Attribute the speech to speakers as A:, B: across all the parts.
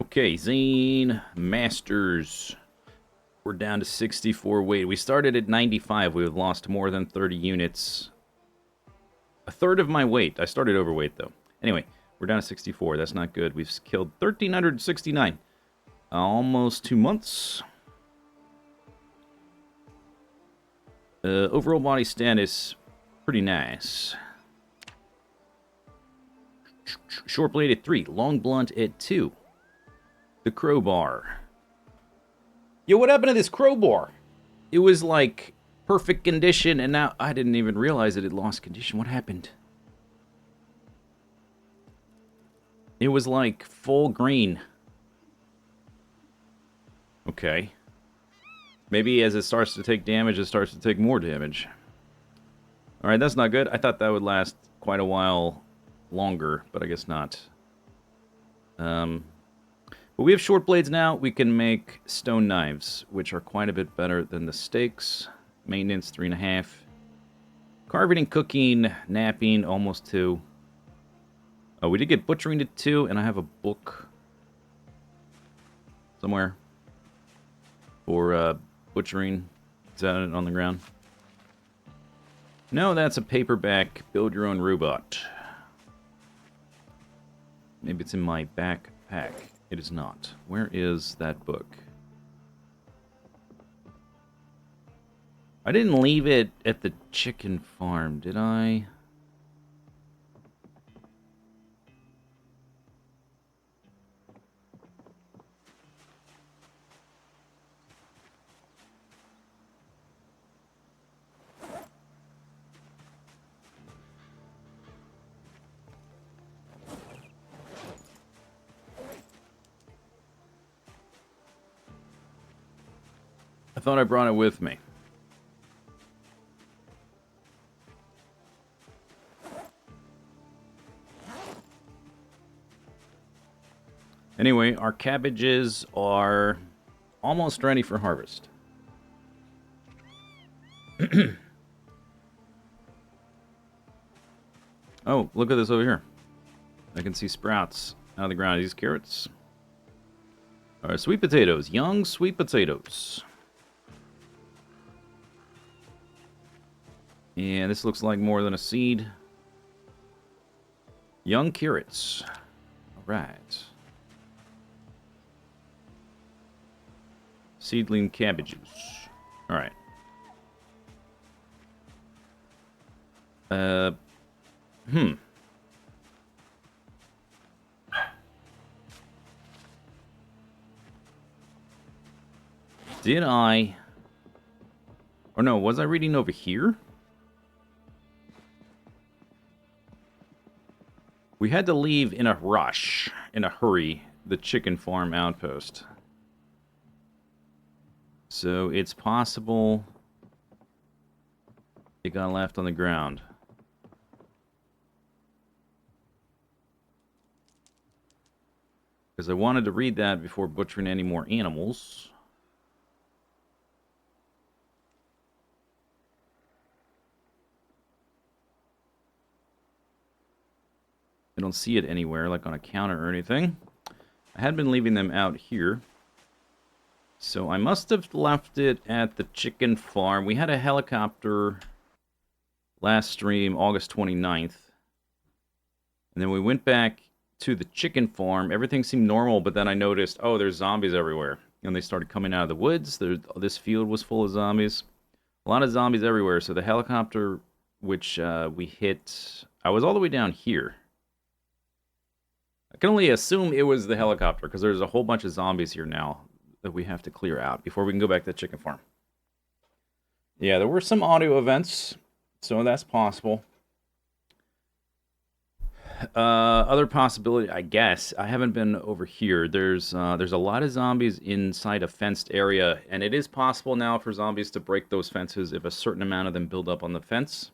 A: Okay, Zane Masters. We're down to 64 weight. We started at 95. We've lost more than 30 units. A third of my weight. I started overweight, though. Anyway, we're down to 64. That's not good. We've killed 1,369. Almost 2 months. Overall body status, pretty nice. Short blade at 3. Long blunt at 2. The crowbar. Yo, what happened to this crowbar? It was like perfect condition, and now I didn't even realize that it lost condition. What happened? It was like full green. Okay. Maybe as it starts to take damage, it starts to take more damage. Alright, that's not good. I thought that would last quite a while longer, but I guess not. But we have short blades now. We can make stone knives, which are quite a bit better than the stakes. Maintenance, 3.5. Carving and cooking, napping, almost 2. Oh, we did get butchering to 2, and I have a book somewhere for butchering. Is that on the ground? No, that's a paperback build your own robot. Maybe it's in my backpack. It is not. Where is that book? I didn't leave it at the chicken farm, did I? I thought I brought it with me. Anyway, our cabbages are almost ready for harvest. Oh, look at this over here. I can see sprouts out of the ground. These carrots. All right, sweet potatoes. Young sweet potatoes. And this looks like more than a seed. Young carrots. All right. Seedling cabbages. All right. Did I... Or no, was I reading over here? We had to leave in a rush, in a hurry, the chicken farm outpost. So it's possible it got left on the ground. Because I wanted to read that before butchering any more animals. I don't see it anywhere, like on a counter or anything. I had been leaving them out here. So I must have left it at the chicken farm. We had a helicopter last stream, August 29th. And then we went back to the chicken farm. Everything seemed normal, but then I noticed, oh, there's zombies everywhere. And they started coming out of the woods. This field was full of zombies. A lot of zombies everywhere. So the helicopter, which we hit... I was all the way down here. I can only assume it was the helicopter, because there's a whole bunch of zombies here now that we have to clear out before we can go back to the chicken farm. Yeah, there were some audio events, so that's possible. Other possibility, I guess, I haven't been over here. There's a lot of zombies inside a fenced area, and it is possible now for zombies to break those fences if a certain amount of them build up on the fence.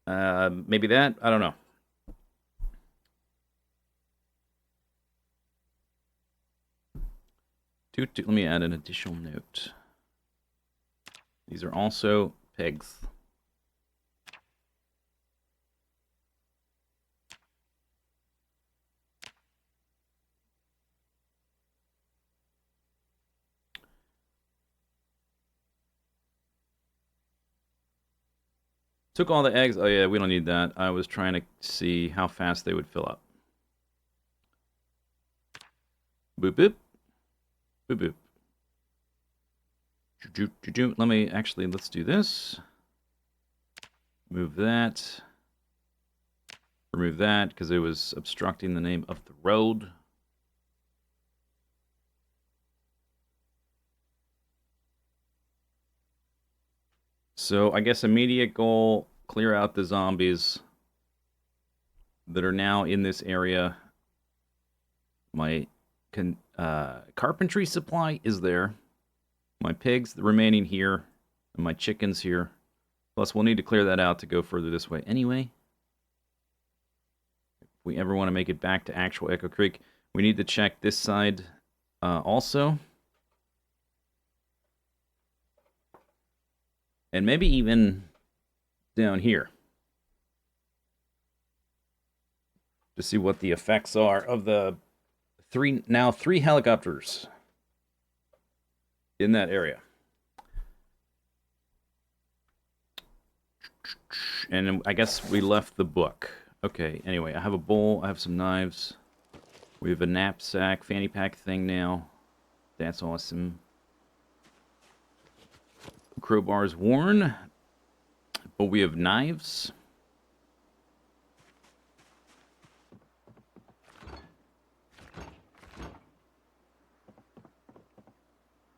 A: Maybe that? I don't know. Let me add an additional note. These are also pegs. Took all the eggs. Oh, yeah, we don't need that. I was trying to see how fast they would fill up. Boop, boop. Boop, boop. Let me, actually, let's do this. Move that. Remove that, because it was obstructing the name of the road. So, I guess immediate goal, clear out the zombies that are now in this area. My carpentry supply is there. My pigs remaining here. And my chickens here. Plus, we'll need to clear that out to go further this way anyway. If we ever want to make it back to actual Echo Creek, we need to check this side also. And maybe even down here. To see what the effects are of the three helicopters in that area. And I guess we left the book. Okay, anyway, I have a bowl, I have some knives. We have a knapsack, fanny pack thing now. That's awesome. Crowbar's worn, but we have knives.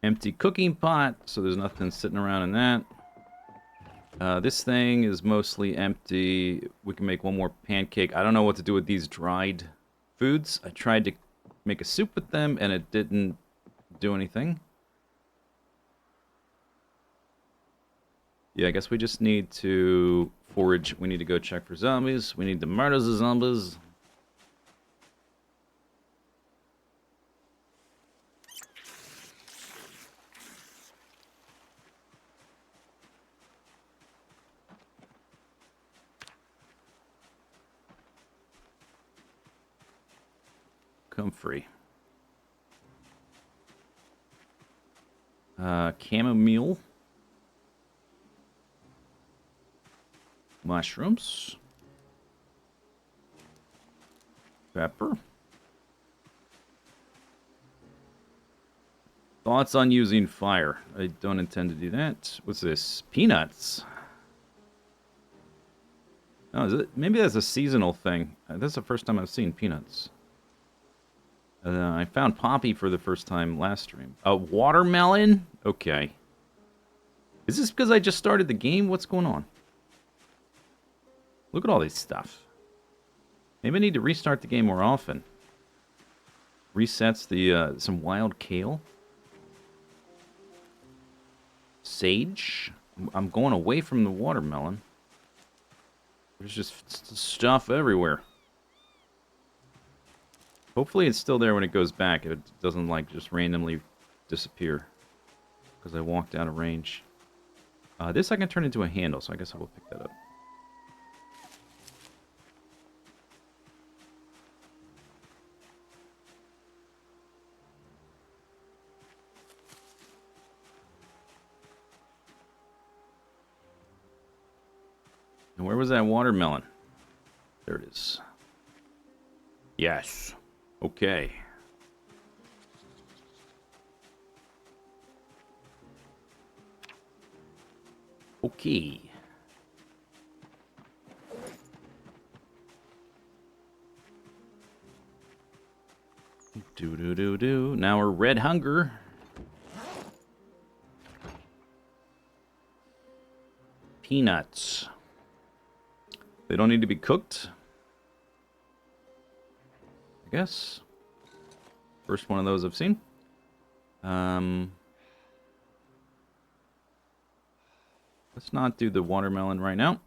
A: Empty cooking pot, so there's nothing sitting around in that. This thing is mostly empty. We can make one more pancake. I don't know what to do with these dried foods. I tried to make a soup with them, and it didn't do anything. Yeah, I guess we just need to forage. We need to go check for zombies. We need to murder the zombies. Comfrey. Chamomile. Mushrooms. Pepper. Thoughts on using fire. I don't intend to do that. What's this? Peanuts. Oh, is it? Maybe that's a seasonal thing. That's the first time I've seen peanuts. I found poppy for the first time last stream. A watermelon? Okay. Is this because I just started the game? What's going on? Look at all this stuff. Maybe I need to restart the game more often. Resets the some wild kale. Sage. I'm going away from the watermelon. There's just stuff everywhere. Hopefully it's still there when it goes back. It doesn't, like, just randomly disappear. Because I walked out of range. This I can turn into a handle, so I guess I will pick that up. And where was that watermelon? There it is. Yes. Okay. Okay. Do. Now we're red hunger. Peanuts. They don't need to be cooked. I guess. First one of those I've seen. Let's not do the watermelon right now.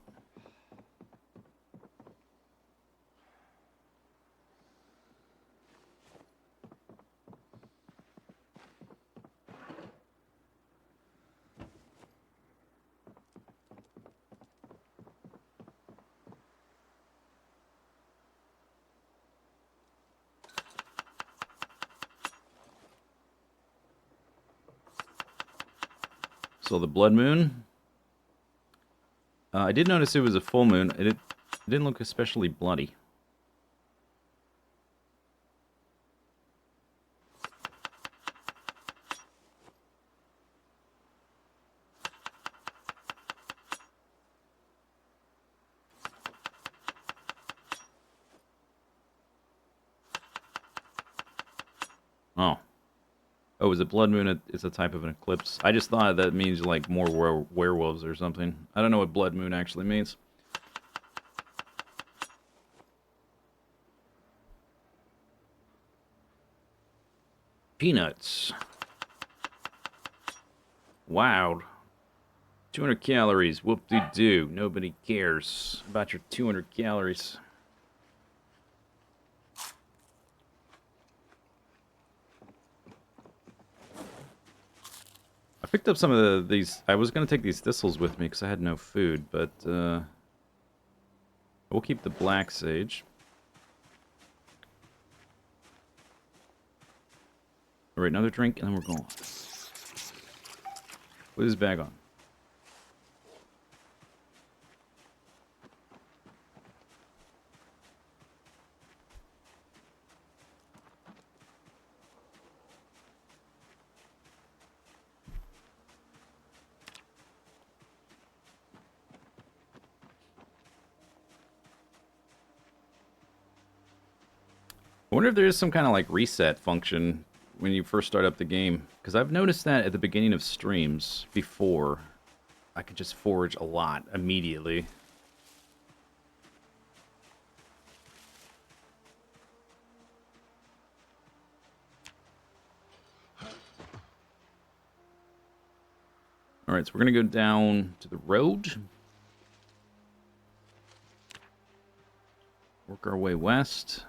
A: So the blood moon. I did notice it was a full moon. It didn't look especially bloody. Oh. Oh, is it blood moon? It's a type of an eclipse. I just thought that means, like, more werewolves or something. I don't know what blood moon actually means. Peanuts. Wow. 200 calories. Whoop-de-doo. Nobody cares about your 200 calories. I picked up some of these. I was going to take these thistles with me because I had no food, but we'll keep the black sage. Alright, another drink, and then we're going. Put his bag on. I wonder if there is some kind of, like, reset function when you first start up the game. Because I've noticed that at the beginning of streams before, I could just forage a lot immediately. Alright, so we're going to go down to the road. Work our way west.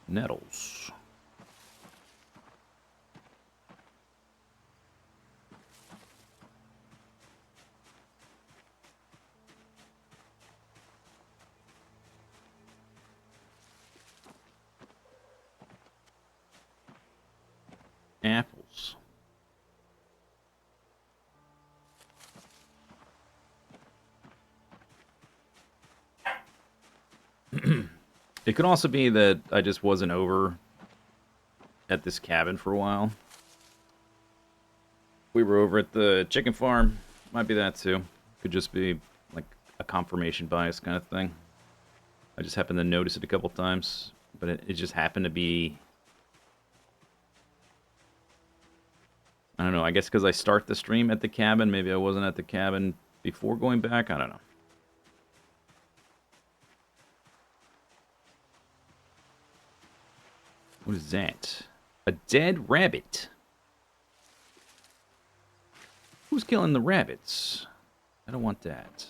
A: Nettles. Apples. It could also be that I just wasn't over at this cabin for a while. We were over at the chicken farm. Might be that too. Could just be like a confirmation bias kind of thing. I just happened to notice it a couple times, but it just happened to be... I don't know, I guess because I start the stream at the cabin. Maybe I wasn't at the cabin before going back. I don't know. What is that? A dead rabbit. Who's killing the rabbits? I don't want that.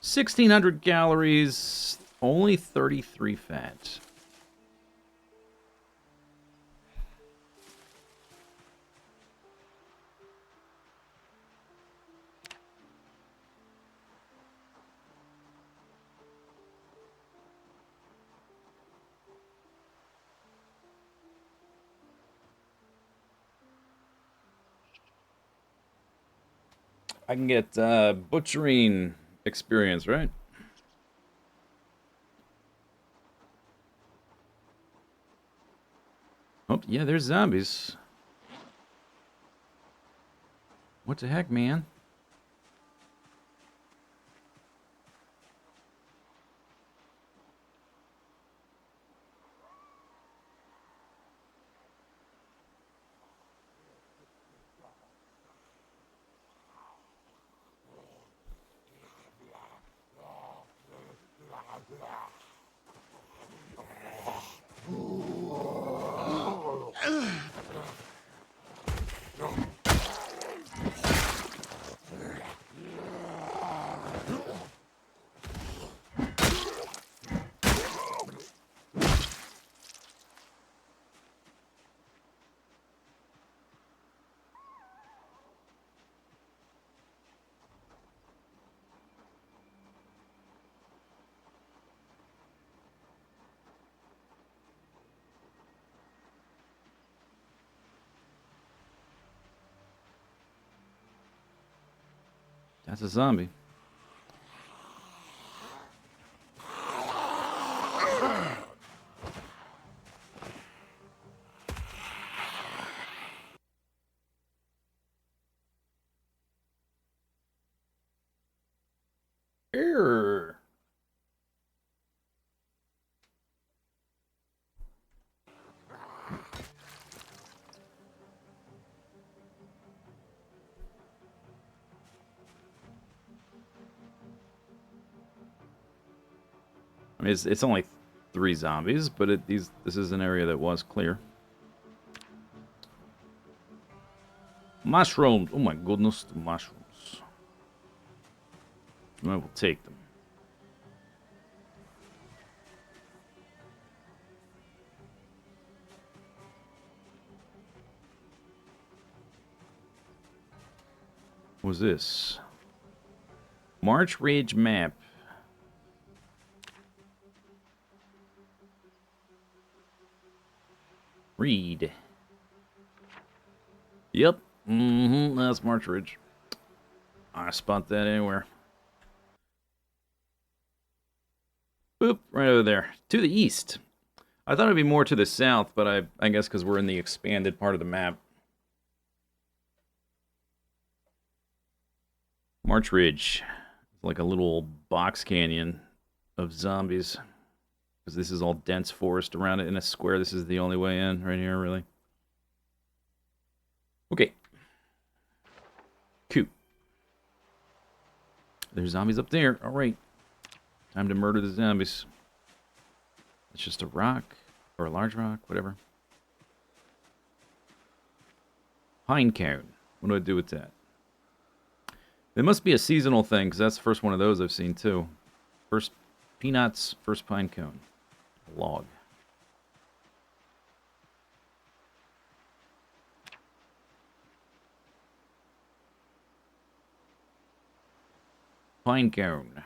A: $1,600 calories, only 33 fat. I can get butchering experience, right? Oh, yeah, there's zombies. What the heck, man? That's a zombie. Error. I mean, it's only 3 zombies, but this is an area that was clear. Mushrooms! Oh my goodness, the mushrooms. I will take them. What was this? March Ridge map. Read. Yep. That's March Ridge. I spot that anywhere. Boop, right over there. To the east. I thought it'd be more to the south, but I guess because we're in the expanded part of the map. March Ridge. It's like a little box canyon of zombies. Because this is all dense forest around it in a square. This is the only way in right here, really. Okay. Cool. There's zombies up there. All right. Time to murder the zombies. It's just a rock. Or a large rock. Whatever. Pine cone. What do I do with that? It must be a seasonal thing, because that's the first one of those I've seen, too. First peanuts, first pine cone. Log. Pine cone.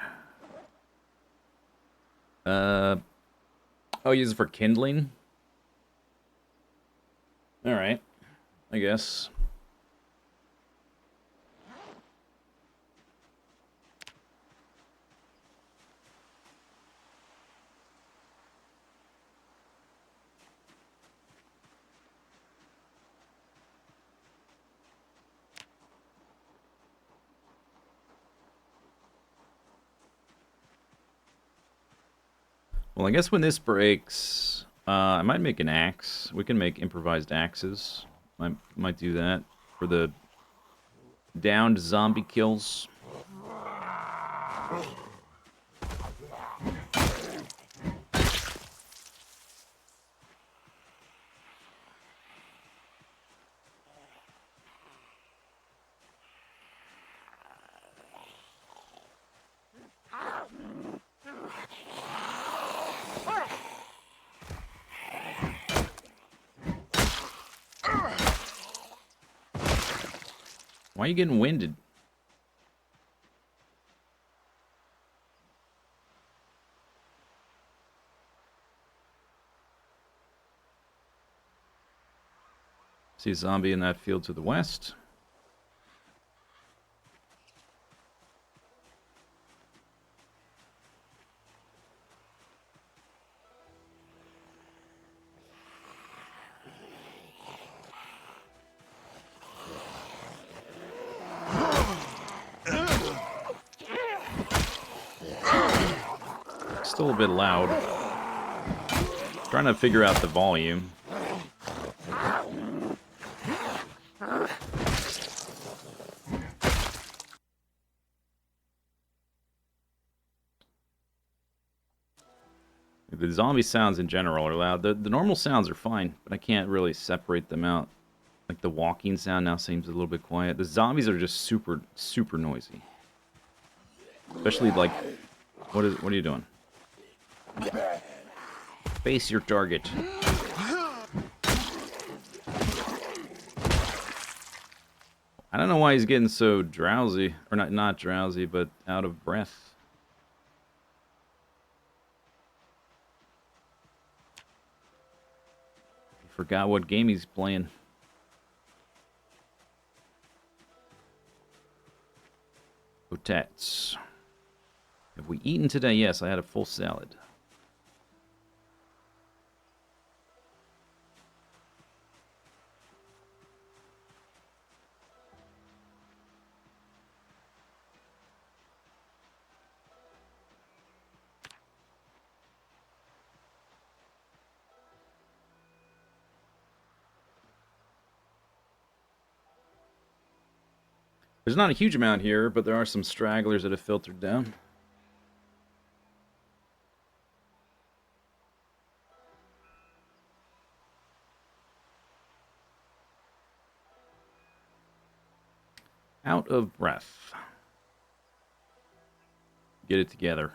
A: Oh, use it for kindling? Alright. I guess. Well, I guess when this breaks, I might make an axe. We can make improvised axes. Might do that for the downed zombie kills. Why are you getting winded? See a zombie in that field to the west. Still a bit loud. Trying to figure out the volume. The zombie sounds in general are loud. The normal sounds are fine, but I can't really separate them out. Like the walking sound now seems a little bit quiet. The zombies are just super, super noisy. Especially like, what are you doing? Face your target. I don't know why he's getting so drowsy, or not drowsy, but out of breath. He forgot what game he's playing. Potats. Have we eaten today? Yes, I had a full salad. There's not a huge amount here, but there are some stragglers that have filtered down. Out of breath. Get it together.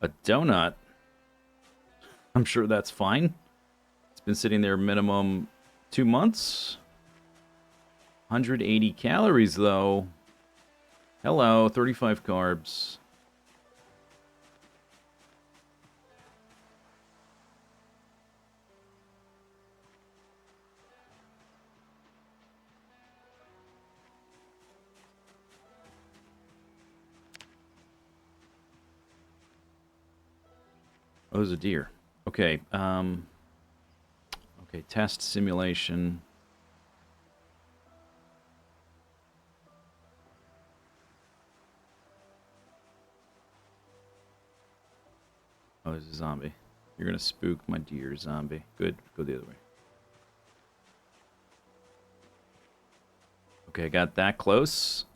A: A donut? I'm sure that's fine. It's been sitting there minimum 2 months. 180 calories, though. Hello, 35 carbs. Oh, there's a deer. Okay, okay, test simulation. Oh, there's a zombie. You're gonna spook my deer, zombie. Good, go the other way. Okay, I got that close.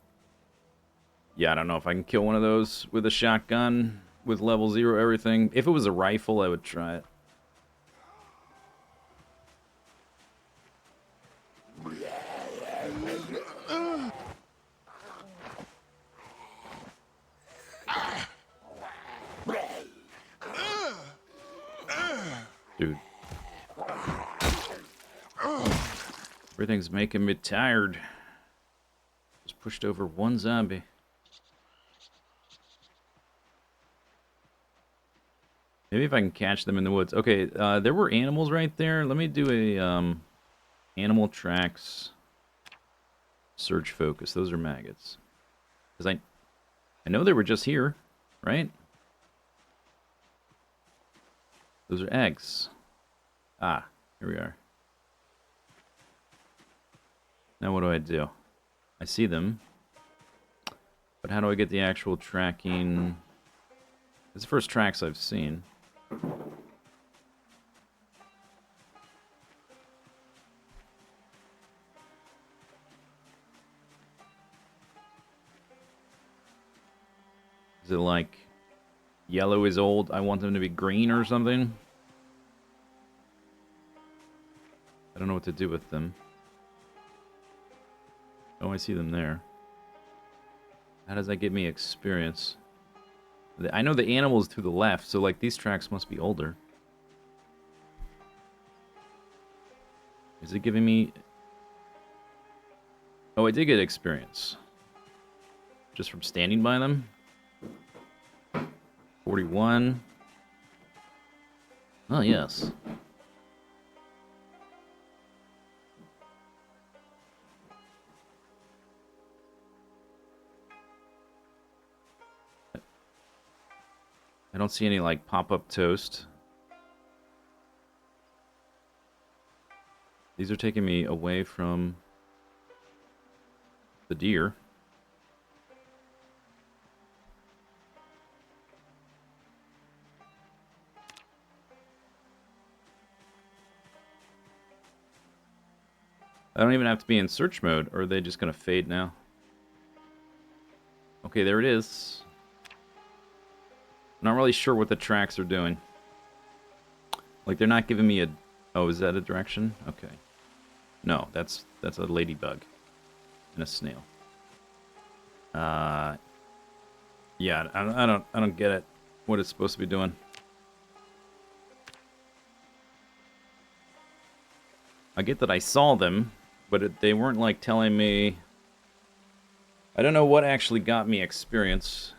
A: Yeah, I don't know if I can kill one of those with a shotgun, with level 0 everything. If it was a rifle, I would try it. Dude. Everything's making me tired. Just pushed over one zombie. Maybe if I can catch them in the woods. Okay, there were animals right there. Let me do a animal tracks search focus. Those are maggots. Because I know they were just here, right? Those are eggs. Ah, here we are. Now what do? I see them. But how do I get the actual tracking? It's the first tracks I've seen. Is it like yellow is old, I want them to be green or something? I don't know what to do with them. Oh, I see them there. How does that give me experience? I know the animal is to the left, so like these tracks must be older. Is it giving me... Oh, I did get experience. Just from standing by them. 41. Oh, yes. I don't see any, like, pop-up toast. These are taking me away from the deer. I don't even have to be in search mode, or are they just going to fade now? Okay, there it is. I'm not really sure what the tracks are doing. Like, they're not giving me a... Oh, is that a direction? Okay. No, that's a ladybug. And a snail. Yeah, I don't get it. What it's supposed to be doing. I get that I saw them, but they weren't, like, telling me... I don't know what actually got me experience,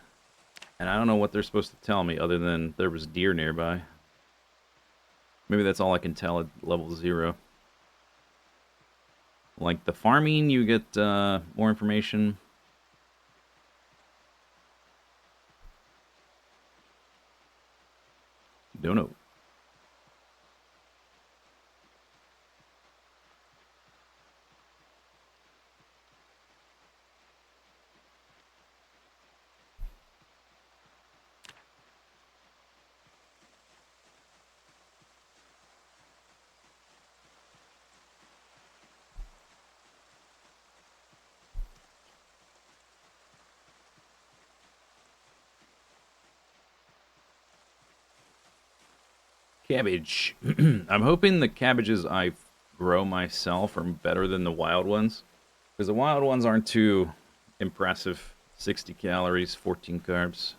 A: and I don't know what they're supposed to tell me other than there was deer nearby. Maybe that's all I can tell at level 0. Like the farming, you get more information. Don't know. Cabbage. I'm hoping the cabbages I grow myself are better than the wild ones. Because the wild ones aren't too impressive. 60 calories, 14 carbs.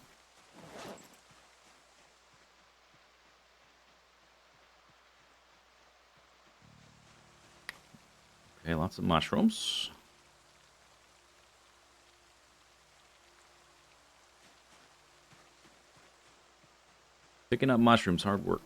A: Okay, lots of mushrooms. Picking up mushrooms, hard work.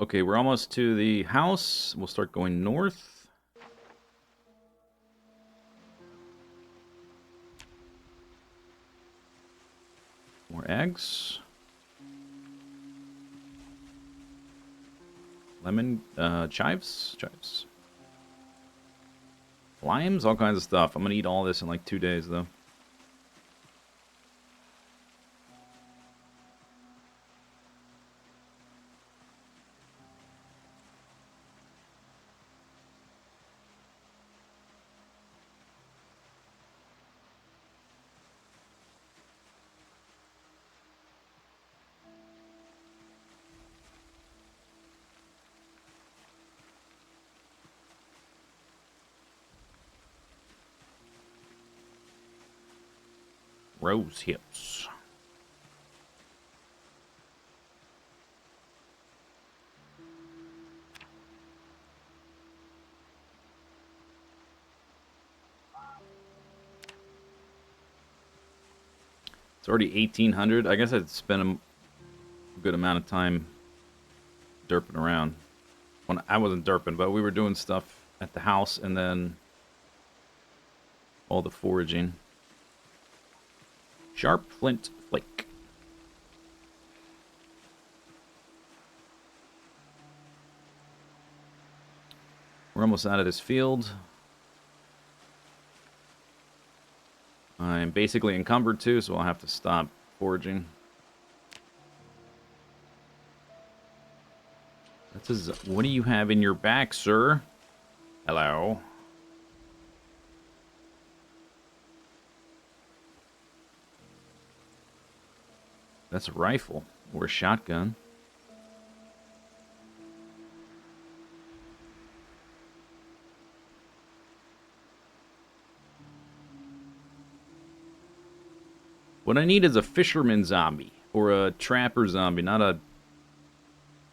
A: Okay, we're almost to the house. We'll start going north. More eggs. Lemon, chives? Chives. Limes, all kinds of stuff. I'm gonna eat all this in like 2 days, though. Rose hips. It's already 1800. I guess I'd spend a good amount of time derping around. When I wasn't derping, but we were doing stuff at the house and then all the foraging. Sharp flint flake. We're almost out of this field. I'm basically encumbered too, so I'll have to stop foraging. What do you have in your back, sir? Hello. That's a rifle or a shotgun. What I need is a fisherman zombie or a trapper zombie, not a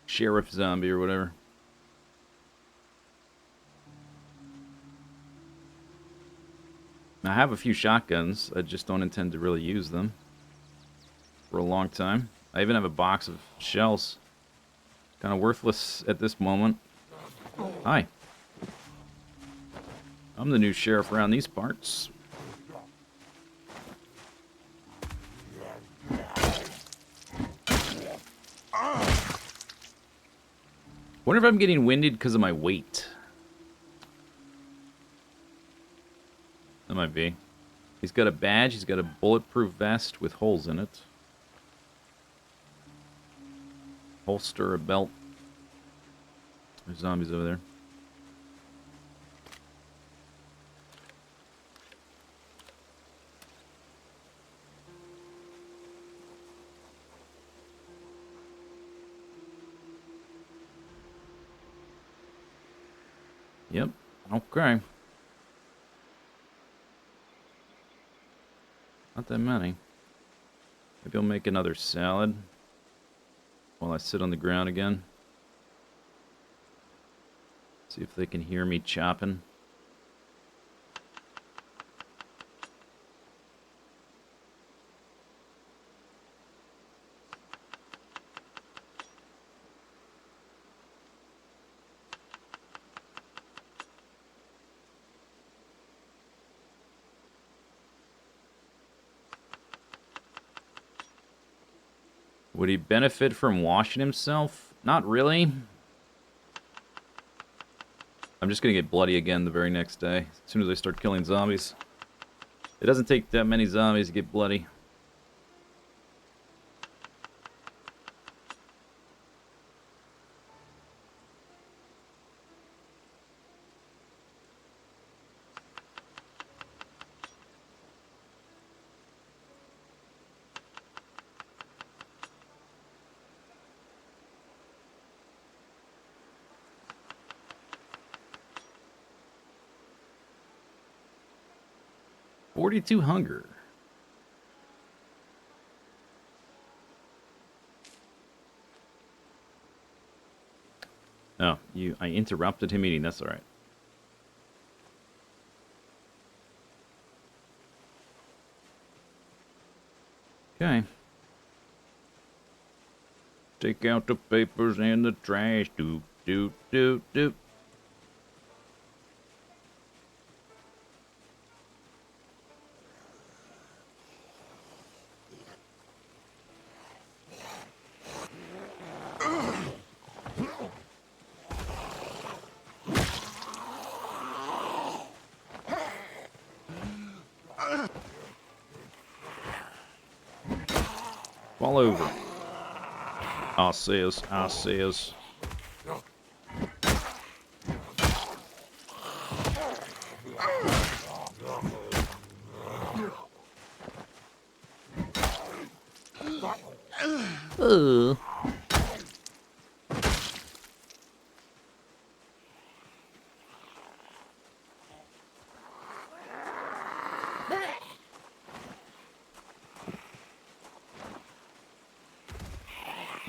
A: sheriff zombie or whatever. I have a few shotguns. I just don't intend to really use them for a long time. I even have a box of shells. Kind of worthless at this moment. Hi. I'm the new sheriff around these parts. Wonder if I'm getting winded because of my weight. That might be. He's got a badge. He's got a bulletproof vest with holes in it. Holster, a belt. There's zombies over there. Yep. Okay. Not that many. Maybe I'll make another salad while I sit on the ground again. See if they can hear me chopping. Would he benefit from washing himself? Not really. I'm just gonna get bloody again the very next day, as soon as I start killing zombies. It doesn't take that many zombies to get bloody. .42 hunger. Oh, I interrupted him eating. That's all right. Okay. Take out the papers and the trash. Doop, doop, doop, doop. Fall over. I says.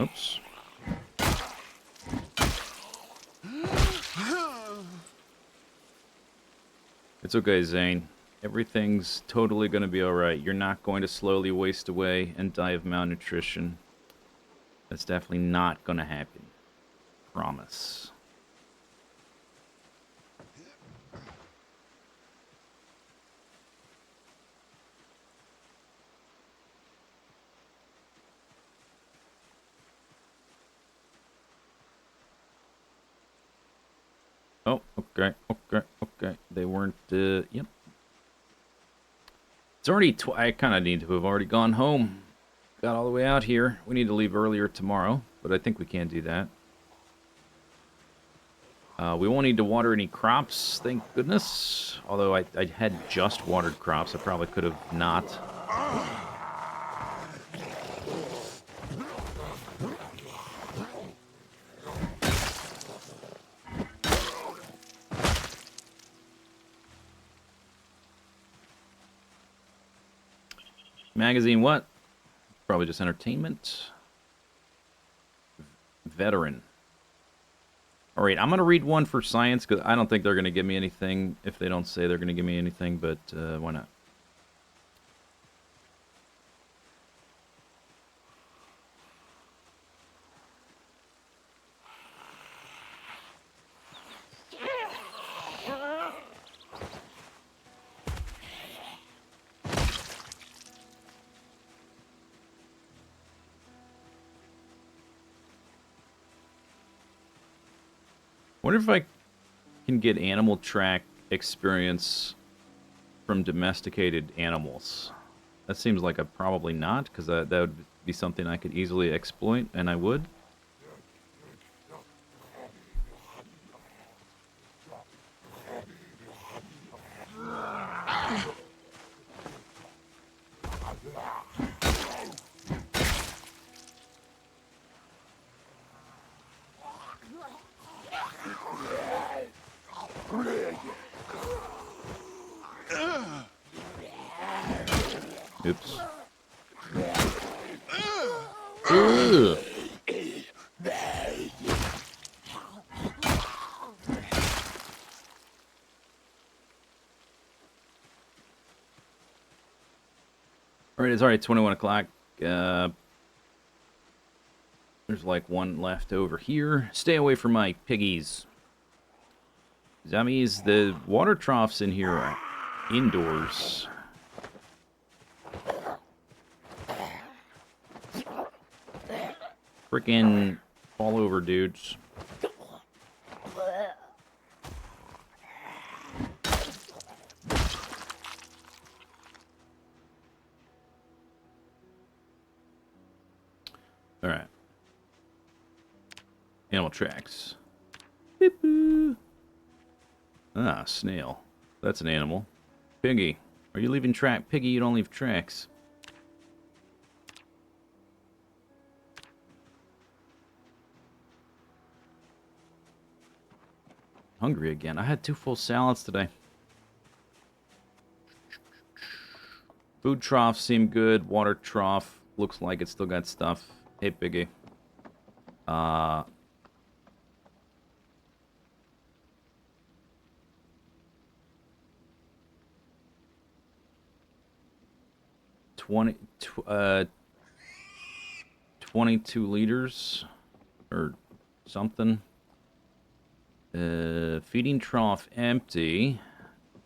A: Oops. It's okay, Zane. Everything's totally going to be alright. You're not going to slowly waste away and die of malnutrition. That's definitely not going to happen. Promise. Oh, okay. They weren't, yep. It's already, I kind of need to have already gone home. Got all the way out here. We need to leave earlier tomorrow, but I think we can do that. We won't need to water any crops, thank goodness. Although I had just watered crops, I probably could have not. Magazine what? Probably just entertainment. Veteran. Alright, I'm going to read one for science, because I don't think they're going to give me anything if they don't say they're going to give me anything, but why not? Wonder if I can get animal track experience from domesticated animals. That seems like probably not, because that would be something I could easily exploit, and I would. Oops. Ugh. Alright, it's already 21 o'clock. There's like one left over here. Stay away from my piggies. Zombies, the water troughs in here are indoors. Frickin' fall over, dudes. Alright. Animal tracks. Beep boo. Ah, snail. That's an animal. Piggy. Are you leaving track? Piggy, you don't leave tracks. Hungry again. I had 2 full salads today. Food troughs seem good. Water trough looks like it's still got stuff. Hey, Piggy. 22 liters or something. Feeding trough empty.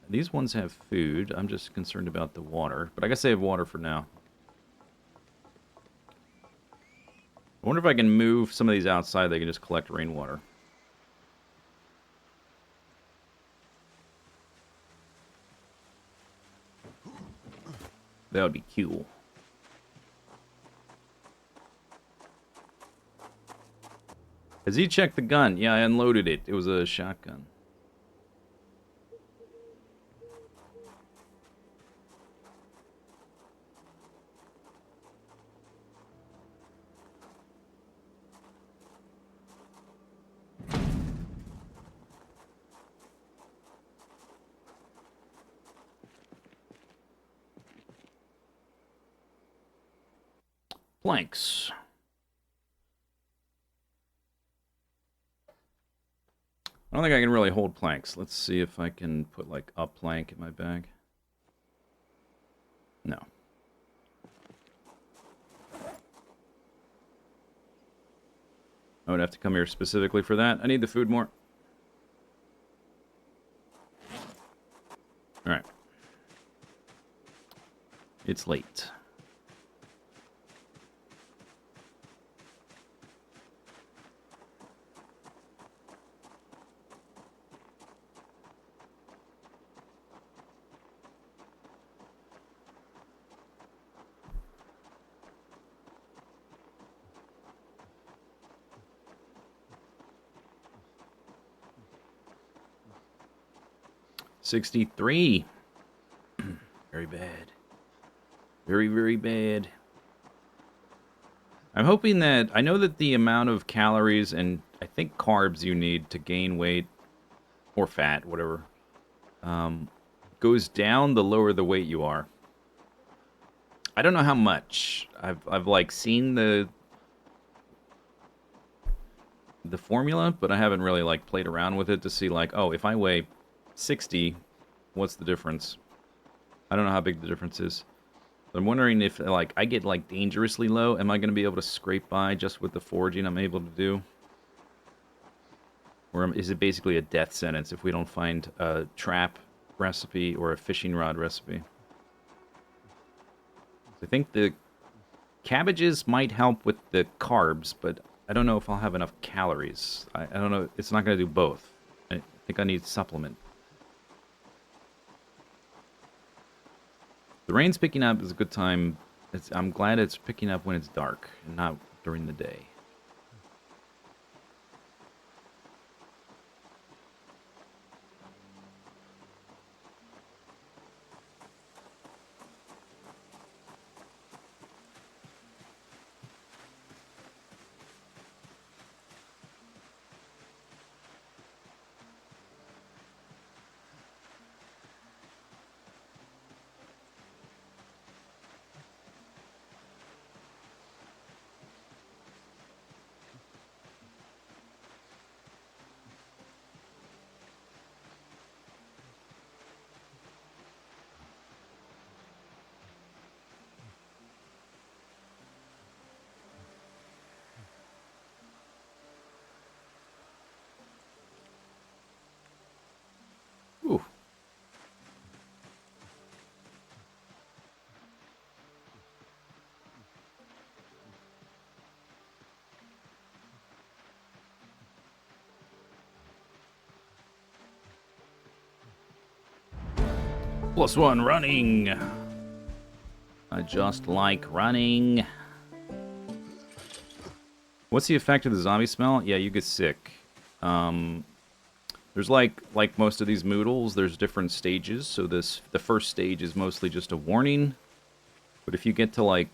A: These ones have food. I'm just concerned about the water, but I guess they have water for now. I wonder if I can move some of these outside. They can just collect rainwater. That would be cool. Has he checked the gun? Yeah, I unloaded it. It was a shotgun. Planks. I don't think I can really hold planks. Let's see if I can put, like, a plank in my bag. No. I would have to come here specifically for that. I need the food more. Alright. It's late. $63. Very bad. Very, very bad. I'm hoping that... I know that the amount of calories and I think carbs you need to gain weight, or fat, whatever, goes down the lower the weight you are. I don't know how much. I've like seen the formula, but I haven't really like played around with it to see like, oh, if I weigh 60, what's the difference? I don't know how big the difference is. But I'm wondering if like I get like dangerously low, am I going to be able to scrape by just with the foraging I'm able to do? Or is it basically a death sentence if we don't find a trap recipe or a fishing rod recipe? I think the cabbages might help with the carbs, but I don't know if I'll have enough calories. I don't know. It's not going to do both. I think I need supplement. The rain's picking up is a good time. I'm glad it's picking up when it's dark and not during the day. +1 running. I just like running. What's the effect of the zombie smell? Yeah, you get sick. There's like most of these moodles, there's different stages. So the first stage is mostly just a warning. But if you get to like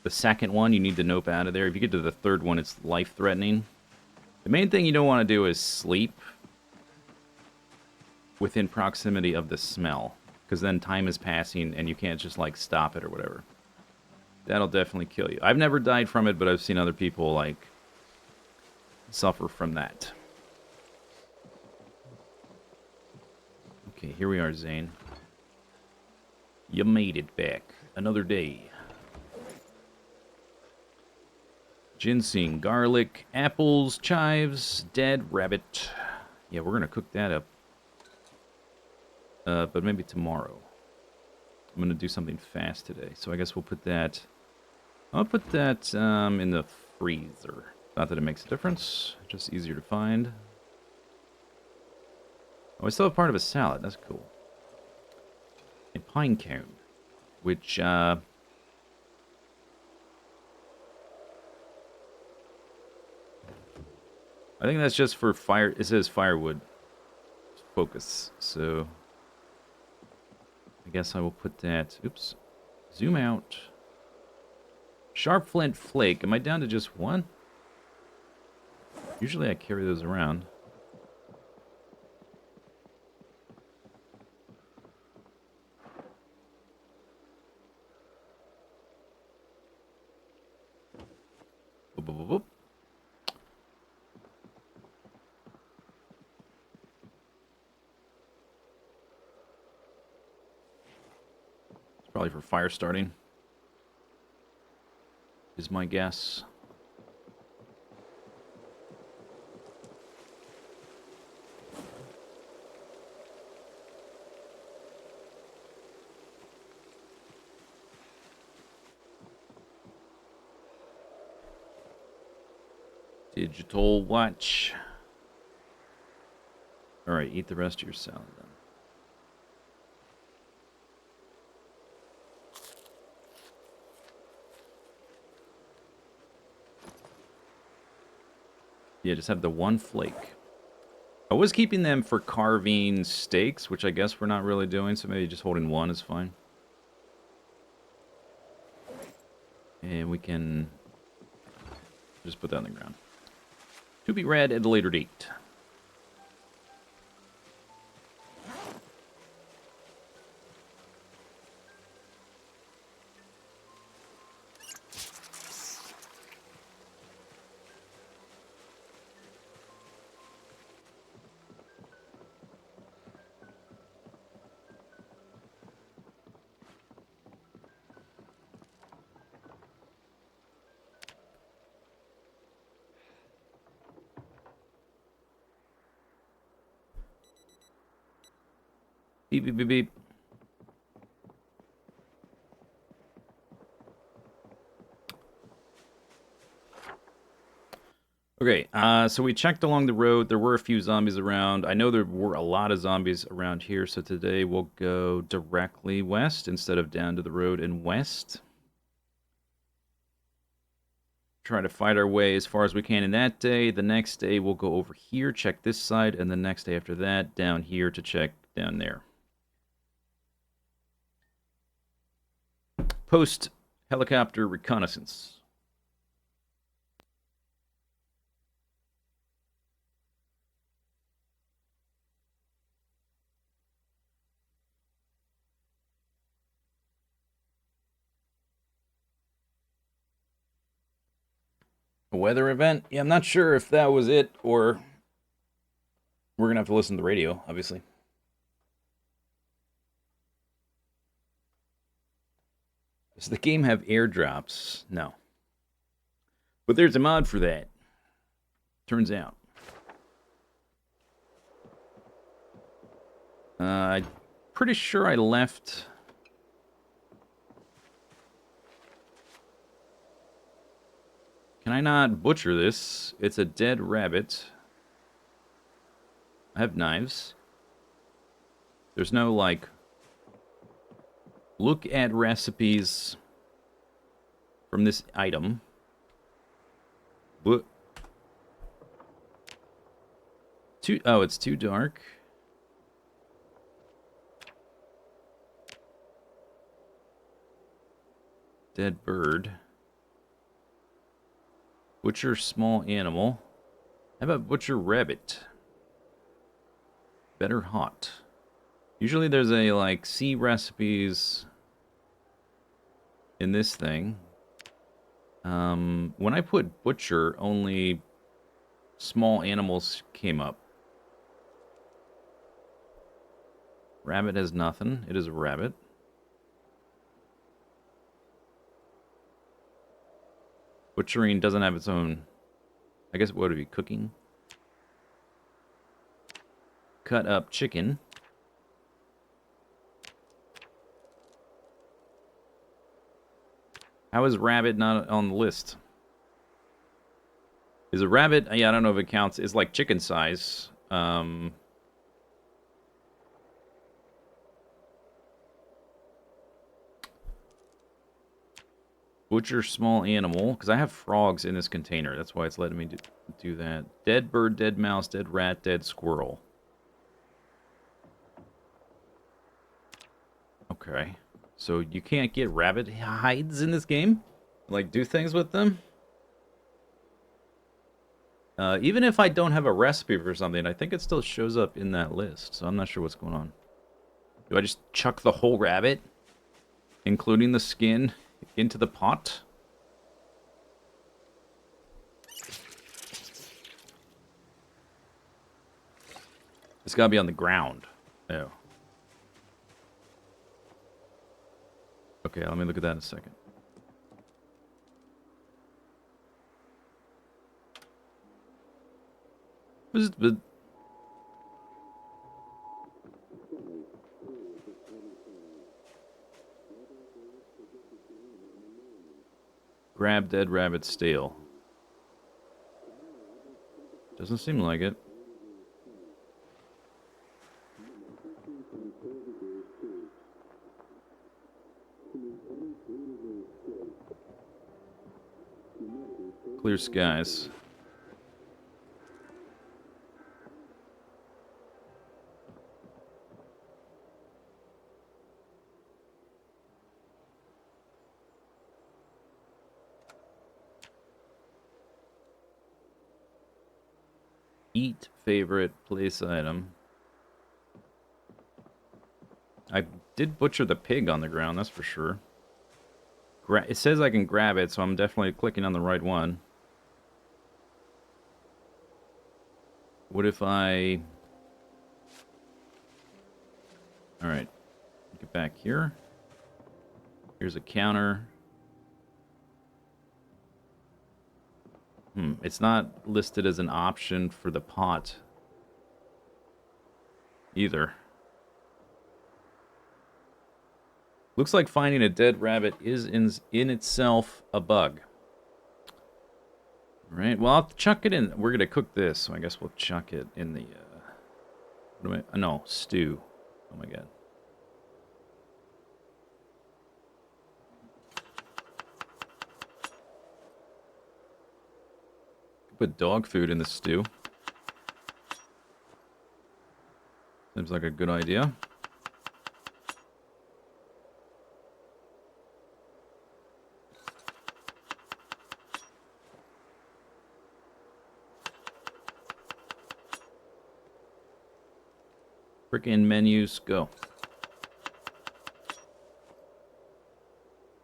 A: the second one, you need to nope out of there. If you get to the third one, it's life-threatening. The main thing you don't want to do is sleep within proximity of the smell, because then time is passing and you can't just like stop it or whatever. That'll definitely kill you. I've never died from it, but I've seen other people like suffer from that. Okay, here we are, Zane. You made it back. Another day. Ginseng, garlic, apples, chives, dead rabbit. Yeah, we're gonna cook that up. But maybe tomorrow. I'm gonna do something fast today, so I guess we'll put that... I'll put that in the freezer. Not that it makes a difference, just easier to find. Oh, I still have part of a salad, that's cool. A pine cone, which, I think that's just for fire. It says firewood focus, so I guess I will put that. Oops. Zoom out. Sharp flint flake. Am I down to just one? Usually I carry those around. Boop, boop, boop, boop. It's probably for fire starting, is my guess. Digital watch. Alright, eat the rest of your salad then. Yeah, just have the one flake. I was keeping them for carving steaks, which I guess we're not really doing, so maybe just holding one is fine. And we can just put that on the ground. To be read at a later date. Beep, beep, beep, beep. Okay, so we checked along the road. There were a few zombies around. I know there were a lot of zombies around here, so today we'll go directly west instead of down to the road and west. Try to fight our way as far as we can in that day. The next day we'll go over here, check this side, and the next day after that, down here to check down there. Post helicopter reconnaissance. A weather event? Yeah, I'm not sure if that was it or we're gonna have to listen to the radio, obviously. Does the game have airdrops? No. But there's a mod for that. Turns out. I'm pretty sure I left... Can I not butcher this? It's a dead rabbit. I have knives. There's no, like, look at recipes from this item. What? Oh, it's too dark. Dead bird. Butcher small animal. How about butcher rabbit? Better hot. Usually there's a, like, see recipes in this thing. When I put butcher, only small animals came up. Rabbit has nothing. It is a rabbit. Butchering doesn't have its own... I guess what would it be? Cooking? Cut up chicken. How is rabbit not on the list? Is a rabbit... Yeah, I don't know if it counts. It's like chicken size. Butcher small animal. Because I have frogs in this container. That's why it's letting me do that. Dead bird, dead mouse, dead rat, dead squirrel. Okay. So you can't get rabbit hides in this game? Like, do things with them? Even if I don't have a recipe for something, I think it still shows up in that list. So I'm not sure what's going on. Do I just chuck the whole rabbit, including the skin, into the pot? It's gotta be on the ground. Oh. Okay, let me look at that in a second. But grab dead rabbit stale. Doesn't seem like it. Clear skies. Eat favorite place item. I did butcher the pig on the ground, that's for sure. It says I can grab it, so I'm definitely clicking on the right one. What if I... Alright. Get back here. Here's a counter. It's not listed as an option for the pot either. Looks like finding a dead rabbit is in itself a bug. Alright, well, I'll chuck it in. We're going to cook this, so I guess we'll chuck it in the... no, stew. Oh my god. Put dog food in the stew. Seems like a good idea. Frickin' menus, go.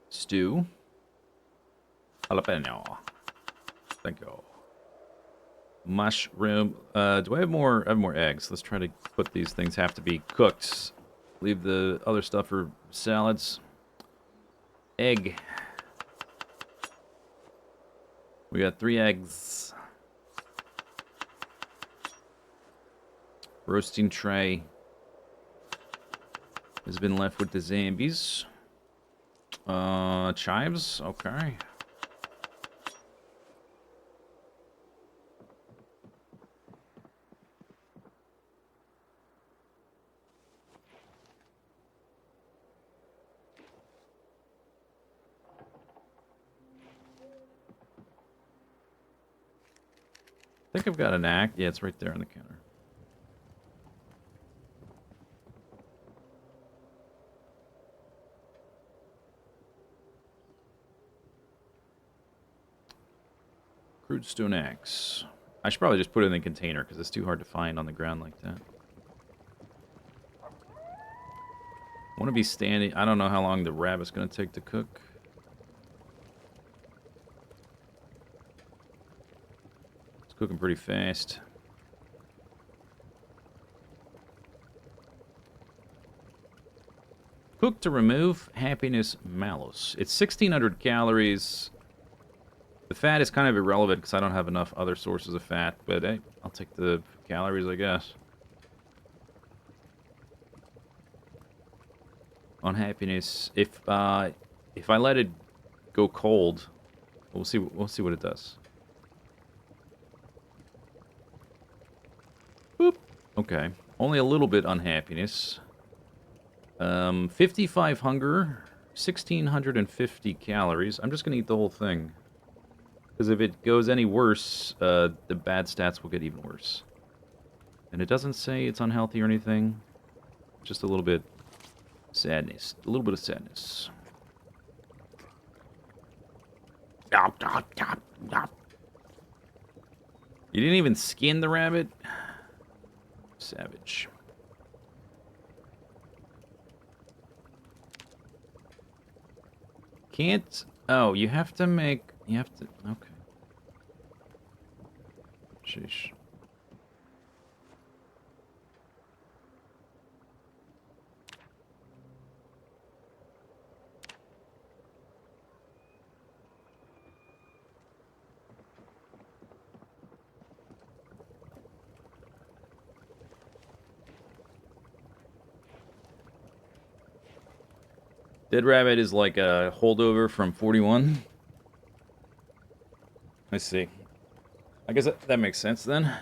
A: Stew. Jalapeno. Thank you. Mushroom. Do I have more? I have more eggs. Let's try to put these things have to be cooked. Leave the other stuff for salads. Egg. We got 3 eggs. Roasting tray has been left with the zombies. Chives. Okay. I think I've got an axe. Yeah, it's right there on the counter. Crude stone axe. I should probably just put it in the container because it's too hard to find on the ground like that. Want to be standing. I don't know how long the rabbit's going to take to cook. It's cooking pretty fast. Cook to remove happiness malus. It's 1,600 calories. The fat is kind of irrelevant because I don't have enough other sources of fat, but hey, I'll take the calories, I guess. Unhappiness. If I let it go cold, we'll see what it does. Boop. Okay. Only a little bit unhappiness. 55 hunger, 1,650 calories. I'm just gonna eat the whole thing. Because if it goes any worse, the bad stats will get even worse. And it doesn't say it's unhealthy or anything. Just a little bit sadness. A little bit of sadness. You didn't even skin the rabbit? Savage. Can't... Oh, you have to make... You have to... Okay. Sheesh. Dead rabbit is like a holdover from 41. I see. I guess that makes sense then.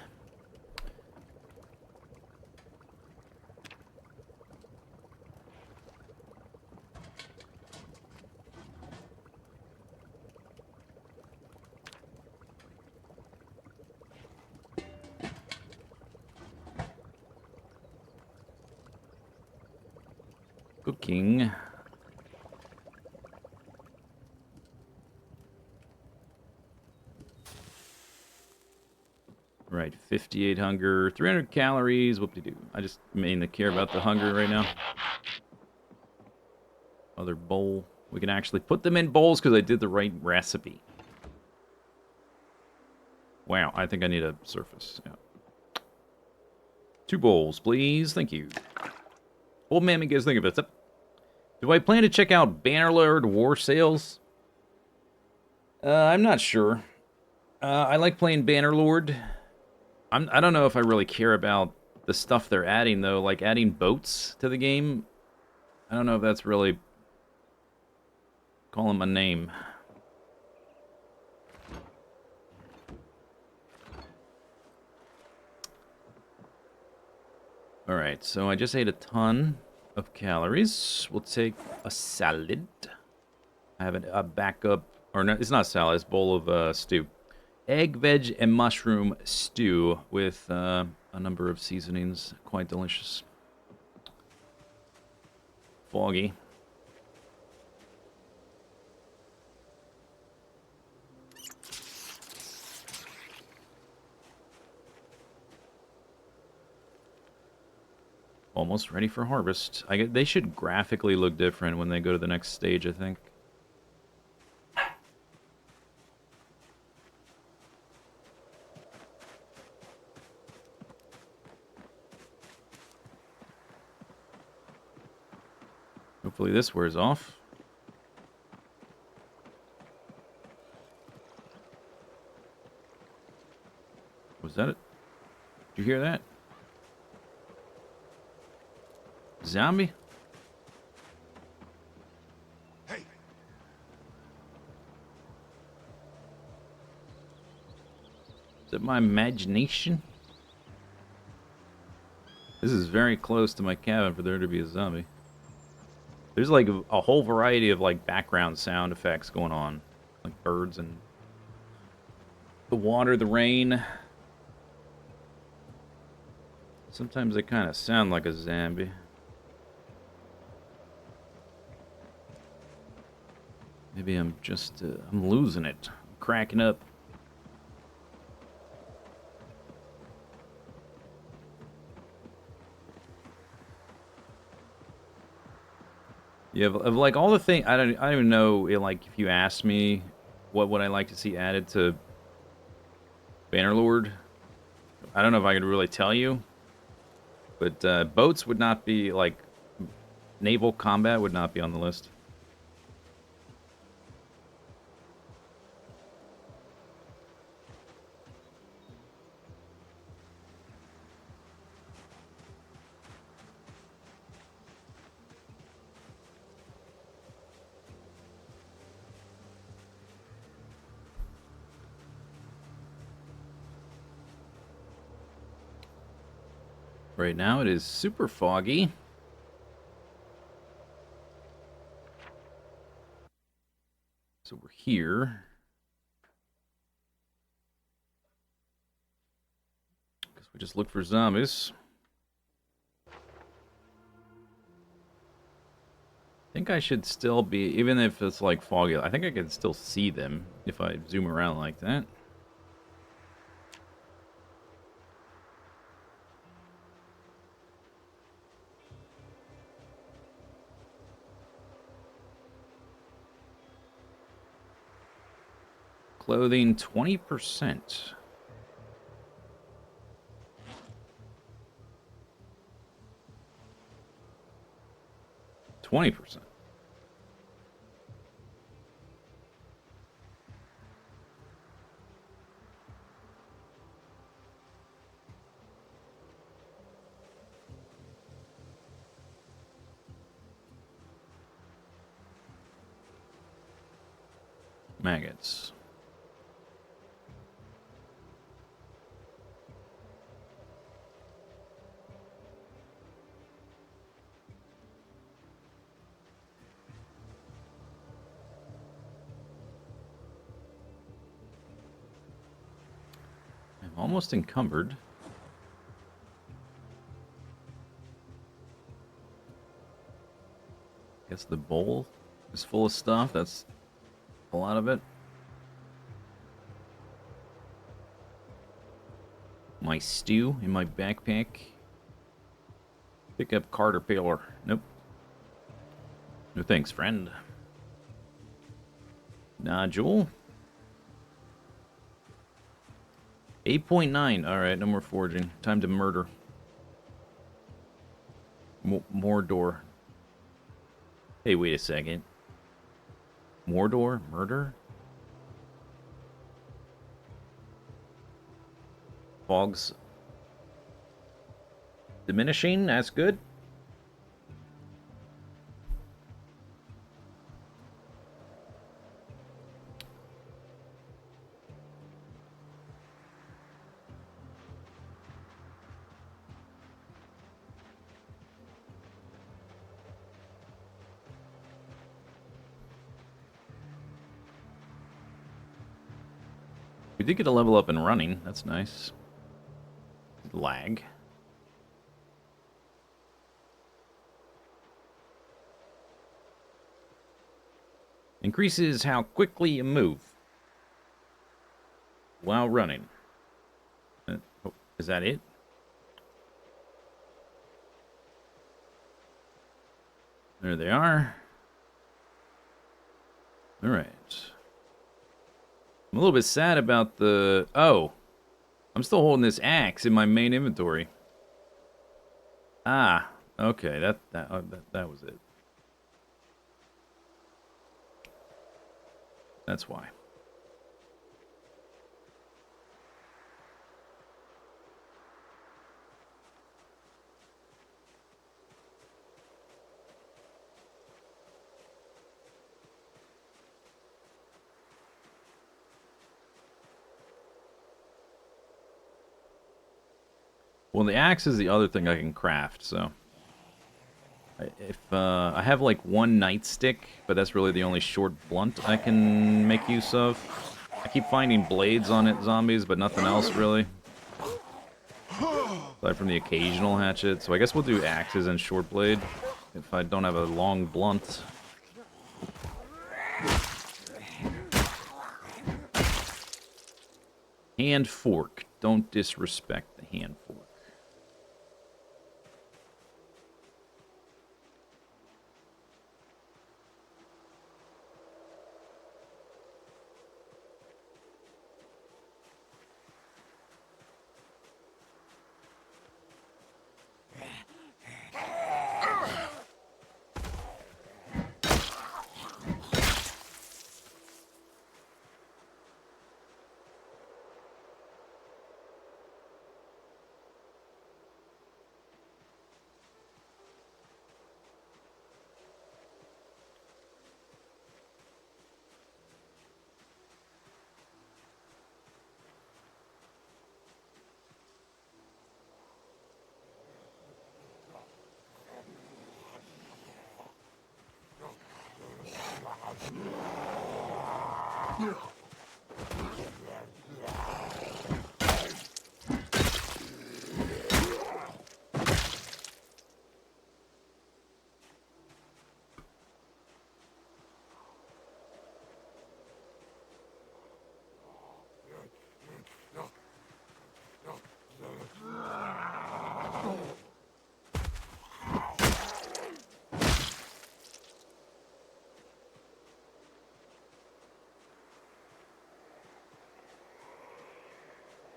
A: Cooking. Right, 58 hunger, 300 calories, whoop-de-doo. I just mainly care about the hunger right now. Other bowl. We can actually put them in bowls because I did the right recipe. Wow, I think I need a surface. Yeah. 2 bowls, please. Thank you. Old man, what do you guys think of it? Do I plan to check out Bannerlord War Sales? I'm not sure. I like playing Bannerlord. I don't know if I really care about the stuff they're adding, though. Like, adding boats to the game. I don't know if that's really... Call them a name. Alright, so I just ate a ton of calories. We'll take a salad. I have a backup... Or no, it's not salad, it's a bowl of stew. Egg, veg, and mushroom stew with a number of seasonings. Quite delicious. Foggy. Almost ready for harvest. They should graphically look different when they go to the next stage, I think. Hopefully this wears off. Was that it? Did you hear that? Zombie?
B: Hey.
A: Is it my imagination? This is very close to my cabin for there to be a zombie. There's like a whole variety of like background sound effects going on. Like birds and the water, the rain. Sometimes they kind of sound like a zombie. Maybe I'm just, I'm losing it. I'm cracking up. Yeah, of like all the things, I don't even know, like, if you asked me what would I like to see added to Bannerlord, I don't know if I could really tell you, but boats would not be, like, naval combat would not be on the list. Right now it is super foggy. So we're here. Because we just look for zombies. I think I should still be, even if it's like foggy, I think I can still see them if I zoom around like that. Clothing 20%. %20. Maggots. I'm almost encumbered. Guess the bowl is full of stuff. That's a lot of it. My stew in my backpack. Pick up caterpillar. Nope. No thanks, friend. Nodule. 8.9. Alright, no more forging. Time to murder. Mordor. Hey, wait a second. Mordor? Murder? Fog's diminishing? That's good. We did get a level up and running. That's nice. Lag. Increases how quickly you move while running. Oh, is that it? There they are. Alright. I'm a little bit sad about the... Oh. I'm still holding this axe in my main inventory. Ah. Okay, that was it. That's why. Well, the axe is the other thing I can craft, so... If, I have, like, one nightstick, but that's really the only short blunt I can make use of. I keep finding blades on it, zombies, but nothing else, really. Aside from the occasional hatchet. So I guess we'll do axes and short blade if I don't have a long blunt. Hand fork. Don't disrespect the hand fork.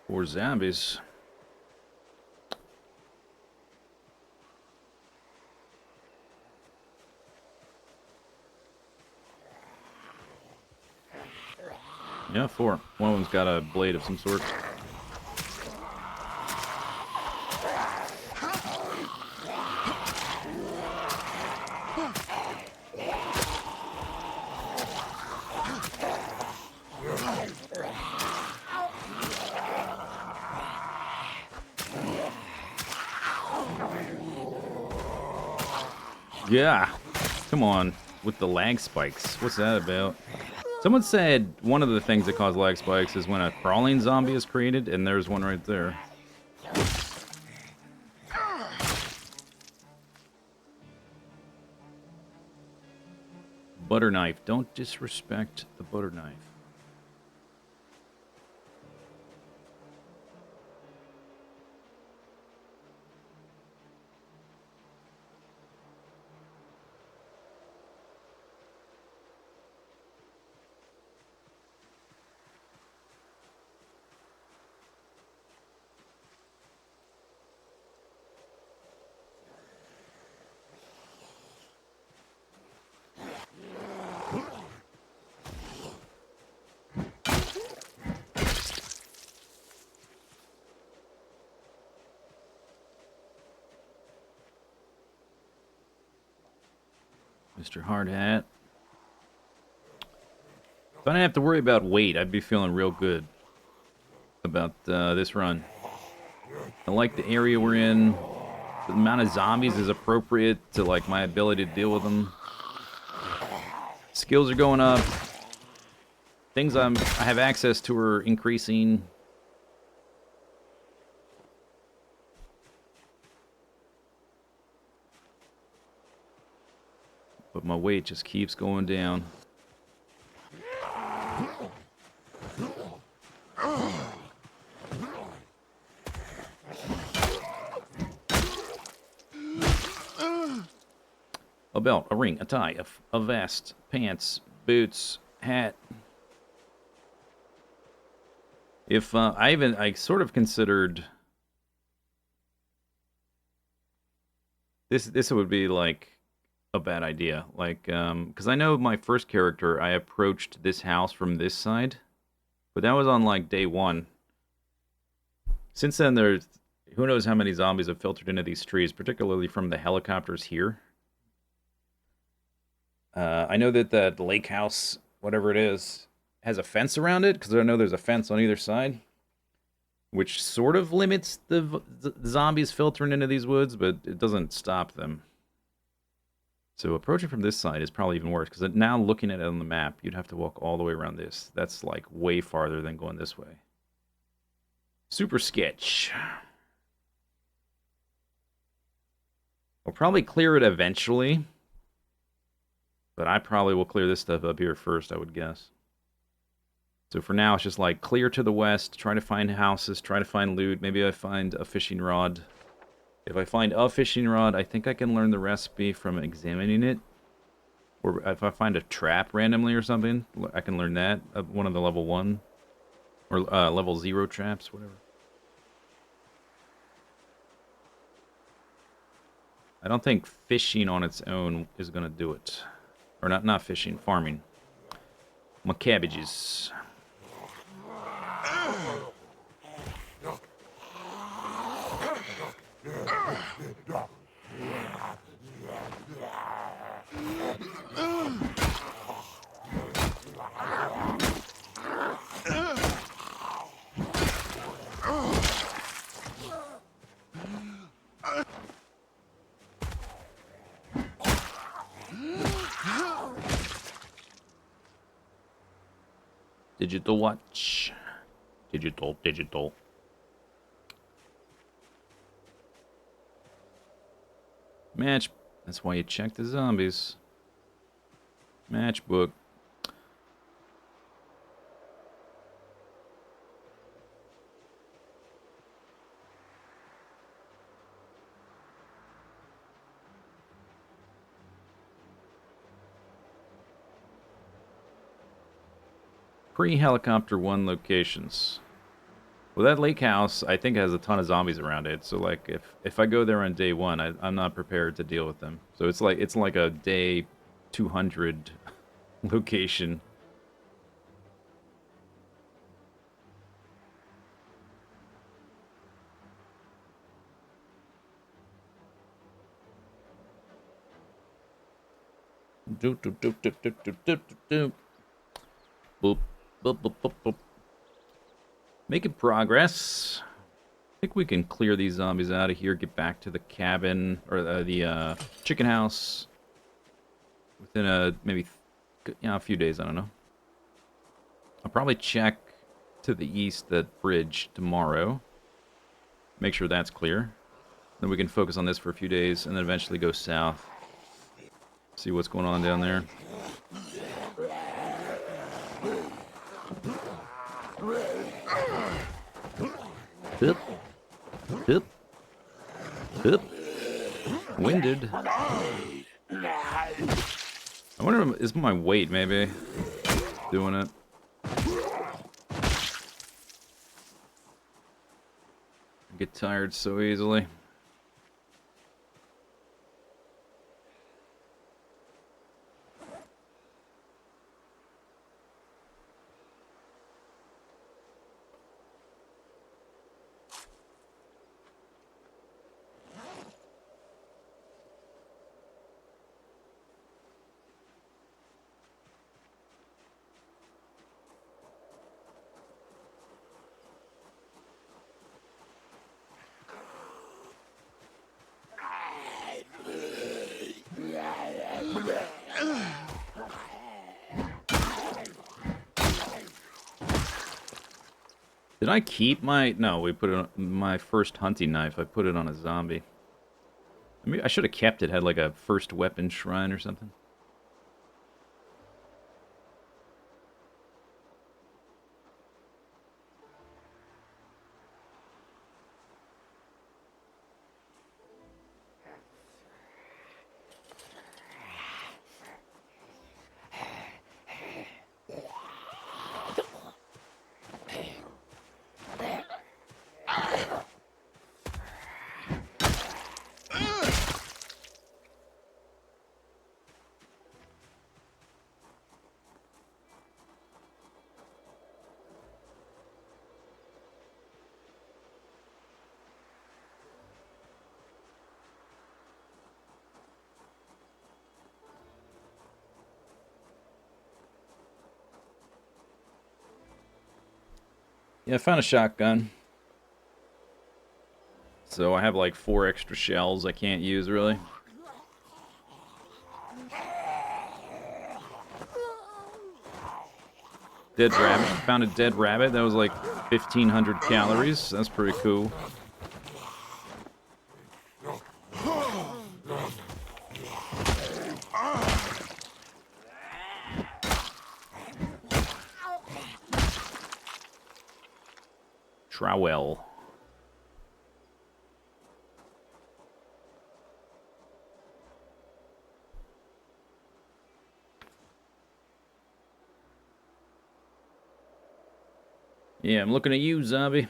A: Or zombies. Yeah, 4. One of them's got a blade of some sort. Yeah, come on, with the lag spikes. What's that about? Someone said one of the things that cause lag spikes is when a crawling zombie is created, and there's one right there. Butter knife. Don't disrespect the butter knife. Mr. Hardhat. If I didn't have to worry about weight, I'd be feeling real good about this run. I like the area we're in. The amount of zombies is appropriate to like my ability to deal with them. Skills are going up. Things I have access to are increasing. But my weight just keeps going down. A belt, a ring, a tie, a vest, pants, boots, hat. If I sort of considered this would be like a bad idea. Like, because I know my first character, I approached this house from this side, but that was on like day 1. Since then, there's who knows how many zombies have filtered into these trees, particularly from the helicopters here. I know that the lake house, whatever it is, has a fence around it, because I know there's a fence on either side, which sort of limits the zombies filtering into these woods, but it doesn't stop them. So approaching from this side is probably even worse, because now looking at it on the map, you'd have to walk all the way around this. That's like way farther than going this way. Super sketch. probably clear it eventually. But I probably will clear this stuff up here first, I would guess. So for now, it's just like clear to the west, try to find houses, try to find loot. Maybe I find a fishing rod. If I find a fishing rod, I think I can learn the recipe from examining it. Or if I find a trap randomly or something, I can learn that. One of the level 1 or level 0 traps, whatever. I don't think fishing on its own is going to do it. Or not fishing, farming. My cabbages. Digital watch. Digital. Match. That's why you check the zombies. Matchbook. Pre-helicopter 1 locations. Well, that lake house, I think, has a ton of zombies around it. So, like, if I go there on day 1, I'm not prepared to deal with them. So it's like a day 200 location. Doop doop doop doop doop doop doop doop. Boop boop boop boop boop. Making progress. I think we can clear these zombies out of here, get back to the cabin, or the chicken house, within maybe a few days, I don't know. I'll probably check to the east that bridge tomorrow. Make sure that's clear. Then we can focus on this for a few days, and then eventually go south. See what's going on down there. Hip. Hip. Hip. Winded. I wonder if it's my weight, maybe, doing it. I get tired so easily. Did I keep my... No, we put it on my first hunting knife. I put it on a zombie. I mean, I should have kept it. Had like a first weapon shrine or something. Yeah, I found a shotgun. So I have like 4 extra shells I can't use, really. Dead rabbit. Found a dead rabbit. That was like 1,500 calories. That's pretty cool. Yeah, I'm looking at you, zombie.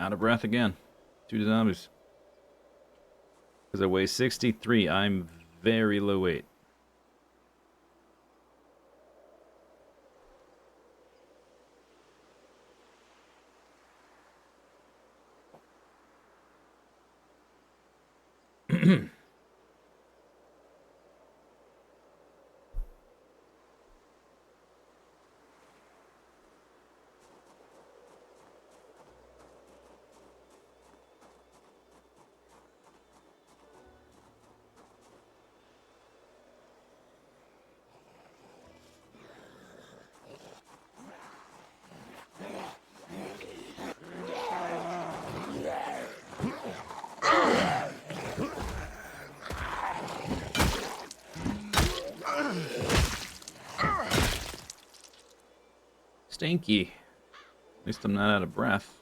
A: Out of breath again. 2 zombies. Because I weigh 63, I'm very low weight. Stinky. At least I'm not out of breath.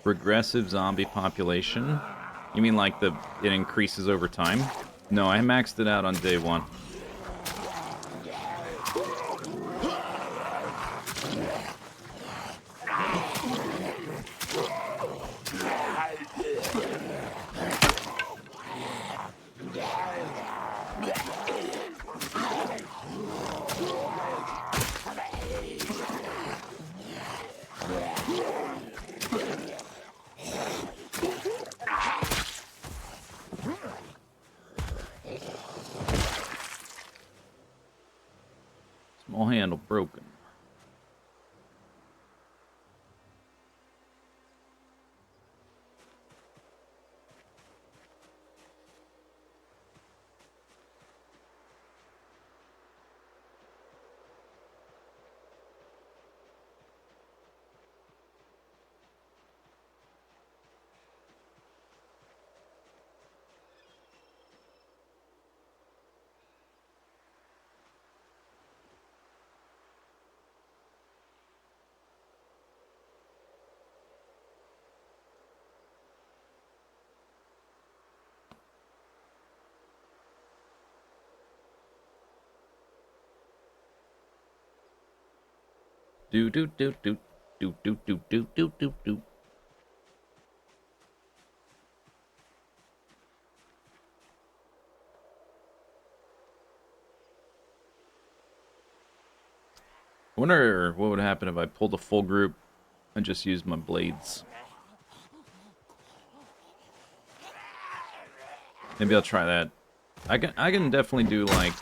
A: Regressive zombie population? You mean like it increases over time? No, I maxed it out on day 1. Small handle broken. Do do do do do do do do do do do. I wonder what would happen if I pulled a full group and just used my blades. Maybe I'll try that. I can definitely do like,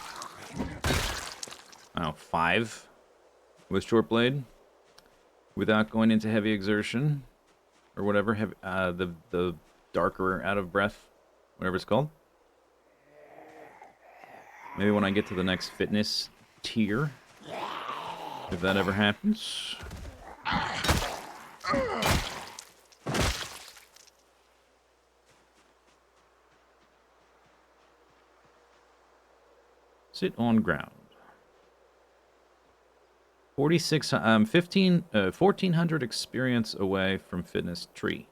A: I don't know, 5 with short blade without going into heavy exertion or whatever. The darker out of breath, whatever it's called. Maybe when I get to the next fitness tier, if that ever happens. Sit on ground. 1400 experience away from fitness tree.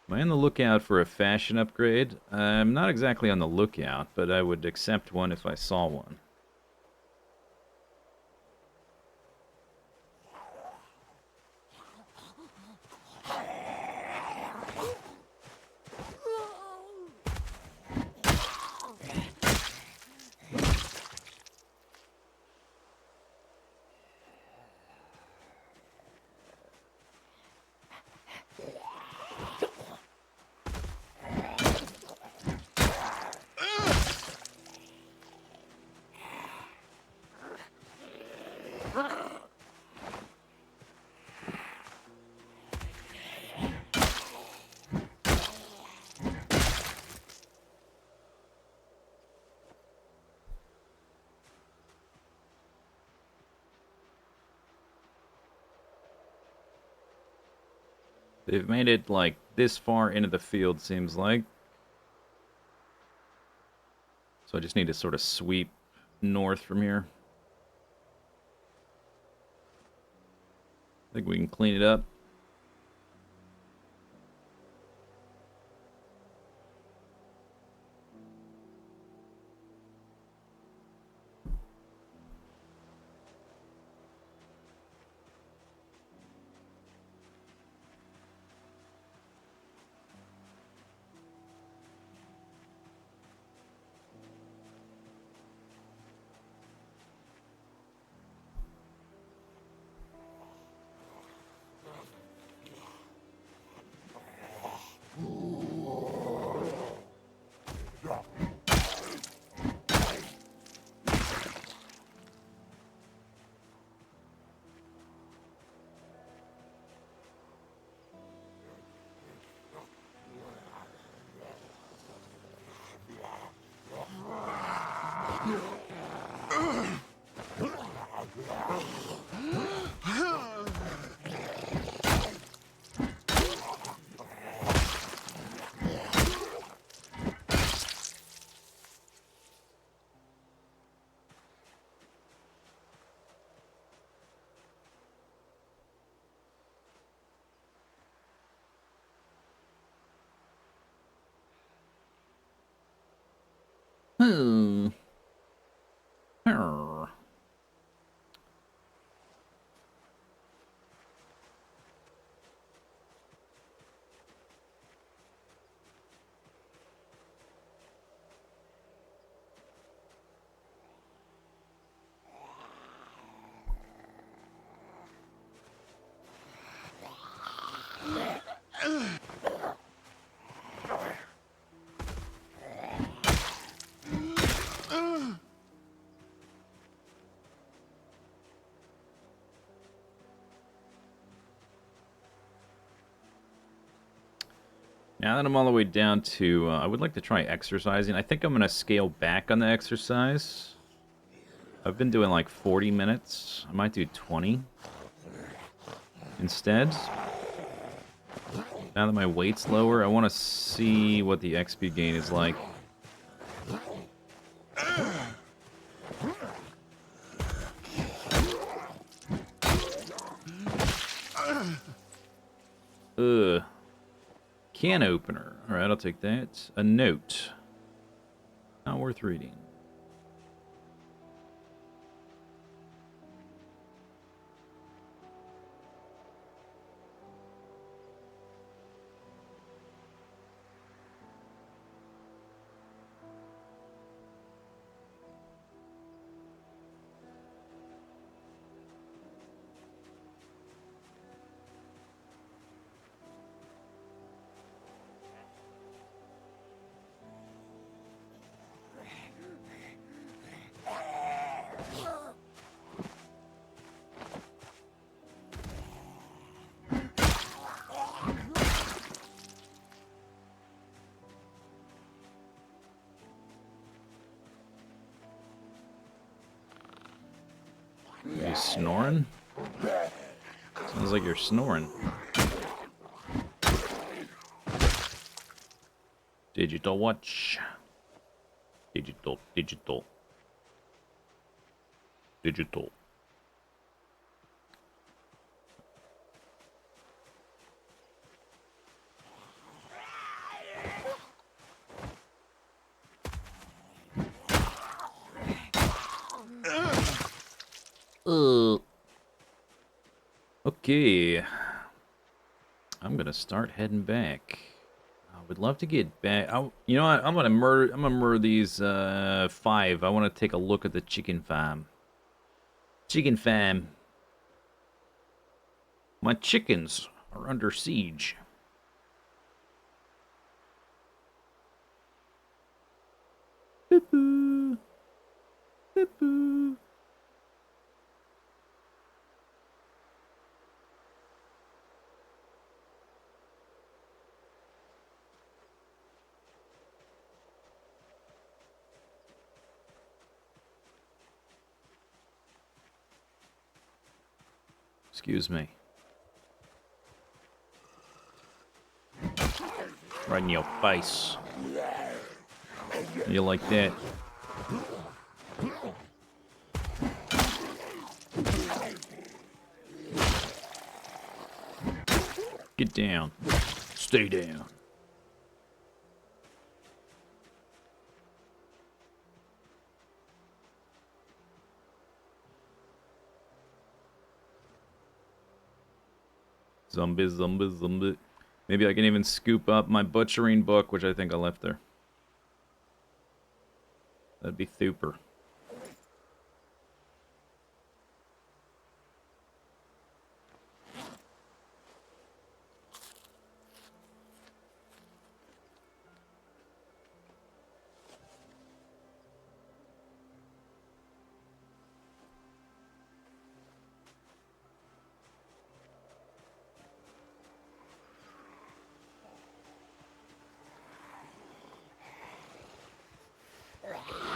A: Am I on the lookout for a fashion upgrade? I'm not exactly on the lookout, but I would accept one if I saw one. They've made it, like, this far into the field, seems like. So I just need to sort of sweep north from here. I think we can clean it up. Hmm. Arr. Now that I'm all the way down to, I would like to try exercising. I think I'm going to scale back on the exercise. I've been doing like 40 minutes. I might do 20 instead. Now that my weight's lower, I want to see what the XP gain is like. Ugh. Can opener. Alright, I'll take that. A note. Not worth reading. You snoring? Sounds like you're snoring. Digital watch. Digital. Okay. I'm gonna start heading back. I would love to get back. You know what? I'm gonna murder these 5. I want to take a look at the chicken farm. Chicken farm. My chickens are under siege. Boop-boo. Boop-boo. Excuse me. Right in your face. You like that? Get down. Stay down. Zombie. Maybe I can even scoop up my butchering book, which I think I left there. That'd be super.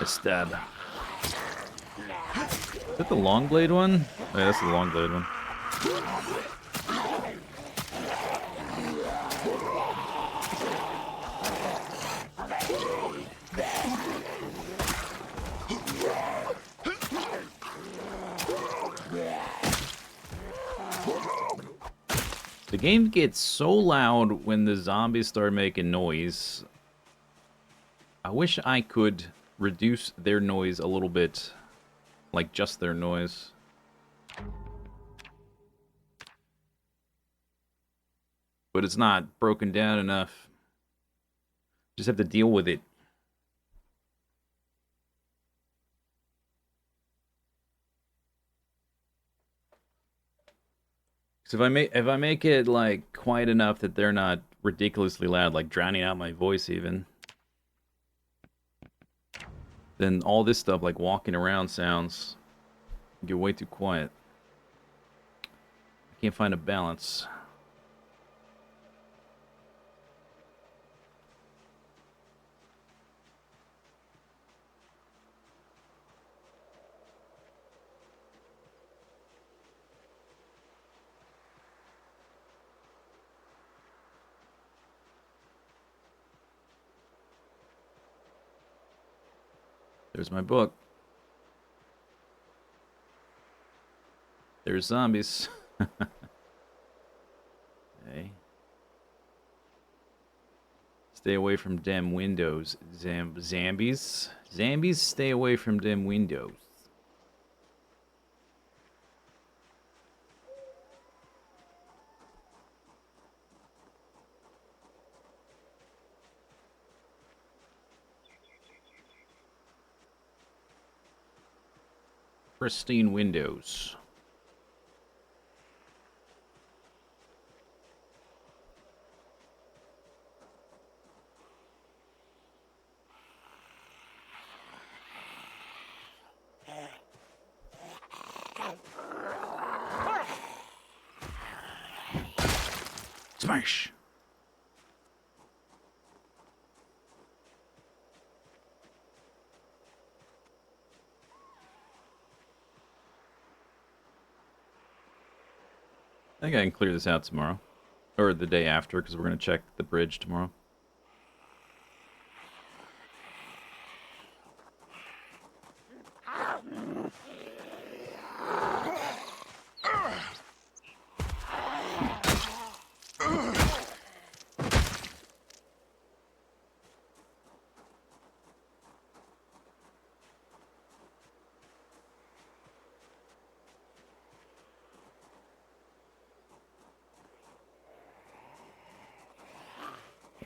A: A stab. Is that the long blade one? Oh, yeah, that's the long blade one. The game gets so loud when the zombies start making noise. I wish I could reduce their noise a little bit. Like, just their noise. But it's not broken down enough. Just have to deal with it. So if I make it like quiet enough that they're not ridiculously loud, like drowning out my voice even, then all this stuff like walking around sounds get way too quiet. I can't find a balance. There's my book. There's zombies. Okay. Stay away from damn windows. Zambies? Zambies, stay away from damn windows. Pristine windows. Smash! I think I can clear this out tomorrow. Or the day after, because we're going to check the bridge tomorrow.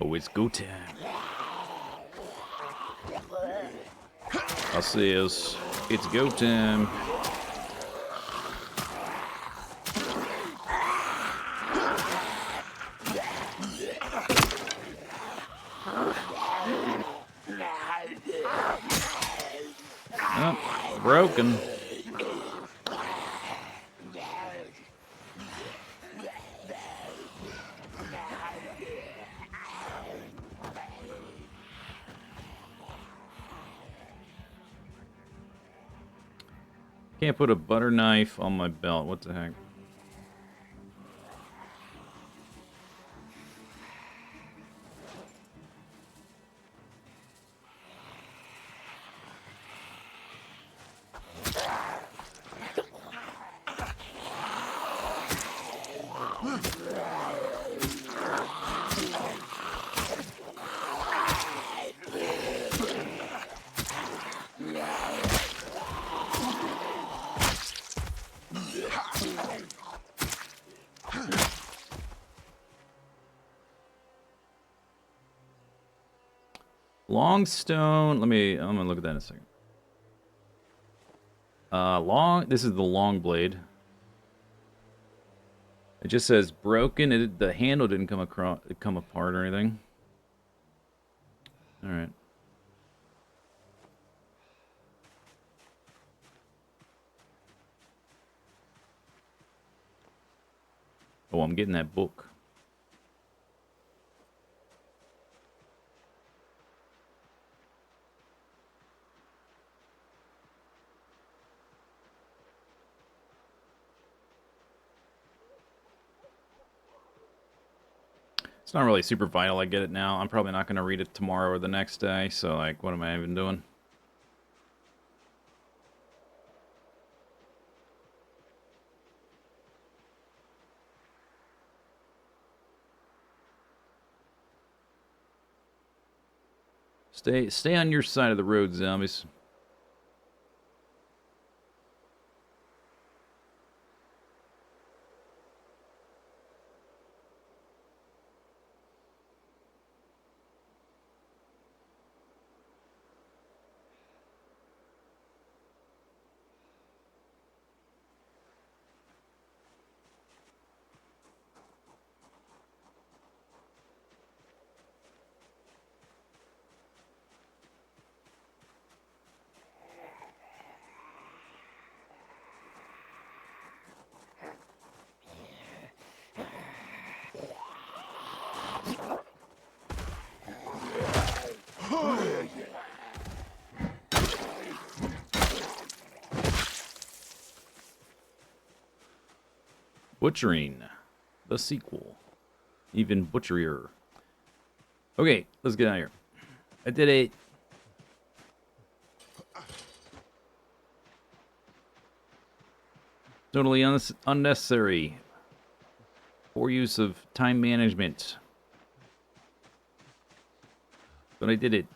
A: Oh, it's go time. I says, it's go time. Oh, broken. Can't put a butter knife on my belt. What the heck? Long stone. I'm gonna look at that in a second. This is the long blade. It just says broken. The handle didn't come apart or anything. All right. Oh, I'm getting that book. It's not really super vital. I get it now. I'm probably not going to read it tomorrow or the next day. So, like, what am I even doing? Stay on your side of the road, zombies. Butchering. The sequel. Even butcherier. Okay, let's get out of here. I did it. Totally unnecessary. Poor use of time management. But I did it.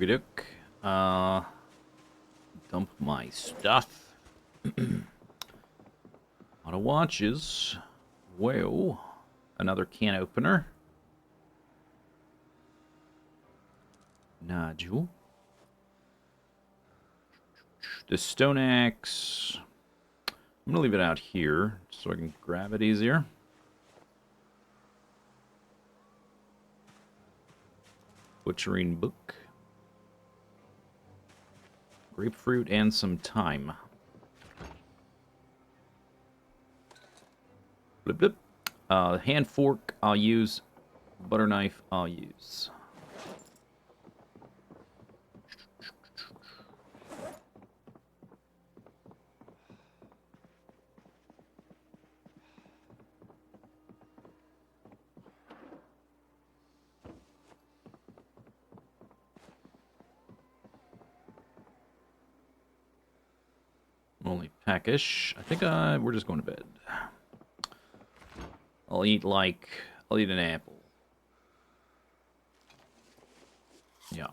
A: Okie doke. Dump my stuff. Lot of watches. Well, another can opener. Nodule. The stone axe. I'm gonna leave it out here so I can grab it easier. Butchering book. Grapefruit and some thyme. Blip, blip. Hand fork I'll use. Butter knife I'll use. Only peckish. I think we're just going to bed. I'll eat an apple. Yeah.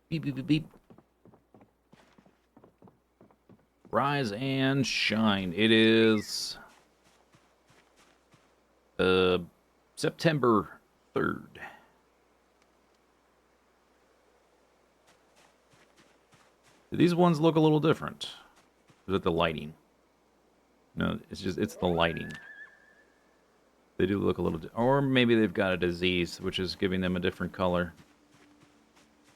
A: Beep, beep, beep, beep. Rise and shine. It is September 3rd. Do these ones look a little different? Is it the lighting? No, it's the lighting. They do look a little or maybe they've got a disease which is giving them a different color.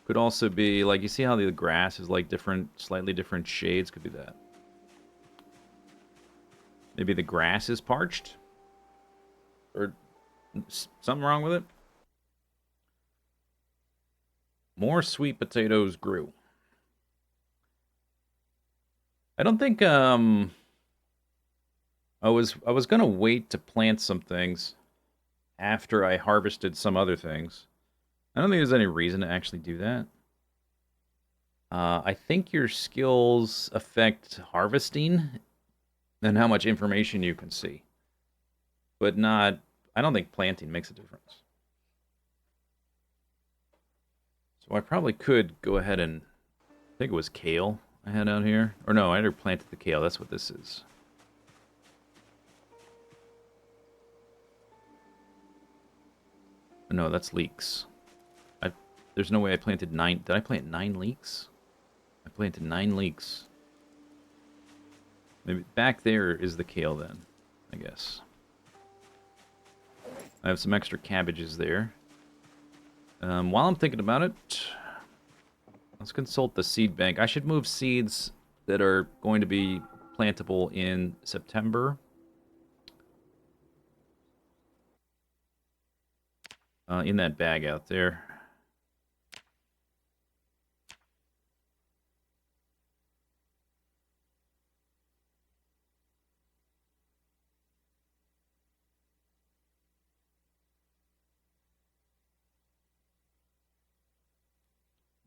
A: Could also be like, you see how the grass is like slightly different shades? Could be that. Maybe the grass is parched? Or something wrong with it? More sweet potatoes grew. I don't think, I was gonna wait to plant some things after I harvested some other things. I don't think there's any reason to actually do that. I think your skills affect harvesting and how much information you can see. But not, I don't think planting makes a difference. So I probably could go ahead and, I think it was kale I had out here. Or no, I already planted the kale, that's what this is. No, that's leeks. There's no way I planted 9. Did I plant 9 leeks? I planted 9 leeks. Maybe back there is the kale then, I guess. I have some extra cabbages there. While I'm thinking about it, let's consult the seed bank. I should move seeds that are going to be plantable in September. In that bag out there.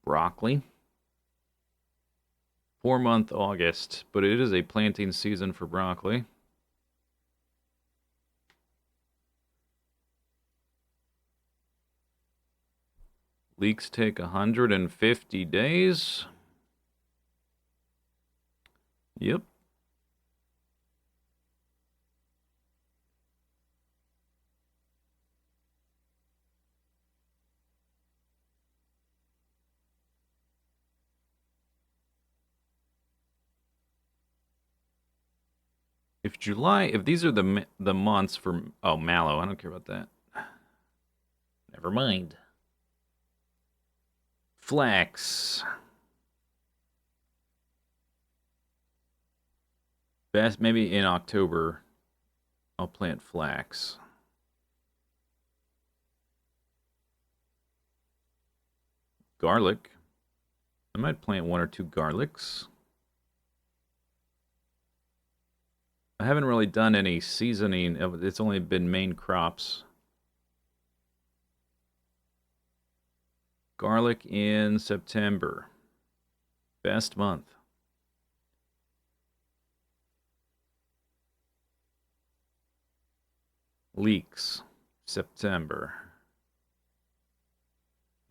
A: Broccoli. 4-month August, but it is a planting season for broccoli. Leeks take 150 days. Yep. If these are the months for, oh, mallow, I don't care about that. Never mind. Flax. Best, maybe in October, I'll plant flax. Garlic. I might plant 1 or 2 garlics. I haven't really done any seasoning. It's only been main crops. Garlic in September. Best month. Leeks. September.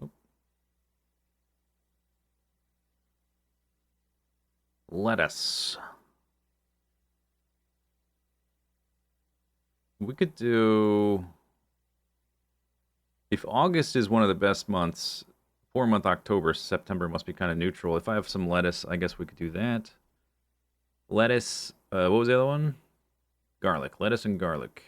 A: Oh. Lettuce. We could do... If August is one of the best months, 4-month October, September must be kind of neutral. If I have some lettuce, I guess we could do that. Lettuce, what was the other one? Garlic. Lettuce and garlic.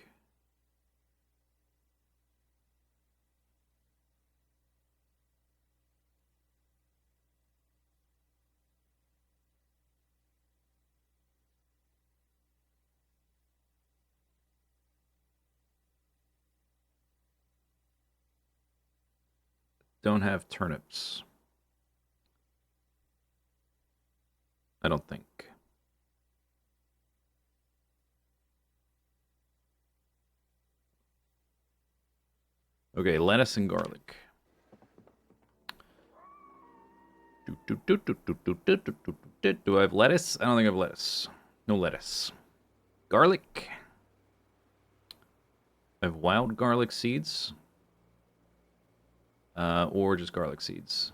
A: Don't have turnips. I don't think. Okay, lettuce and garlic. Do I have lettuce? I don't think I have lettuce. No lettuce. Garlic. I have wild garlic seeds. Or just garlic seeds.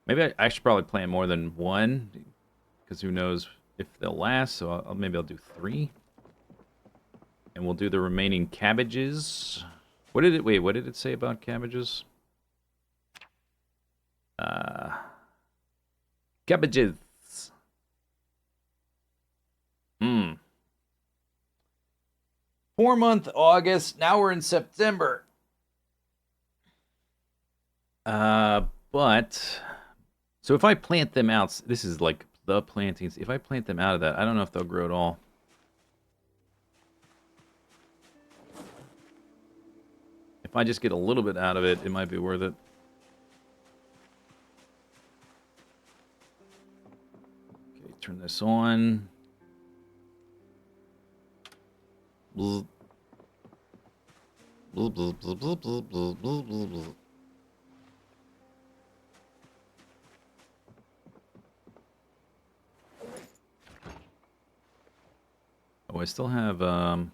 A: Maybe I should probably plant more than 1, because who knows if they'll last. So maybe I'll do 3, and we'll do the remaining cabbages. What did it say about cabbages? Cabbages. 4-month August. Now we're in September. But so if I plant them out, this is like the plantings. If I plant them out of that, I don't know if they'll grow at all. If I just get a little bit out of it, it might be worth it. Okay, turn this on. Bzz. Bzz, bzz, bzz, bzz, bzz, bzz, bzz, bzz, bzz. Oh, I still have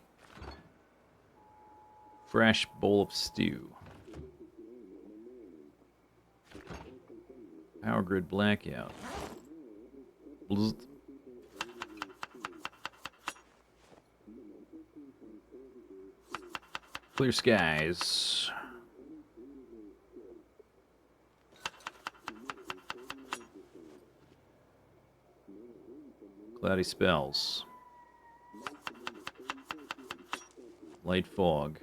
A: fresh bowl of stew. Power grid blackout. Bzz. Clear skies. Cloudy spells. Light fog.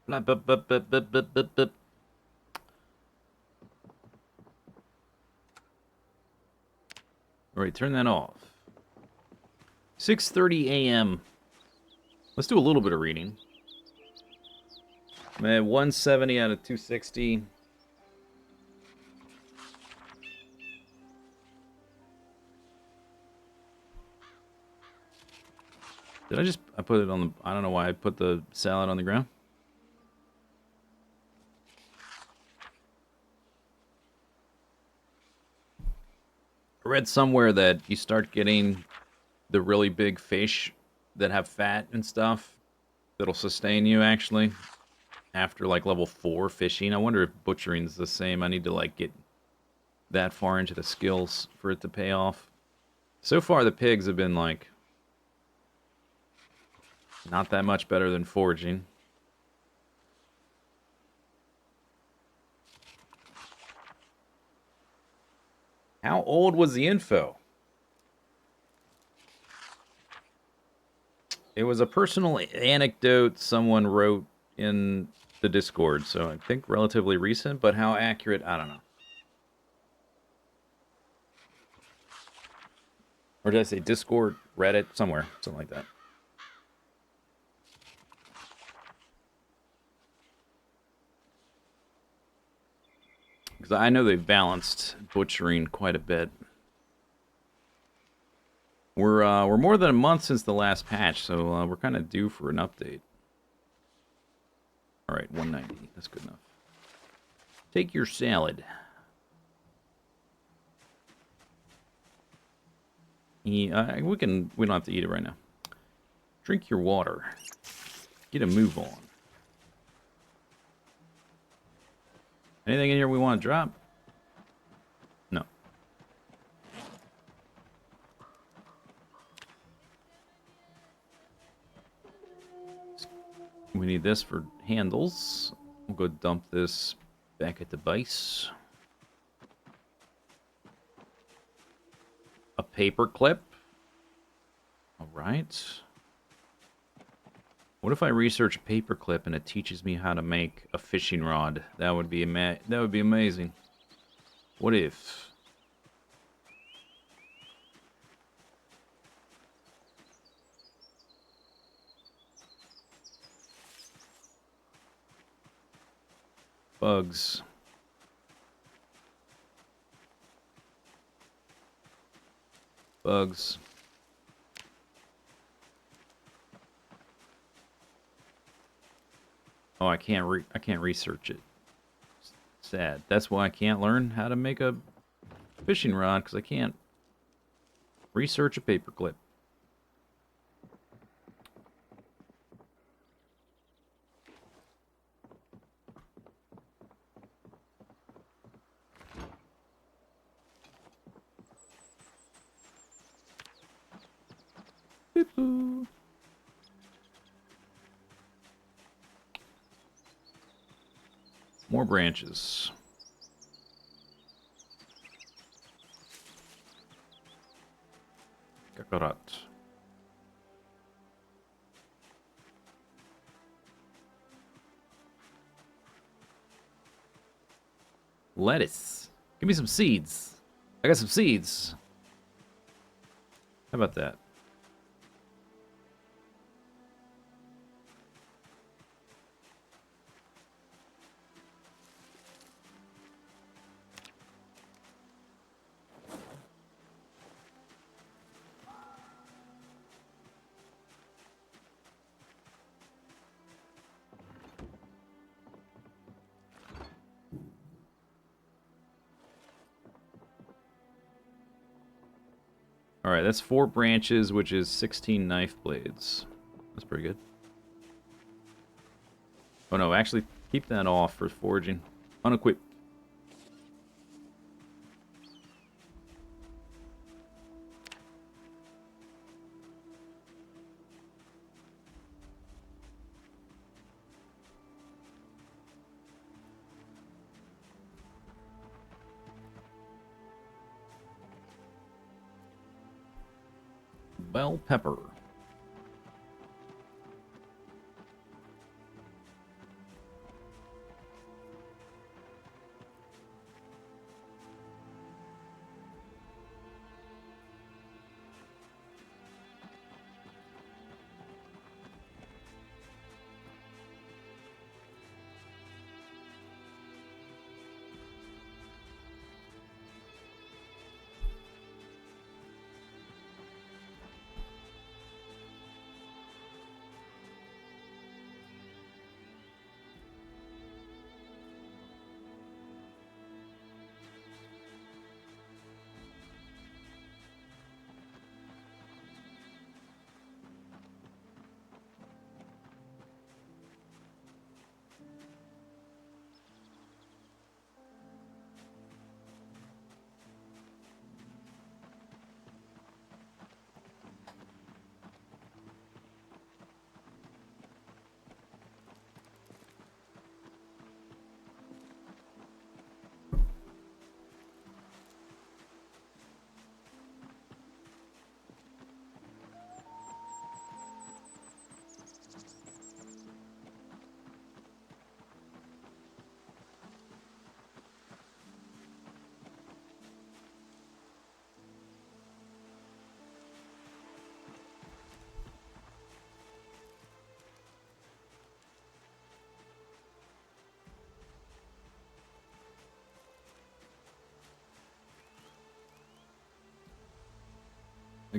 A: Blah, blah, blah, blah, blah, blah, blah, blah. All right, turn that off. 6:30 a.m. Let's do a little bit of reading. Man, 170 out of 260. I put it on the, I don't know why I put the salad on the ground. I read somewhere that you start getting the really big fish that have fat and stuff that'll sustain you, actually, after like level 4 fishing. I wonder if butchering's the same. I need to like get that far into the skills for it to pay off. So far, the pigs have been, like, not that much better than foraging. How old was the info? It was a personal anecdote someone wrote in the Discord, so I think relatively recent, but how accurate, I don't know. Or did I say Discord, Reddit, somewhere, something like that. Because I know they've balanced butchering quite a bit. We're more than a month since the last patch, so we're kind of due for an update. All right, 190. That's good enough. Take your salad. Yeah, we don't have to eat it right now. Drink your water. Get a move on. Anything in here we want to drop? No. We need this for handles. We'll go dump this back at the base. A paper clip. All right. What if I research a paper clip and it teaches me how to make a fishing rod? That would be amazing. What if? Bugs. Bugs. Oh, I can't research it. Sad. That's why I can't learn how to make a fishing rod, because I can't research a paperclip. Boop-boo. More branches. Kakarat. Lettuce. Give me some seeds. I got some seeds. How about that? Alright, that's 4 branches, which is 16 knife blades. That's pretty good. Oh no, actually, keep that off for foraging. Unequip. Bell pepper.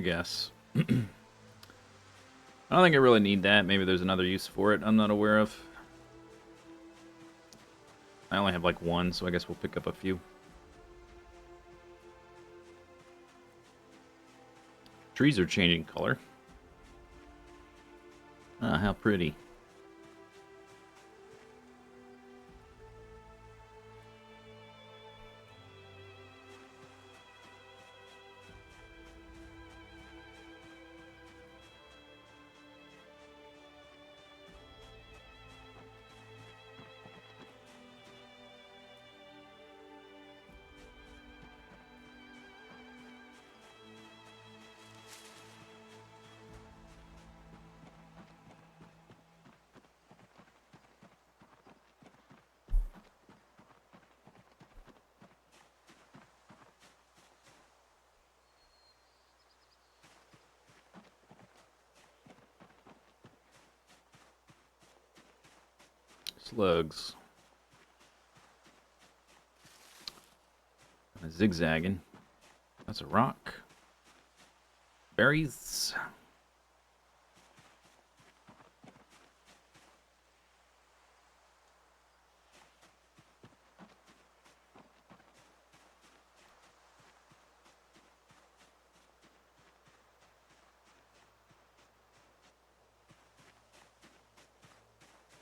A: guess. I don't think I really need that. Maybe there's another use for it I'm not aware of. I only have like one, so I guess we'll pick up a few. Trees are changing color. Ah, how pretty. Slugs. Zigzagging. That's a rock. Berries.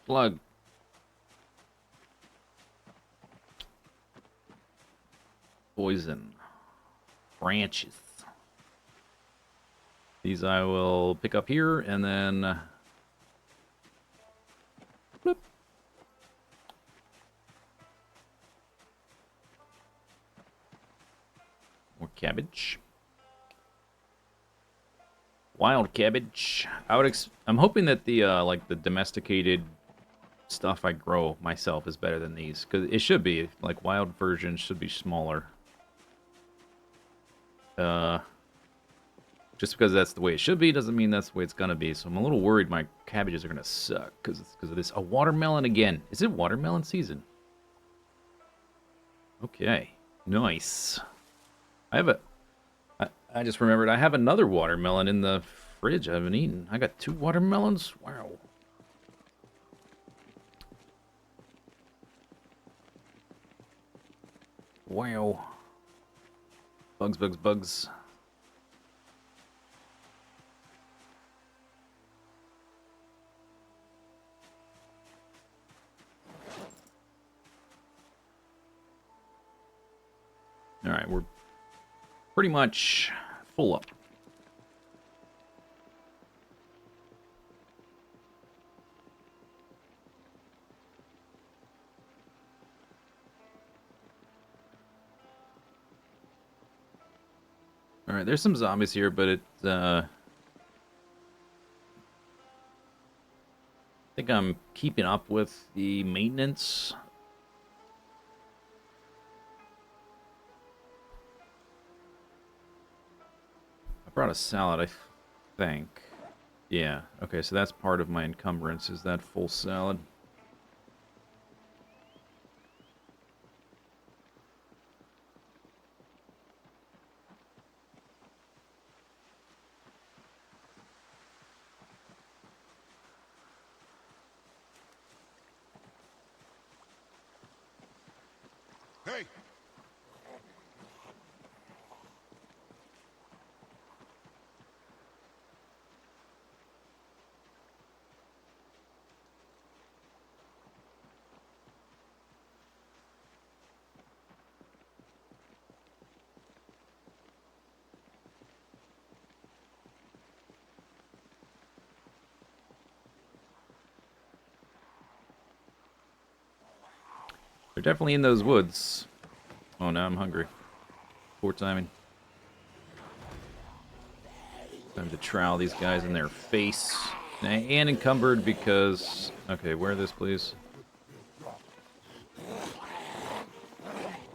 A: Slug. Poison. Branches. These I will pick up here, and then... Bloop. More cabbage. Wild cabbage. I'm hoping that the like the domesticated stuff I grow myself is better than these, because it should be. Like, wild versions should be smaller. Just because that's the way it should be doesn't mean that's the way it's gonna be. So I'm a little worried my cabbages are gonna suck because of this. A watermelon again. Is it watermelon season? Okay, nice. I just remembered I have another watermelon in the fridge I haven't eaten. I got 2 watermelons. Wow. Wow. Bugs, bugs, bugs. Alright, we're pretty much full up. Alright, there's some zombies here, but I think I'm keeping up with the maintenance. I brought a salad, I think. Yeah, okay, so that's part of my encumbrance, is that full salad.
B: Hey!
A: They're definitely in those woods. Oh, now I'm hungry. Poor timing. Time to trowel these guys in their face. And encumbered because... Okay, wear this, please.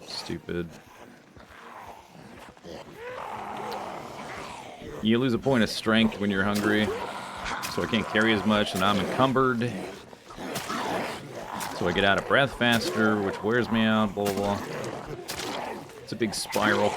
A: Stupid. You lose a point of strength when you're hungry. So I can't carry as much, and I'm encumbered. So I get out of breath faster, which wears me out, blah, blah, blah. It's a big spiral.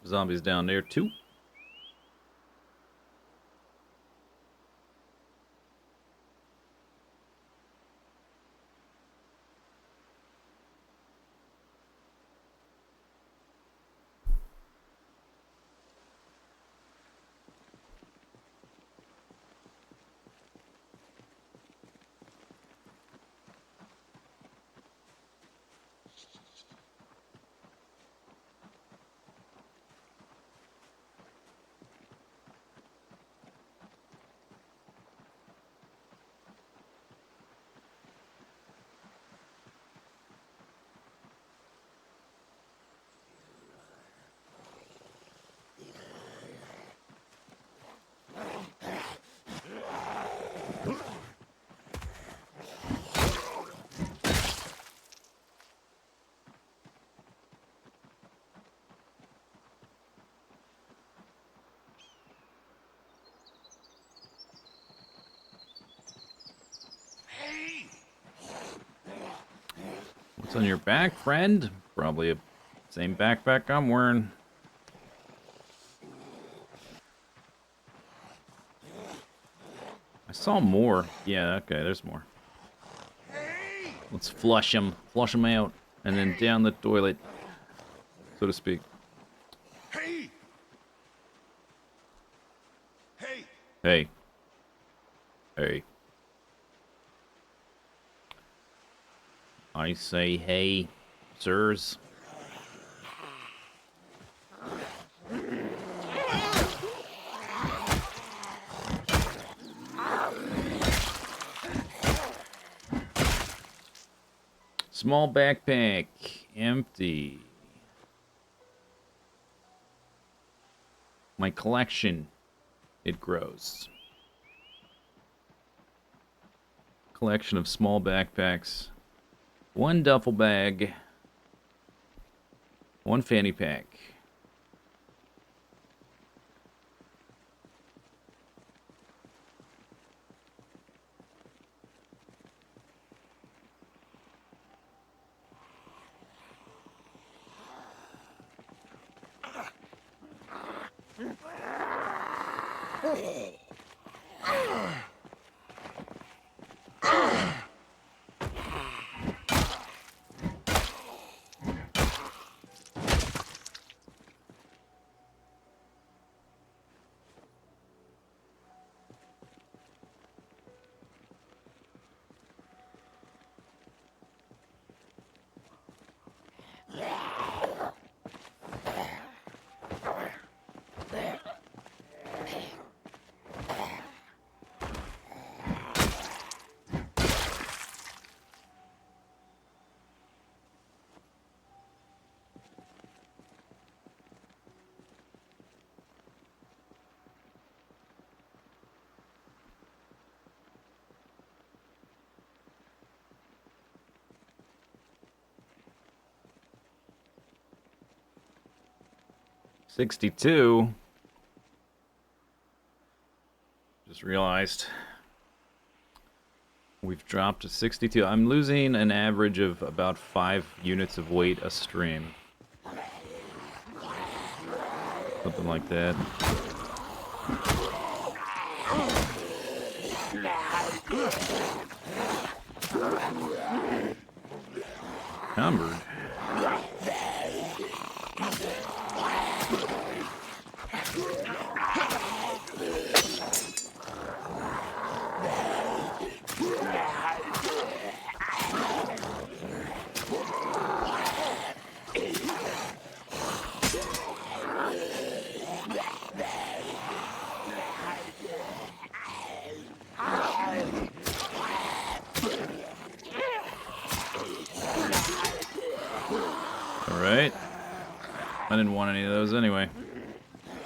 A: Zombies down there, too. What's on your back, friend? Probably the same backpack I'm wearing. I saw more. Yeah, okay, there's more. Let's flush them. Flush them out. And then down the toilet, so to speak.
B: Hey! Hey!
A: Hey. Hey. I say hey, sirs. Small backpack. Empty. My collection. It grows. Collection of small backpacks. One duffel bag. One fanny pack. $62. Just realized we've dropped to 62. I'm losing an average of about 5 units of weight a stream. Something like that. Cumbered. Alright. I didn't want any of those anyway.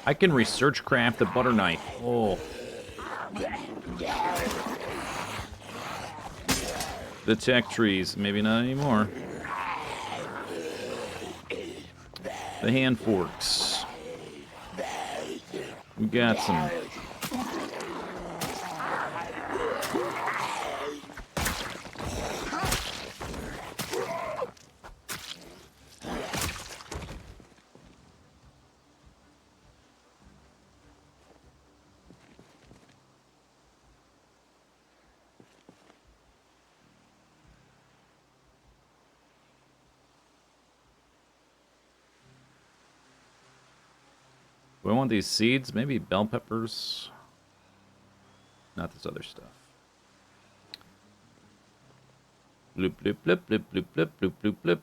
A: I can research craft the butter knife. Oh. The tech trees. Maybe not anymore. The hand forks. We got some. Do I want these seeds? Maybe bell peppers. Not this other stuff. Bloop, bloop, bloop, bloop, bloop, bloop, bloop, bloop, bloop.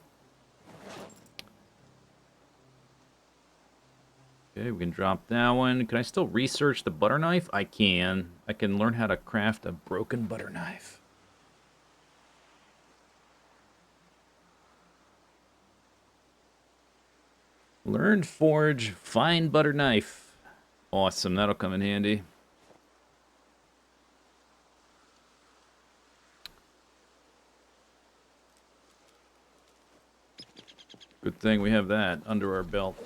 A: Okay, we can drop that one. Can I still research the butter knife? I can. I can learn how to craft a broken butter knife. Learn forge, fine butter knife. Awesome, that'll come in handy. Good thing we have that under our belt.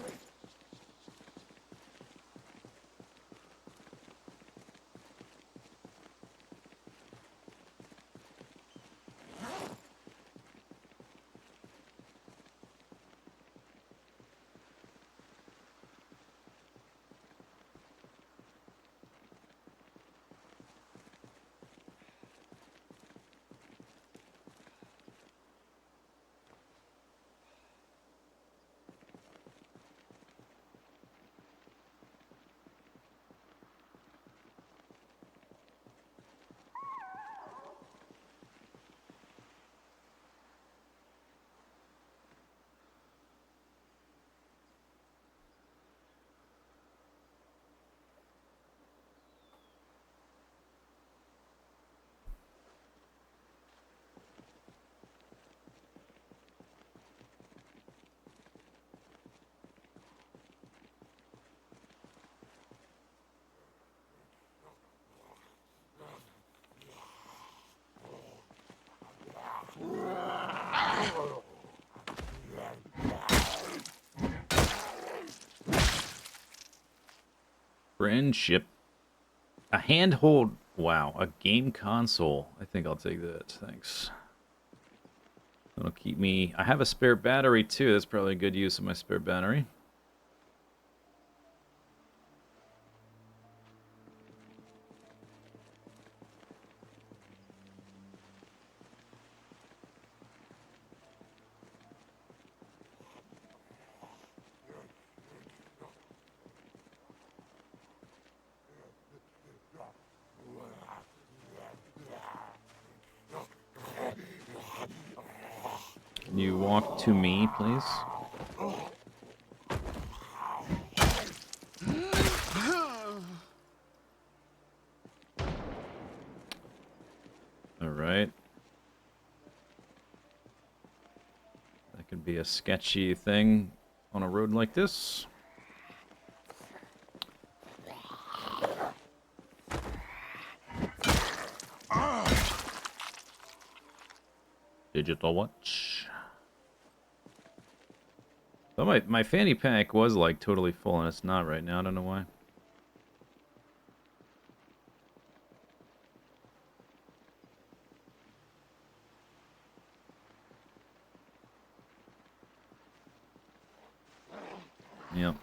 A: Friendship. A handhold. Wow, a game console. I think I'll take that. Thanks. That'll keep me... I have a spare battery, too. That's probably a good use of my spare battery. Can you walk to me, please? Alright. That could be a sketchy thing on a road like this. Digital watch. Oh, my fanny pack was like totally full and it's not right now. I don't know why. Yep.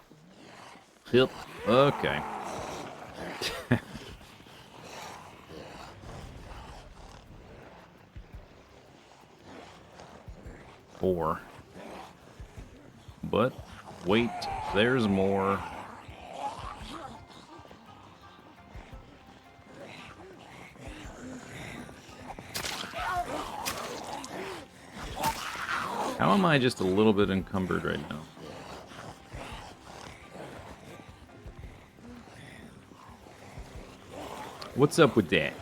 A: Yep. Okay. 4. But wait, there's more. How am I just a little bit encumbered right now? What's up with that?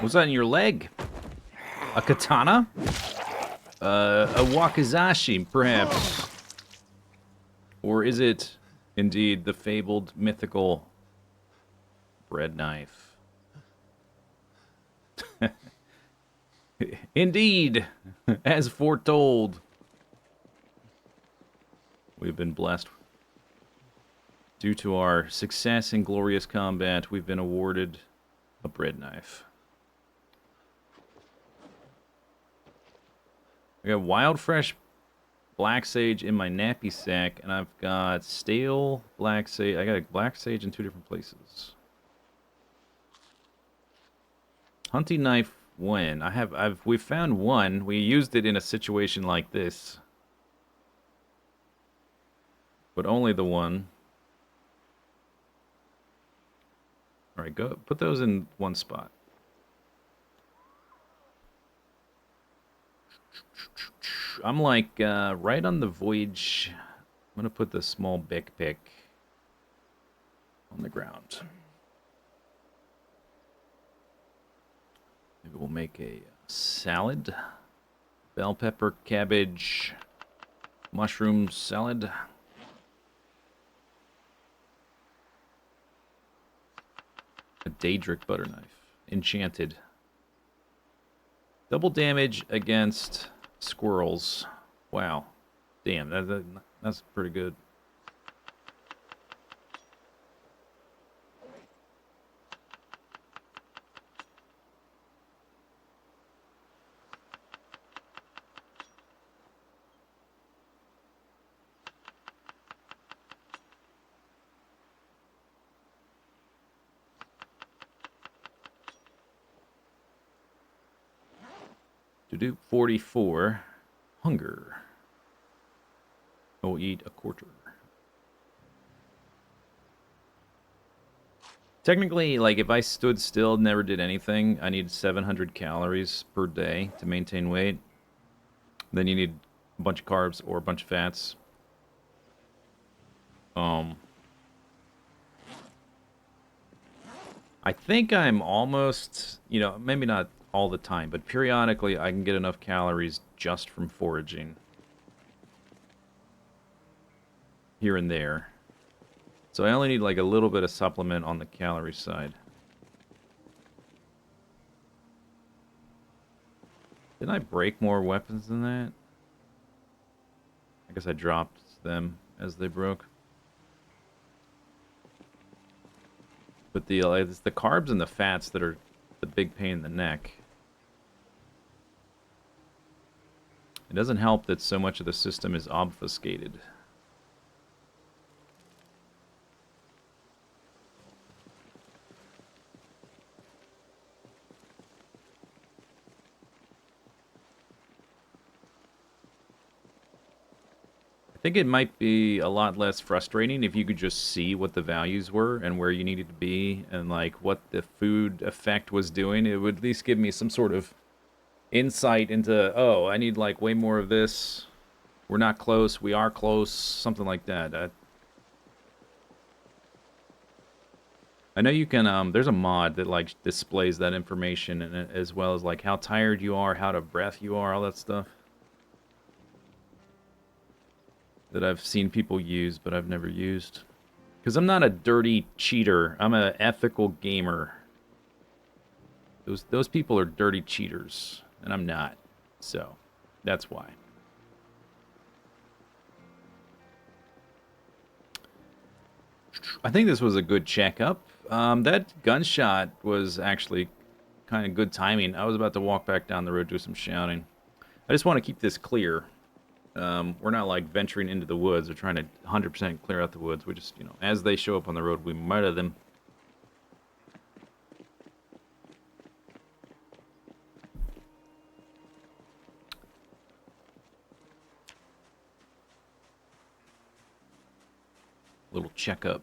A: What's that in your leg? A katana? A wakizashi, perhaps. Or is it, indeed, the fabled, mythical bread knife? Indeed, as foretold. We've been blessed. Due to our success in glorious combat, we've been awarded a bread knife. I got wild fresh black sage in my nappy sack, and I've got stale black sage. I got black sage in 2 different places. Hunting knife when? We found one. We used it in a situation like this. But only the one. Alright, go put those in one spot. I'm like right on the voyage. I'm gonna put the small backpack on the ground. Maybe we'll make a salad. Bell pepper, cabbage, mushroom salad. A Daedric butter knife. Enchanted. Double damage against squirrels. Wow. Damn, that's pretty good. To do 44. Hunger. I will eat a quarter. Technically, like, if I stood still, never did anything, I need 700 calories per day to maintain weight. Then you need a bunch of carbs or a bunch of fats. I think I'm almost, maybe not all the time, but periodically I can get enough calories just from foraging. Here and there. So I only need like a little bit of supplement on the calorie side. Didn't I break more weapons than that? I guess I dropped them as they broke. But it's the carbs and the fats that are the big pain in the neck. It doesn't help that so much of the system is obfuscated. I think it might be a lot less frustrating if you could just see what the values were and where you needed to be and like what the food effect was doing. It would at least give me some sort of insight into, oh, I need like way more of this. We're not close. We are close. Something like that. I know you can, there's a mod that like displays that information and as well as like how tired you are, how to breath you are, all that stuff. That I've seen people use, but I've never used. Because I'm not a dirty cheater. I'm an ethical gamer. Those people are dirty cheaters, and I'm not. So, that's why. I think this was a good checkup. That gunshot was actually kind of good timing. I was about to walk back down the road, do some shouting. I just want to keep this clear. We're not like venturing into the woods or trying to 100% clear out the woods. We just, as they show up on the road, we murder them. Little checkup.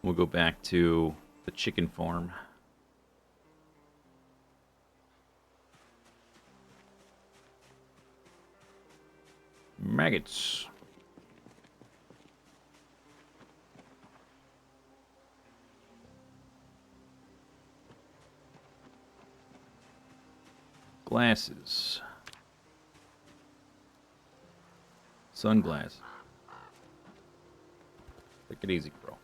A: We'll go back to the chicken farm. Maggots. Glasses. Sunglasses. Take it easy, bro.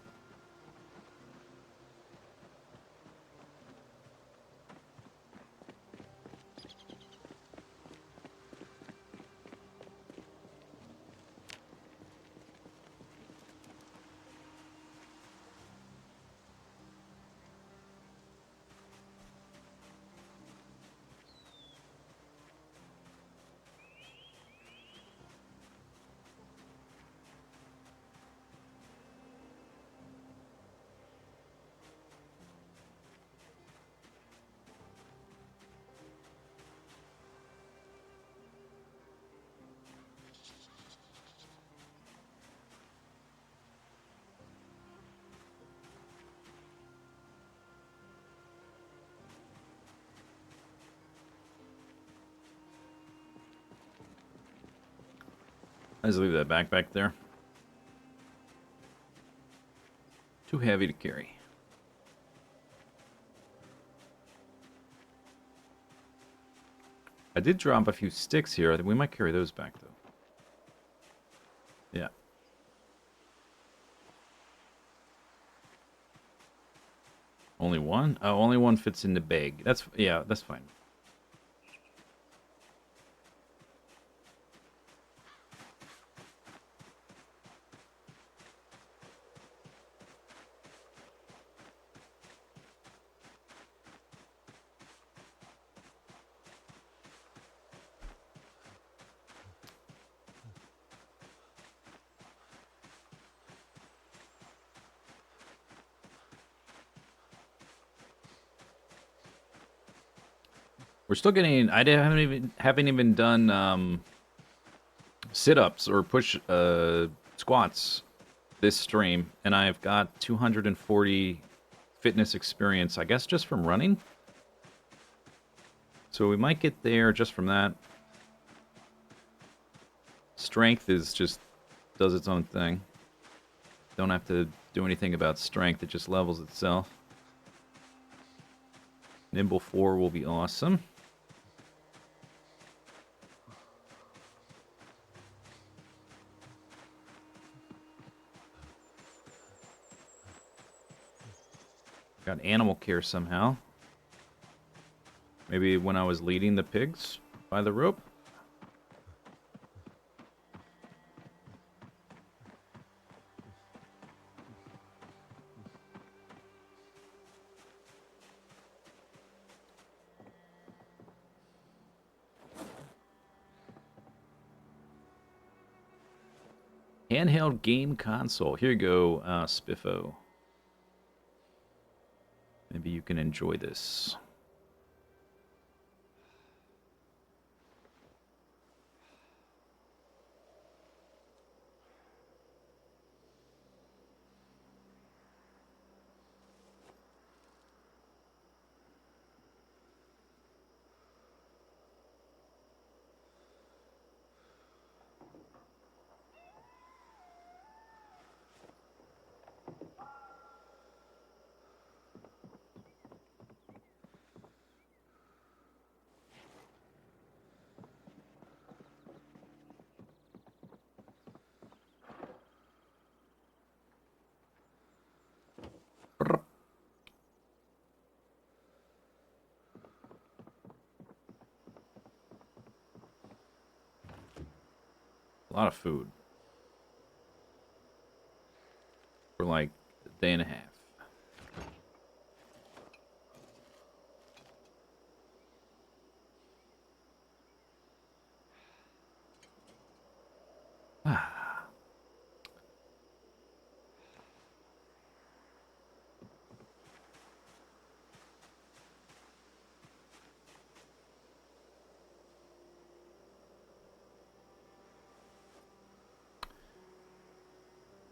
A: I just leave that backpack there. Too heavy to carry. I did drop a few sticks here. I think we might carry those back, though. Yeah. Only one? Oh, only one fits in the bag. Yeah, that's fine. We're still getting. Haven't even done sit-ups or push squats this stream, and I've got 240 fitness experience. I guess just from running. So we might get there just from that. Strength is just does its own thing. Don't have to do anything about strength. It just levels itself. Nimble 4 will be awesome. Got animal care somehow. Maybe when I was leading the pigs by the rope. Handheld game console. Here you go, Spiffo. Maybe you can enjoy this. A lot of food. For like a day and a half.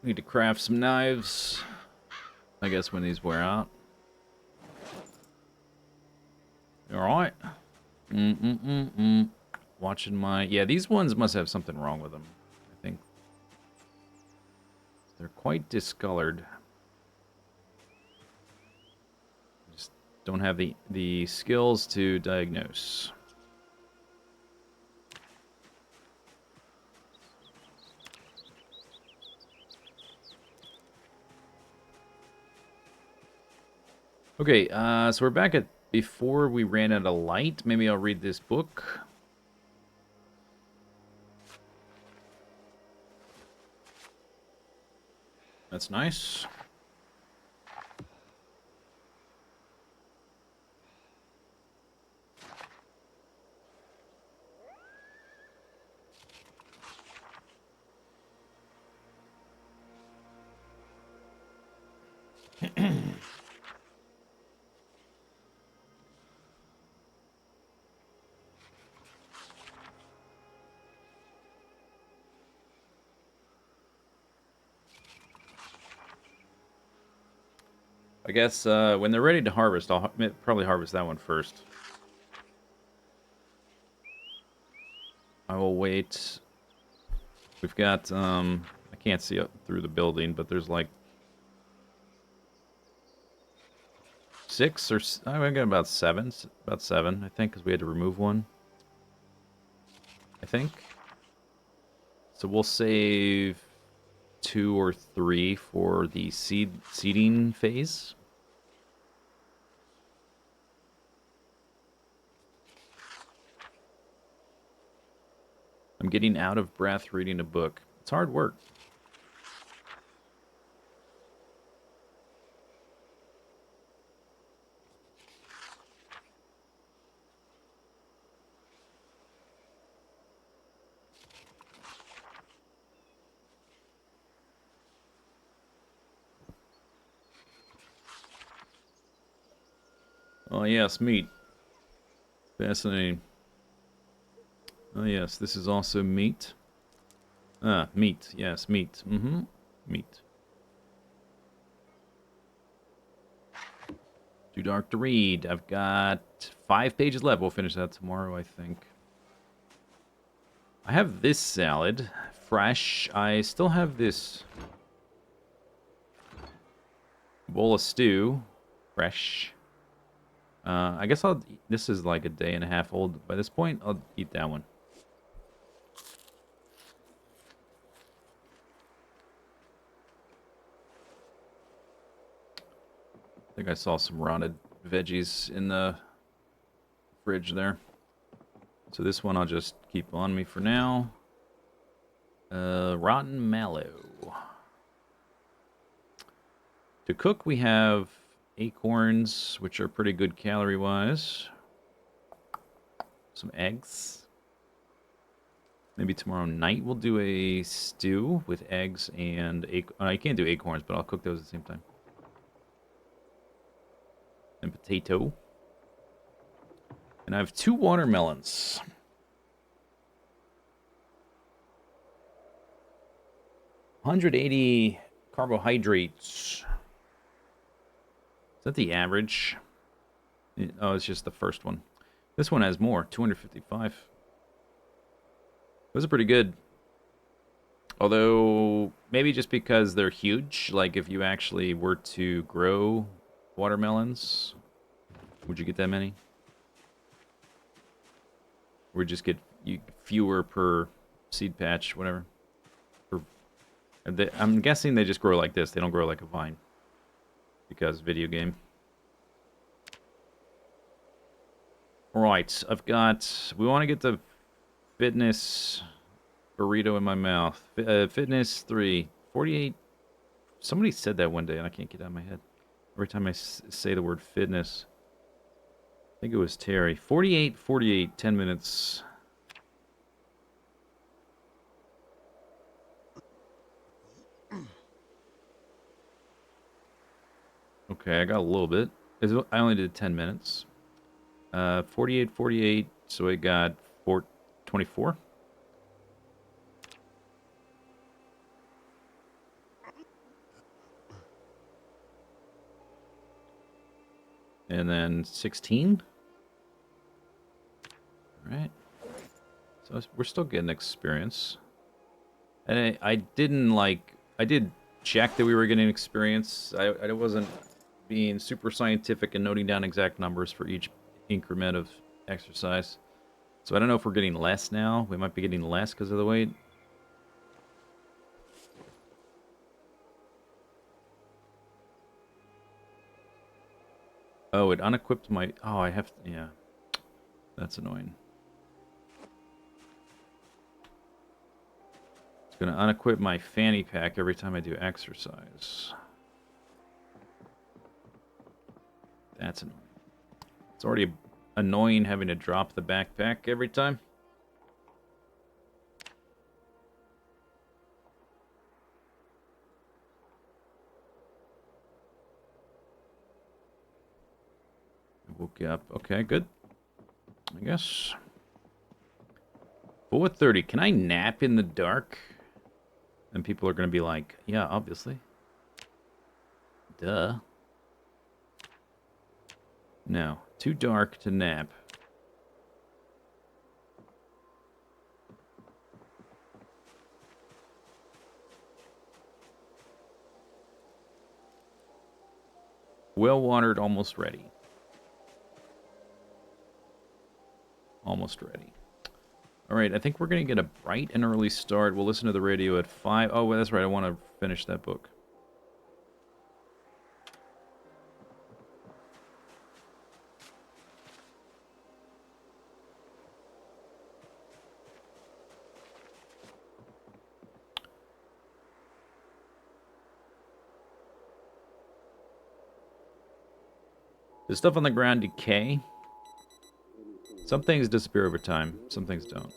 A: Need to craft some knives. I guess when these wear out. Alright. Watching my... Yeah, these ones must have something wrong with them, I think. They're quite discolored. Just don't have the skills to diagnose. Okay, so we're back at before we ran out of light. Maybe I'll read this book. That's nice. I guess when they're ready to harvest, I'll probably harvest that one first. I will wait. We've got, I can't see up through the building, but there's like 6 or, I got about 7, about 7, I think, because we had to remove one. I think. So we'll save 2 or 3 for the seeding phase. I'm getting out of breath reading a book. It's hard work. Oh yes, meat. Fascinating. Oh yes, this is also meat. Ah, meat. Yes, meat. Mm-hmm. Meat. Too dark to read. I've got 5 pages left. We'll finish that tomorrow, I think. I have this salad. Fresh. I still have this bowl of stew. Fresh. I guess I'll... This is like a day and a half old. By this point, I'll eat that one. I think I saw some rotted veggies in the fridge there. So this one I'll just keep on me for now. Rotten mallow. To cook, we have acorns, which are pretty good calorie-wise. Some eggs. Maybe tomorrow night we'll do a stew with eggs and... I can't do acorns, but I'll cook those at the same time. And potato. And I have 2 watermelons. $180 carbohydrates. Is that the average? Oh, it's just the first one. This one has more, 255. Those are pretty good. Although, maybe just because they're huge, like if you actually were to grow watermelons, would you get that many? Or just get fewer per seed patch, whatever. I'm guessing they just grow like this. They don't grow like a vine. Because video game. Alright, I've got... We want to get the fitness burrito in my mouth. Fitness 3. 48... Somebody said that one day and I can't get it out of my head. Every time I say the word fitness. I think it was Terry. 48, 48, 10 minutes. Okay, I got a little bit. I only did 10 minutes. 48, 48, so I got 24. And then 16. Alright. So we're still getting experience. And I didn't like... I did check that we were getting experience. I wasn't being super scientific and noting down exact numbers for each increment of exercise. So I don't know if we're getting less now. We might be getting less because of the weight. Oh, it unequipped my... Oh, I have... Yeah. That's annoying. It's going to unequip my fanny pack every time I do exercise. That's annoying. It's already annoying having to drop the backpack every time. Woke up. Okay, good. I guess. 4:30. Can I nap in the dark? And people are going to be like, yeah, obviously. Duh. No. Too dark to nap. Well-watered, almost ready. Almost ready. All right, I think we're going to get a bright and early start. We'll listen to the radio at 5. Oh, well, that's right. I want to finish that book. Does stuff on the ground decay? Some things disappear over time. Some things don't.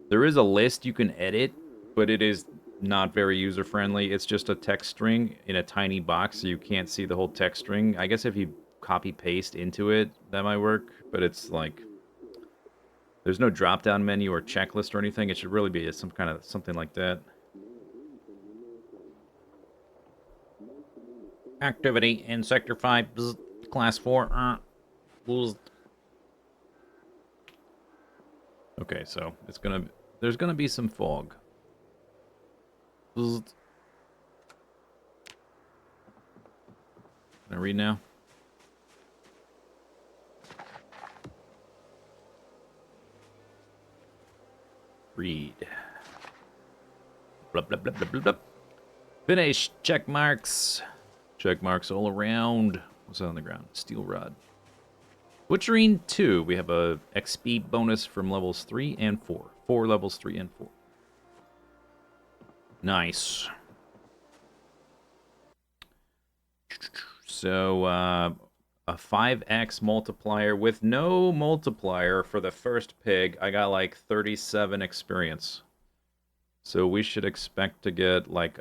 A: There is a list you can edit, but it is not very user-friendly. It's just a text string in a tiny box, so you can't see the whole text string. I guess if you copy-paste into it, that might work, but it's like... There's no drop-down menu or checklist or anything. It should really be some kind of something like that. Activity in Sector 5, bzz, Class 4. Okay, so it's gonna... There's gonna be some fog. Bzz. Can I read now? Read. Blah, blah, blah, blah, blah, blah. Finish. Check marks. Check marks all around. What's that on the ground? Steel rod. Butchering 2. We have a XP bonus from levels 3 and 4. 4 levels 3 and 4. Nice. So, a 5x multiplier with no multiplier for the first pig. I got like 37 experience. So we should expect to get like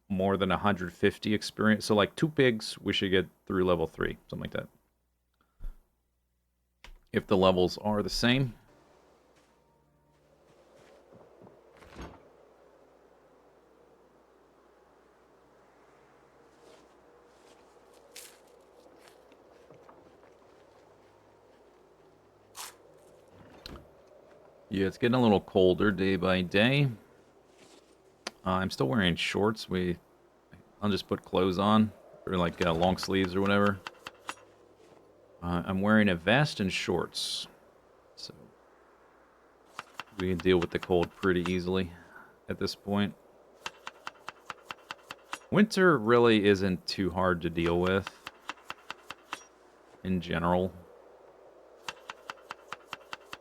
A: more than 150 experience. So like 2 pigs, we should get through level 3. Something like that. If the levels are the same. Yeah, it's getting a little colder day by day. I'm still wearing shorts. I'll just put clothes on, or like long sleeves or whatever. I'm wearing a vest and shorts, so we can deal with the cold pretty easily at this point. Winter really isn't too hard to deal with in general.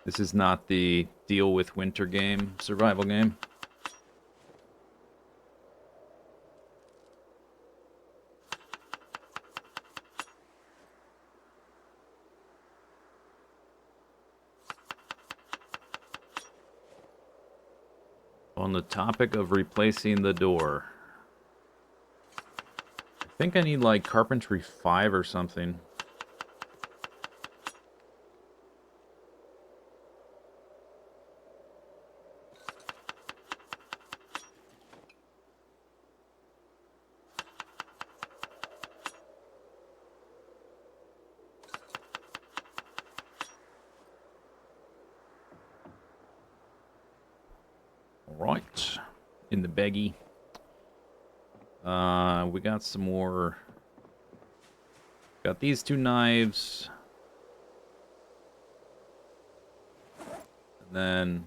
A: This is not the deal with winter game, survival game. On the topic of replacing the door. I think I need like carpentry 5 or something. Right. In the baggie. We got some more. Got these 2 knives. And then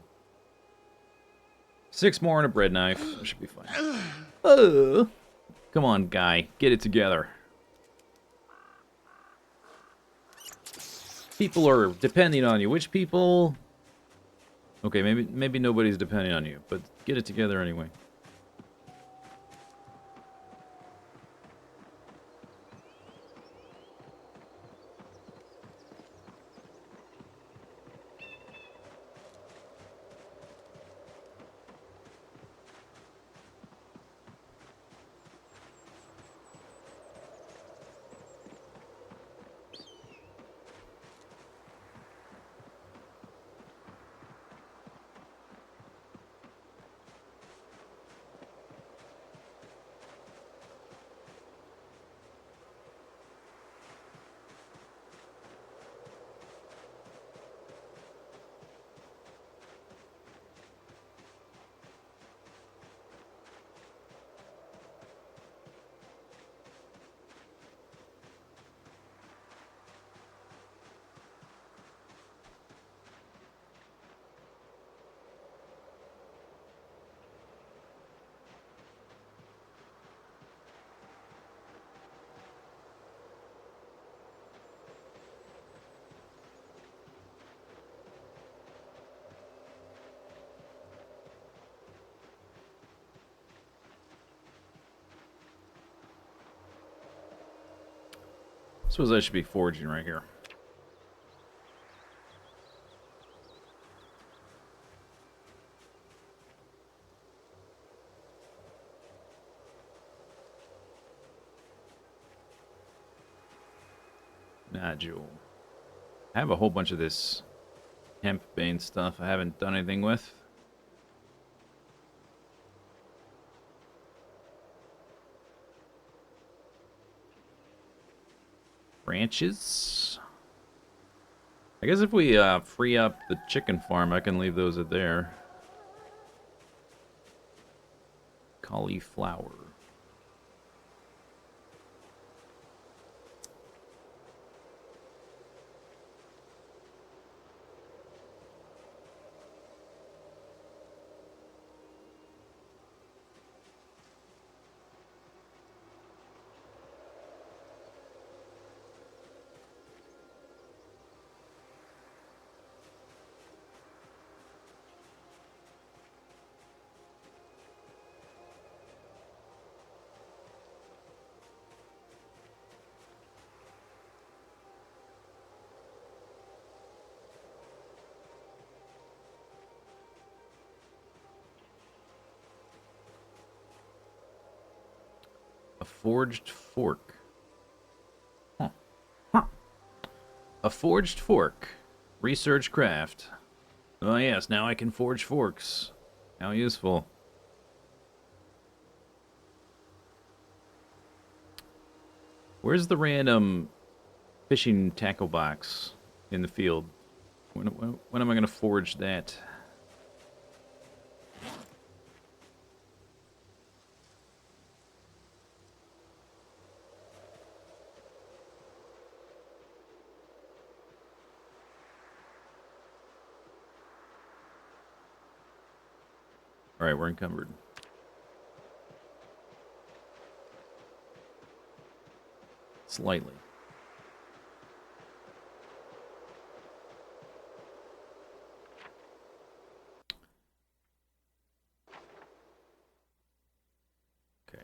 A: 6 more and a bread knife. That should be fine. Come on, guy. Get it together. People are depending on you. Which people? Okay, maybe nobody's depending on you, but get it together anyway. Suppose I should be foraging right here. Nodule. I have a whole bunch of this hemp bane stuff I haven't done anything with. Branches. I guess if we free up the chicken farm, I can leave those at there. Cauliflower. A forged fork. Huh. Huh. A forged fork. Research craft. Oh yes, now I can forge forks. How useful. Where's the random fishing tackle box in the field? When am I going to forge that? Alright, we're encumbered. Slightly. Okay.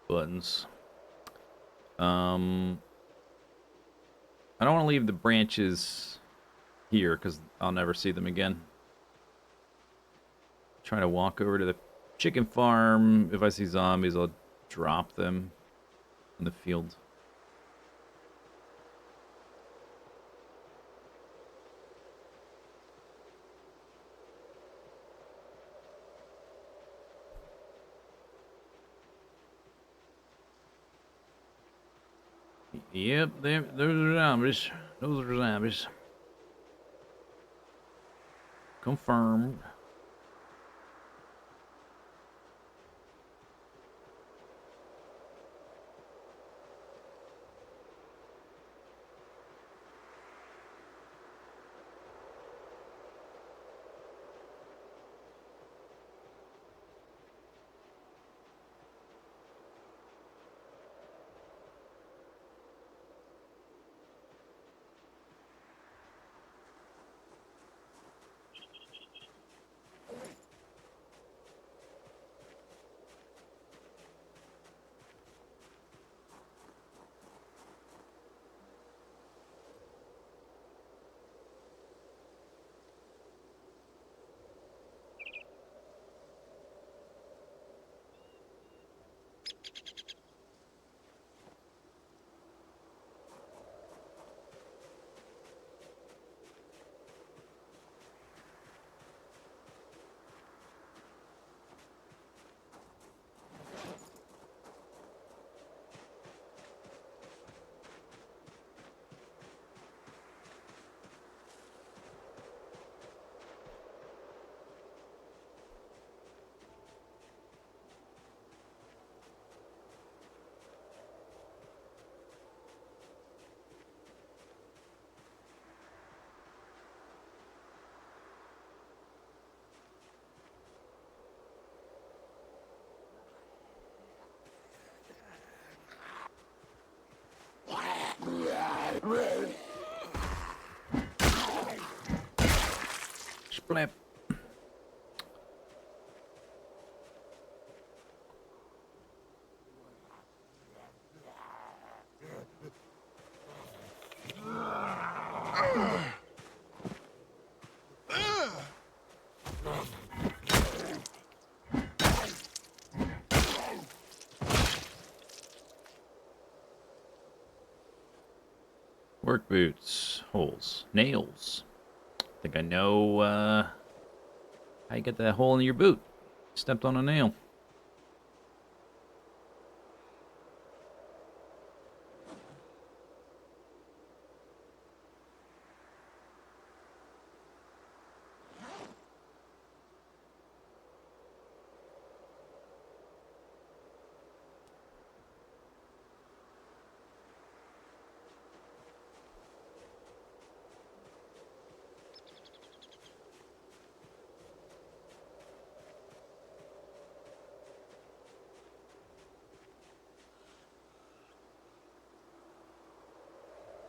A: Buttons. I don't want to leave the branches here because I'll never see them again. Trying to walk over to the chicken farm. If I see zombies, I'll drop them in the field. Yep, those are zombies. Those are zombies. Confirmed. Splap. Work boots. Holes. Nails. I think I know how you get that hole in your boot. Stepped on a nail.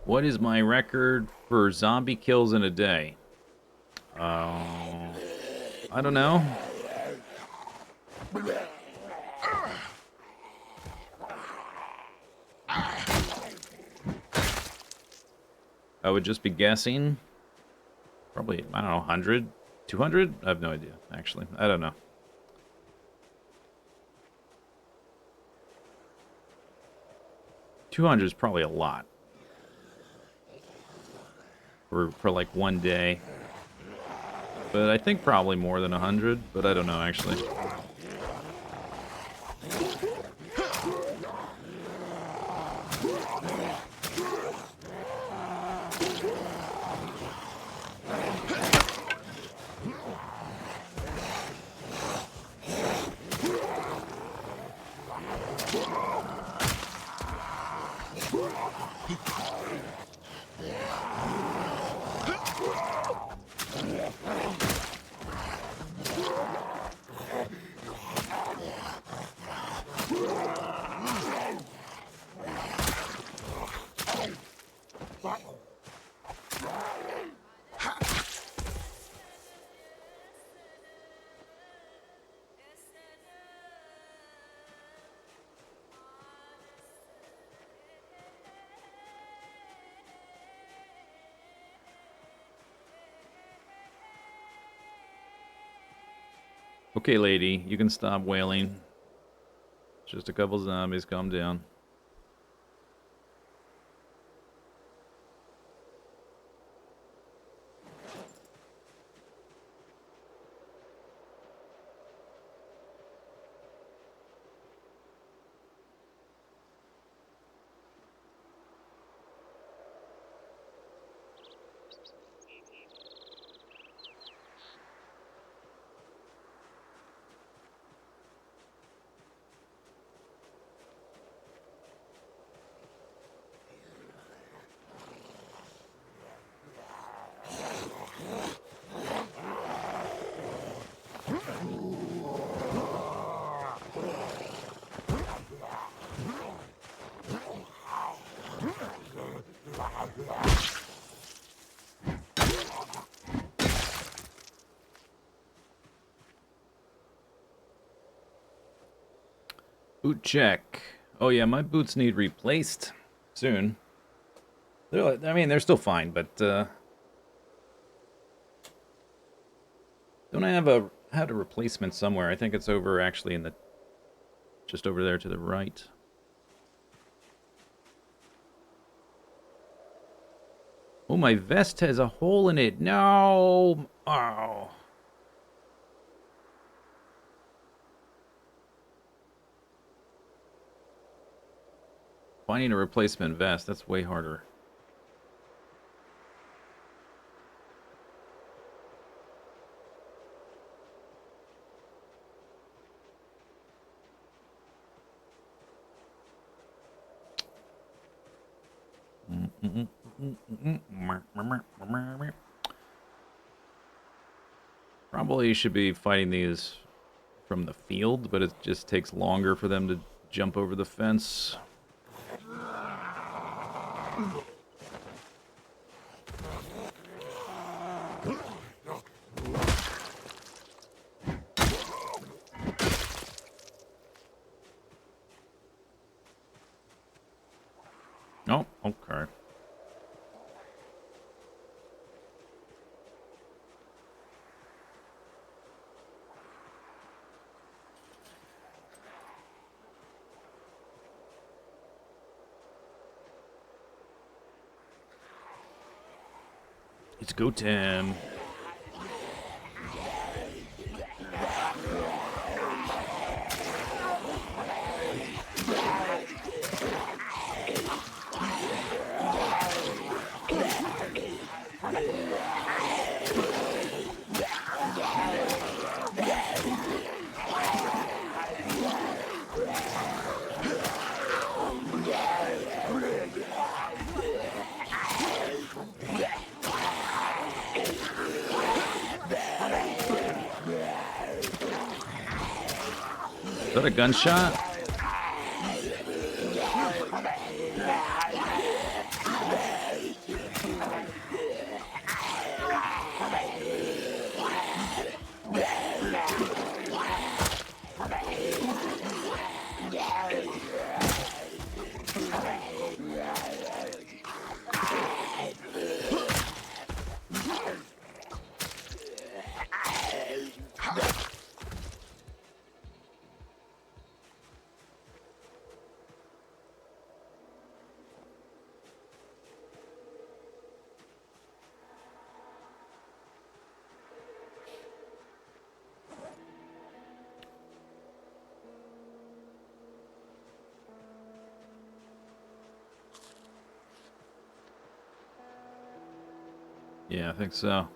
A: What is my record for zombie kills in a day? I don't know. I would just be guessing. Probably, I don't know, 100? 200? I have no idea, actually. I don't know. $200 is probably a lot. For like one day. But I think probably more than 100, but I don't know, actually. Okay, lady, you can stop wailing. Just a couple zombies, calm down. Boot check. Oh yeah, my boots need replaced soon. I mean, they're still fine, but don't I have a replacement somewhere? I think it's over actually in the Just over there to the right. Oh, my vest has a hole in it. No! Oh. Finding a replacement vest, that's way harder. Probably should be fighting these from the field, but it just takes longer for them to jump over the fence. Oh, okay. It's go time. Is that a gunshot? Yeah, I think so.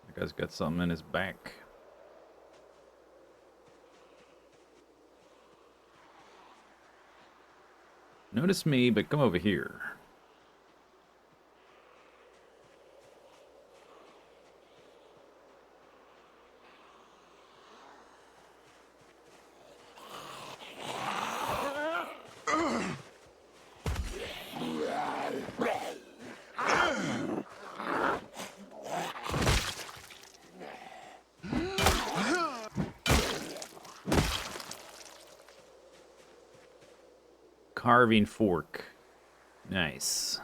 A: That guy's got something in his back. Notice me, but come over here. Carving fork. Nice.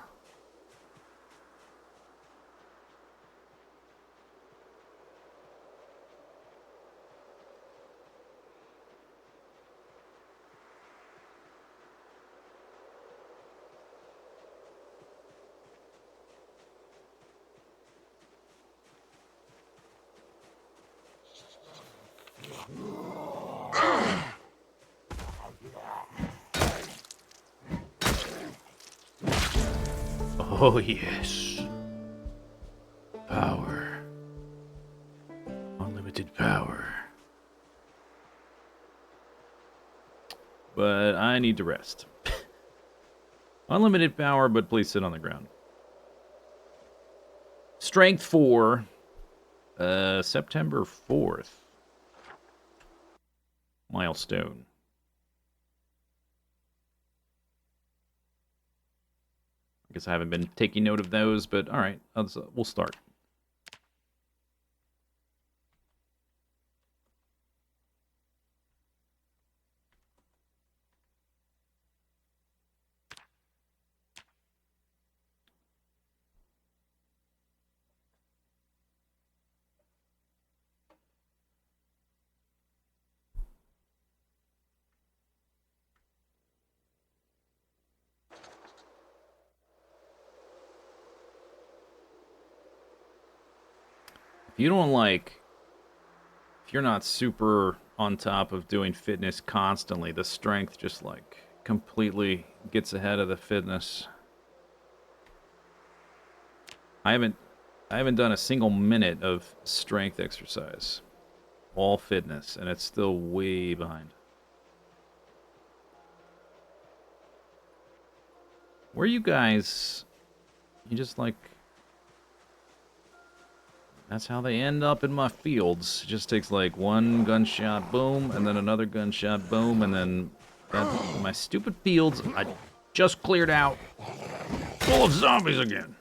A: Oh, yes. Power. Unlimited power. But I need to rest. Unlimited power, but please sit on the ground. Strength 4. September 4th. Milestone. I guess I haven't been taking note of those, but alright, we'll start. If you don't if you're not super on top of doing fitness constantly, the strength just completely gets ahead of the fitness. I haven't done a single minute of strength exercise. All fitness, and it's still way behind. Where are you guys? You just that's how they end up in my fields. It just takes one gunshot boom, and then another gunshot boom, and then my stupid fields I just cleared out full of zombies again.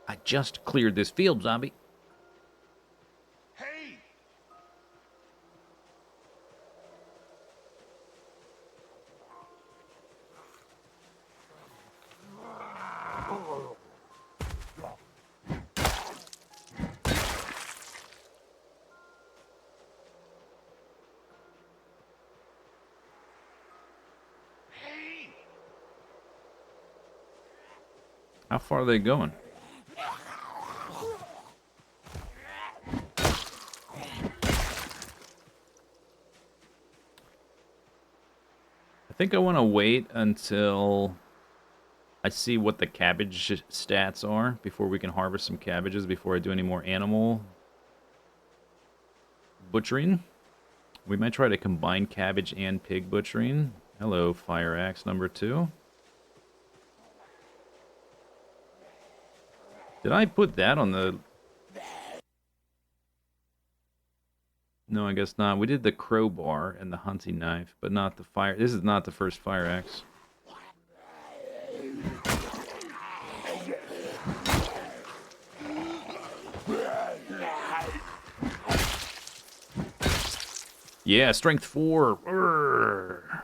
A: I just cleared this field, zombie.
B: Hey! Hey!
A: How far are they going? I think I want to wait until I see what the cabbage stats are before we can harvest some cabbages before I do any more animal butchering. We might try to combine cabbage and pig butchering. Hello, fire axe number 2. Did I put that on the... No, I guess not. We did the crowbar and the hunting knife, but not the fire... This is not the first fire axe. Yeah, strength 4. Urgh.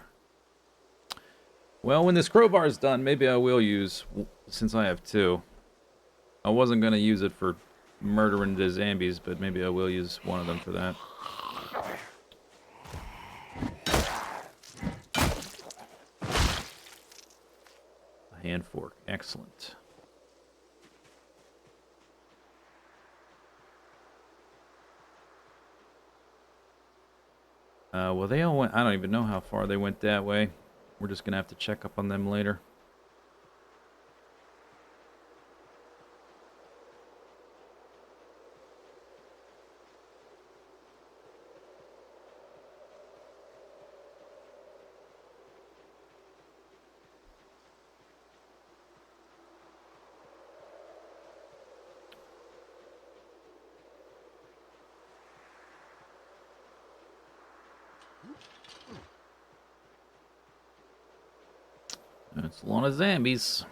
A: Well, when this crowbar is done, maybe I will use... Since I have 2. I wasn't going to use it for murdering the zombies, but maybe I will use one of them for that. A hand fork. Excellent. Well, they all went... I don't even know how far they went that way. We're just going to have to check up on them later. It's a lot of zombies.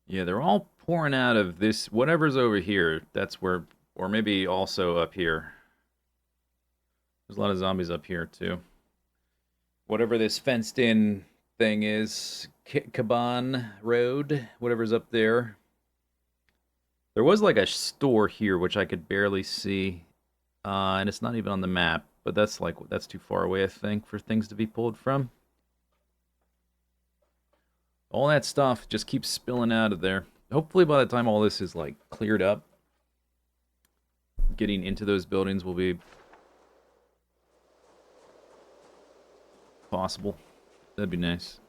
A: Yeah, they're all pouring out of this... Whatever's over here, that's where... Or maybe also up here. There's a lot of zombies up here, too. Whatever this fenced-in thing is. Caban Road. Whatever's up there. There was a store here, which I could barely see. And it's not even on the map. But that's that's too far away, I think, for things to be pulled from. All that stuff just keeps spilling out of there. Hopefully by the time all this is cleared up, getting into those buildings will be possible. That'd be nice.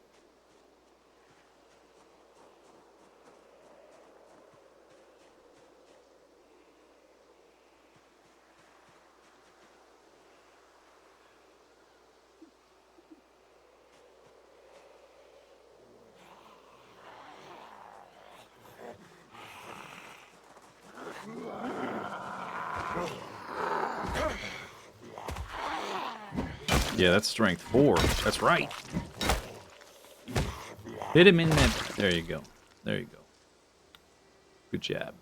A: Yeah, that's strength 4. That's right. Hit him in that... There you go. There you go. Good job.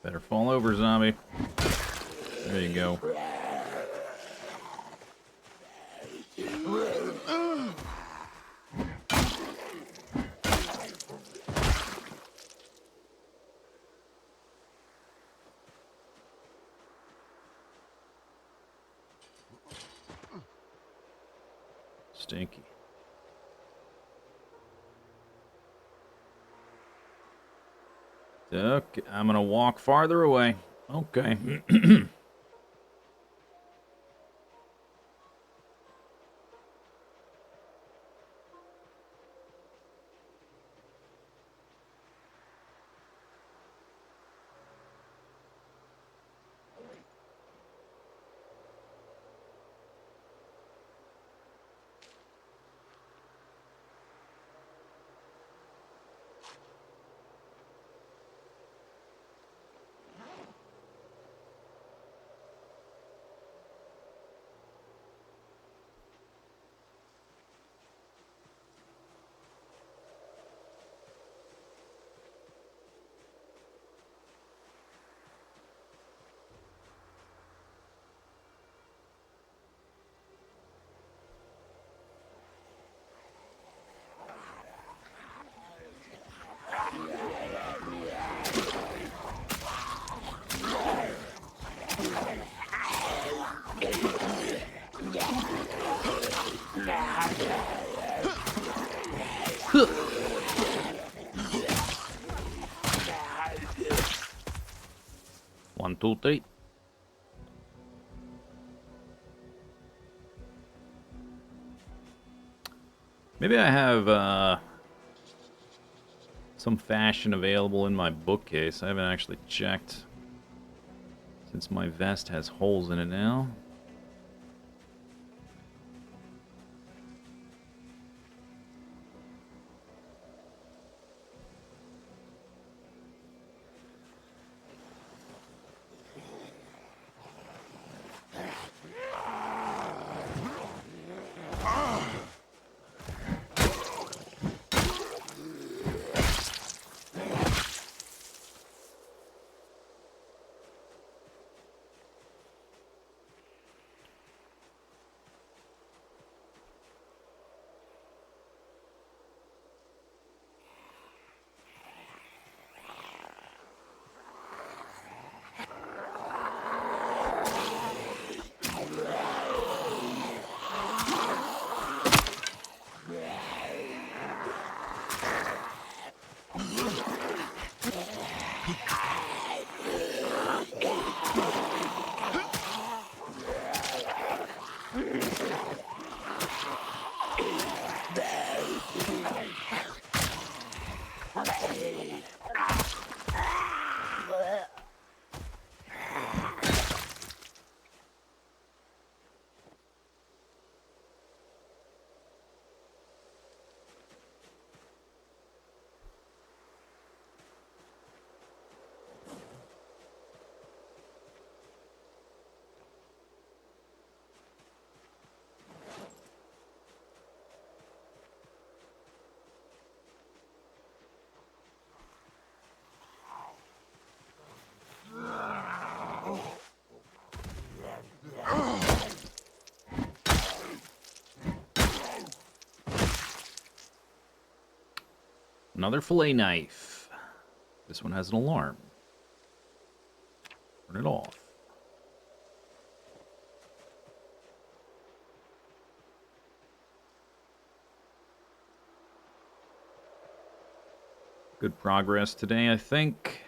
A: Better fall over, zombie. There you go. Stinky. Okay, I'm gonna walk farther away. Okay. One, two, three. Maybe I have some fashion available in my bookcase. I haven't actually checked since my vest has holes in it now. Another fillet knife. This one has an alarm. Turn it off. Good progress today, I think.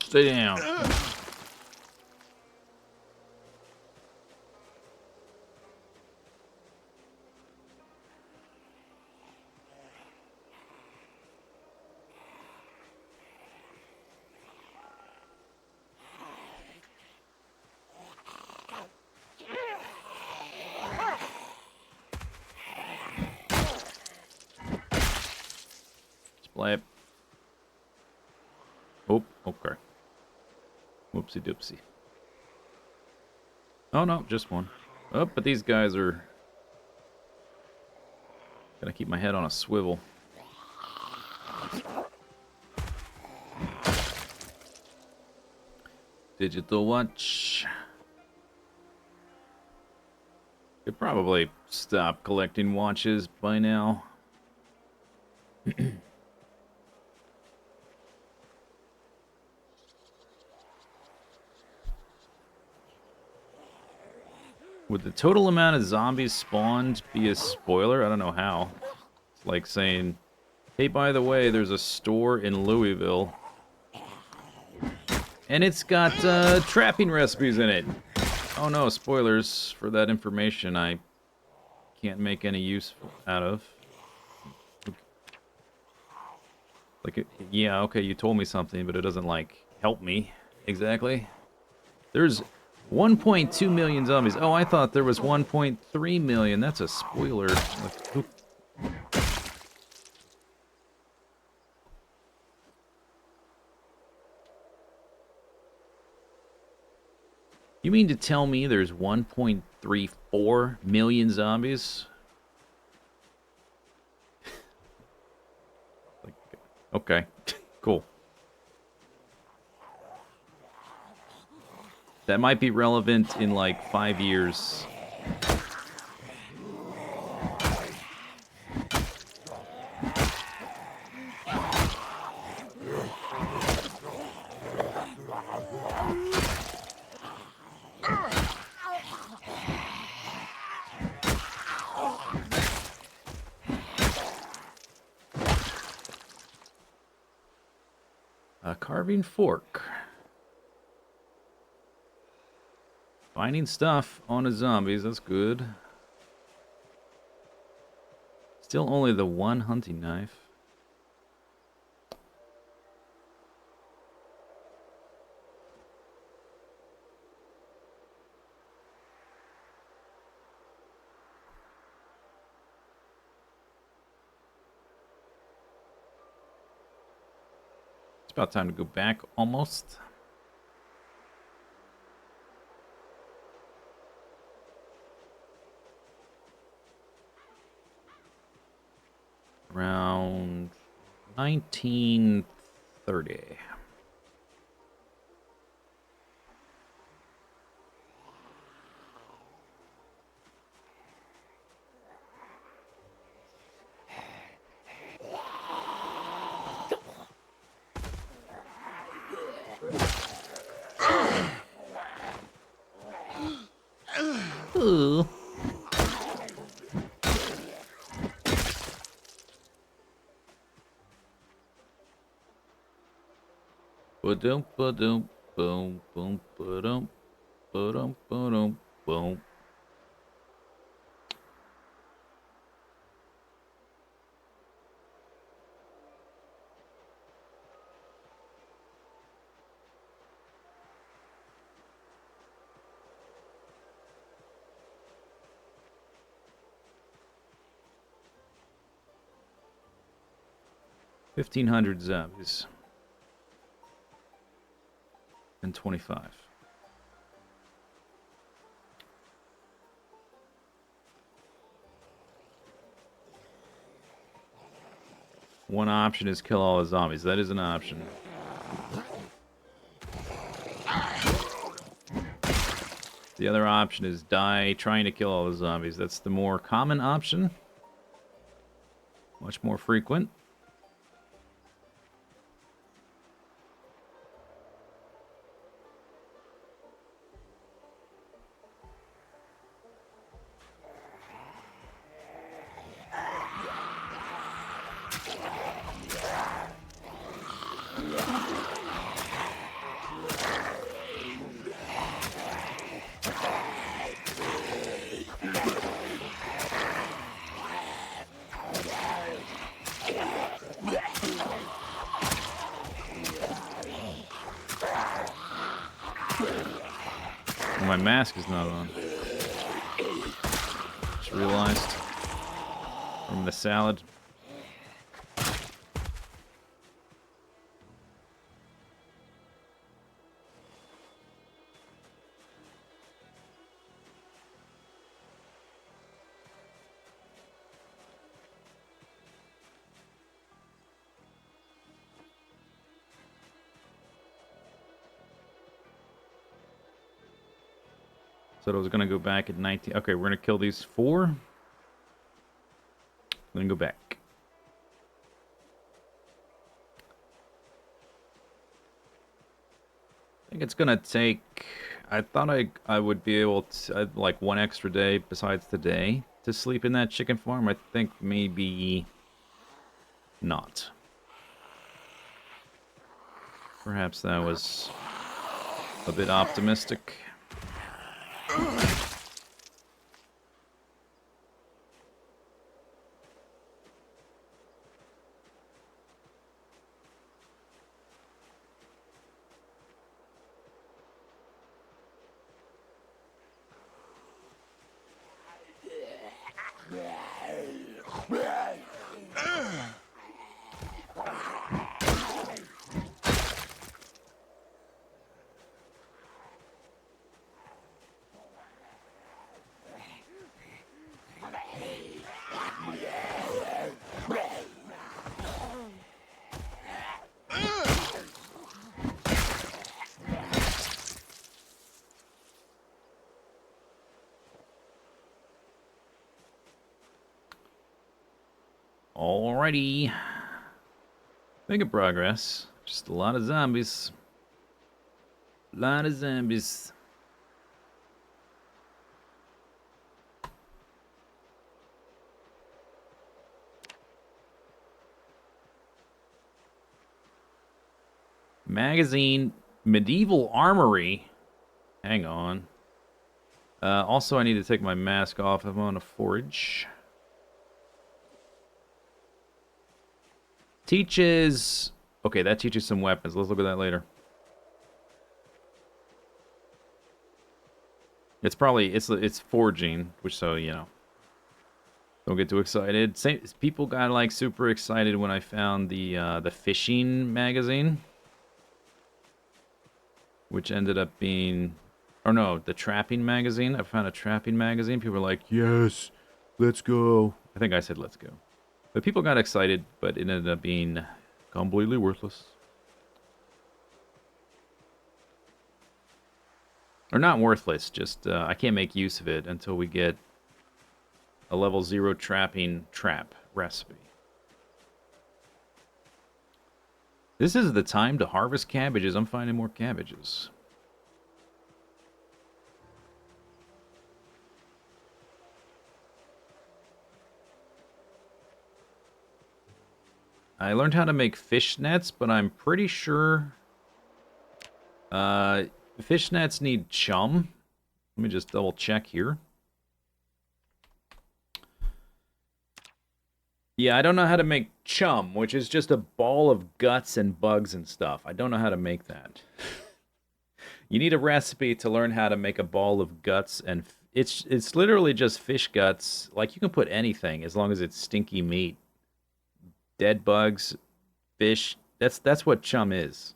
A: Stay down. Splap. Oh, okay. Whoopsie doopsie. Oh no, just one. Oh, but these guys are... Gotta keep my head on a swivel. Digital watch. Could probably stop collecting watches by now. Would the total amount of zombies spawned be a spoiler? I don't know how. It's like saying, hey, by the way, there's a store in Louisville. And it's got trapping recipes in it. Oh no, spoilers for that information I can't make any use out of. Like, yeah, okay, you told me something, but it doesn't, like, help me. Exactly. There's 1.2 million zombies. Oh, I thought there was 1.3 million. That's a spoiler. Like, you mean to tell me there's 1.34 million zombies? Like, okay, cool. That might be relevant in like 5 years. A carving fork. Finding stuff on the zombies, that's good. Still only the one hunting knife. It's about time to go back, almost. Around 1930. Ooh. Ba-dum, ba-dum, boom, boom, ba-dum, ba-dum, ba-dum, boom. $1,500 zombies. And 25. One option is kill all the zombies. That is an option. The other option is die trying to kill all the zombies. That's the more common option. Much more frequent. My mask is not on. Just realized. From the salad. Said I was gonna go back at 19. Okay, we're gonna kill these 4. Then go back. I think it's gonna take. I thought I would be able to like 1 extra day besides today to sleep in that chicken farm. I think maybe not. Perhaps that was a bit optimistic. Alrighty. Making progress. Just a lot of zombies. A lot of zombies. Magazine. Medieval Armory. Hang on. Also, I need to take my mask off. I'm on a forage. Teaches... Okay, that teaches some weapons. Let's look at that later. It's probably... It's forging, which so, you know. Don't get too excited. People got, like, super excited when I found the fishing magazine. Which ended up being... Or no, the trapping magazine. I found a trapping magazine. People were like, yes, let's go. I think I said let's go. But people got excited, but it ended up being completely worthless. Or not worthless, just I can't make use of it until we get a level 0 trapping trap recipe. This is the time to harvest cabbages. I'm finding more cabbages. I learned how to make fish nets, but I'm pretty sure fish nets need chum. Let me just double check here. Yeah, I don't know how to make chum, which is just a ball of guts and bugs and stuff. I don't know how to make that. You need a recipe to learn how to make a ball of guts, and it's literally just fish guts. Like, you can put anything as long as it's stinky meat. Dead bugs, fish. That's what chum is.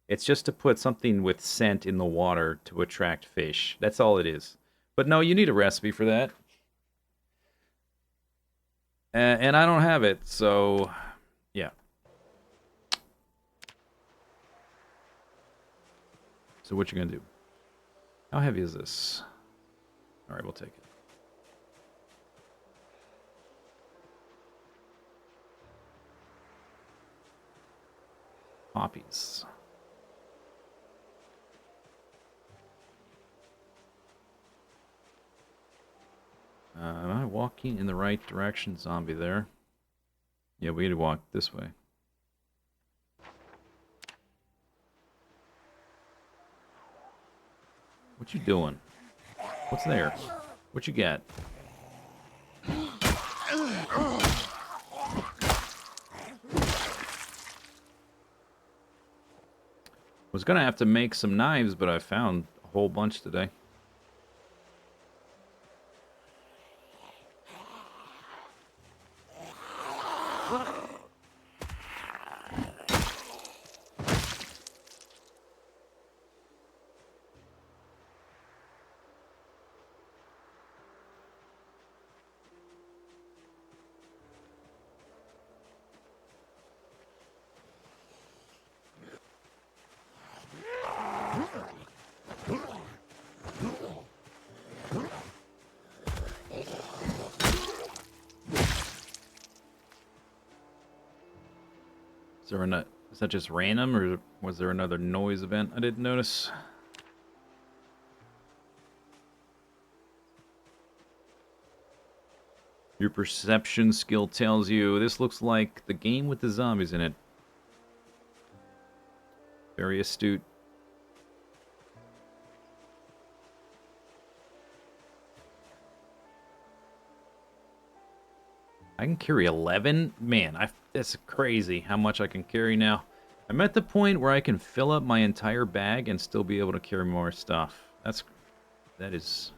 A: It's just to put something with scent in the water to attract fish. That's all it is. But no, you need a recipe for that. And I don't have it, so yeah. So what you gonna do? How heavy is this? All right, we'll take it. Poppies. Am I walking in the right direction, zombie there? Yeah, we need to walk this way. What you doing? What's there? What you got? Was gonna have to make some knives, but I found a whole bunch today. Is that just random, or was there another noise event I didn't notice? Your perception skill tells you this looks like the game with the zombies in it. Very astute. I can carry 11? Man, that's crazy how much I can carry now. I'm at the point where I can fill up my entire bag and still be able to carry more stuff. That is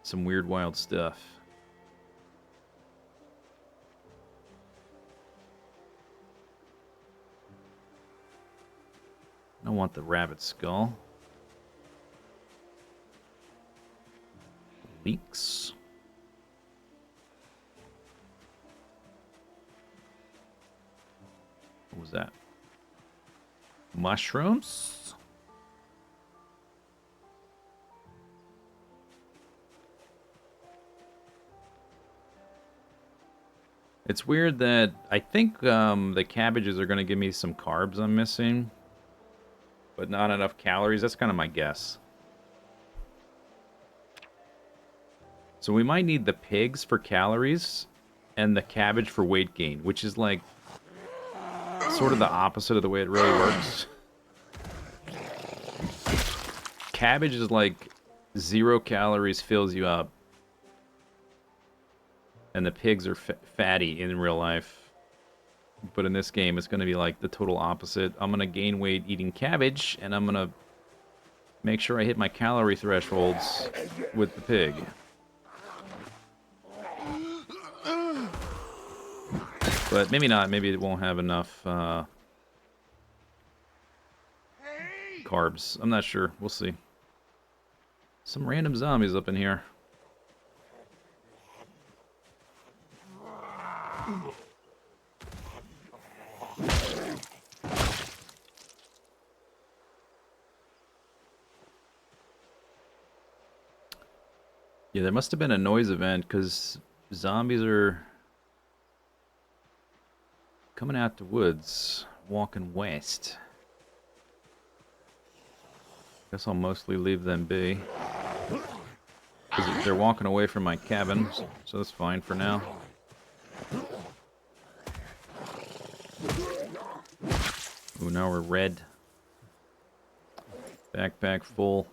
A: some weird, wild stuff. I don't want the rabbit skull. Leeks. What was that? Mushrooms? It's weird that I think the cabbages are going to give me some carbs I'm missing, but not enough calories. That's kind of my guess. So we might need the pigs for calories and the cabbage for weight gain, which is like sort of the opposite of the way it really works. Cabbage is like 0 calories, fills you up. And the pigs are fatty in real life. But in this game, it's going to be like the total opposite. I'm going to gain weight eating cabbage, and I'm going to make sure I hit my calorie thresholds with the pig. But maybe not. Maybe it won't have enough carbs. I'm not sure. We'll see. Some random zombies up in here. Yeah, there must have been a noise event because zombies are coming out the woods, walking west. Guess I'll mostly leave them be. Because they're walking away from my cabin, so that's fine for now. now we're red. Backpack full.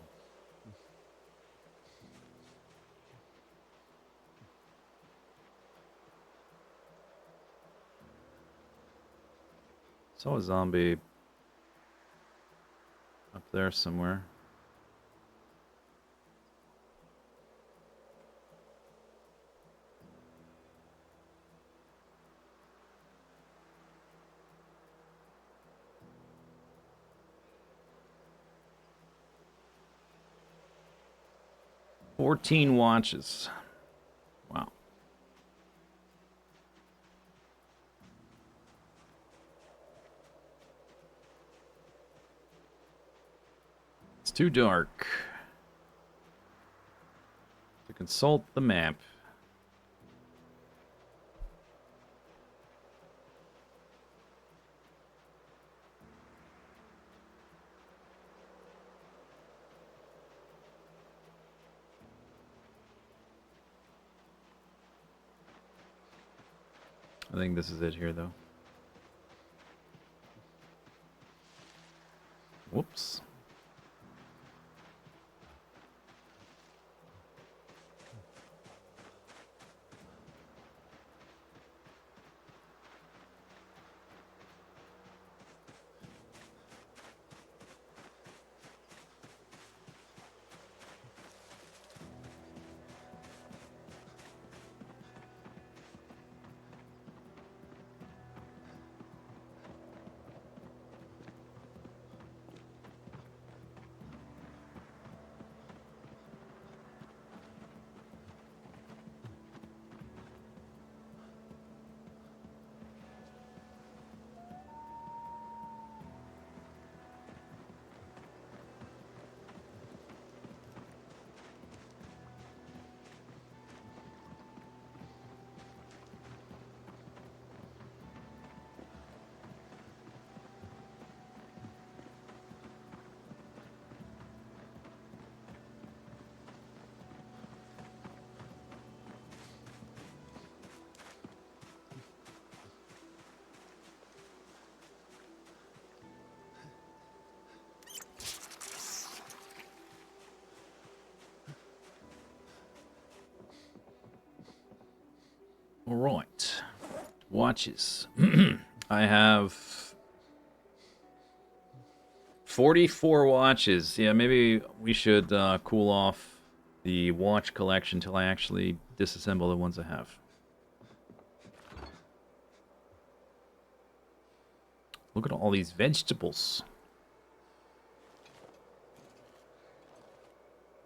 A: Saw a zombie up there somewhere. "14 watches. Wow. It's too dark to consult the map. I think this is it here, though. Whoops. All right. Watches. I have 44 watches. Yeah, maybe we should cool off the watch collection till I actually disassemble the ones I have. Look at all these vegetables.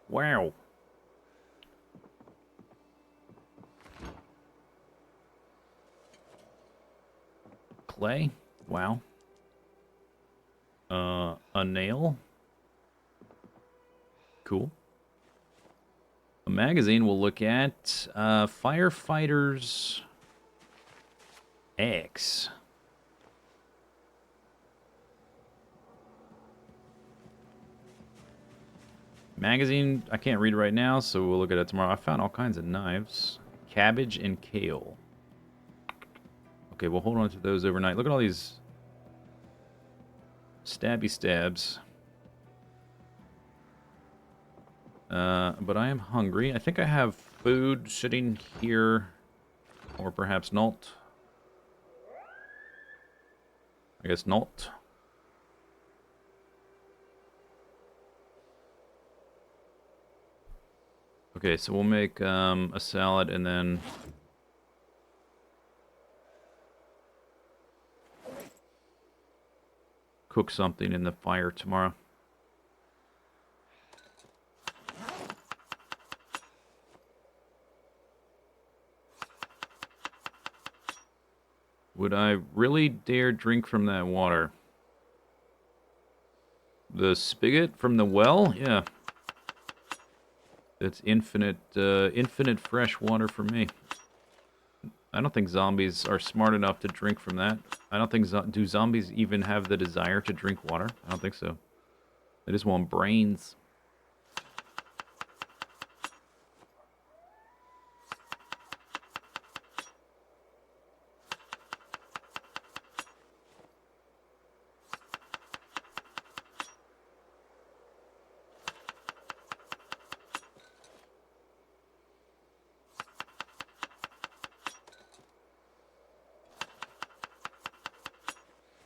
A: Wow. Clay. Wow. A nail. Cool. A magazine we'll look at. Firefighters X. Magazine, I can't read right now, so we'll look at it tomorrow. I found all kinds of knives. Cabbage and kale. Okay, we'll hold on to those overnight. Look at all these stabby stabs. But I am hungry. I think I have food sitting here. Or perhaps not. I guess not. Okay, so we'll make a salad and then cook something in the fire tomorrow. Would I really dare drink from that water? The spigot from the well? Yeah. It's infinite fresh water for me. I don't think zombies are smart enough to drink from that. I don't think... do zombies even have the desire to drink water? I don't think so. They just want brains.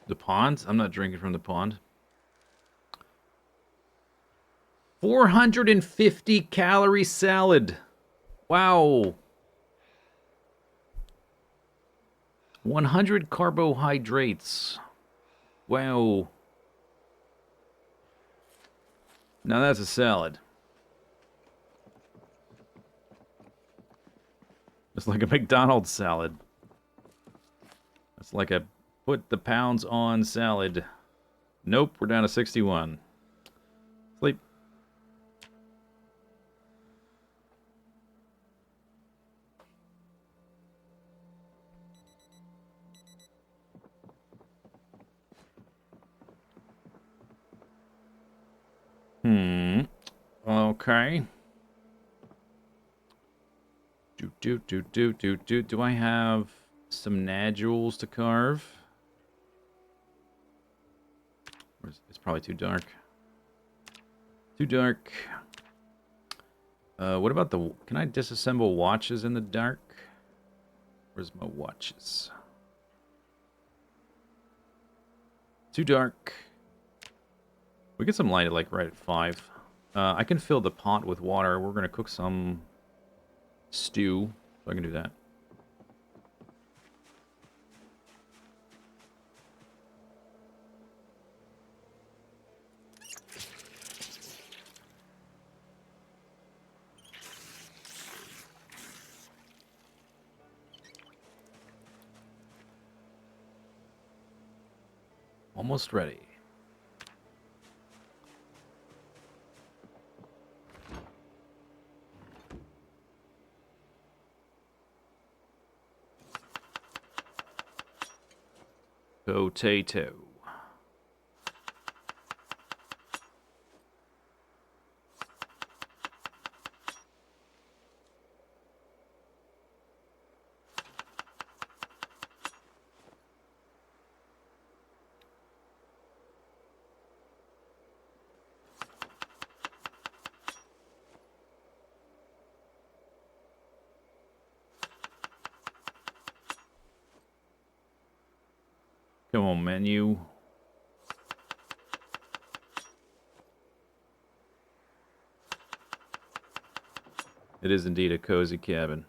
A: The pond? I'm not drinking from the pond. 450 calorie salad. Wow. 100 carbohydrates. Wow. Now that's a salad. It's like a McDonald's salad. It's like a put the pounds on salad. Nope, we're down to 61. Sleep. Okay. Do I have some nodules to carve? It's probably too dark. Too dark. What about the... Can I disassemble watches in the dark? Where's my watches? Too dark. We get some light at, like, right at 5. I can fill the pot with water. We're going to cook some stew, so I can do that. Almost ready. Potato. Come on, menu. It is indeed a cozy cabin.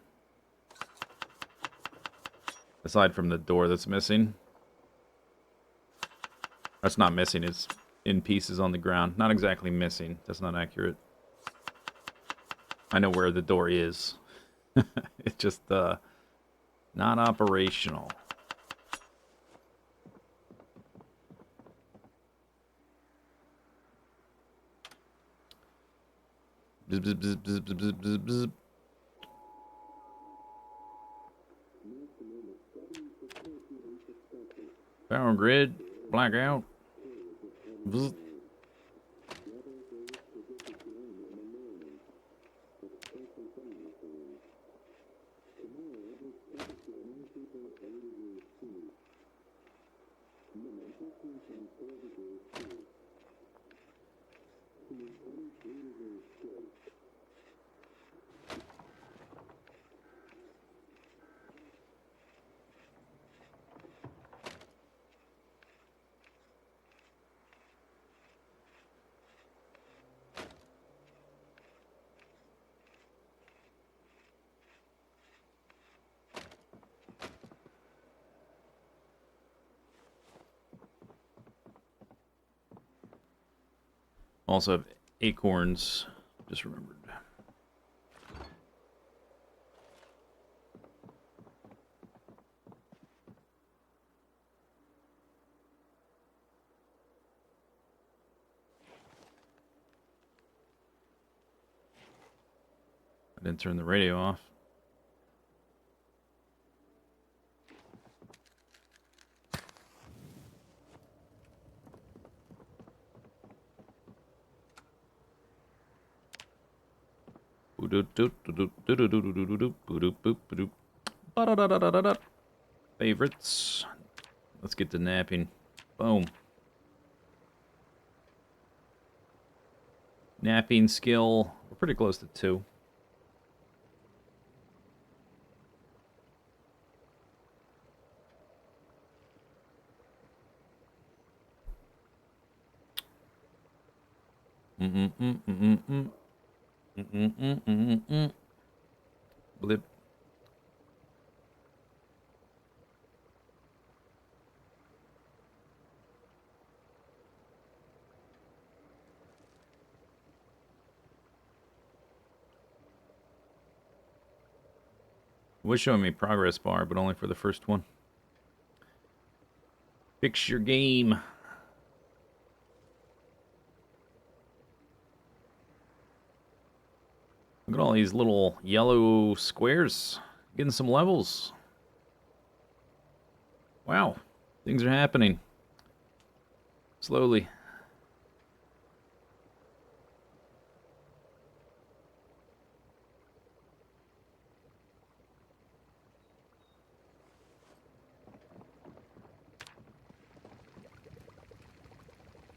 A: Aside from the door that's missing. That's not missing, it's in pieces on the ground. Not exactly missing. That's not accurate. I know where the door is. It's just, not operational. Bzz, bzz, bzz, bzz, bzz, bzz, bzz. Power grid, blackout. Bzz. Also have acorns, just remembered. I didn't turn the radio off. Favorites. Let's get to napping. Boom. Napping skill. We're pretty close to 2. Blip. It was showing me progress bar, but only for the first one. Fix your game. Look at all these little yellow squares. Getting some levels. Wow. Things are happening. Slowly.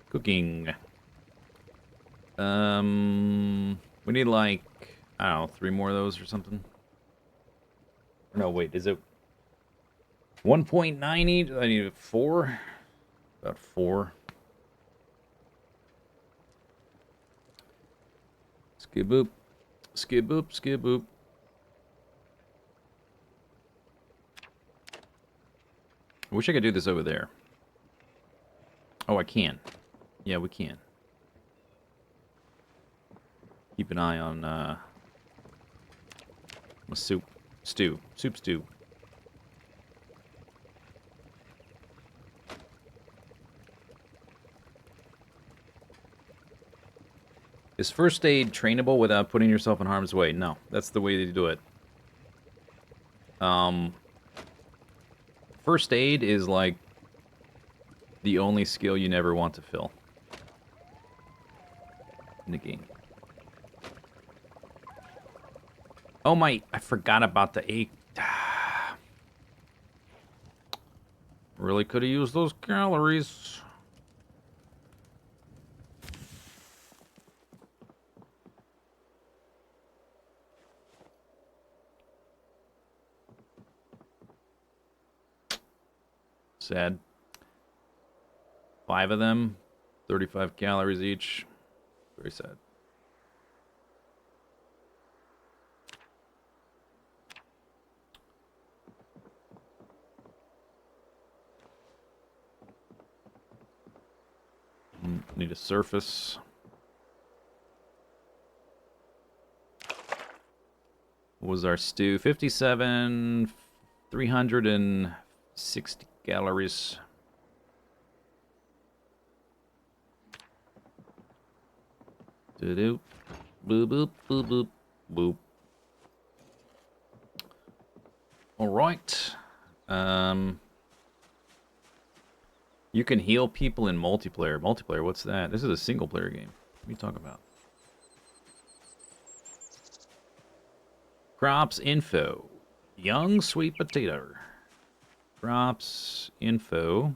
A: Cooking. We need like, I don't know, 3 more of those or something. No, wait, is it 1.90? I need 4? About 4. Skiboop. Skiboop, skiboop. I wish I could do this over there. Oh, I can. Yeah, we can. Keep an eye on, my soup. Stew. Soup stew. Is first aid trainable without putting yourself in harm's way? No, that's the way to do it. First aid is like the only skill you never want to fill in the game. Oh my, I forgot about the 8. Really could have used those calories. Sad. 5 of them, 35 calories each. Very sad. Need a surface. What was our stew? 57, 360 calories. Do-do. Boop, boop, boop, boop, boop. Alright. You can heal people in multiplayer. Multiplayer, what's that? This is a single-player game. What are you talking about? Crops info. Young sweet potato. Crops info.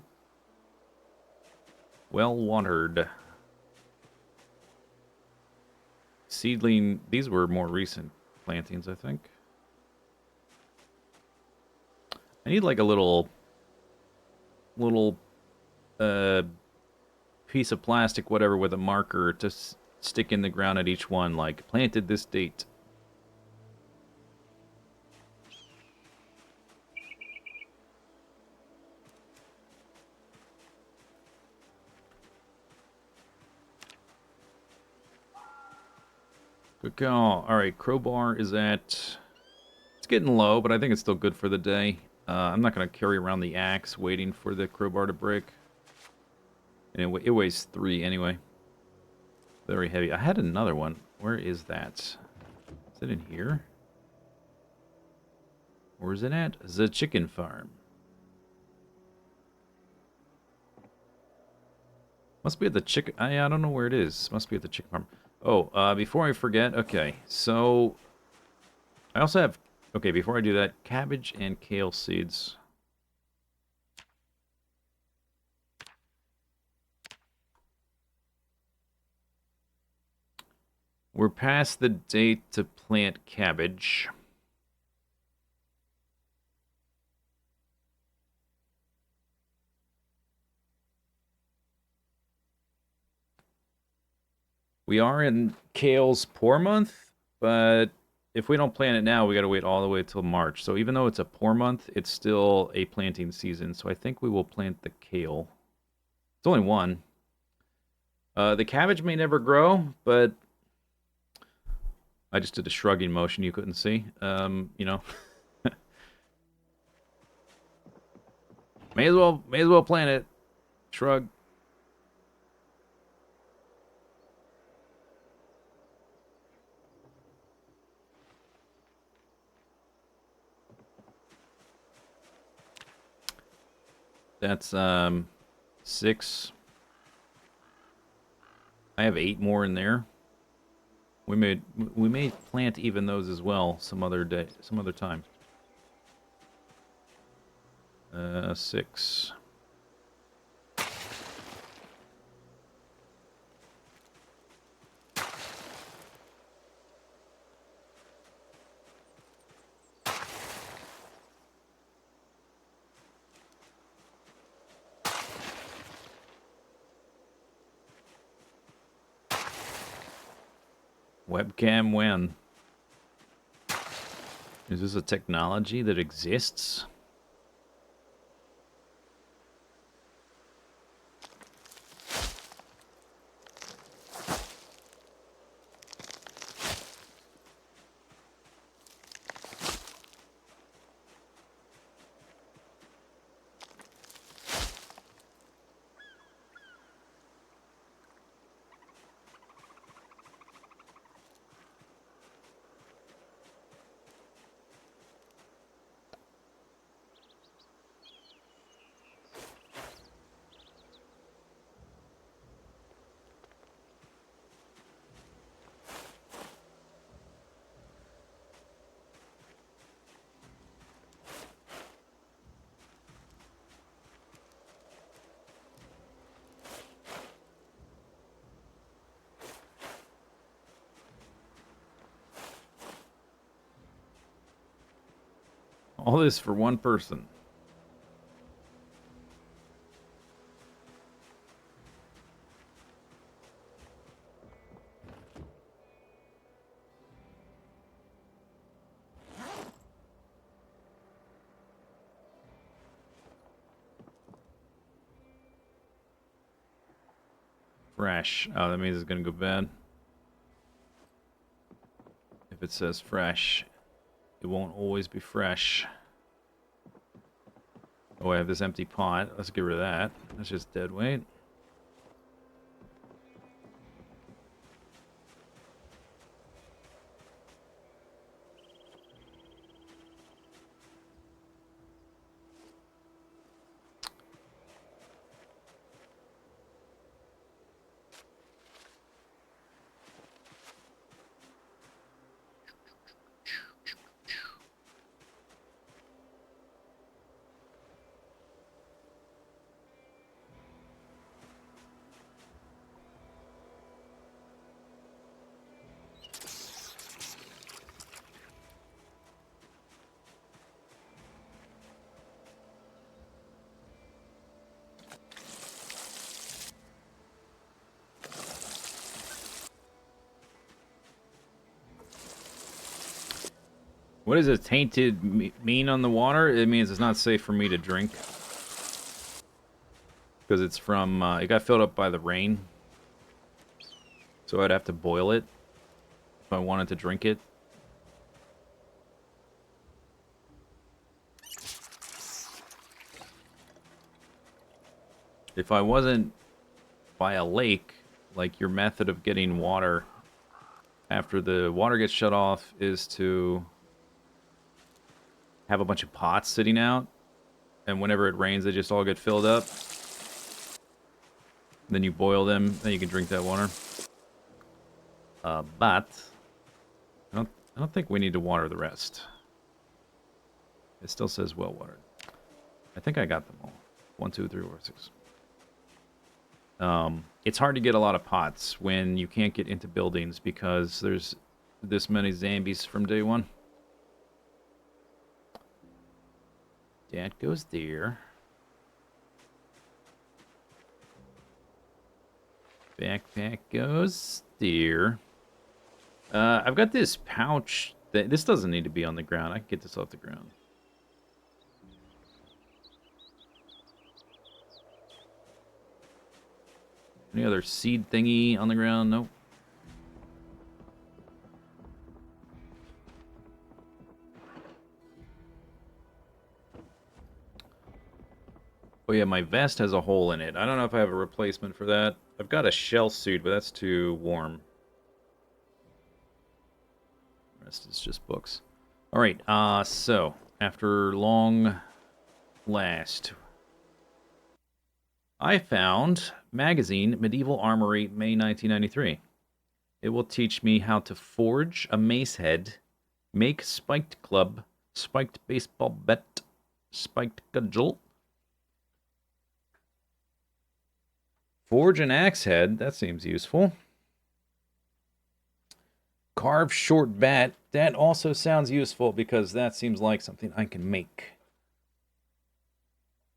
A: Well watered. Seedling. These were more recent plantings, I think. I need like a little piece of plastic, whatever, with a marker to stick in the ground at each one, like planted this date. Good call. All right, crowbar is at... It's getting low, but I think it's still good for the day. I'm not going to carry around the axe waiting for the crowbar to break. And it weighs 3 anyway. Very heavy. I had another one. Where is that? Is it in here? Where is it at? The chicken farm. Must be at the chicken... I don't know where it is. Must be at the chicken farm. Oh, before I forget... Okay, so... I also have... Okay, before I do that, cabbage and kale seeds. We're past the date to plant cabbage. We are in Kale's poor month, but if we don't plant it now, we got to wait all the way till March. So even though it's a poor month, it's still a planting season. So I think we will plant the kale. It's only one. The cabbage may never grow, but I just did a shrugging motion you couldn't see. You know, may as well plant it. Shrug. That's 6. I have 8 more in there. We may plant even those as well some other day, some other time. 6. Webcam when? Is this a technology that exists? All this for one person. Fresh. Oh, that means it's gonna go bad. If it says fresh, it won't always be fresh. Oh, I have this empty pot. Let's get rid of that. That's just dead weight. What does a tainted mean on the water? It means it's not safe for me to drink. Because it's from, it got filled up by the rain. So I'd have to boil it if I wanted to drink it. If I wasn't by a lake, like your method of getting water after the water gets shut off is to have a bunch of pots sitting out, and whenever it rains, they just all get filled up. Then you boil them, then you can drink that water. But I don't think we need to water the rest. It still says well watered. I think I got them all. 1, 2, 3, 4, 6. It's hard to get a lot of pots when you can't get into buildings because there's this many zombies from day one. That goes there. Backpack goes here. I've got this pouch. This doesn't need to be on the ground. I can get this off the ground. Any other seed thingy on the ground? Nope. Oh yeah, my vest has a hole in it. I don't know if I have a replacement for that. I've got a shell suit, but that's too warm. The rest is just books. Alright, so, after long last, I found magazine Medieval Armory, May 1993. It will teach me how to forge a mace head, make spiked club, spiked baseball bat, spiked cudgel, forge an axe head. That seems useful. Carve short bat. That also sounds useful because that seems like something I can make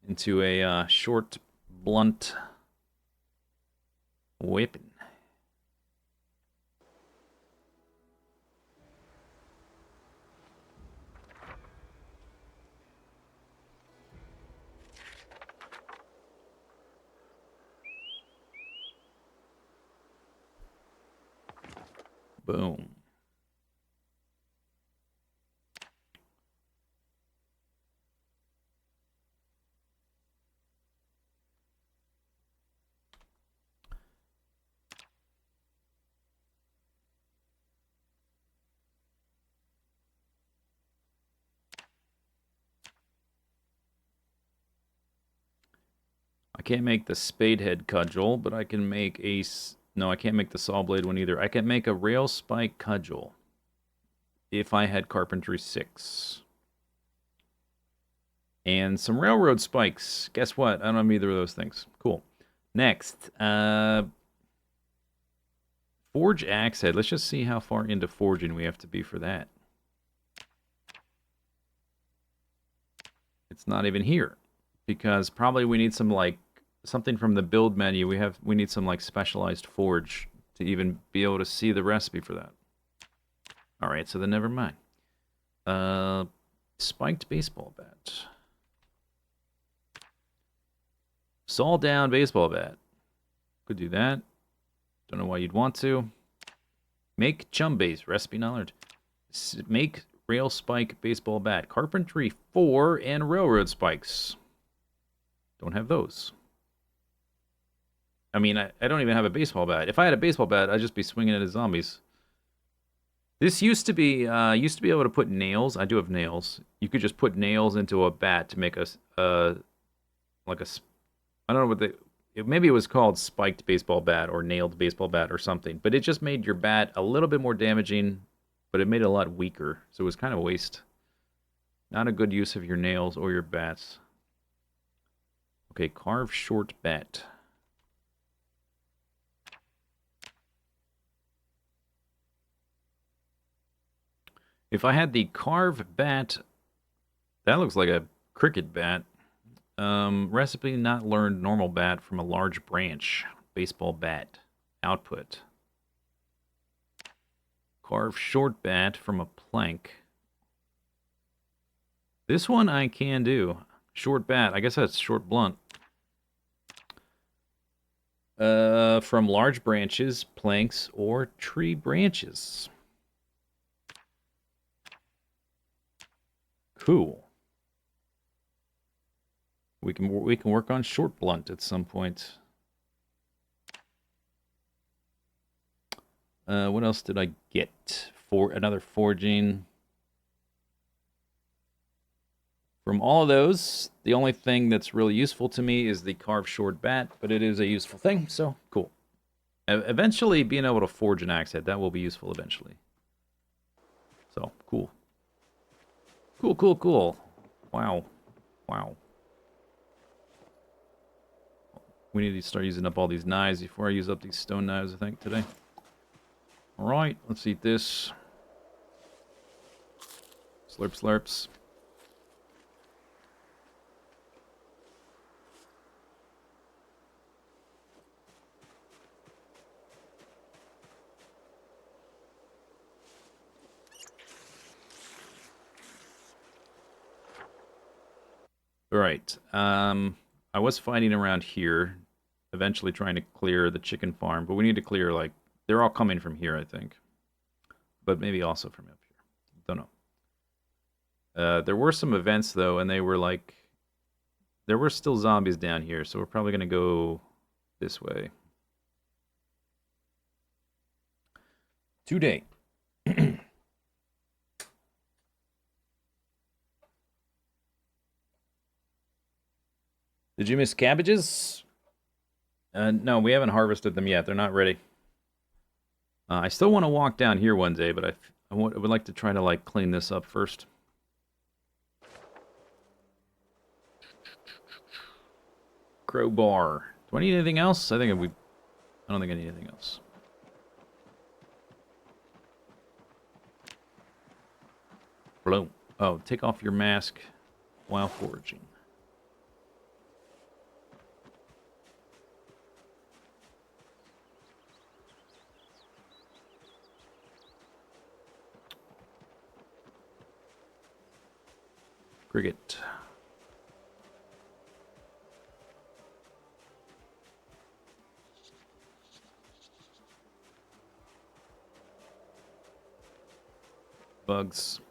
A: into a short, blunt weapon. Boom. I can't make the spade head cudgel, but I can make a... No, I can't make the saw blade one either. I can make a rail spike cudgel if I had carpentry 6. And some railroad spikes. Guess what? I don't have either of those things. Cool. Next, forge axe head. Let's just see how far into forging we have to be for that. It's not even here. Because probably we need some, like, something from the build menu. We need some, like, specialized forge to even be able to see the recipe for that. Alright, so then never mind. Spiked baseball bat. Saw down baseball bat. Could do that. Don't know why you'd want to. Make chum base. Recipe knowledge. Make rail spike baseball bat. Carpentry 4 and railroad spikes. Don't have those. I mean, I don't even have a baseball bat. If I had a baseball bat, I'd just be swinging it at zombies. This used to be able to put nails. I do have nails. You could just put nails into a bat to make a like a... I don't know what maybe it was called spiked baseball bat or nailed baseball bat or something. But it just made your bat a little bit more damaging, but it made it a lot weaker. So it was kind of a waste. Not a good use of your nails or your bats. Okay, carve short bat. If I had the carve bat, that looks like a cricket bat. Recipe not learned, normal bat from a large branch. Baseball bat. Output. Carve short bat from a plank. This one I can do. Short bat. I guess that's short blunt. From large branches, planks, or tree branches. Cool. We can work on short blunt at some point. What else did I get? For another forging. From all of those, the only thing that's really useful to me is the carved short bat, but it is a useful thing, so cool. Eventually, being able to forge an axe head, that will be useful eventually. So, cool. Cool, cool, cool. Wow. Wow. We need to start using up all these knives before I use up these stone knives, I think, today. Alright, let's eat this. Slurp slurps. Alright. I was fighting around here, eventually trying to clear the chicken farm, but we need to clear, like, they're all coming from here, I think. But maybe also from up here. Don't know. There were some events, though, and they were like... There were still zombies down here, so we're probably going to go this way. Today. Did you miss cabbages? No, we haven't harvested them yet. They're not ready. I still want to walk down here one day, but I would like to try to, like, clean this up first. Crowbar. Do I need anything else? I don't think I need anything else. Blow. Oh, take off your mask while foraging. Cricket. Bugs.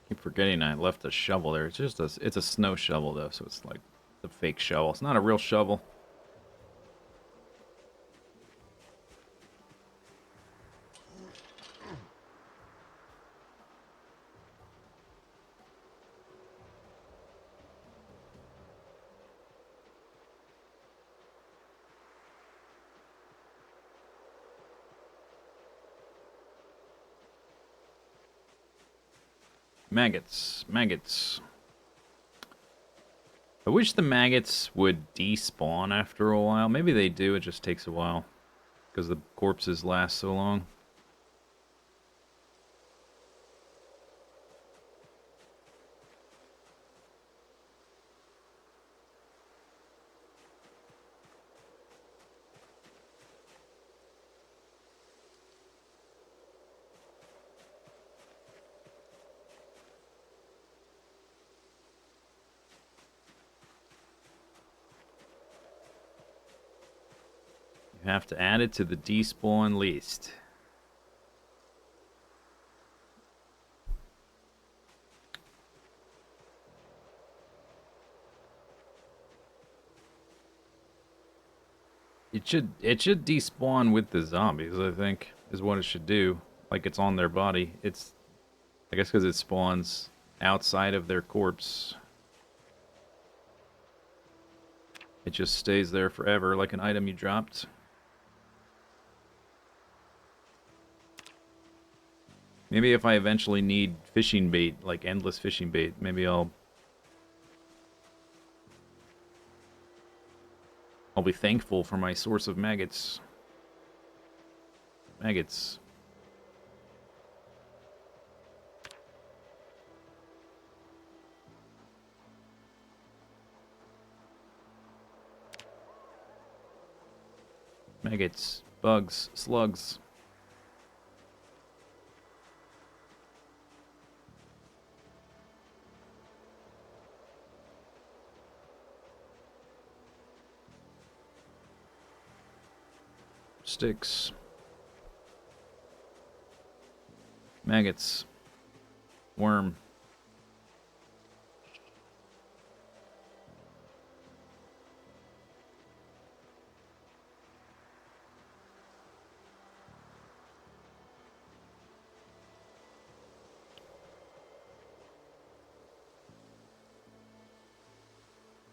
A: Keep forgetting I left a shovel there. It's just it's a snow shovel though, so it's like a fake shovel. It's not a real shovel. Maggots. Maggots. I wish the maggots would despawn after a while. Maybe they do, it just takes a while. Because the corpses last so long. You have to add it to the despawn list. It should despawn with the zombies, I think, is what it should do. Like it's on their body. It's, I guess because it spawns outside of their corpse. It just stays there forever, like an item you dropped. Maybe if I eventually need fishing bait, like endless fishing bait, maybe I'll be thankful for my source of maggots. Maggots. Maggots. Bugs. Slugs. Sticks. Maggots. Worm.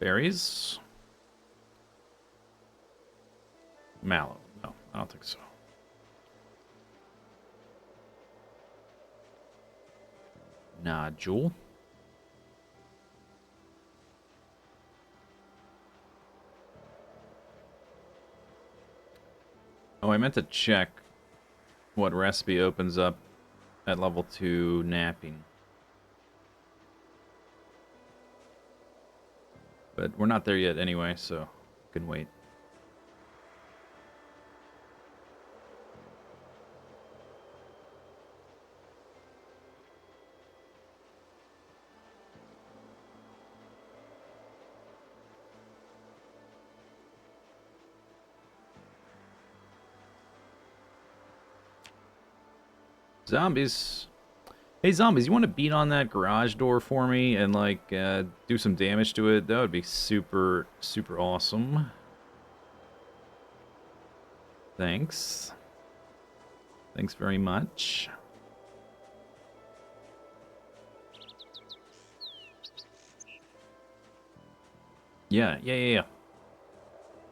A: Berries. Mallow. No, I don't think so. Nodule. Oh, I meant to check what recipe opens up at level 2 napping. But we're not there yet anyway, so can wait. Zombies. Hey, zombies, you want to beat on that garage door for me and, like, do some damage to it? That would be super, super awesome. Thanks. Thanks very much. Yeah.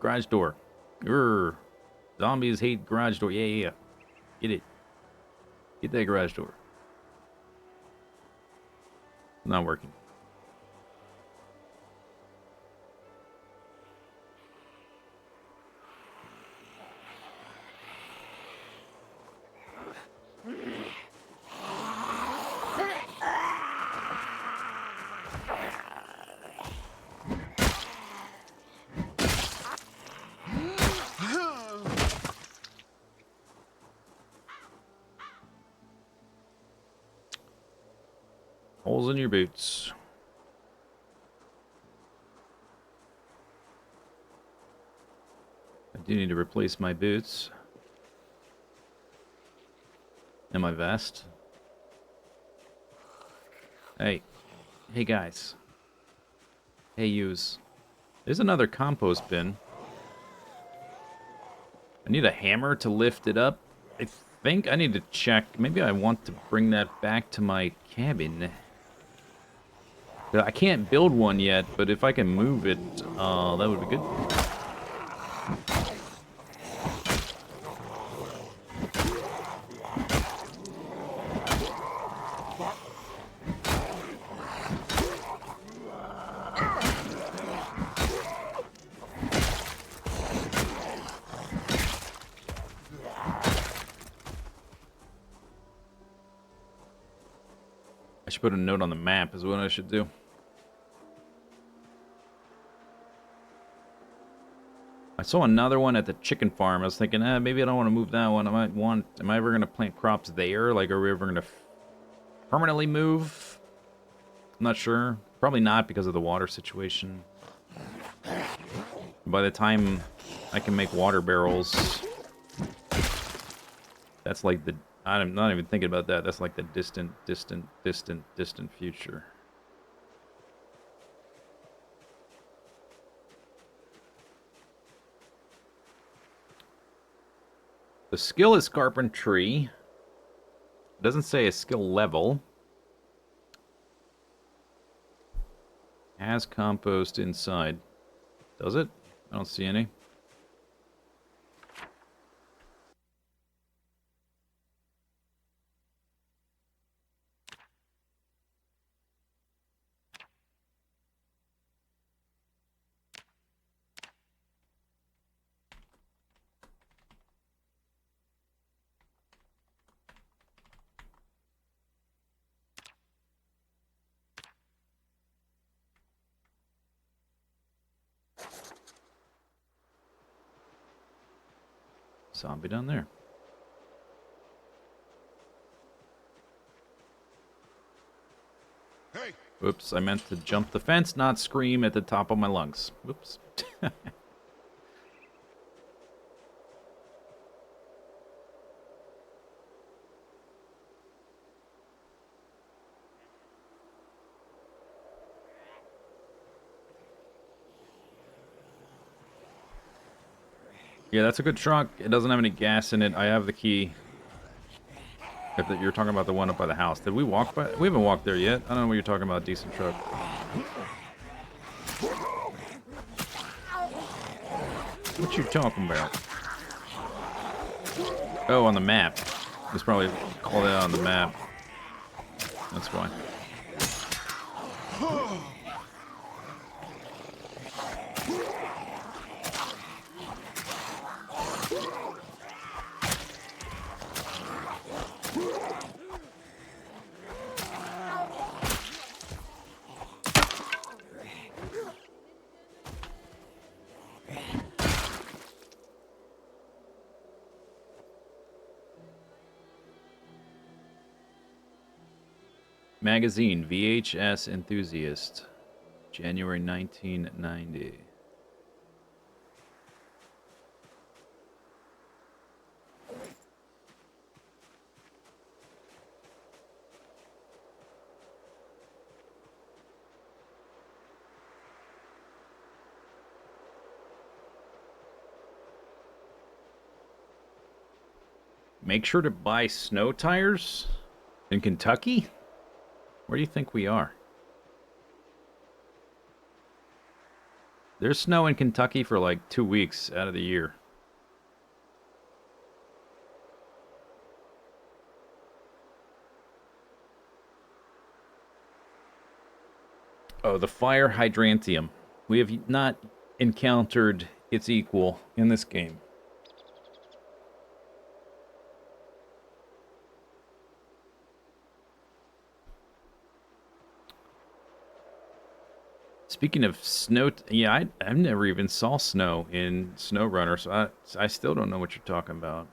A: Garage door. Grr. Zombies hate garage door. Yeah. Get it. Get that garage door. Not working. Holes in your boots. I do need to replace my boots. And my vest. Hey. Hey, guys. Hey, yous. There's another compost bin. I need a hammer to lift it up. I think I need to check. Maybe I want to bring that back to my cabin. I can't build one yet, but if I can move it, that would be good. I should put a note on the map is what I should do. I saw another one at the chicken farm. I was thinking, maybe I don't want to move that one. Am I ever going to plant crops there? Like, are we ever going to permanently move? I'm not sure. Probably not because of the water situation. By the time I can make water barrels, that's like the... I'm not even thinking about that. That's like the distant future. The skill is carpentry. It doesn't say a skill level. Has compost inside. Does it? I don't see any. Zombie down there.
B: Hey!
A: Whoops, I meant to jump the fence, not scream at the top of my lungs. Whoops. Yeah, that's a good truck. It doesn't have any gas in it. I have the key. If you're talking about the one up by the house. Did we walk by? We haven't walked there yet. I don't know what you're talking about. Decent truck. What you talking about? Oh, on the map. It's probably called out on the map. That's why. Magazine, VHS Enthusiast, January 1990. Make sure to buy snow tires in Kentucky? Where do you think we are? There's snow in Kentucky for like 2 weeks out of the year. Oh, the fire hydrantium. We have not encountered its equal in this game. Speaking of snow, yeah, I've never even saw snow in SnowRunner, so I still don't know what you're talking about.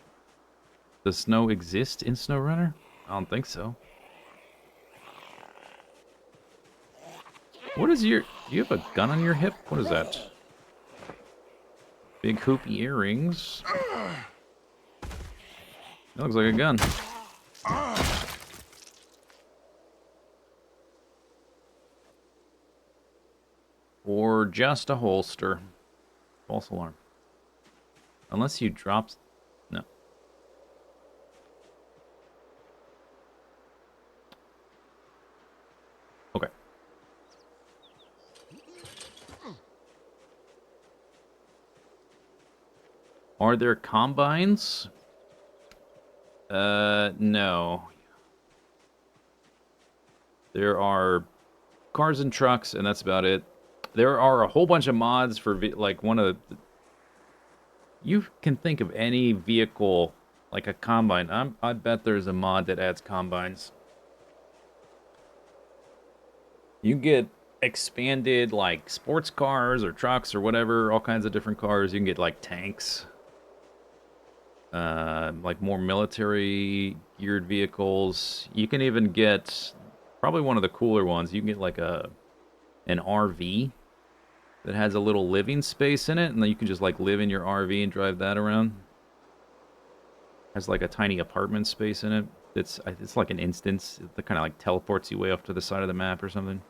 A: Does snow exist in SnowRunner? I don't think so. What is your... Do you have a gun on your hip? What is that? Big hoopy earrings. That looks like a gun. Or just a holster. False alarm. Unless you dropped... No. Okay. Are there combines? No. There are cars and trucks, and that's about it. There are a whole bunch of mods for, like, one of the... You can think of any vehicle, like a combine. I bet there's a mod that adds combines. You get expanded, like, sports cars or trucks or whatever, all kinds of different cars. You can get, like, tanks. Like, more military-geared vehicles. You can even get, probably one of the cooler ones, you can get, like, an RV that has a little living space in it, and then you can just, like, live in your RV and drive that around. Has, like, a tiny apartment space in it. It's like an instance. It kind of, like, teleports you way off to the side of the map or something.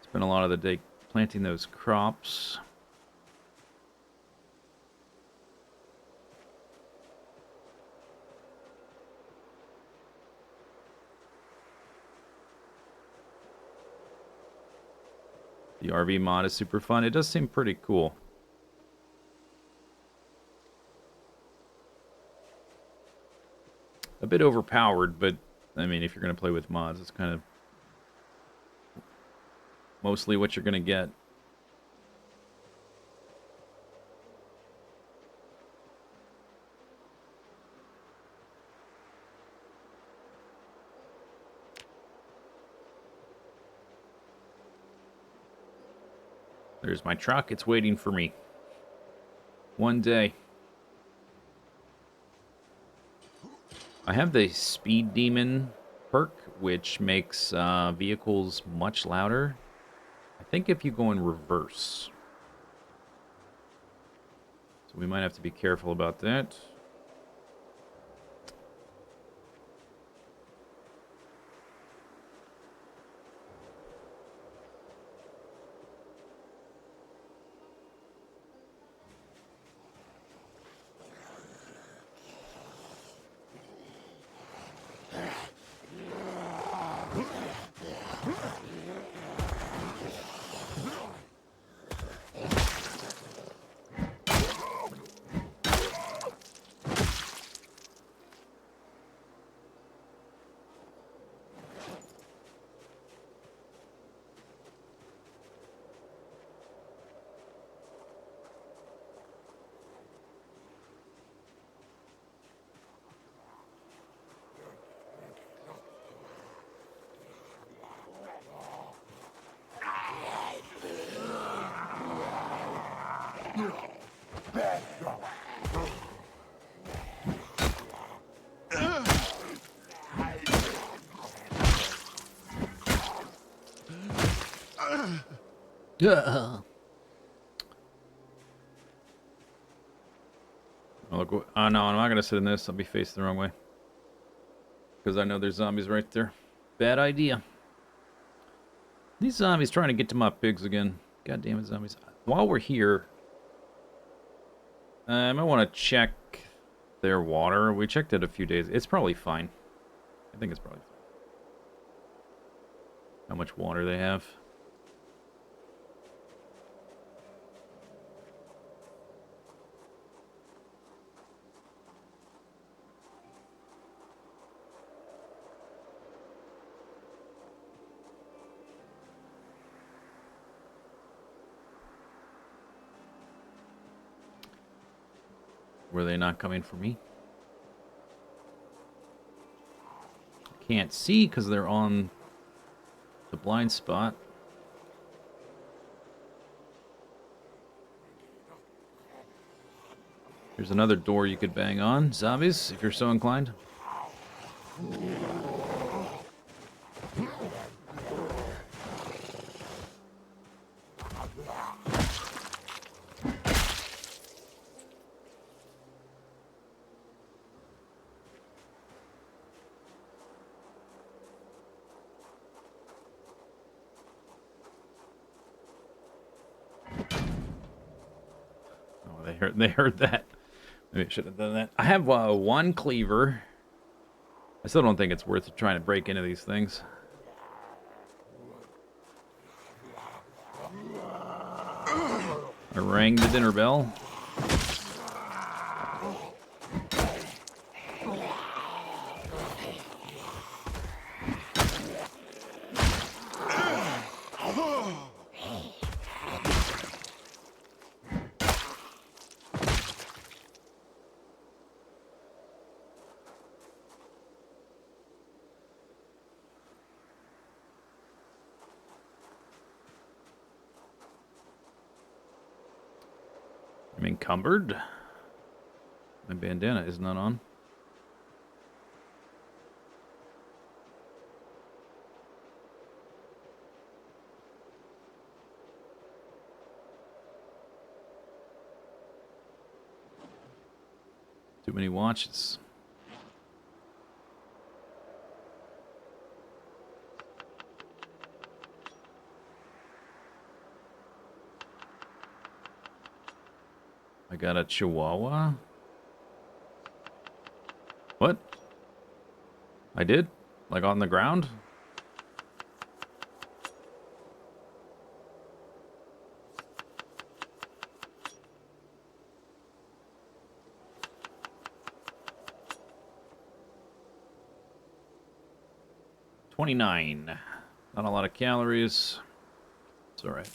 A: Spent a lot of the day planting those crops. The RV mod is super fun. It does seem pretty cool. A bit overpowered, but I mean, if you're going to play with mods, it's kind of mostly what you're going to get. There's my truck. It's waiting for me. One day. I have the Speed Demon perk, which makes vehicles much louder. I think if you go in reverse. So we might have to be careful about that. Yeah. Oh, look, oh no, I'm not gonna sit in this. I'll be facing the wrong way. Because I know there's zombies right there. Bad idea. These zombies trying to get to my pigs again. God damn it, zombies. While we're here, I might want to check their water. We checked it a few days. It's probably fine. I think it's probably fine. How much water they have. Were they not coming for me? Can't see because they're on the blind spot. There's another door you could bang on, zombies, if you're so inclined. Oh, they heard that. Maybe I should have done that. I have one cleaver. I still don't think it's worth trying to break into these things. I rang the dinner bell. I'm encumbered. My bandana is not on. Too many watches. I got a chihuahua. What? I did? Like on the ground? $29. Not a lot of calories. It's alright.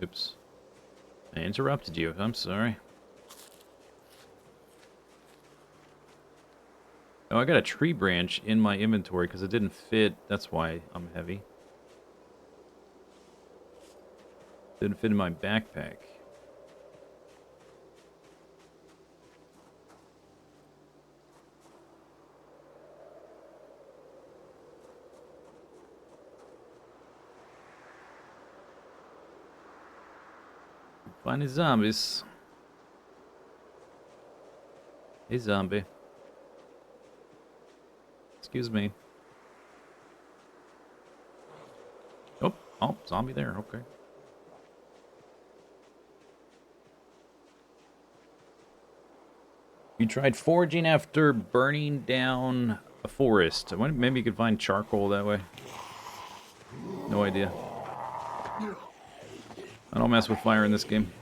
A: Oops. I interrupted you. I'm sorry. Oh, I got a tree branch in my inventory because it didn't fit. That's why I'm heavy. Didn't fit in my backpack. Find any zombies. Hey, zombie. Excuse me. Oh, zombie there. Okay. You tried foraging after burning down a forest. Maybe you could find charcoal that way. No idea. I don't mess with fire in this game.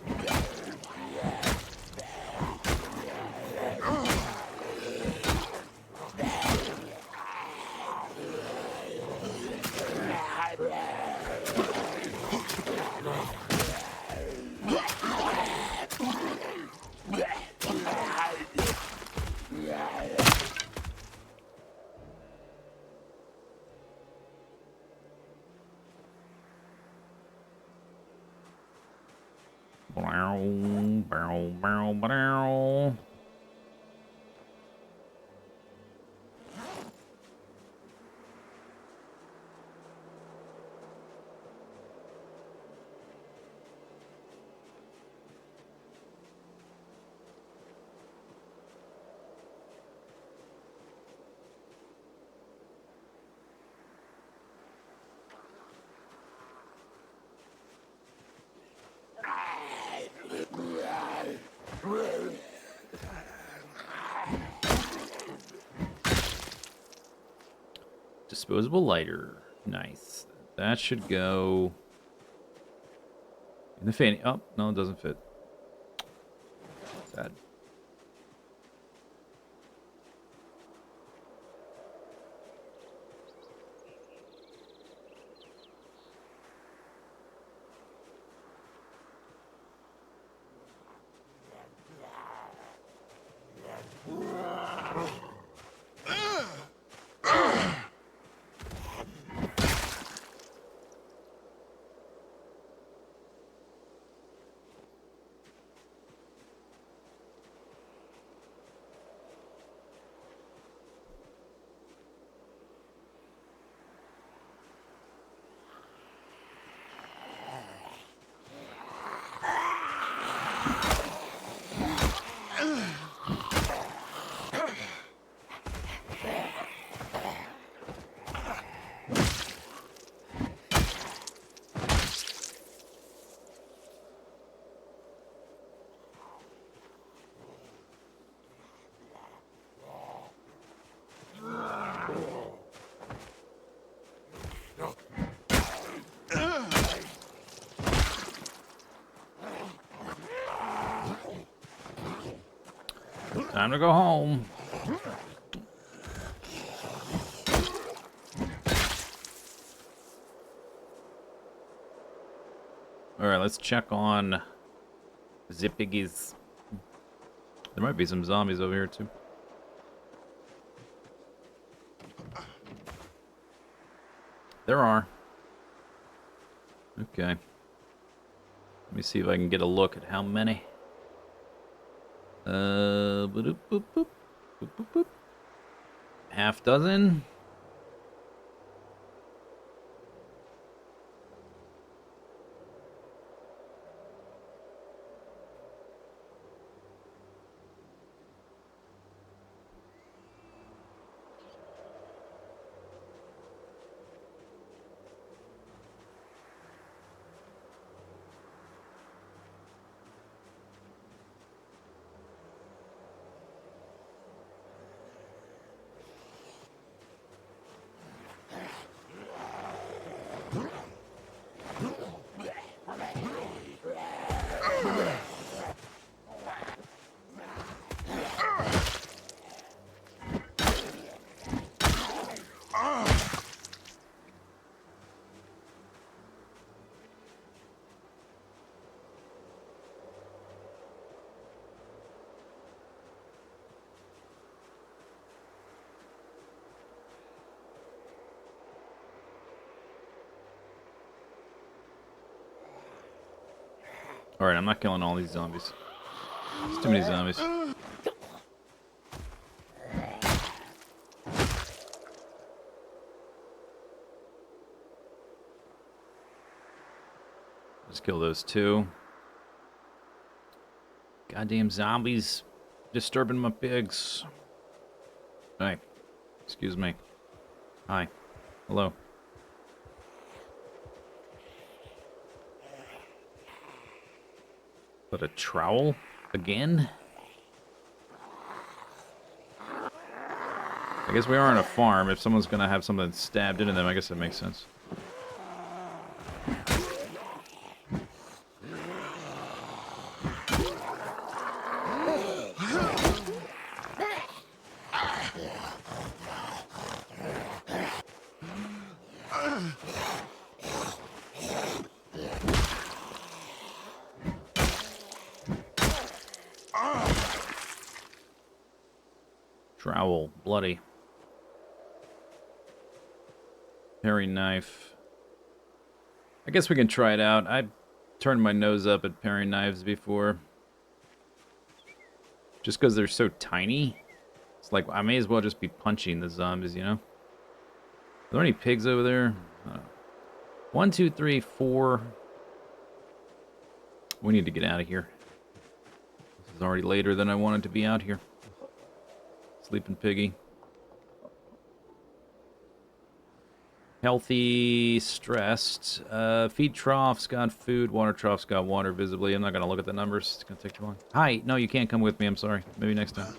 A: Bow, bow, bow, bow. Disposable lighter. Nice. That should go in the fanny. Oh, no, it doesn't fit. Sad. Time to go home. Alright, let's check on Zippiggies. There might be some zombies over here, too. There are. Okay. Let me see if I can get a look at how many. Boop, boop, boop, boop, boop, boop. Half dozen. Alright, I'm not killing all these zombies. There's too many zombies. Let's kill those two. Goddamn zombies disturbing my pigs. Hey, excuse me. Hi. Hello. But a trowel? Again? I guess we are on a farm. If someone's gonna have something stabbed into them, I guess that makes sense. Trowel. Bloody. Hairy knife. I guess we can try it out. I turned my nose up at paring knives before. Just because they're so tiny. It's like, I may as well just be punching the zombies, you know? Are there any pigs over there? 1, 2, 3, 4. We need to get out of here. This is already later than I wanted to be out here. Sleeping piggy. Healthy, stressed. Feed troughs got food. Water troughs got water visibly. I'm not going to look at the numbers. It's going to take too long. Hi. No, you can't come with me. I'm sorry. Maybe next time.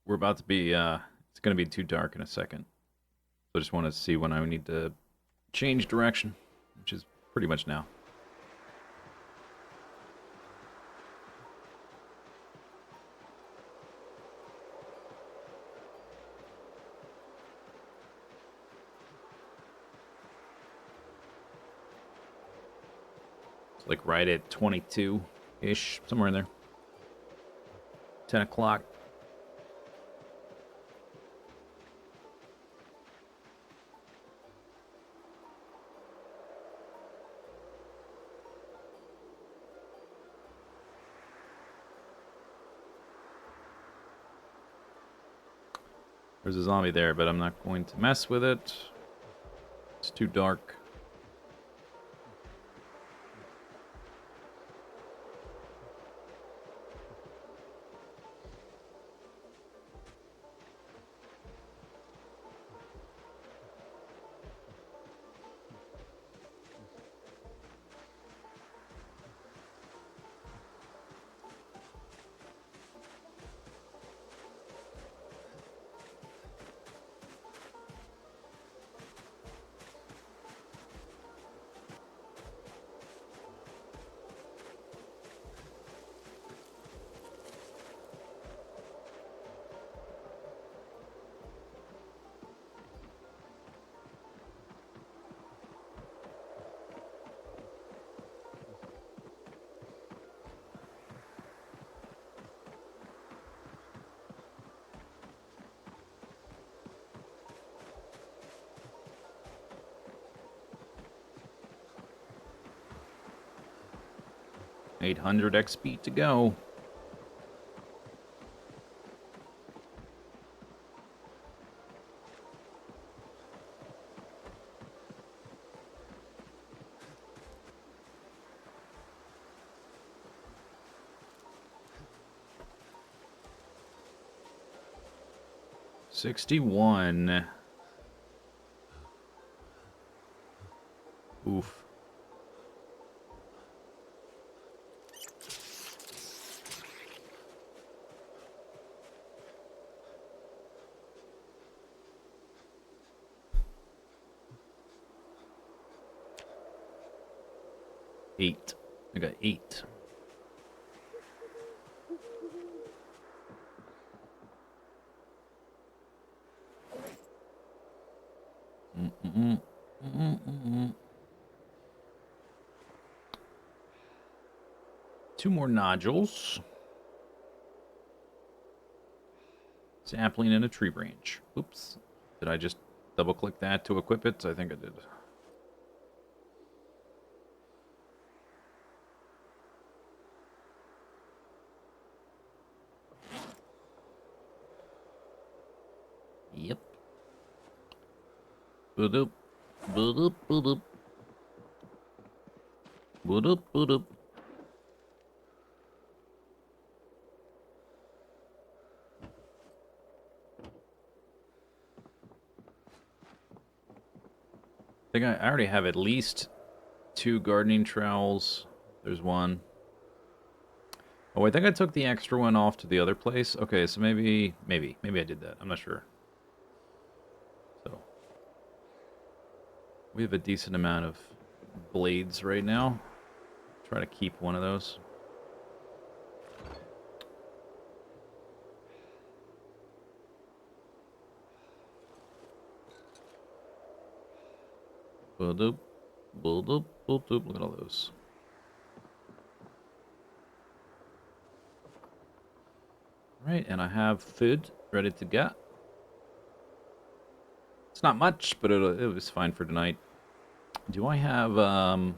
A: We're about to be, it's going to be too dark in a second. So I just want to see when I need to change direction, which is pretty much now. It's like right at 22-ish, somewhere in there. 10 o'clock. There's a zombie there, but I'm not going to mess with it. It's too dark. $800 XP to go. $61. Oof. Eight. I got 8. Two more nodules. Sapling and a tree branch. Oops. Did I just double click that to equip it? I think I did. Yep. Boop. Boop. Boop. Boop. Boop. think I already have at least 2 gardening trowels. There's one. Oh, I think I took the extra one off to the other place. Okay, so maybe I did that. I'm not sure. So, we have a decent amount of blades right now. Try to keep one of those. Boop, boop, boop, boop, boop. Look at all those. Right, and I have food ready to go. It's not much, but it was fine for tonight. Do I have, and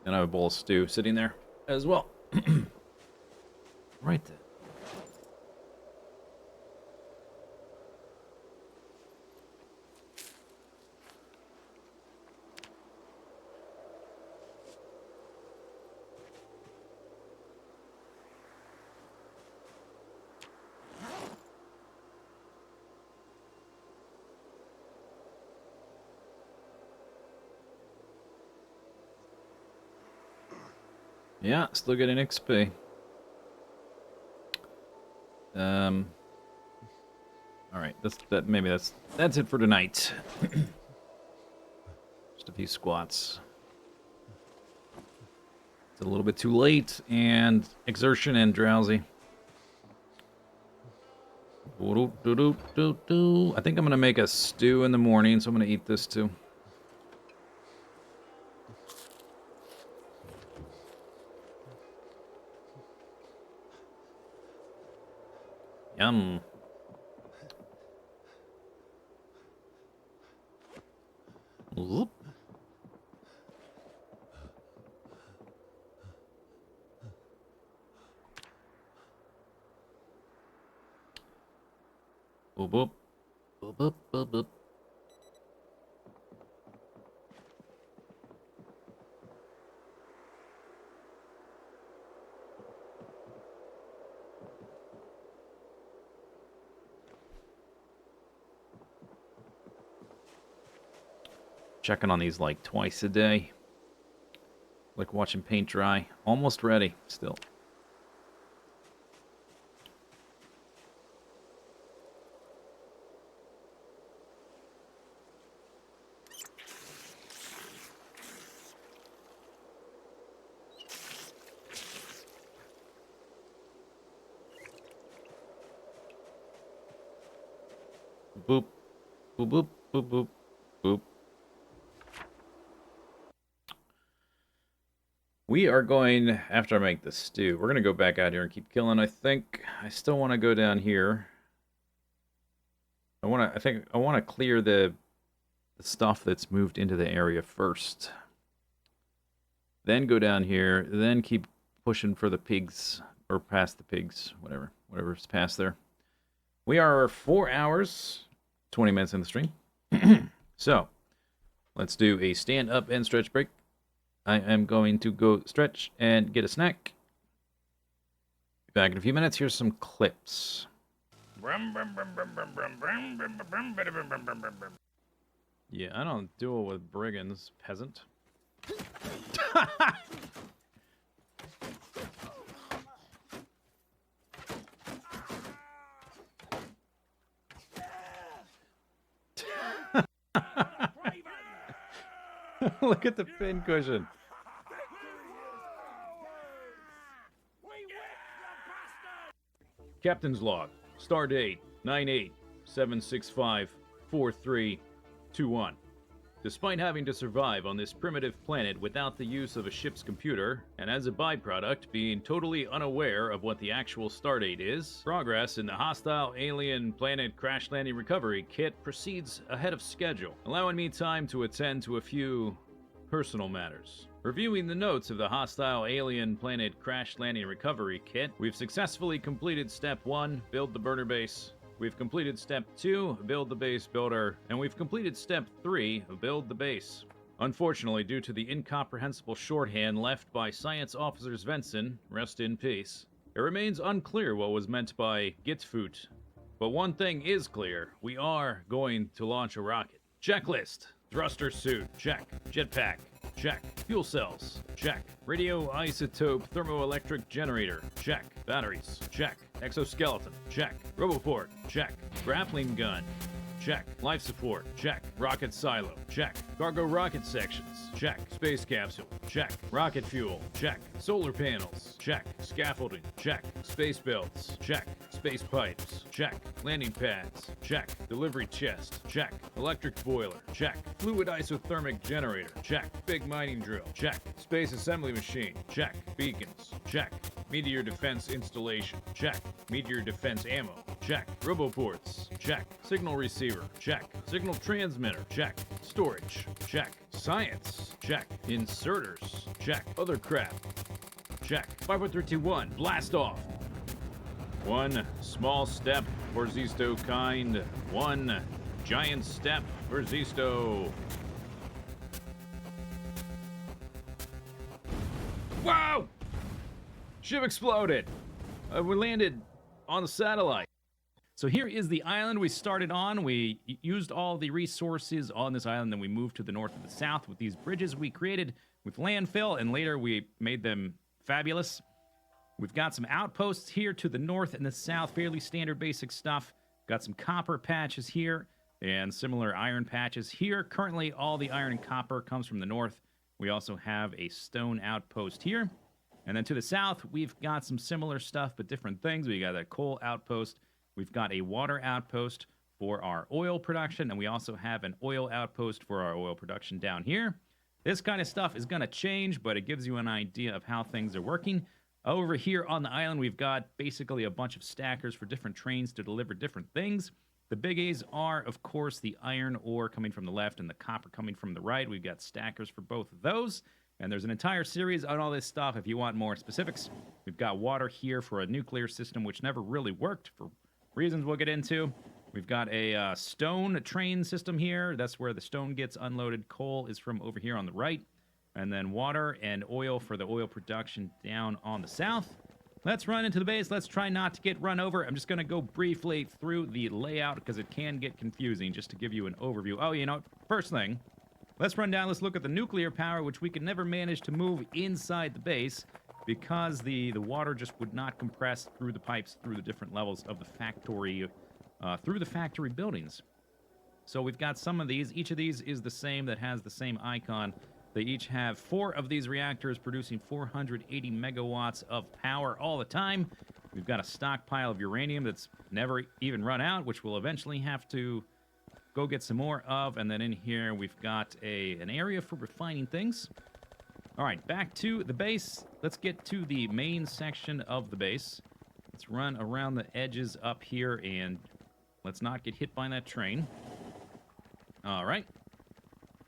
A: I have a bowl of stew sitting there as well. Right then. Yeah, still getting XP. All right, maybe that's it for tonight. Just a few squats. It's a little bit too late, and exertion and drowsy. I think I'm gonna make a stew in the morning, so I'm gonna eat this too. Yum. Whoop. Boop, boop. Boop, boop, boop, boop. Checking on these like twice a day. Like watching paint dry. Almost ready still. Boop. Boop, boop, boop, boop, boop. We are going, after I make the stew, we're going to go back out here and keep killing. I think I still want to go down here. I want to clear the stuff that's moved into the area first. Then go down here, then keep pushing for the pigs, or past the pigs, whatever's past there. We are 4 hours, 20 minutes in the stream. So, let's do a stand up and stretch break. I am going to go stretch and get a snack. Be back in a few minutes. Here's some clips. Yeah, I don't duel with brigands, peasant. Look at the pin cushion. Captain's log. Star date 98-765-4321. Despite having to survive on this primitive planet without the use of a ship's computer, and as a byproduct being totally unaware of what the actual stardate is, progress in the hostile alien planet crash landing recovery kit proceeds ahead of schedule, allowing me time to attend to a few personal matters. Reviewing the notes of the hostile alien planet crash landing recovery kit, we've successfully completed Step 1, build the burner base. We've completed Step 2, build the base builder, and we've completed Step 3, build the base. Unfortunately, due to the incomprehensible shorthand left by Science Officer Svensson, rest in peace, it remains unclear what was meant by Gitfoot. But one thing is clear, we are going to launch a rocket. Checklist. Thruster suit. Check. Jetpack. Check. Fuel cells. Check. Radioisotope thermoelectric generator. Check. Batteries. Check. Exoskeleton. Check. Roboport. Check. Grappling gun. Check. Life support. Check. Rocket silo. Check. Cargo rocket sections. Check. Space capsule. Check. Rocket fuel. Check. Solar panels. Check. Scaffolding. Check. Space belts. Check. Space pipes. Check. Landing pads. Check. Delivery chest. Check. Electric boiler. Check. Fluid isothermic generator. Check. Big mining drill. Check. Space assembly machine. Check. Beacons. Check. Meteor defense installation. Check. Meteor defense ammo. Check. Roboports. Check. Signal receiver. Check. Signal transmitter. Check. Storage. Check. Science. Check. Inserters. Check. Other crap. Check. 5.321. Blast off. One small step for Zisteau kind. One giant step for Zisteau. Wow! Ship exploded. We landed on the satellite. So here is the island we started on. We used all the resources on this island, then we moved to the north and the south with these bridges we created with landfill, and later we made them fabulous. We've got some outposts here to the north and the south, fairly standard basic stuff. Got some copper patches here and similar iron patches here. Currently, all the iron and copper comes from the north. We also have a stone outpost here. And then to the south, we've got some similar stuff, but different things. We got a coal outpost. We've got a water outpost for our oil production, and we also have an oil outpost for our oil production down here. This kind of stuff is going to change, but it gives you an idea of how things are working. Over here on the island, we've got basically a bunch of stackers for different trains to deliver different things. The biggies are, of course, the iron ore coming from the left and the copper coming from the right. We've got stackers for both of those. And there's an entire series on all this stuff if you want more specifics. We've got water here for a nuclear system, which never really worked for reasons we'll get into. We've got a stone train system here. That's where the stone gets unloaded. Coal is from over here on the right. And then water and oil for the oil production down on the south. Let's run into the base. Let's try not to get run over. I'm just going to go briefly through the layout because it can get confusing just to give you an overview. Oh, you know what? First thing, let's run down. Let's look at the nuclear power, which we can never manage to move inside the base because the water just would not compress through the pipes through the different levels of the factory, through the factory buildings. So we've got some of these. Each of these is the same, that has the same icon. They each have 4 of these reactors producing 480 megawatts of power all the time. We've got a stockpile of uranium that's never even run out, which we'll eventually have to go get some more of. And then in here, we've got an area for refining things. All right, back to the base. Let's get to the main section of the base. Let's run around the edges up here, and let's not get hit by that train. All right.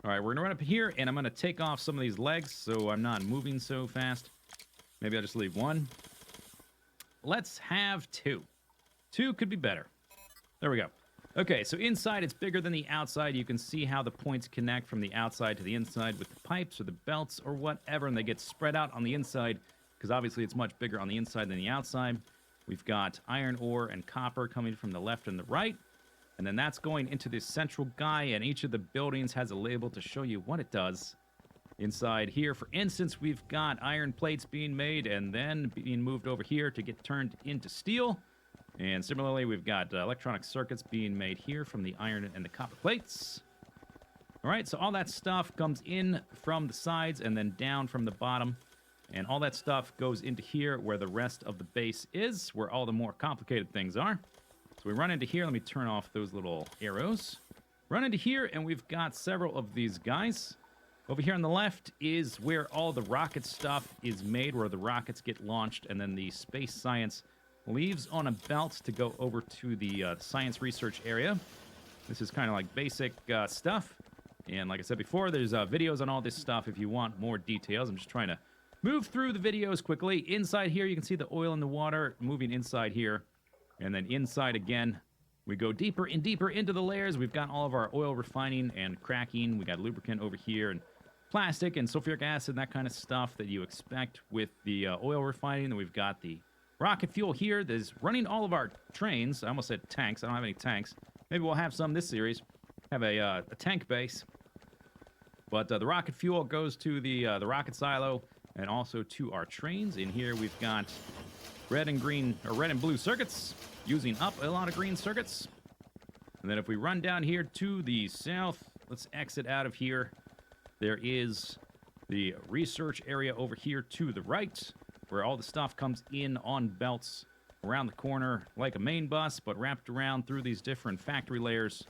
A: All right, we're going to run up here, and I'm going to take off some of these legs so I'm not moving so fast. Maybe I'll just leave 1. Let's have 2. 2 could be better. There we go. Okay, so inside it's bigger than the outside. You can see how the points connect from the outside to the inside with the pipes or the belts or whatever, and they get spread out on the inside because obviously it's much bigger on the inside than the outside. We've got iron ore and copper coming from the left and the right. And then that's going into this central guy, and each of the buildings has a label to show you what it does. Inside here, for instance, we've got iron plates being made and then being moved over here to get turned into steel. And similarly, we've got electronic circuits being made here from the iron and the copper plates. All right, so all that stuff comes in from the sides and then down from the bottom. And all that stuff goes into here where the rest of the base is, where all the more complicated things are. So we run into here. Let me turn off those little arrows. Run into here, and we've got several of these guys. Over here on the left is where all the rocket stuff is made, where the rockets get launched, and then the space science leaves on a belt to go over to the science research area. This is kind of like basic stuff. And like I said before, there's videos on all this stuff if you want more details. I'm just trying to move through the videos quickly. Inside here, you can see the oil and the water moving inside here. And then inside again, we go deeper and deeper into the layers. We've got all of our oil refining and cracking. We got lubricant over here and plastic and sulfuric acid, that kind of stuff that you expect with the oil refining. Then we've got the rocket fuel here that is running all of our trains. I almost said tanks. I don't have any tanks. Maybe we'll have some this series. have a tank base. But the rocket fuel goes to the rocket silo and also to our trains. In here we've got red and green, or red and blue circuits, using up a lot of green circuits. And then if we run down here to the south, let's exit out of here. There is the research area over here to the right, where all the stuff comes in on belts around the corner like a main bus, but wrapped around through these different factory layers.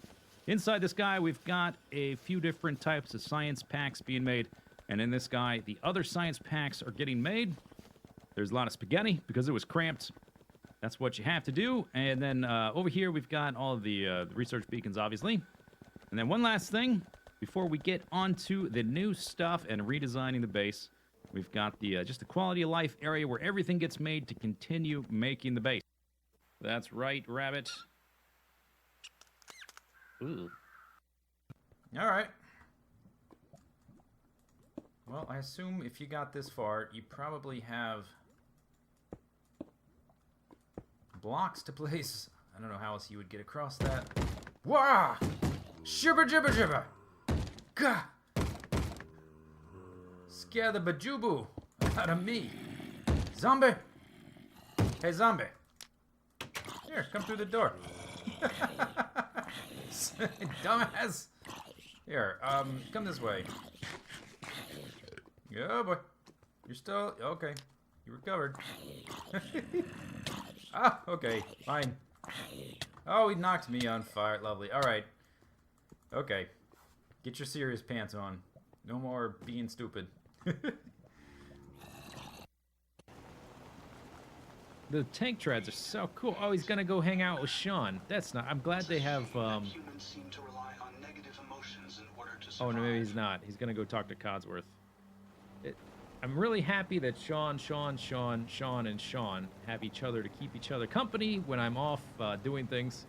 A: Inside this guy, we've got a few different types of science packs being made. And in this guy, the other science packs are getting made. There's a lot of spaghetti because it was cramped. That's what you have to do. And then over here, we've got all of the research beacons, obviously. And then one last thing, before we get onto the new stuff and redesigning the base, we've got the just the quality of life area where everything gets made to continue making the base. That's right, Rabbit. Ooh.
C: All right. Well, I assume if you got this far, you probably have blocks to place. I don't know how else you would get across that. Wah! Shibber jibber jibber! Gah! Scare the bajubu out of me. Zombie! Hey, zombie. Here, come through the door. Dumbass. Here, come this way. Yeah, boy. You're still... Okay. You recovered. Ah, okay. Fine. Oh, he knocked me on fire. Lovely. Alright. Okay. Get your serious pants on. No more being stupid.
A: The tank treads are so cool. Oh, he's gonna go hang out with Sean. That's not... I'm glad they have,
D: Humans seem to rely on negative emotions in order to survive.
A: Oh, no, maybe he's not. He's gonna go talk to Codsworth. I'm really happy that Sean, and Sean have each other to keep each other company when I'm off doing things.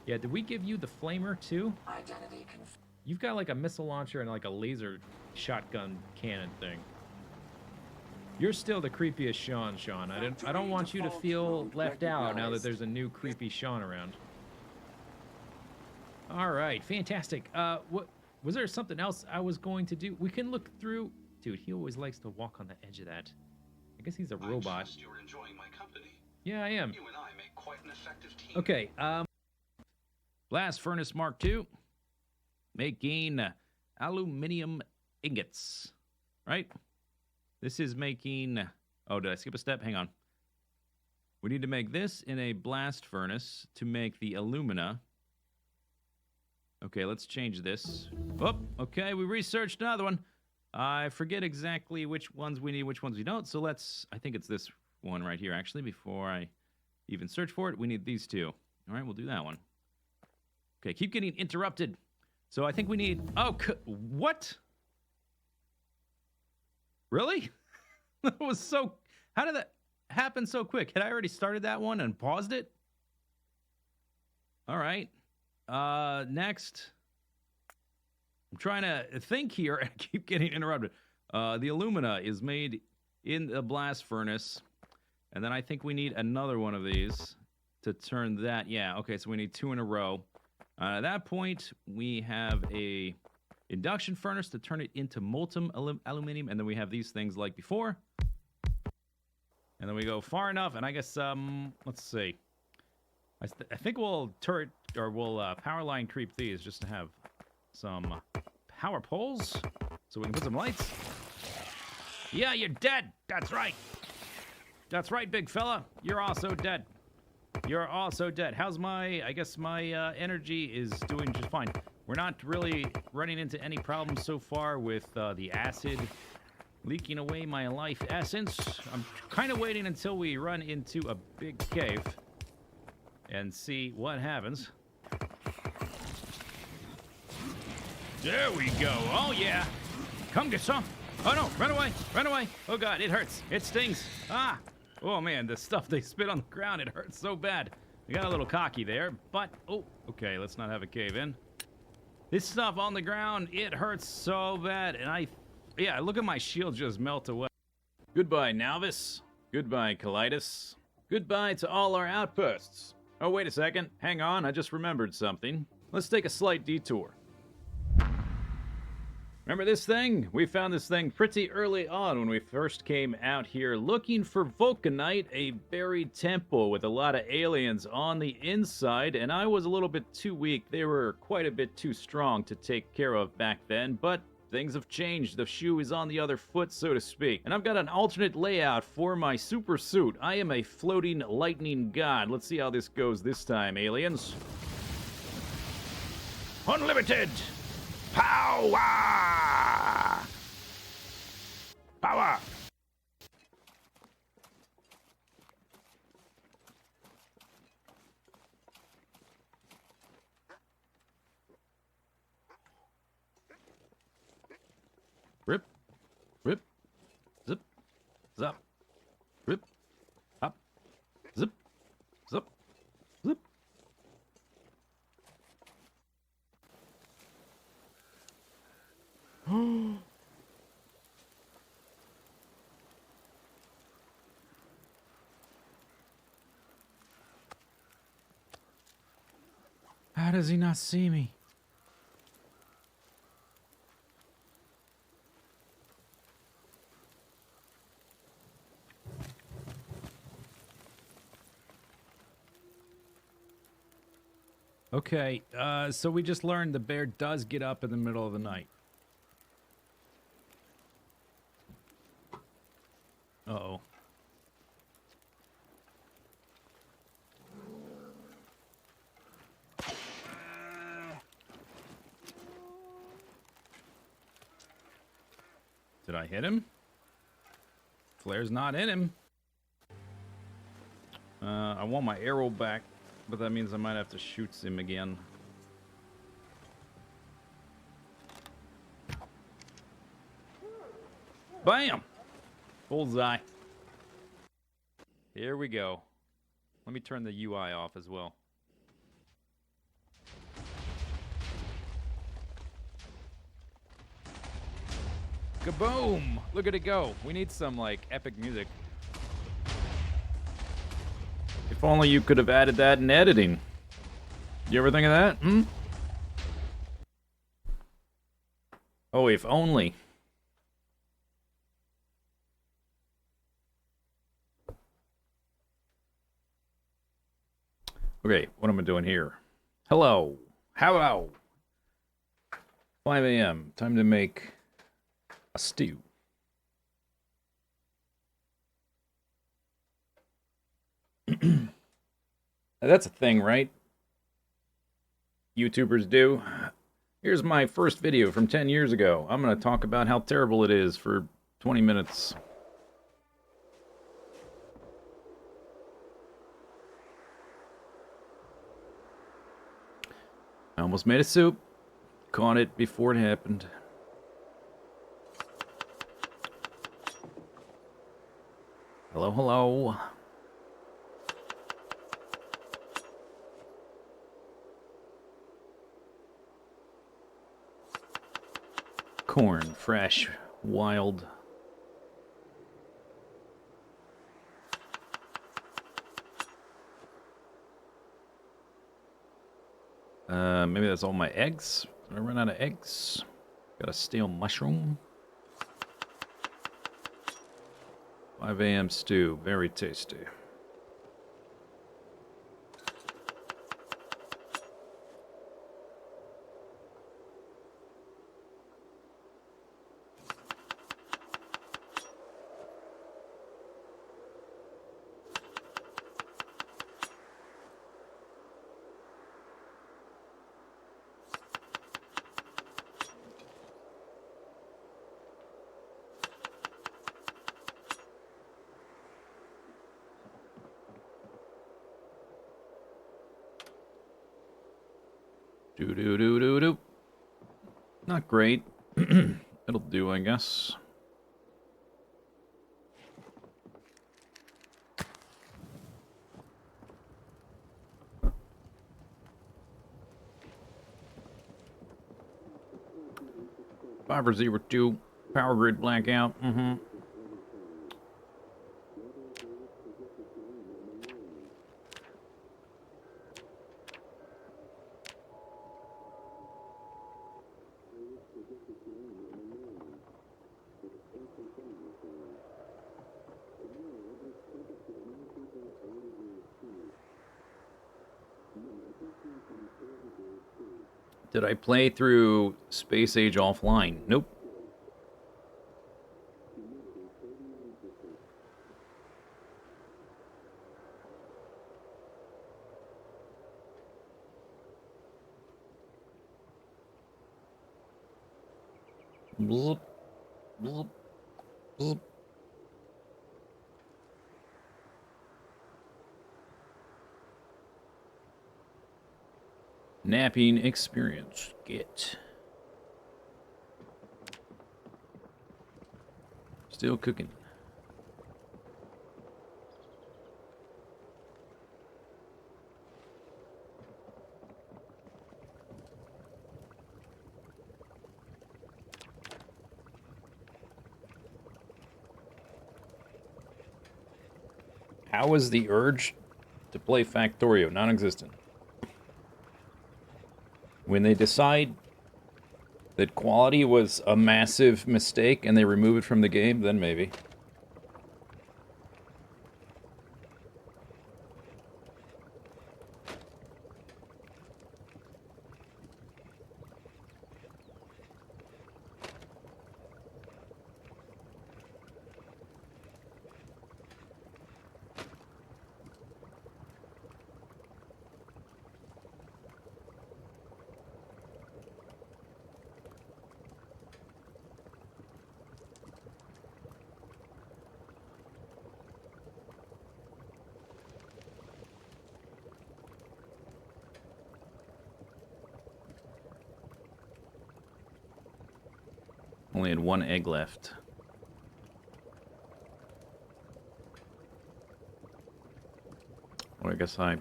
A: Yeah, did we give you the flamer, too?
D: Identity
A: You've got, like, a missile launcher and, like, a laser shotgun cannon thing. You're still the creepiest Sean. I don't want you to feel left out now that there's a new creepy Sean around. All right, fantastic. What was there something else I was going to do? We can look through. Dude, he always likes to walk on the edge of that. I guess he's a robot.
D: I trust you're enjoying my company.
A: Yeah, I am.
D: You and I make quite an effective team.
A: Okay, Blast Furnace Mark II. Making aluminum ingots. Right? This is making... Oh, did I skip a step? Hang on. We need to make this in a blast furnace to make the alumina. Okay, let's change this. Oh, okay, we researched another one. I forget exactly which ones we need, which ones we don't, so let's... I think it's this one right here, actually, before I even search for it. We need these two. All right, we'll do that one. Okay, keep getting interrupted. So I think we need... Oh, what? Really? That was so... How did that happen so quick? Had I already started that one and paused it? All right. Next... I'm trying to think here and keep getting interrupted. The alumina is made in the blast furnace. And then I think we need another one of these to turn that. Yeah, okay, so we need two in a row. At that point, we have a induction furnace to turn it into molten aluminum. And then we have these things like before. And then we go far enough. And I guess, let's see. I think we'll turret, or we'll power line creep these just to have some power poles so we can put some lights. Yeah, you're dead. That's right. That's right, big fella. You're also dead. You're also dead. How's my... I guess my energy is doing just fine. We're not really running into any problems so far with the acid leaking away my life essence. I'm kind of waiting until we run into a big cave and see what happens. There we go. Oh, yeah. Come get some. Oh, no. Run away. Run away. Oh, God. It hurts. It stings. Ah. Oh, man. The stuff they spit on the ground, it hurts so bad. I got a little cocky there, but... Oh, okay. Let's not have a cave in. This stuff on the ground, it hurts so bad. And yeah, look at my shield just melt away. Goodbye, Nalvis. Goodbye, Colitis. Goodbye to all our outposts. Oh, wait a second. Hang on. I just remembered something. Let's take a slight detour. Remember this thing? We found this thing pretty early on when we first came out here looking for Vulcanite, a buried temple with a lot of aliens on the inside, and I was a little bit too weak. They were quite a bit too strong to take care of back then, but things have changed. The shoe is on the other foot, so to speak. And I've got an alternate layout for my super suit. I am a floating lightning god. Let's see how this goes this time, aliens. Unlimited! Power! Power! Rip, rip, zip, zap, rip, hop, zip, zip, zip. How does he not see me? Okay, so we just learned the bear does get up in the middle of the night. Uh-oh. Did I hit him? Flare's not in him. I want my arrow back, but that means I might have to shoot him again. Bam! Bullseye. Here we go. Let me turn the UI off as well. Kaboom! Look at it go. We need some, like, epic music. If only you could have added that in editing. You ever think of that? Hmm? Oh, if only. Okay, what am I doing here? Hello. Hello. 5 a.m. Time to make a stew. That's a thing, right? YouTubers do. Here's my first video from 10 years ago. I'm going to talk about how terrible it is for 20 minutes. I almost made a soup. Caught it before it happened. Hello, hello. Corn, fresh, wild. Maybe that's all my eggs. Did I run out of eggs? Got a stale mushroom. 5 a.m. stew, very tasty. Do. Not great. It'll do, I guess. Five or 02. Power grid blackout. Did I play through Space Age offline? Nope. Bloop, bloop, bloop. Napping experience. Get. Still cooking. How is the urge to play Factorio non-existent? When they decide that quality was a massive mistake and they remove it from the game, then maybe. Only had one egg left. Well, I guess well,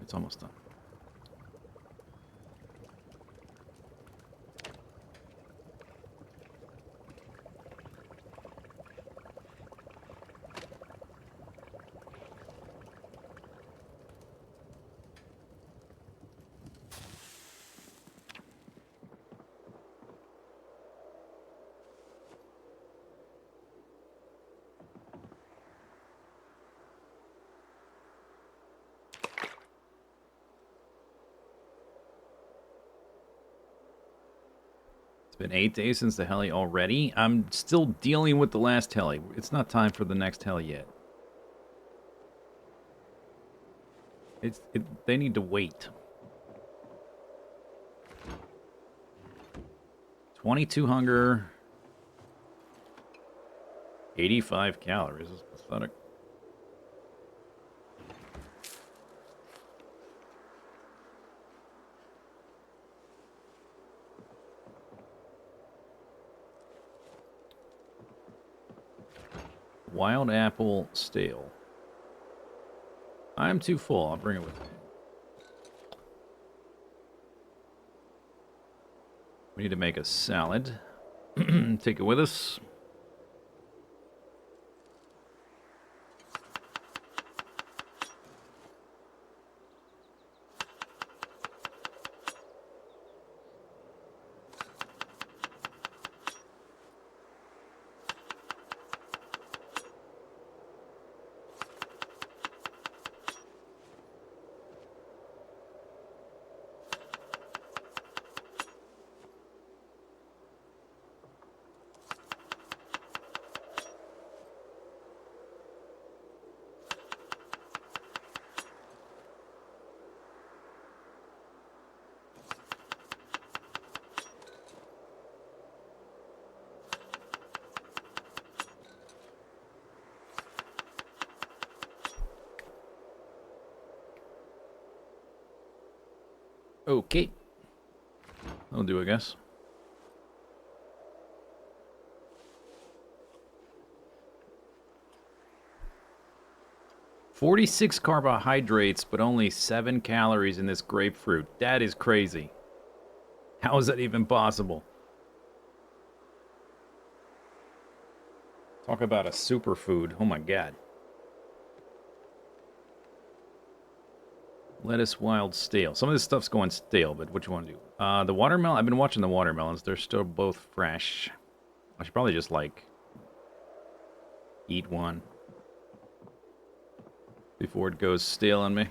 A: it's almost done. It's been 8 days since the heli already. I'm still dealing with the last heli. It's not time for the next heli yet. They need to wait. 22 hunger. 85 calories. That's pathetic. Wild apple stale. I'm too full. I'll bring it with me. We need to make a salad. Take it with us. Okay. That'll do, I guess. "46 carbohydrates, but only 7 calories in this grapefruit. That is crazy. How is that even possible?" Talk about a superfood. Oh my god. Lettuce wild stale. Some of this stuff's going stale, but what you want to do? The watermelon. I've been watching the watermelons. They're still both fresh. I should probably just, like, eat one before it goes stale on me.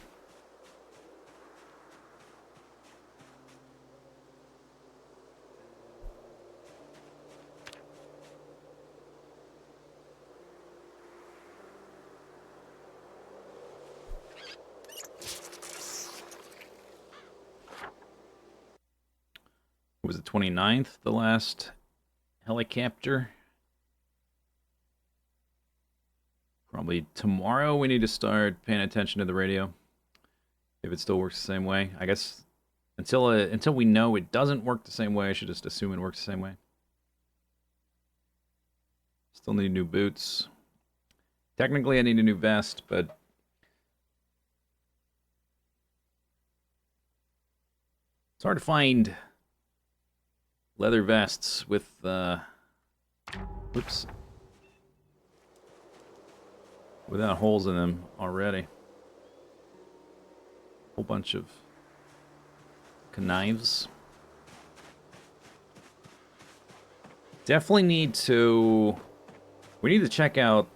A: Was it 29th, the last helicopter? Probably tomorrow we need to start paying attention to the radio. If it still works the same way. I guess until we know it doesn't work the same way, I should just assume it works the same way. Still need new boots. Technically I need a new vest, but it's hard to find leather vests with whoops, without holes in them already. Whole bunch of knives. Definitely need to... We need to check out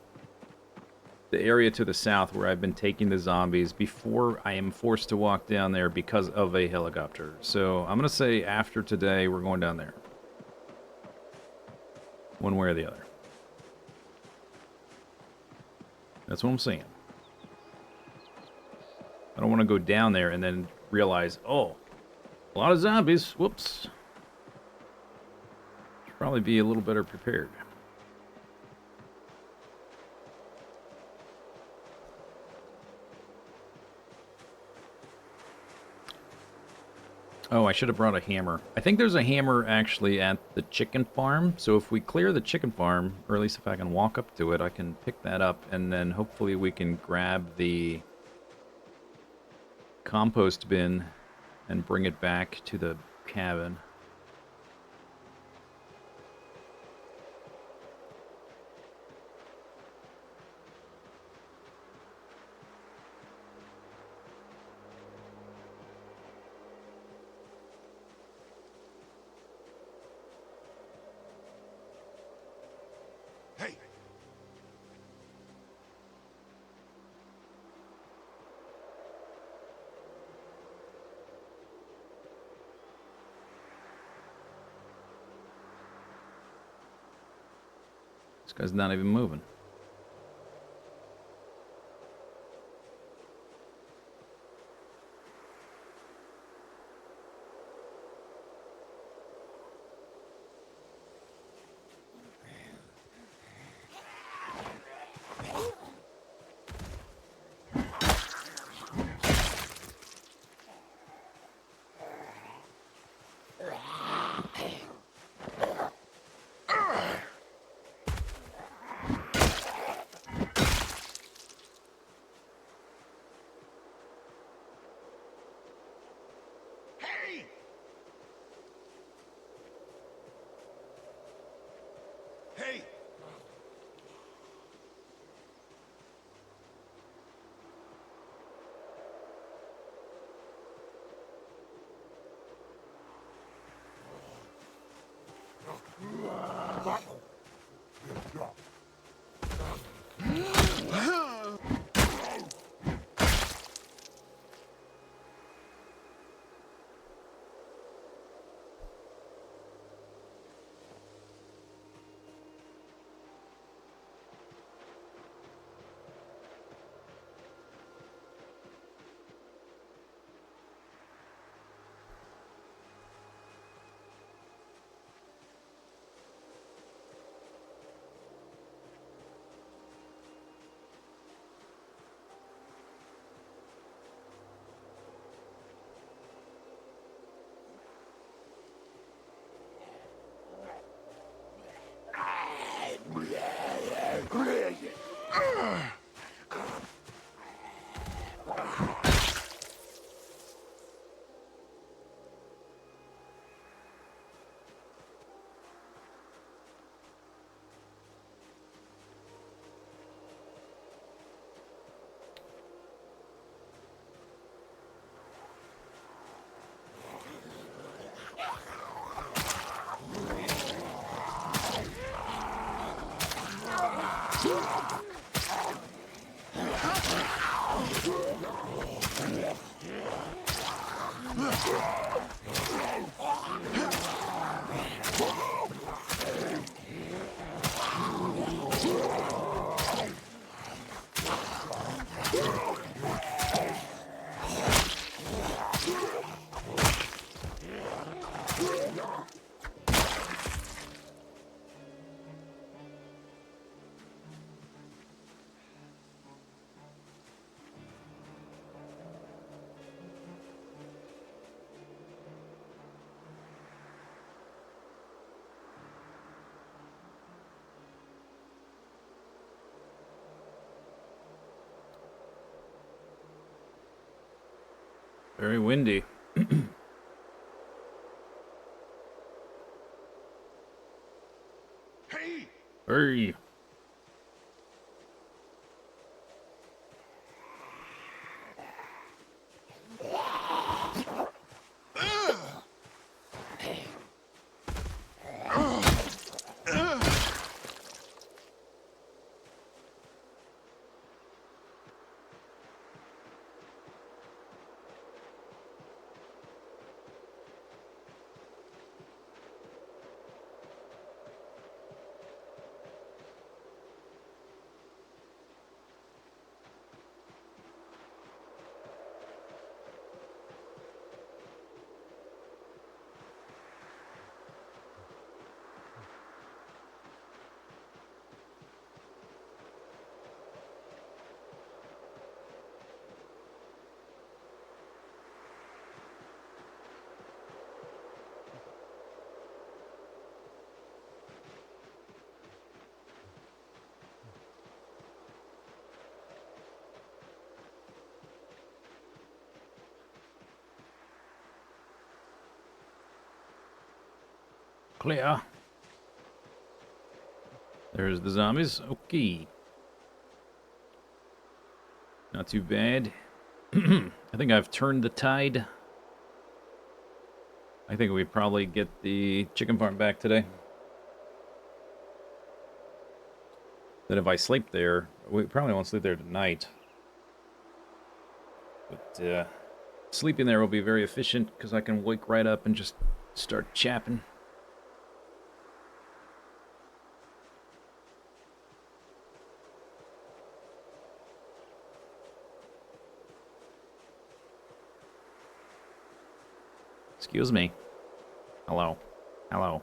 A: the area to the south where I've been taking the zombies before I am forced to walk down there because of a helicopter. So I'm going to say after today we're going down there. One way or the other. That's what I'm saying. I don't want to go down there and then realize, oh, a lot of zombies. Whoops. Should probably be a little better prepared. Oh, I should have brought a hammer. I think there's a hammer actually at the chicken farm. So if we clear the chicken farm, or at least if I can walk up to it, I can pick that up. And then hopefully we can grab the compost bin and bring it back to the cabin.
B: Hey!
A: This guy's not even moving.
B: Hey! Hey!
A: Very windy.
B: Hey!
A: Hurry. Clear. There's the zombies. Okay. Not too bad. I think I've turned the tide. I think we probably get the chicken farm back today. That if I sleep there, we probably won't sleep there tonight. But sleeping there will be very efficient because I can wake right up and just start chapping. Excuse me. Hello. Hello.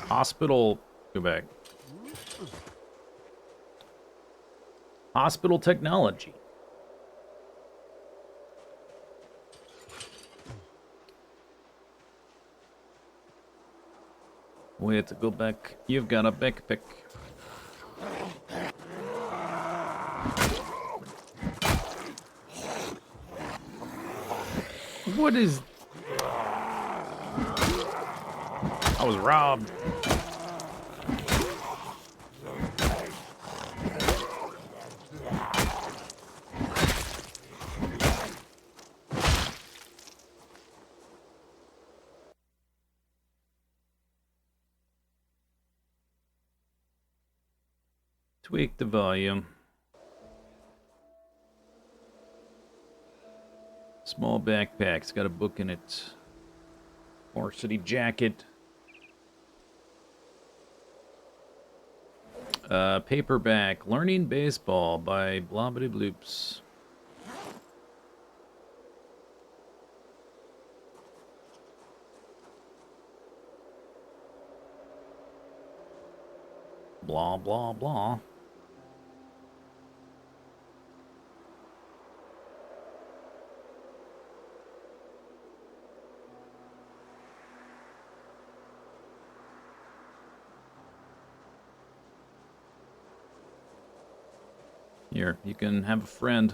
A: Hospital. Go back. Hospital technology. We have to go back. You've got a backpack. What is... I was robbed. Tweak the volume. Small backpack. It's got a book in it. Varsity jacket. Paperback. Learning Baseball by Blobbity Bloops. Blah, blah, blah. Here, you can have a friend.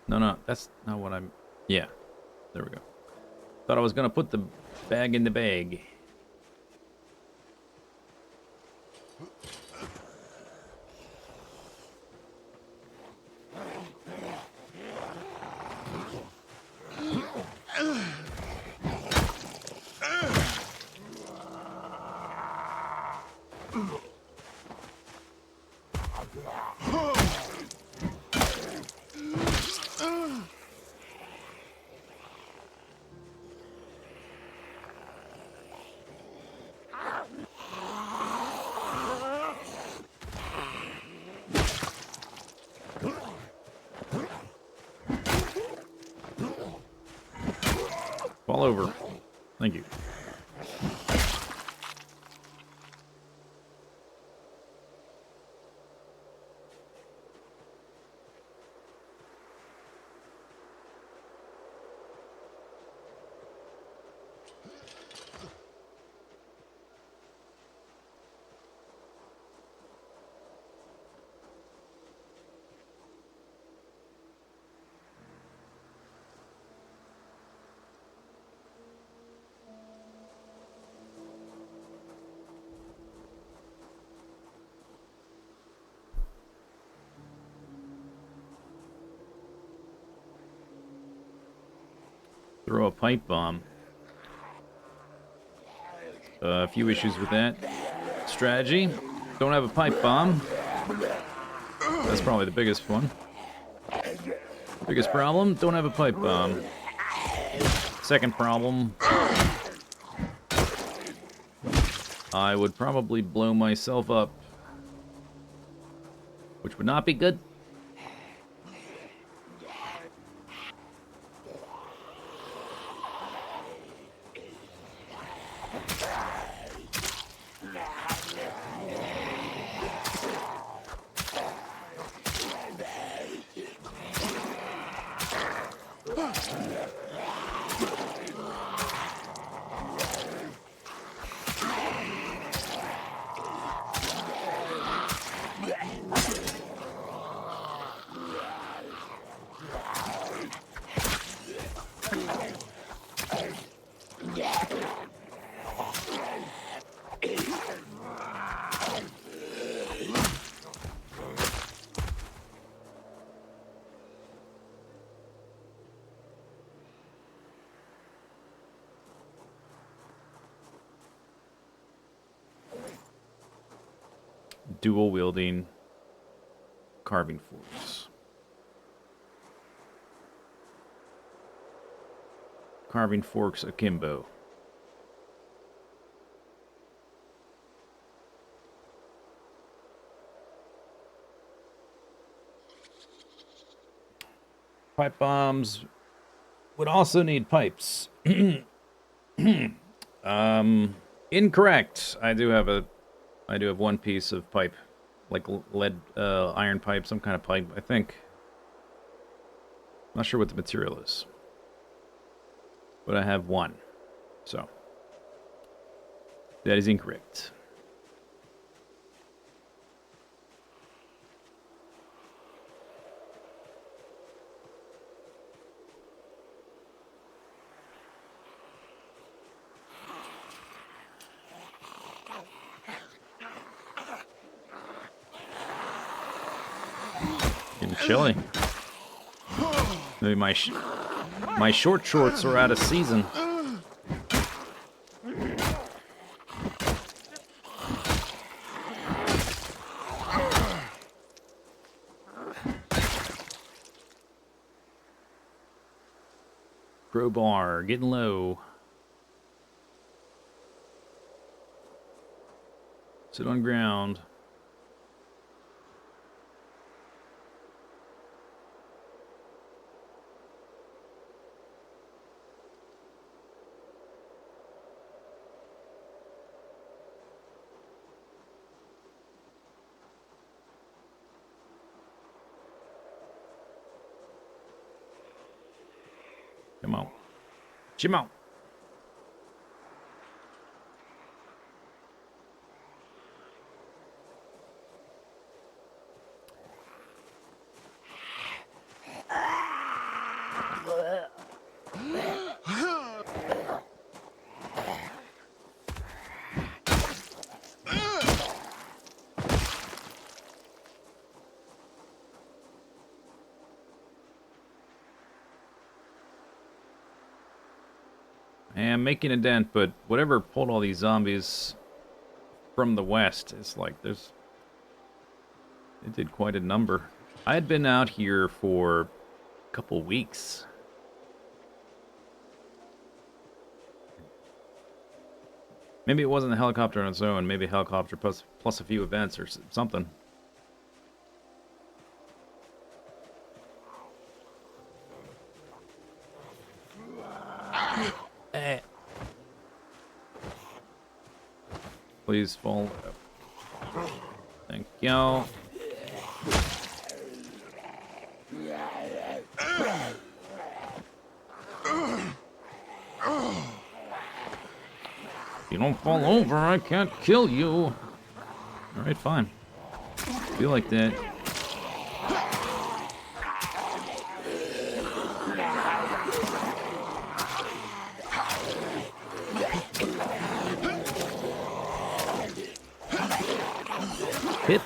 A: No, that's not what I'm... Yeah, there we go. Thought I was gonna put the bag in the bag. Fall over. Thank you. throw a pipe bomb. A few issues with that strategy. Don't have a pipe bomb. That's probably the biggest one. Biggest problem, don't have a pipe bomb. Second problem, I would probably blow myself up, which would not be good. Dual wielding carving forks. Carving forks akimbo. Pipe bombs would also need pipes. Incorrect. I do have one piece of pipe, like lead, iron pipe, some kind of pipe, I think. Not sure what the material is. But I have one. So. That is incorrect. Getting chilly. Maybe my short shorts are out of season. Crowbar, getting low. Sit on ground. Come on. Come on. I'm making a dent, but whatever pulled all these zombies from the west, it's like it did quite a number. I had been out here for a couple weeks. Maybe it wasn't a helicopter on its own, maybe a helicopter plus a few events or something. Please fall. Thank you. If you don't fall over, I can't kill you. Alright, fine. Feel like that. Hit.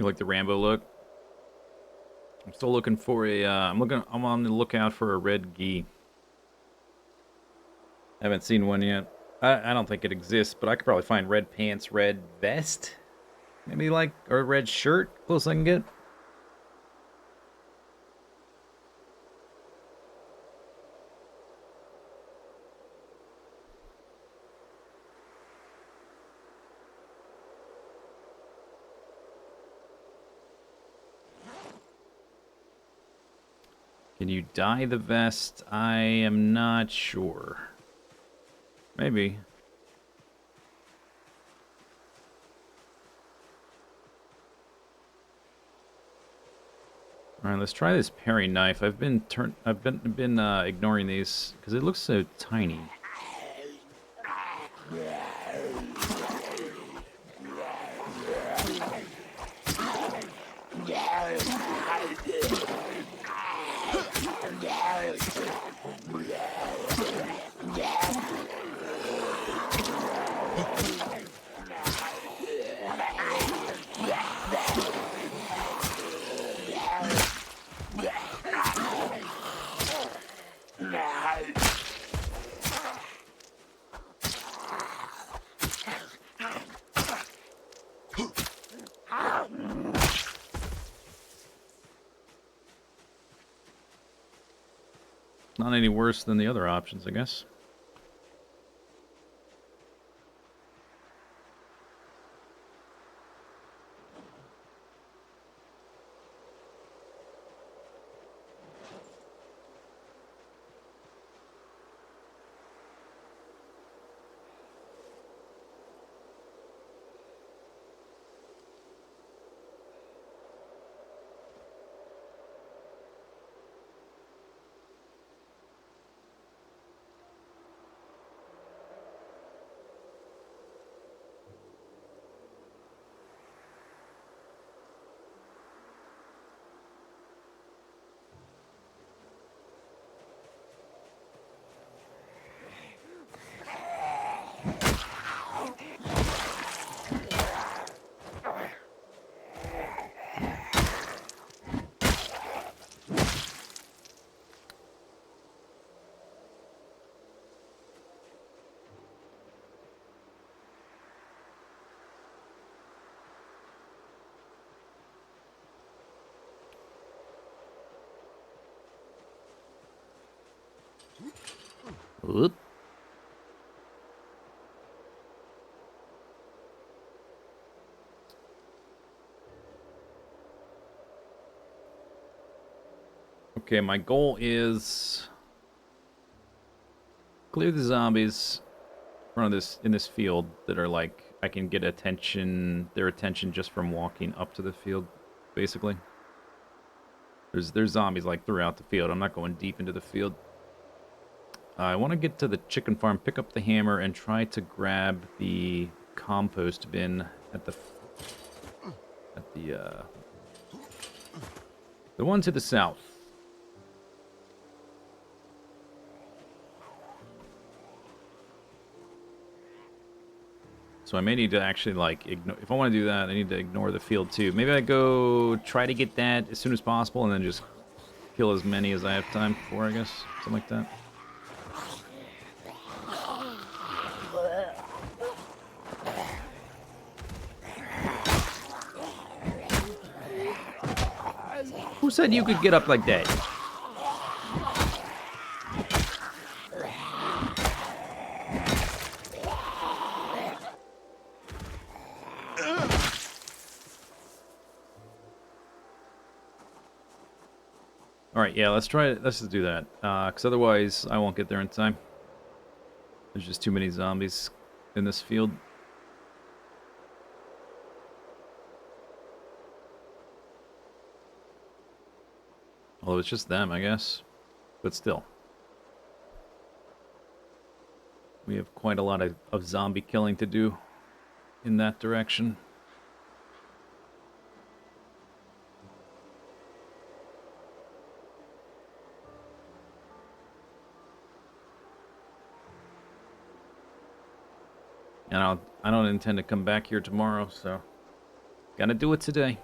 A: You like the Rambo look? I'm still looking for a. I'm on the lookout for a red gi. Haven't seen one yet. I don't think it exists, but I could probably find red pants, red vest, maybe like, or a red shirt. Close I can get. Can you dye the vest? I am not sure. Maybe. All right, let's try this Perry knife. I've been ignoring these because it looks so tiny. Not any worse than the other options, I guess. Whoop. Okay, my goal is clear the zombies in front of this in this field that are like I can get their attention just from walking up to the field, basically. There's zombies like throughout the field. I'm not going deep into the field. I want to get to the chicken farm, pick up the hammer, and try to grab the compost bin at the one to the south. So I may need to actually, like, ignore... If I want to do that, I need to ignore the field, too. Maybe I go try to get that as soon as possible and then just kill as many as I have time for, I guess. Something like that. Who said you could get up like that? Alright, yeah, let's try it. Let's just do that. Because otherwise, I won't get there in time. There's just too many zombies in this field. Although it's just them, I guess. But still. We have quite a lot of zombie killing to do in that direction. And I don't intend to come back here tomorrow, so gotta do it today.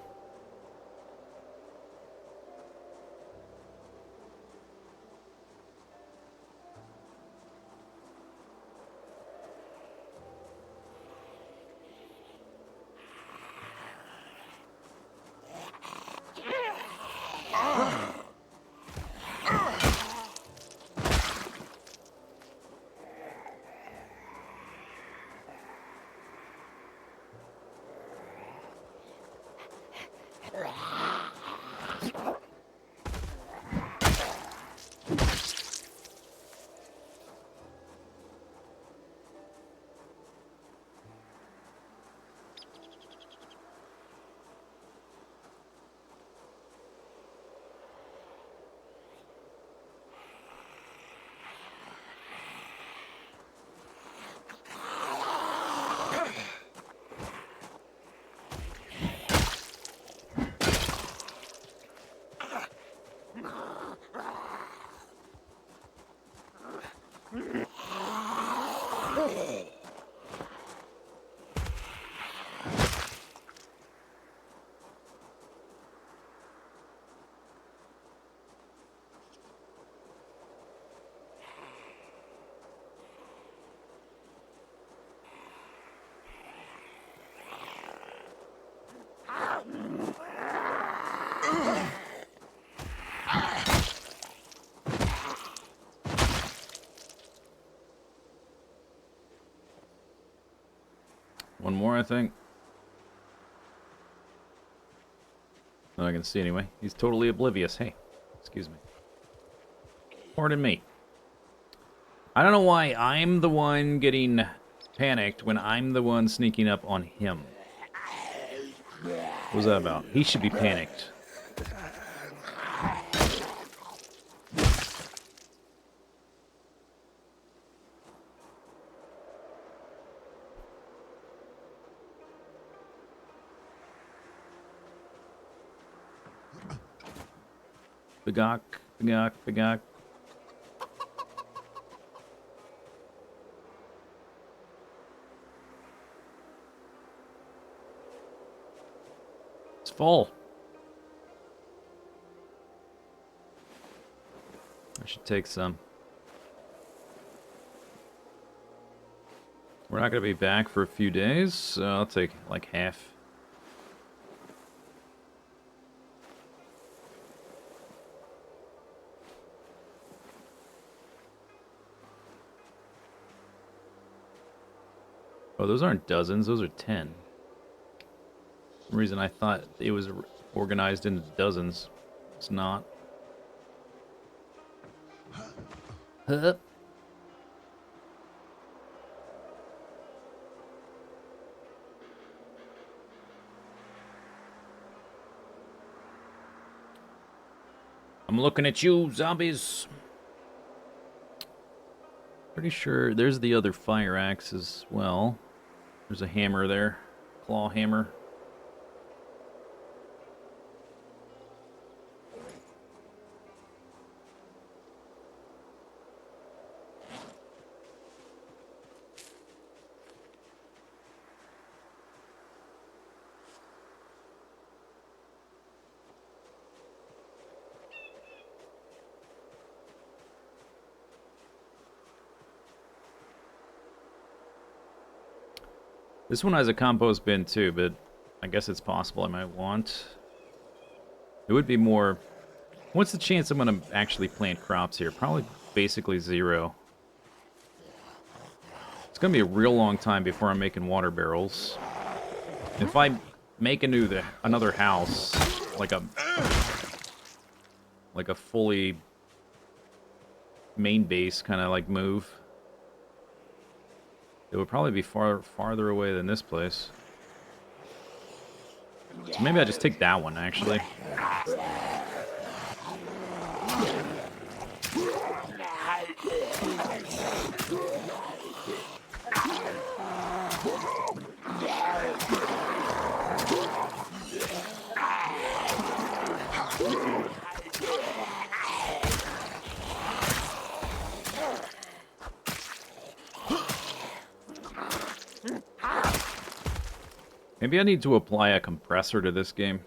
A: One more, I think. That I can see anyway. He's totally oblivious. Hey, excuse me. Pardon me. I don't know why I'm the one getting panicked when I'm the one sneaking up on him. What was that about? He should be panicked. Bagok, bagok, bagok. It's full. I should take some. We're not going to be back for a few days, so I'll take like half. Oh, those aren't dozens, those are 10. For some reason I thought it was organized into dozens. It's not. Huh? I'm looking at you, zombies. Pretty sure there's the other fire axe as well. There's a hammer there. Claw hammer. This one has a compost bin too, but I guess it's possible I might want. It would be more. What's the chance I'm going to actually plant crops here? Probably basically 0. It's going to be a real long time before I'm making water barrels. If I make another house, like a fully main base kind of like move, it would probably be farther away than this place. So maybe I just take that one, actually. Maybe I need to apply a compressor to this game.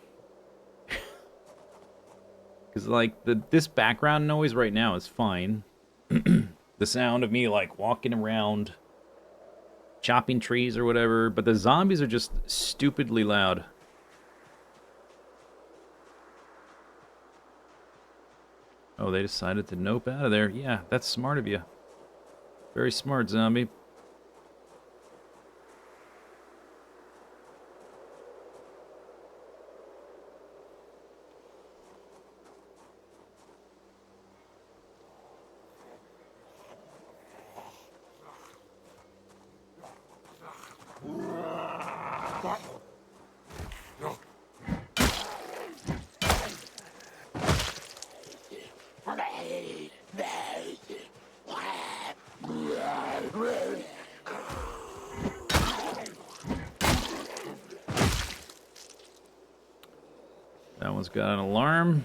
A: Because, like, this background noise right now is fine. The sound of me, like, walking around, chopping trees or whatever. But the zombies are just stupidly loud. Oh, they decided to nope out of there. Yeah, that's smart of you. Very smart, zombie. That one's got an alarm.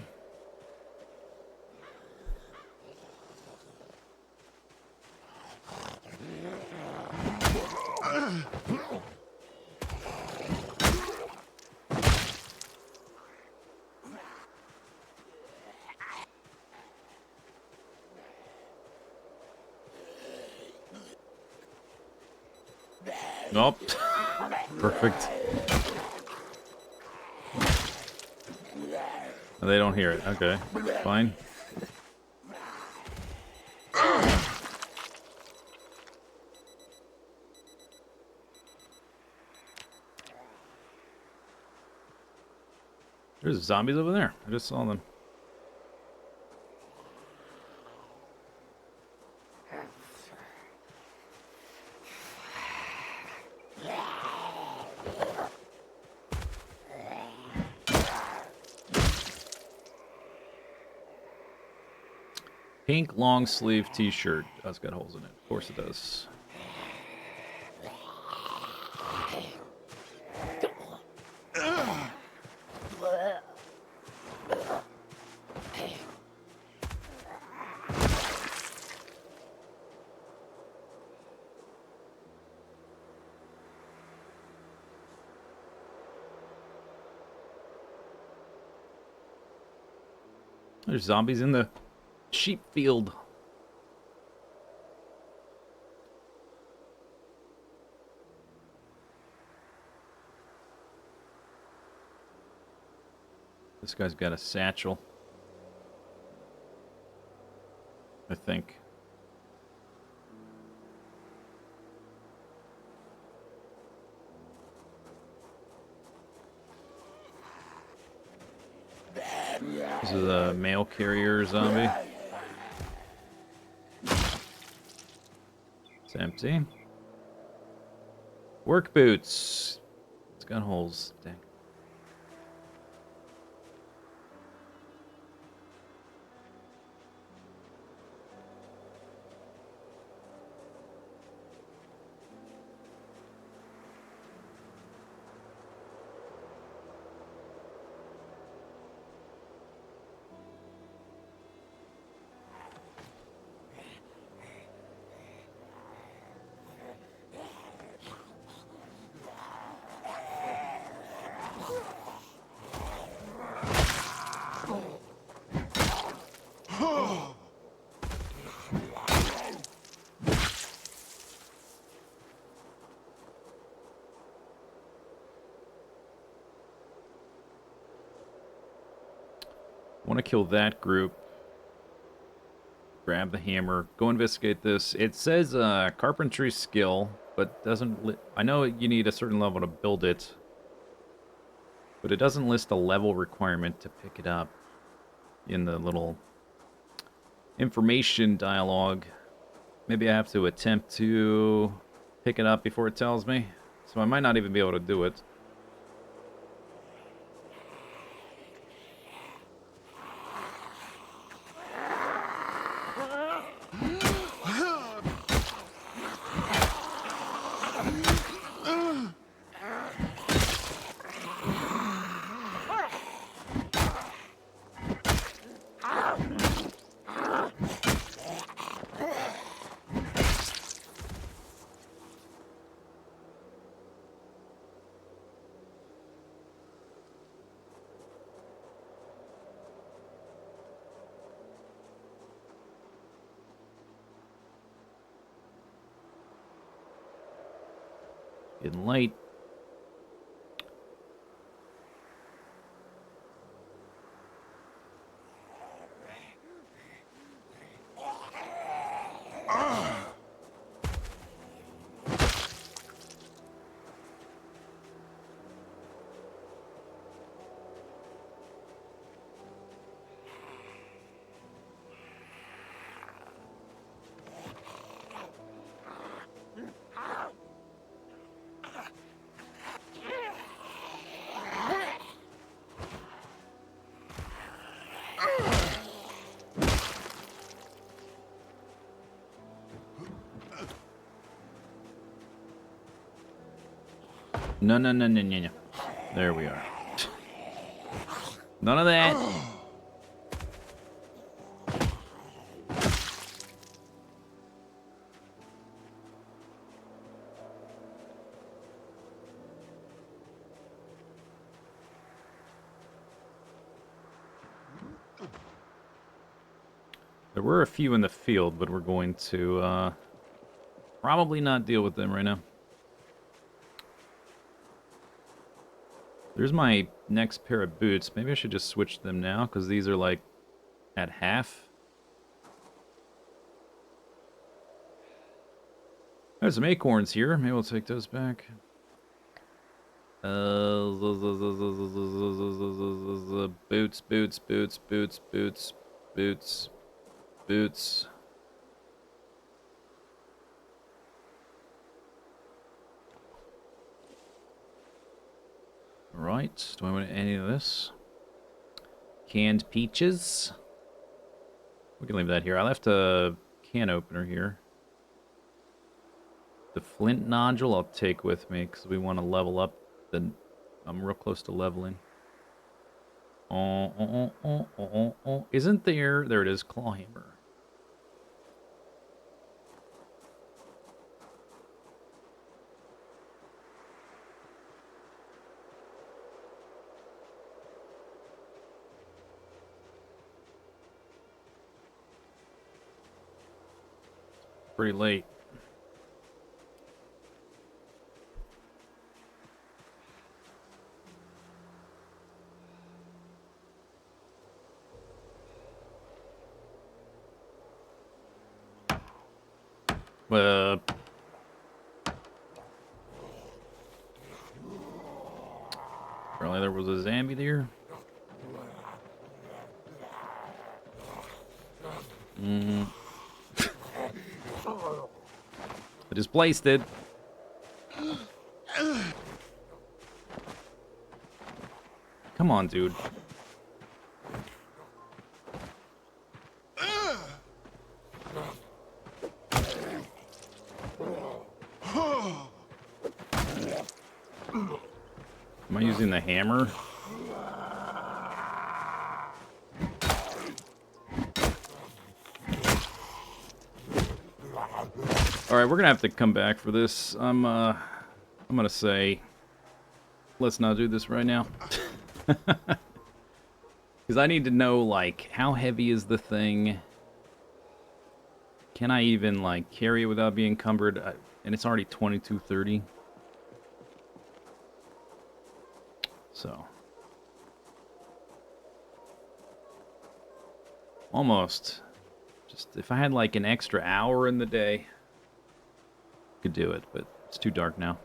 A: Nope. Perfect. They don't hear it. Okay. Fine. There's zombies over there. I just saw them. Pink long sleeve t-shirt. Oh, it's got holes in it. Of course it does. There's zombies in the sheep field. This guy's got a satchel. I think. This is a mail carrier zombie. It's empty. Work boots. It's got holes. Dang. Want to kill that group. Grab the hammer. Go investigate this. It says carpentry skill, but doesn't... I know you need a certain level to build it, but it doesn't list a level requirement to pick it up in the little information dialogue. Maybe I have to attempt to pick it up before it tells me, so I might not even be able to do it. Getting late. No, no, no, no, no, no. There we are. None of that. There were a few in the field, but we're going to probably not deal with them right now. There's my next pair of boots. Maybe I should just switch them now, because these are like at half. There's some acorns here. Maybe we'll take those back. Boots, boots, boots, boots, boots, boots, boots. Right. Do I want any of this? Canned peaches. We can leave that here. I left a can opener here. The flint nodule I'll take with me because we want to level up. Then I'm real close to leveling. Isn't there? There it is. Claw hammer. Pretty late. Apparently there was a zombie there. I displaced it. Come on, dude. Am I using the hammer? Alright, we're gonna have to come back for this. I'm gonna say, let's not do this right now. Because I need to know, like, how heavy is the thing? Can I even, like, carry it without being encumbered? And it's already 22:30. So. Almost. Just, if I had, like, an extra hour in the day, I could do it, but it's too dark now.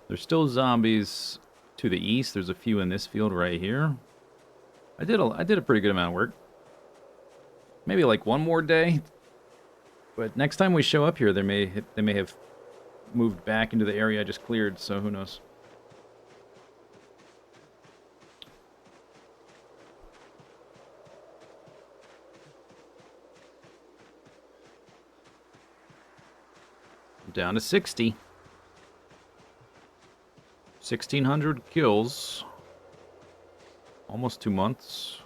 A: There's still zombies to the east. There's a few in this field right here. I did a pretty good amount of work. Maybe like one more day. But next time we show up here, they may have moved back into the area I just cleared, so who knows. I'm down to 60. 1,600 kills. Almost 2 months.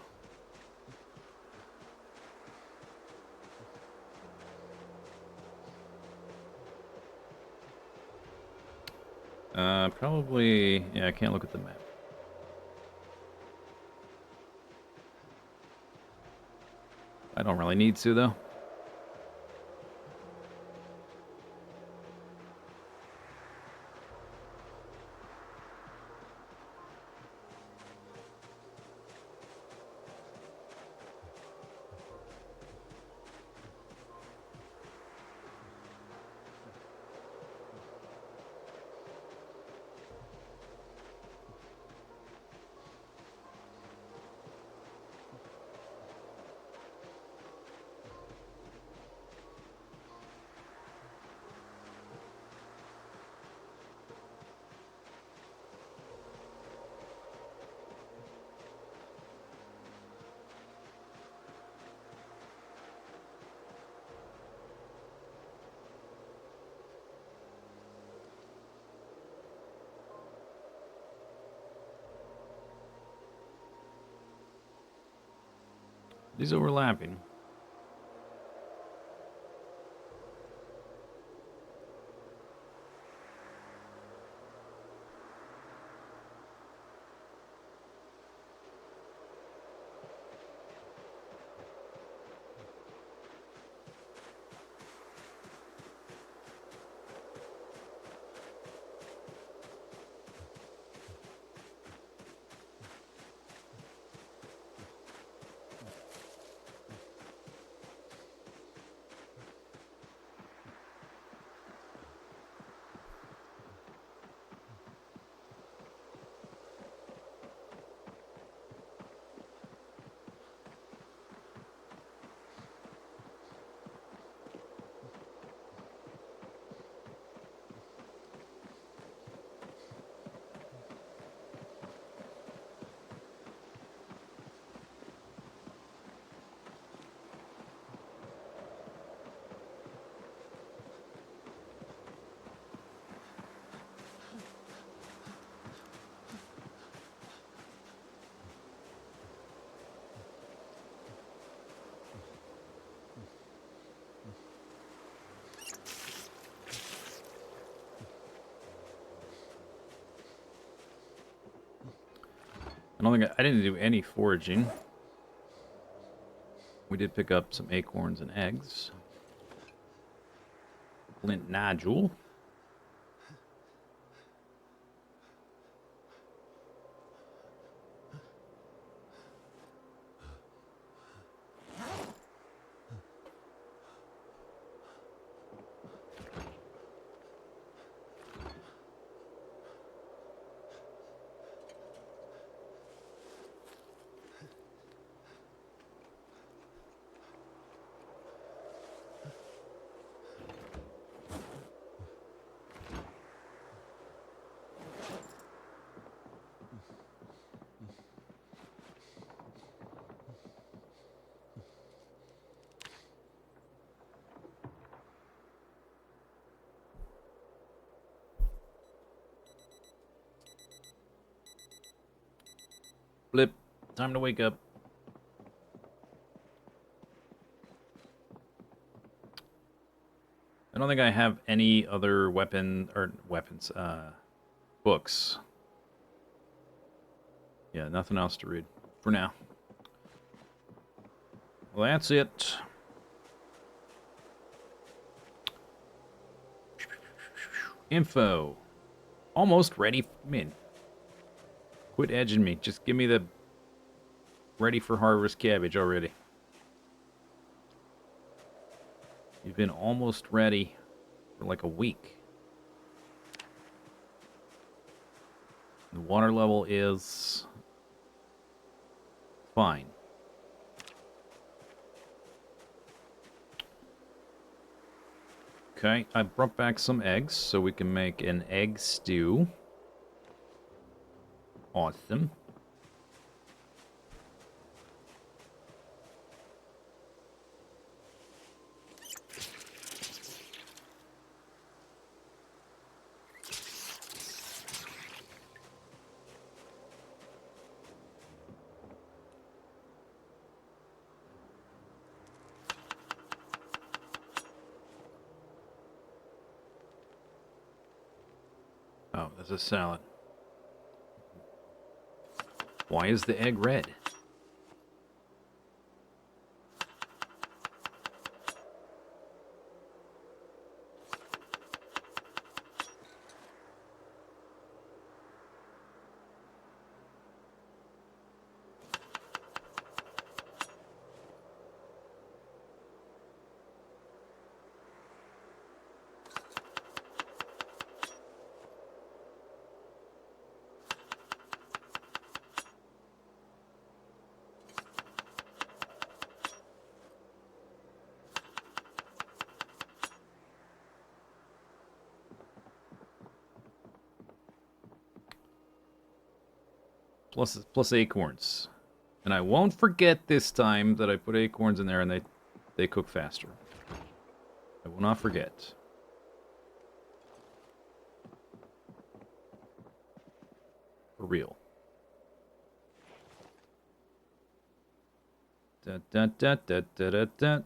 A: Probably... Yeah, I can't look at the map. I don't really need to, though. These overlapping. don't think I didn't do any foraging. We did pick up some acorns and eggs. Flint nodule. Blip. Time to wake up. I don't think I have any other weapons, books. Yeah, nothing else to read for now. Well, that's it. Info. Almost ready. Man, quit edging me. Just give me the ready for harvest cabbage already. You've been almost ready for like a week. The water level is fine. Okay, I brought back some eggs so we can make an egg stew. Awesome. Oh, there's a salad. Why is the egg red? Plus acorns. And I won't forget this time that I put acorns in there and they cook faster. I will not forget. For real. Da da da da da da da.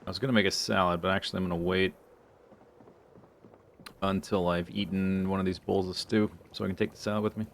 A: I was gonna make a salad, but actually I'm gonna wait until I've eaten one of these bowls of stew so I can take the salad with me.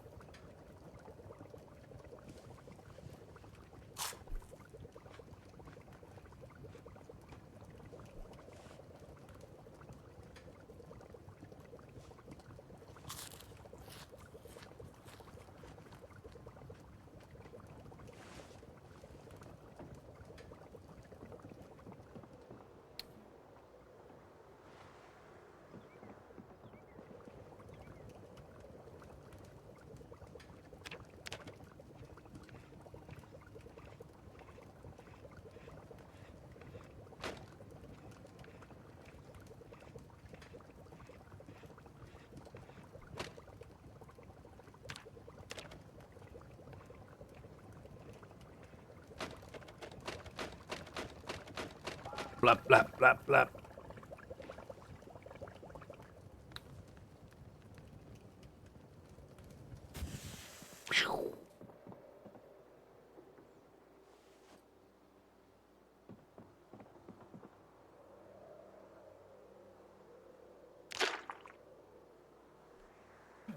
A: Blap, blap, blap, blap.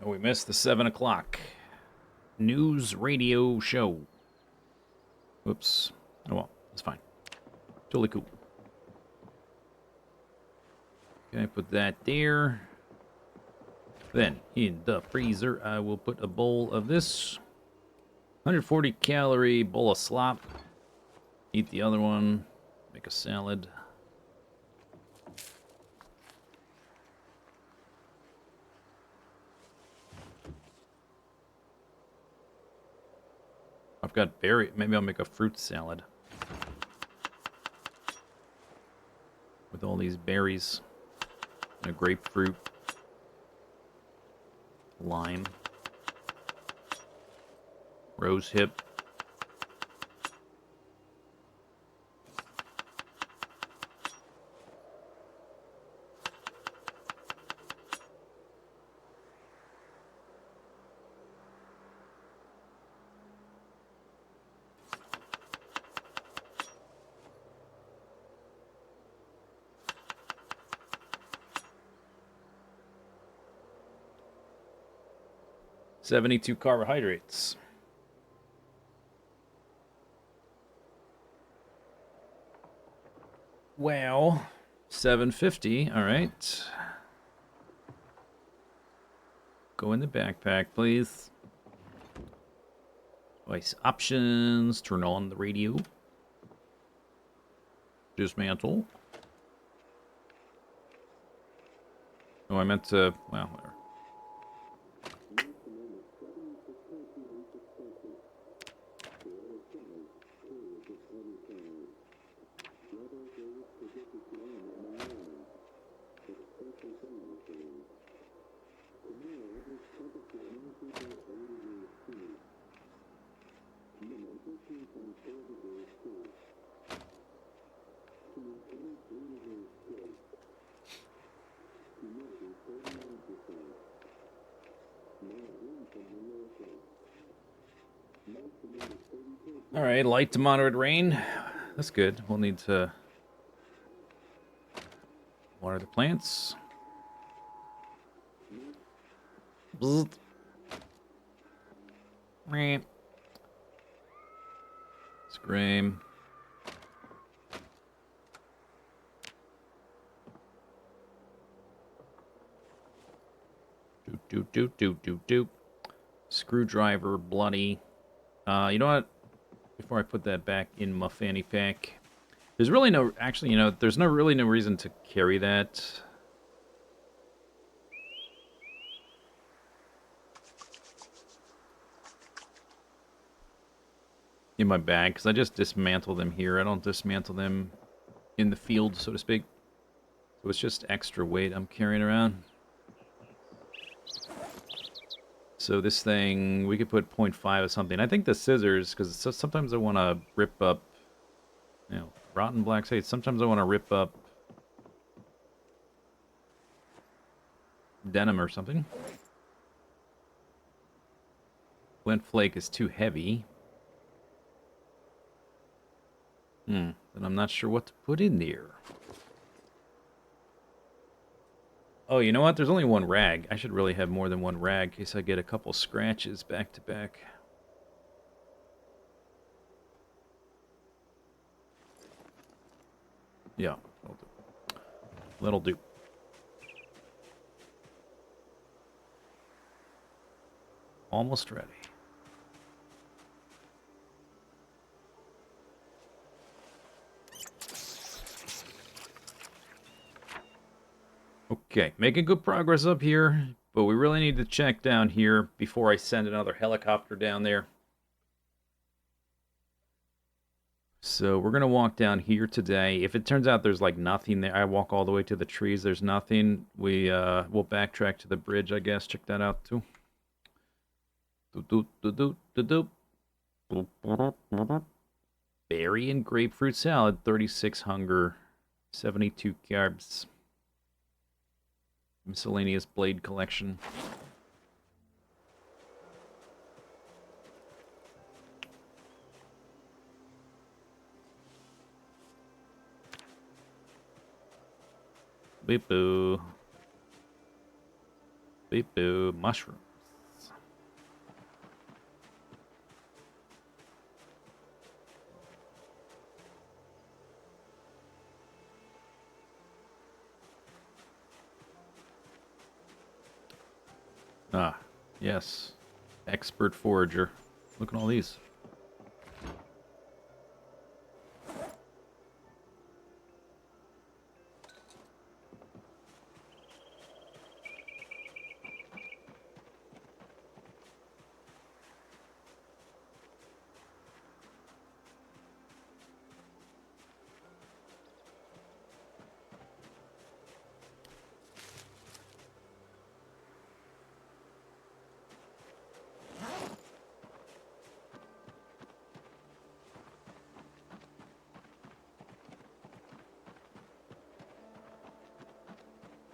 A: Oh, we missed the 7 o'clock news radio show. Whoops. Oh well, it's fine. Totally cool. Okay, put that there. Then, in the freezer, I will put a bowl of this. 140 calorie bowl of slop. Eat the other one. Make a salad. I've got berry. Maybe I'll make a fruit salad. With all these berries. And a grapefruit. Lime. Rose hip. $72 carbohydrates. Well, $7.50. All right. Go in the backpack, please. Device options. Turn on the radio. Dismantle. Oh, I meant to. Well, whatever. All right, light to moderate rain. That's good. We'll need to water the plants. Bzzzt. Meh. Scream. Doop, doop, doop, doop, doop. Screwdriver, bloody. You know what? Before I put that back in my fanny pack, there's really no, actually, you know, there's really no reason to carry that. In my bag, because I just dismantle them here. I don't dismantle them in the field, so to speak. So it's just extra weight I'm carrying around. So this thing, we could put 0.5 or something. I think the scissors, because sometimes I want to rip up, you know, rotten black sage. Sometimes I want to rip up denim or something. Flint flake is too heavy. Then I'm not sure what to put in there. Oh, you know what? There's only one rag. I should really have more than one rag in case I get a couple scratches back to back. Yeah, that'll do. That'll do. Almost ready. Okay, making good progress up here, but we really need to check down here before I send another helicopter down there. So we're going to walk down here today. If it turns out there's like nothing there, I walk all the way to the trees, there's nothing, we'll backtrack to the bridge, I guess. Check that out too. Berry and grapefruit salad, 36 hunger. 72 carbs. Miscellaneous blade collection. Beep boo. Beep boo. Mushrooms. Ah, yes. Expert forager. Look at all these.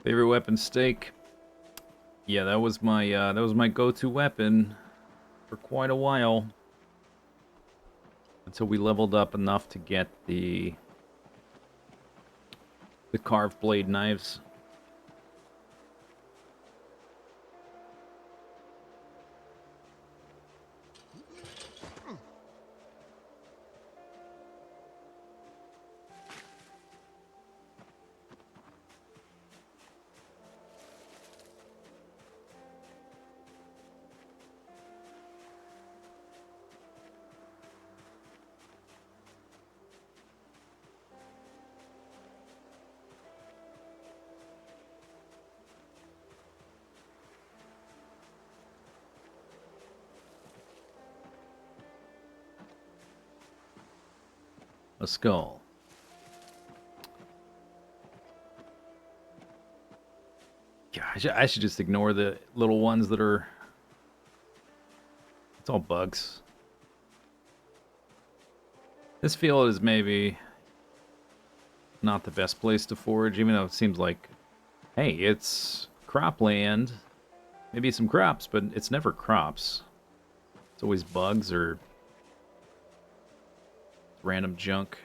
A: Favorite weapon, steak. Yeah, that was my go-to weapon for quite a while. Until we leveled up enough to get the carved blade knives. A skull. Gosh, I should just ignore the little ones that are... It's all bugs. This field is maybe not the best place to forage, even though it seems like, hey, it's cropland. Maybe some crops, but it's never crops. It's always bugs or random junk.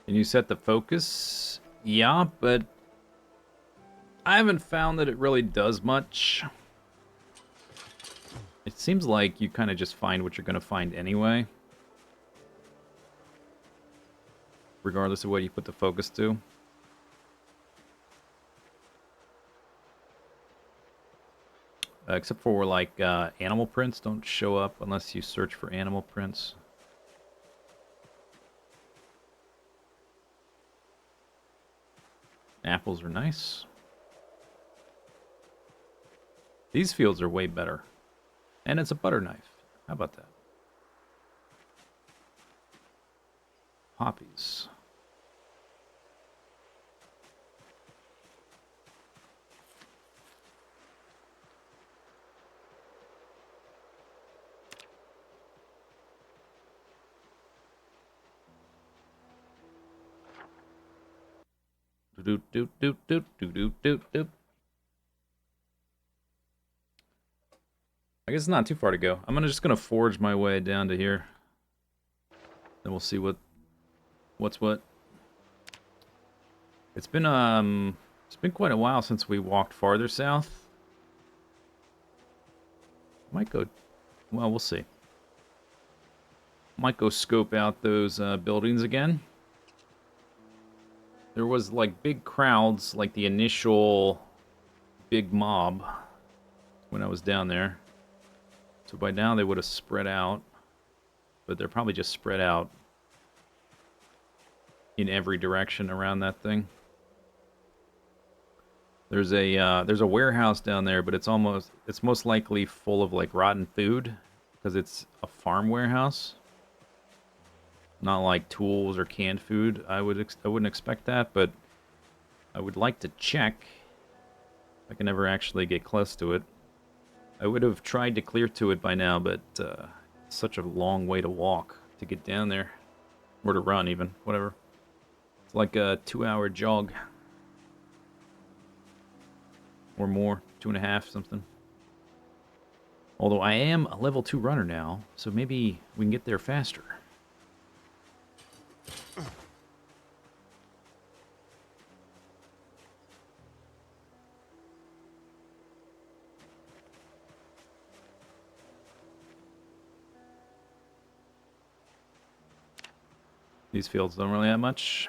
A: Can you set the focus? Yeah, but I haven't found that it really does much. It seems like you kind of just find what you're going to find anyway. Regardless of what you put the focus to. Except for like animal prints don't show up unless you search for animal prints. Apples are nice. These fields are way better. And it's a butter knife. How about that? Poppies. Doot doot doot doot doot doot doot doot. I guess it's not too far to go. I'm just gonna forge my way down to here. Then we'll see what's what. It's been quite a while since we walked farther south. Might go, well, we'll see. Might go scope out those buildings again. There was like big crowds, like the initial big mob when I was down there. So by now they would have spread out, but they're probably just spread out in every direction around that thing. There's a warehouse down there, but it's most likely full of like rotten food because it's a farm warehouse. Not like tools or canned food. I wouldn't expect that, but I would like to check. I can never actually get close to it. I would have tried to clear to it by now, but it's such a long way to walk to get down there. Or to run, even. Whatever. It's like a 2-hour jog. Or more. 2.5, something. Although I am a level 2 runner now, so maybe we can get there faster. These fields don't really have much.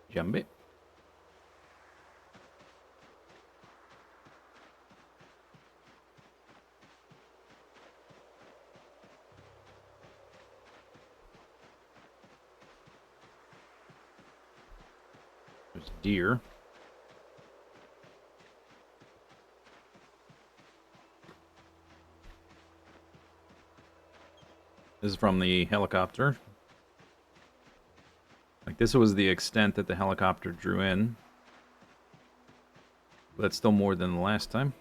A: Jump it. There's deer. This is from the helicopter. Like, this was the extent that the helicopter drew in. But it's still more than the last time.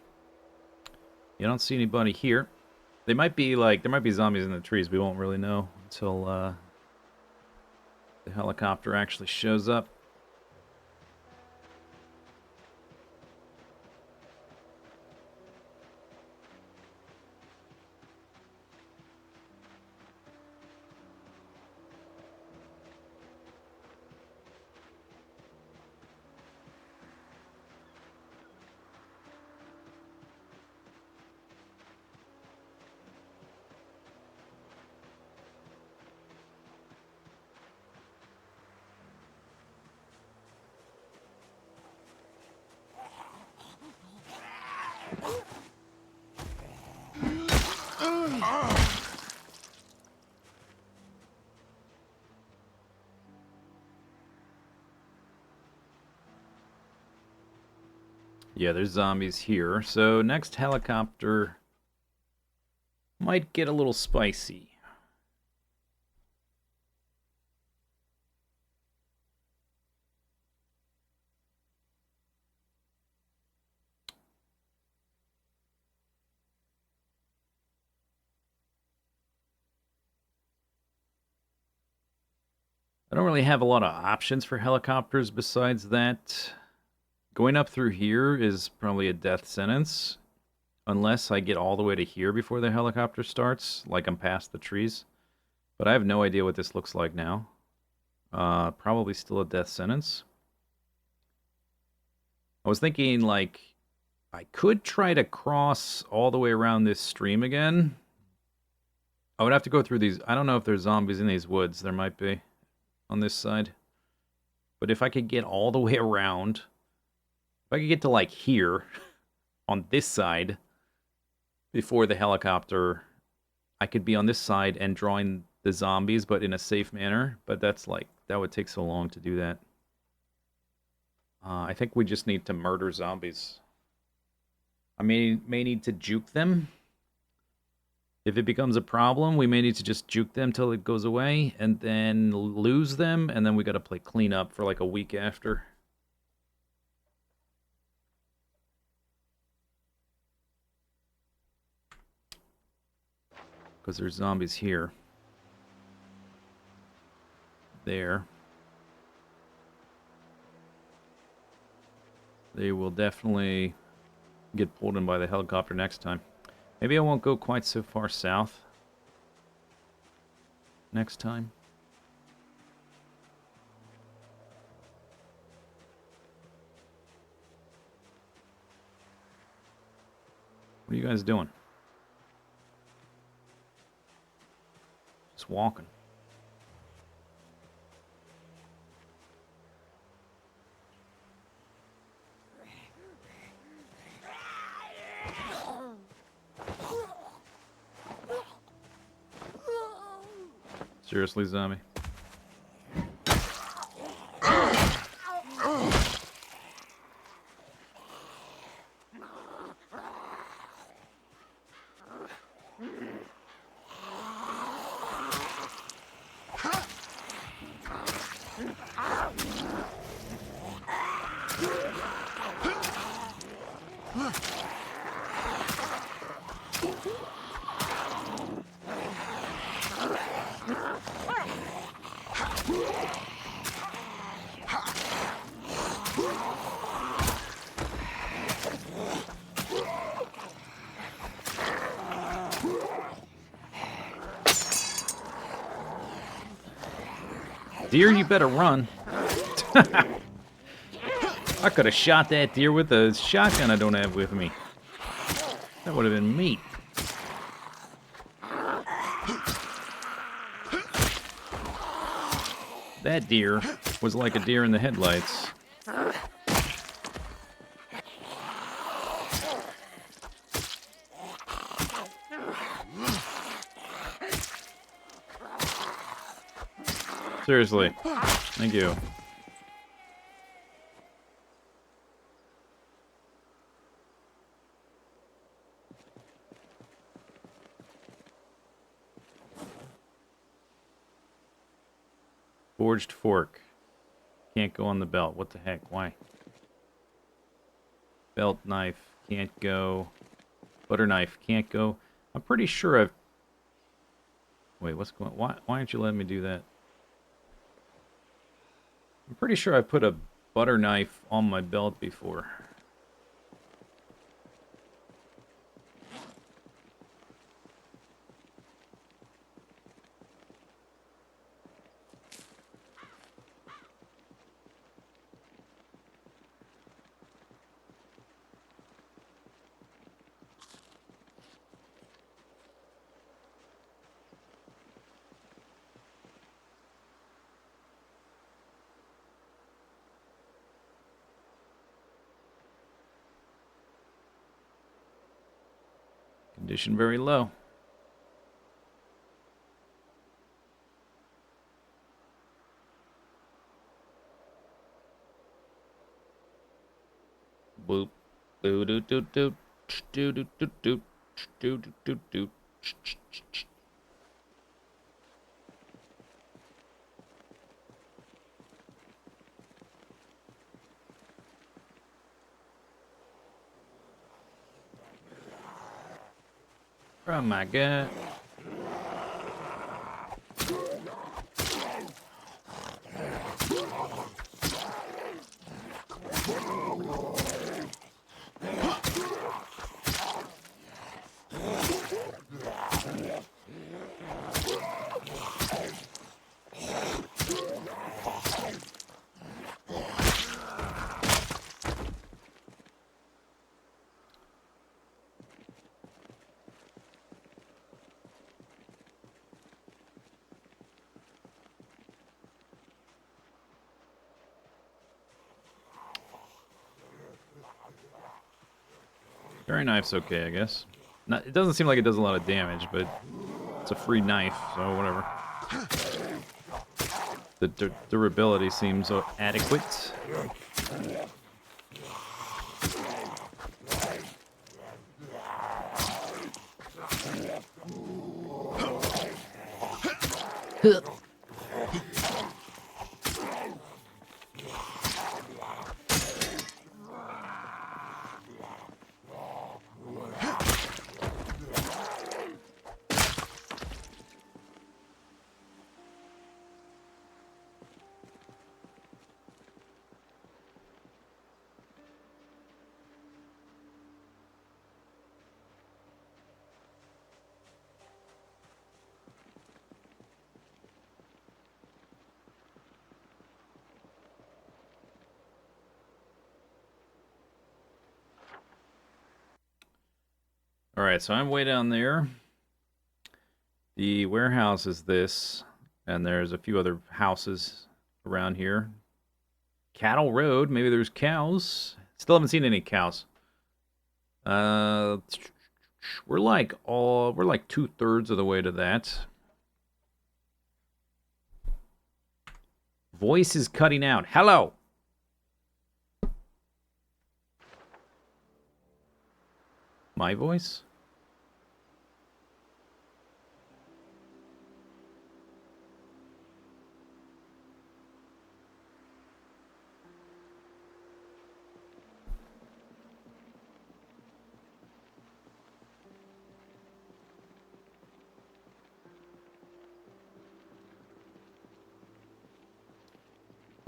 A: You don't see anybody here. They might be, like, there might be zombies in the trees. We won't really know until the helicopter actually shows up. Yeah, there's zombies here. So next helicopter might get a little spicy. I don't really have a lot of options for helicopters besides that. Going up through here is probably a death sentence. Unless I get all the way to here before the helicopter starts, like I'm past the trees. But I have no idea what this looks like now. Probably still a death sentence. I was thinking, like, I could try to cross all the way around this stream again. I would have to go through these. I don't know if there's zombies in these woods. There might be on this side. But if I could get all the way around, if I could get to, like, here on this side before the helicopter, I could be on this side and drawing the zombies, but in a safe manner. But that's like, that would take so long to do that. I think we just need to murder zombies. I may need to juke them. If it becomes a problem, we may need to just juke them till it goes away, and then lose them, and then we gotta play cleanup for like a week after. Because there's zombies here. There. They will definitely get pulled in by the helicopter next time. Maybe I won't go quite so far south next time. What are you guys doing? Just walking. Seriously, zombie? Deer, you better run. I could have shot that deer with a shotgun I don't have with me. That would have been meat. That deer was like a deer in the headlights. Seriously. Thank you. Forged fork. Can't go on the belt. What the heck? Why? Belt knife. Can't go. Butter knife. Can't go. I'm pretty sure I've... Wait, what's going on? Why aren't you letting me do that? I'm pretty sure I put a butter knife on my belt before. Condition very low. Boop. Doo doo doo doo. Doo doo doo doo. Doo doo doo doo. Oh my god. Very knife's okay, I guess. Not, it doesn't seem like it does a lot of damage, but it's a free knife, so whatever. The durability seems adequate. Alright, so I'm way down there. The warehouse is this, and there's a few other houses around here. Cattle Road, maybe there's cows. Still haven't seen any cows. We're like 2/3 of the way to that. Voice is cutting out. Hello. My voice?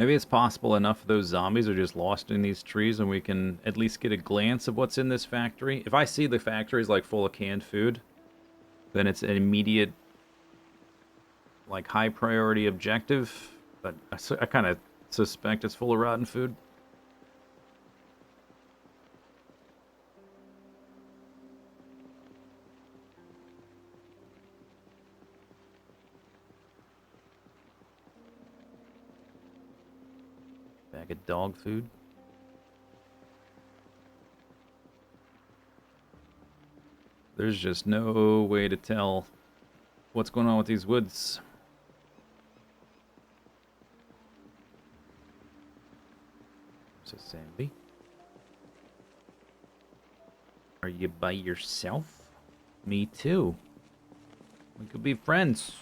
A: Maybe it's possible enough of those zombies are just lost in these trees and we can at least get a glance of what's in this factory. If I see the factory is like full of canned food, then it's an immediate, like, high priority objective. But I kind of suspect it's full of rotten food. Bag of dog food. There's just no way to tell what's going on with these woods. There's a zombie. Are you by yourself? Me too. We could be friends.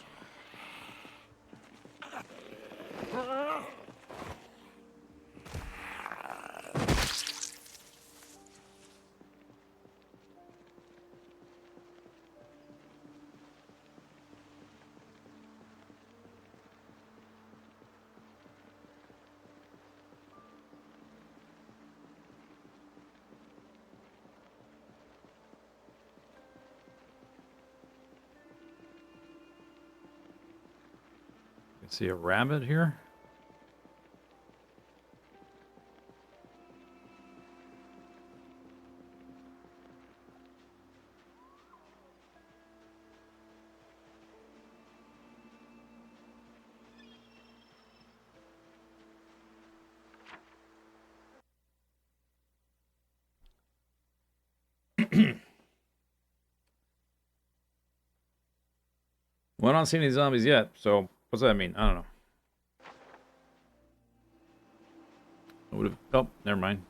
A: See a rabbit here? Well, I don't see any zombies yet, so what's that mean? I don't know. I would have... Oh, never mind.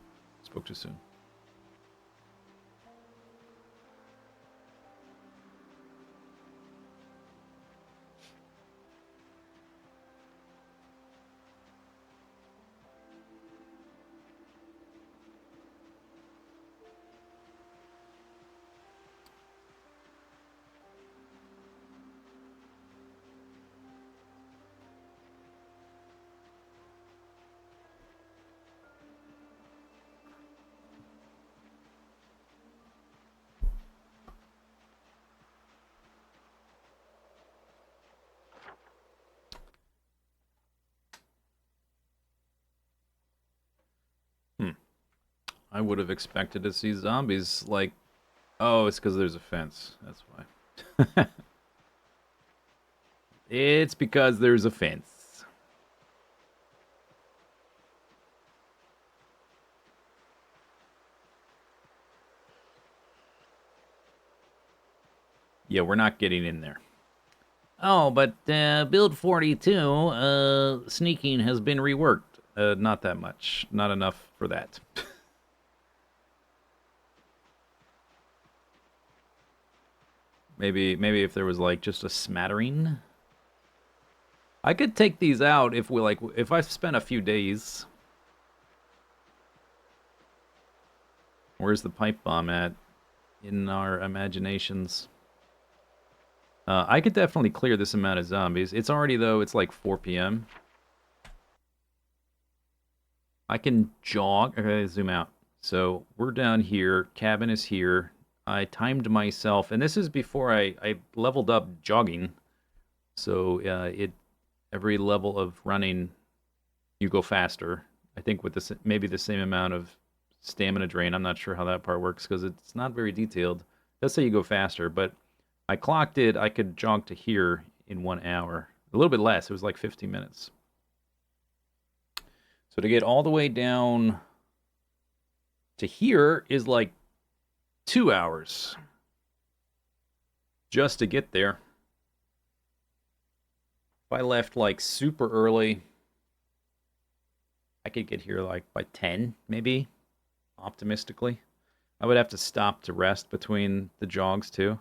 A: Spoke too soon. I would have expected to see zombies, like... Oh, it's because there's a fence. That's why. It's because there's a fence. Yeah, we're not getting in there. Oh, but build 42, sneaking has been reworked. Not that much. Not enough for that. Maybe if there was, like, just a smattering. I could take these out if we, like, if I spent a few days. Where's the pipe bomb at in our imaginations? I could definitely clear this amount of zombies. It's already, though, it's like 4 p.m. I can jog. Okay, zoom out. So we're down here. Cabin is here. I timed myself, and this is before I leveled up jogging. So every level of running, you go faster. I think with this maybe the same amount of stamina drain. I'm not sure how that part works because it's not very detailed. Let's say you go faster, but I clocked it. I could jog to here in 1 hour. A little bit less. It was like 15 minutes. So to get all the way down to here is like 2 hours just to get there. If I left like super early, I could get here like by 10, maybe, optimistically. I would have to stop to rest between the jogs too.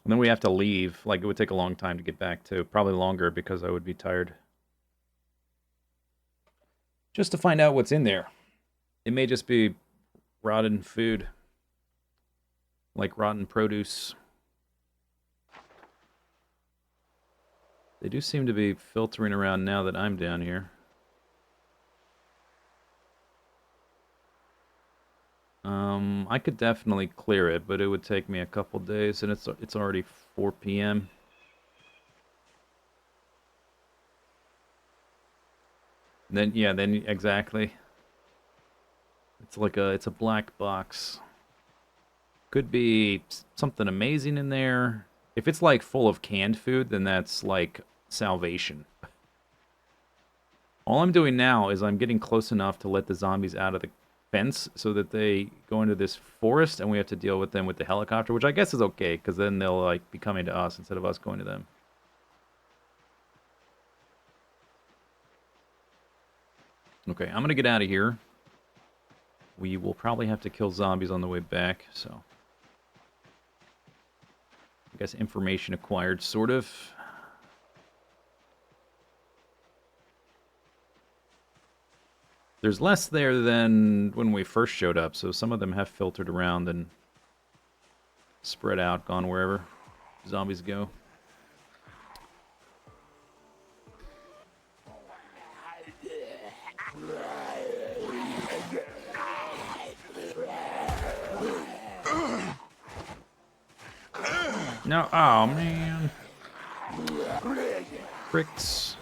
A: And then we have to leave. Like, it would take a long time to get back to. Probably longer because I would be tired. Just to find out what's in there. It may just be rotten food. Like rotten produce. They do seem to be filtering around now that I'm down here. I could definitely clear it, but it would take me a couple days, and it's already 4 p.m. Then yeah, then exactly. It's a black box. Could be something amazing in there. If it's like full of canned food, then that's like salvation. All I'm doing now is I'm getting close enough to let the zombies out of the fence so that they go into this forest and we have to deal with them with the helicopter, which I guess is okay because then they'll like be coming to us instead of us going to them. Okay, I'm gonna get out of here. We will probably have to kill zombies on the way back, so I guess information acquired, sort of. There's less there than when we first showed up, so some of them have filtered around and spread out, gone wherever zombies go. No, oh man. Pricks.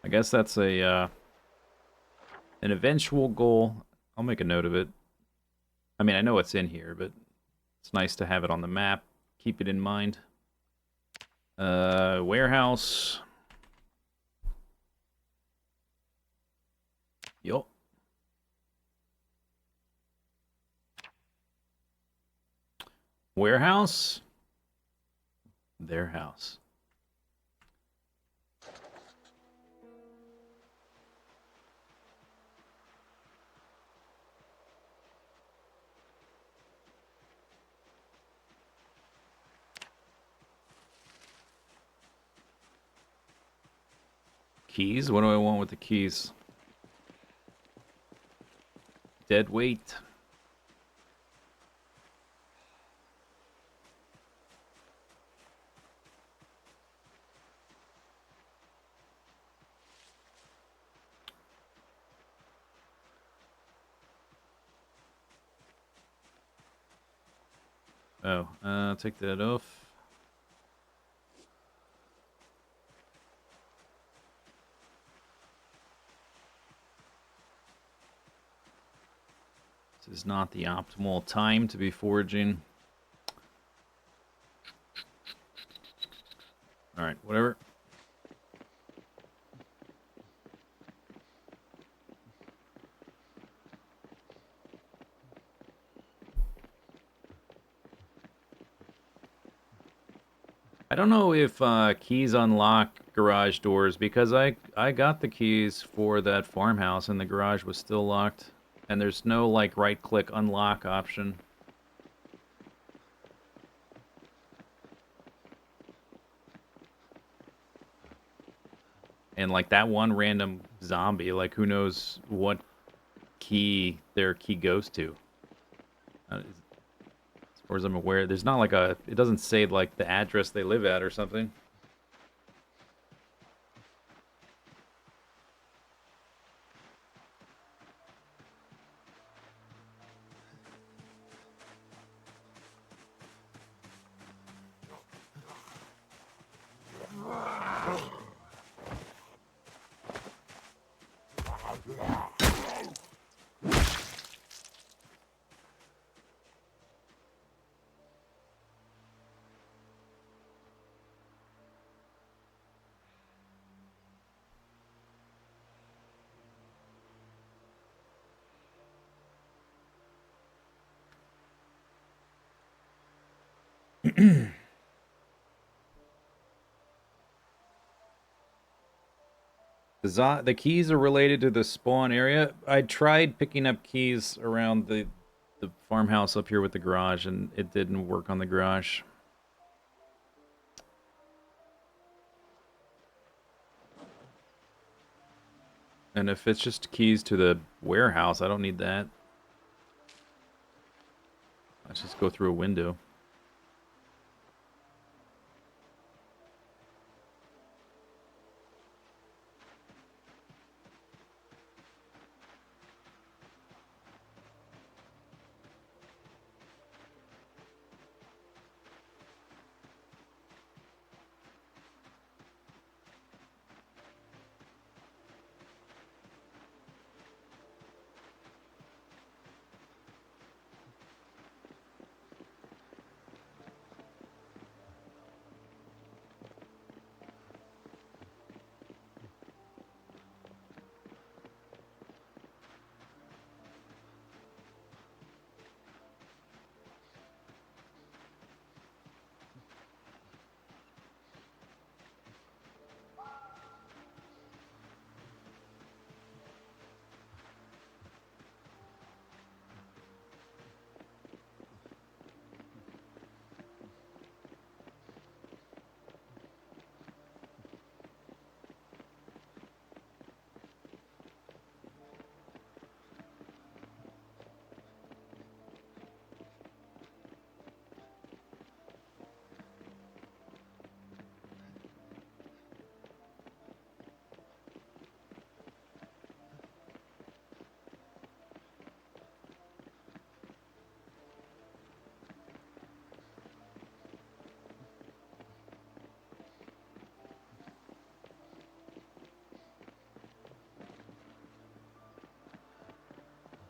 A: I guess that's an eventual goal. I'll make a note of it. I mean, I know it's in here, but it's nice to have it on the map. Keep it in mind. Warehouse. Yup. Warehouse. Their house. Keys? What do I want with the keys? Dead weight. Oh, take that off. This is not the optimal time to be foraging. Alright, whatever. I don't know if keys unlock garage doors because I got the keys for that farmhouse and the garage was still locked. And there's no like right click unlock option. And like that one random zombie, like who knows what key their key goes to. It's far as I'm aware. There's not like a... It doesn't say, like, the address they live at or something. The keys are related to the spawn area. I tried picking up keys around the farmhouse up here with the garage, and it didn't work on the garage. And if it's just keys to the warehouse, I don't need that. Let's just go through a window.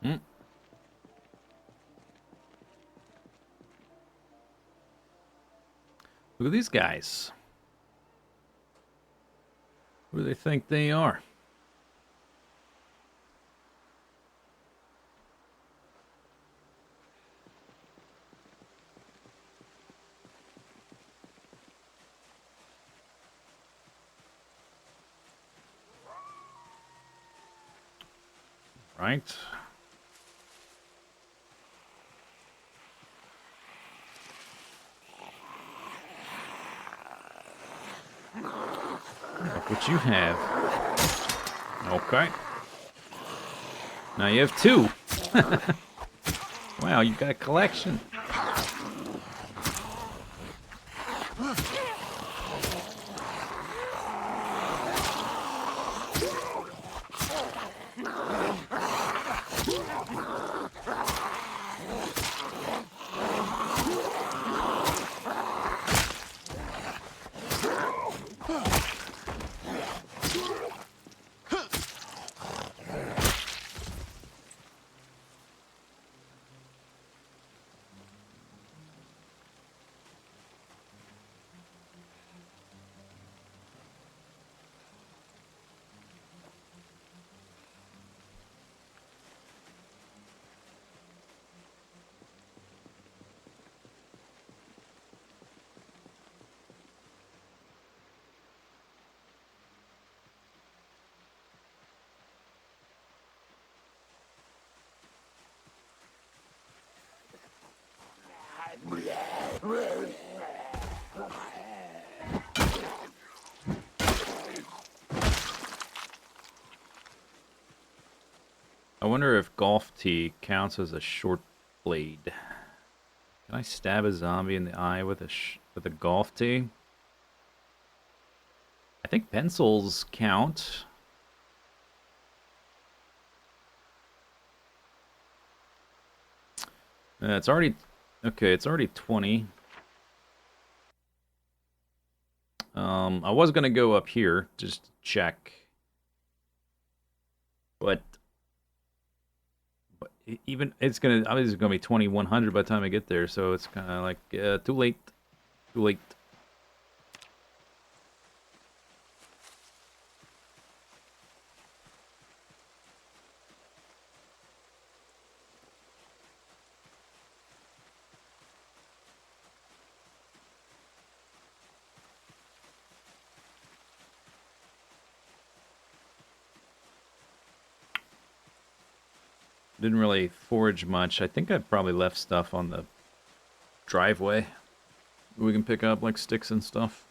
A: Hmm. Look at these guys. Who do they think they are? Right? Look what you have. Okay. Now you have two. Wow, you got a collection. I wonder if golf tee counts as a short blade. Can I stab a zombie in the eye with a golf tee? I think pencils count. It's already... Okay, it's already 20. I was gonna go up here, just to check. But even... It's gonna... Obviously, it's gonna be 2100 by the time I get there, so it's kind of like... too late. Too late. Didn't really forage much. I think I probably left stuff on the driveway. We can pick up, like, sticks and stuff.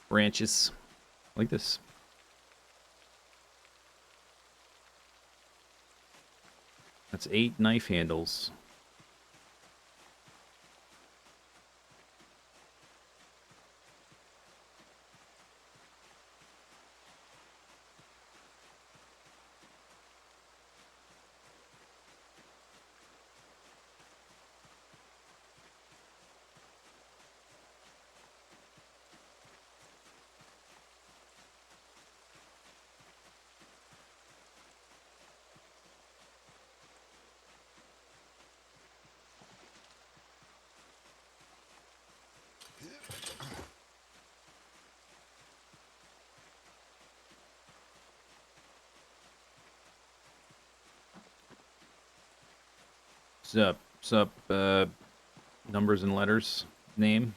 A: Branches. Like this. That's 8 knife handles. Sup, numbers and letters, name.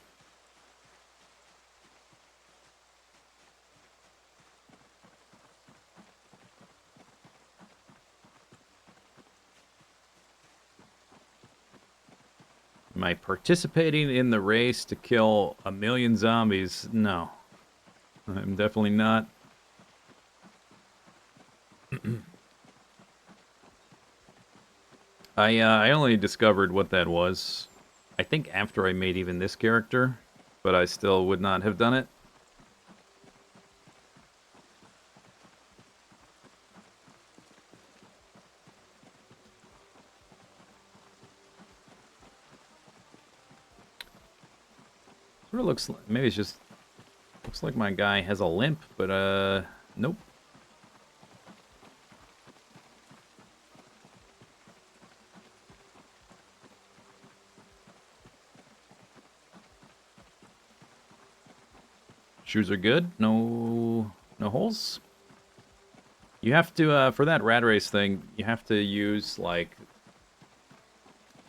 A: Am I participating in the race to kill 1,000,000 zombies? No. I'm definitely not. I only discovered what that was, I think after I made even this character, but I still would not have done it. Sort of looks like, maybe it's just, looks like my guy has a limp, but nope. Shoes are good. No holes. You have to, for that rat race thing, you have to use, like,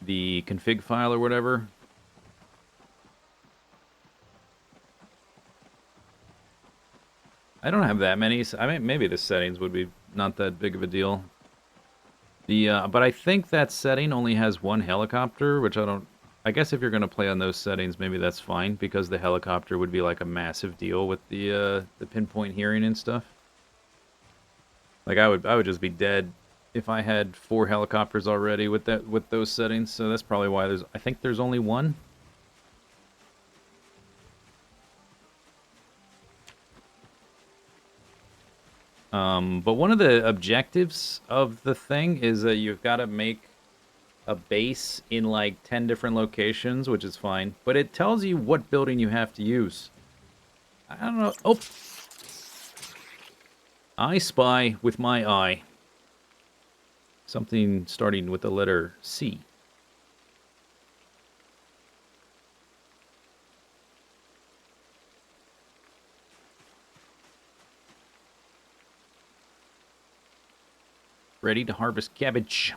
A: the config file or whatever. I don't have that many. So I mean, maybe the settings would be not that big of a deal. But I think that setting only has one helicopter, which I don't... I guess if you're going to play on those settings, maybe that's fine, because the helicopter would be like a massive deal with the pinpoint hearing and stuff. Like, I would just be dead if I had 4 helicopters already with those settings, so that's probably why there's... I think there's only one. But one of the objectives of the thing is that you've got to make a base in like 10 different locations, which is fine. But it tells you what building you have to use. I don't know. Oh! I spy with my eye something starting with the letter C. Ready to harvest cabbage.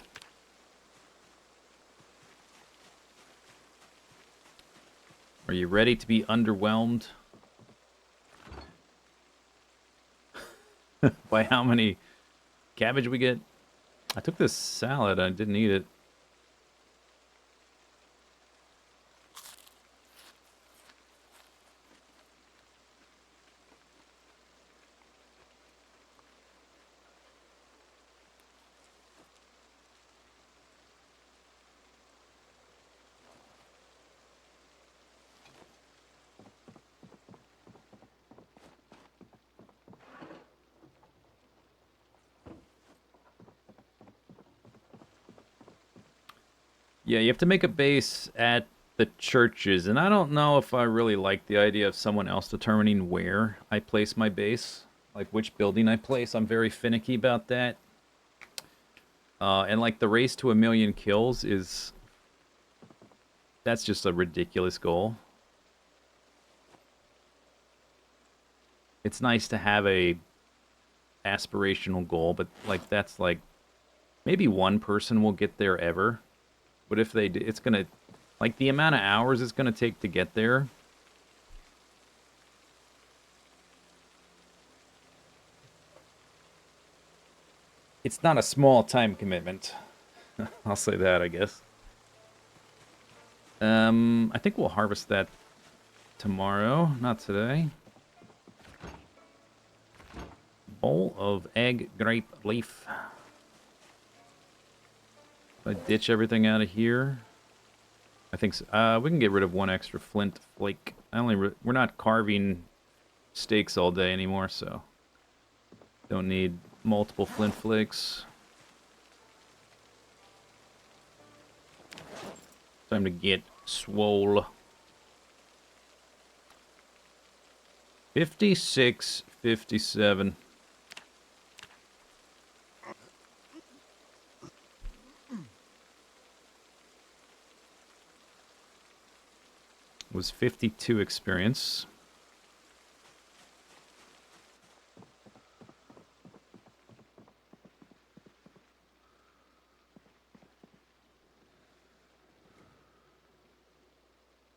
A: Are you ready to be underwhelmed? By how many cabbage we get? I took this salad, I didn't eat it. Yeah, you have to make a base at the churches, and I don't know if I really like the idea of someone else determining where I place my base, like which building I place. I'm very finicky about that. And like the race to 1,000,000 kills is... That's just a ridiculous goal. It's nice to have a aspirational goal, but like that's like maybe one person will get there ever. But if they do, it's gonna like the amount of hours it's gonna take to get there. It's not a small time commitment. I'll say that, I guess. I think we'll harvest that tomorrow, not today. Bowl of egg grape leaf. I ditch everything out of here. I think so. We can get rid of one extra flint flake. We're not carving steaks all day anymore, so don't need multiple flint flakes. Time to get swole. 56, 57. Was 52 experience.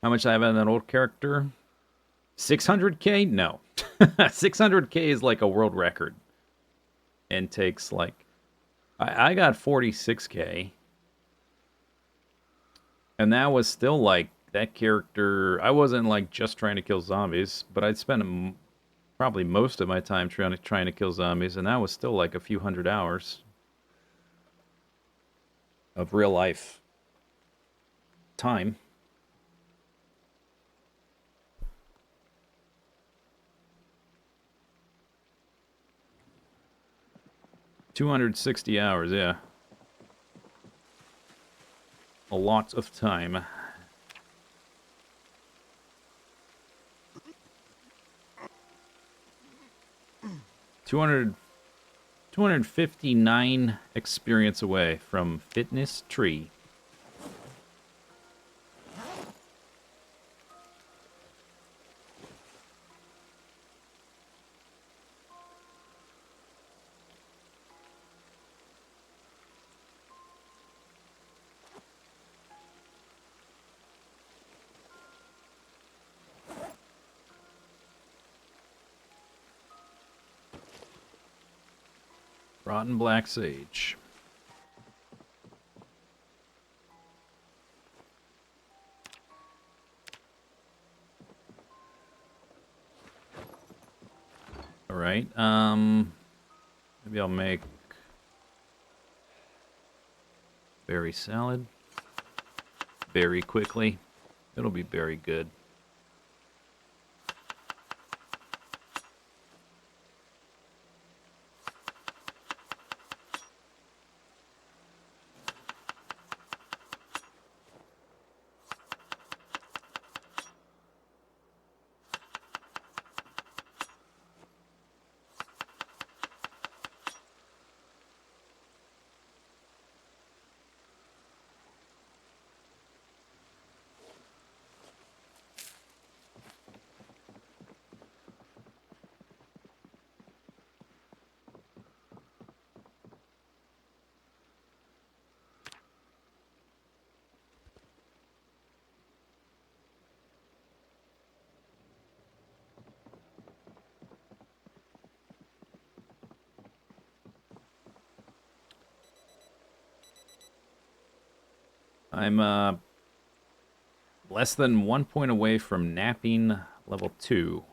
A: How much I have on that old character? 600k? No. 600k is like a world record. And takes like... I got 46k. And that was still like... That character... I wasn't like just trying to kill zombies. But I'd spent probably most of my time trying to kill zombies. And that was still like a few hundred hours. Of real life time. $260 hours, yeah. A lot of time. $259 experience away from Fitness Tree. Rotten Black Sage. Alright, maybe I'll make berry salad very quickly. It'll be very good. I'm less than 1 point away from napping level 2.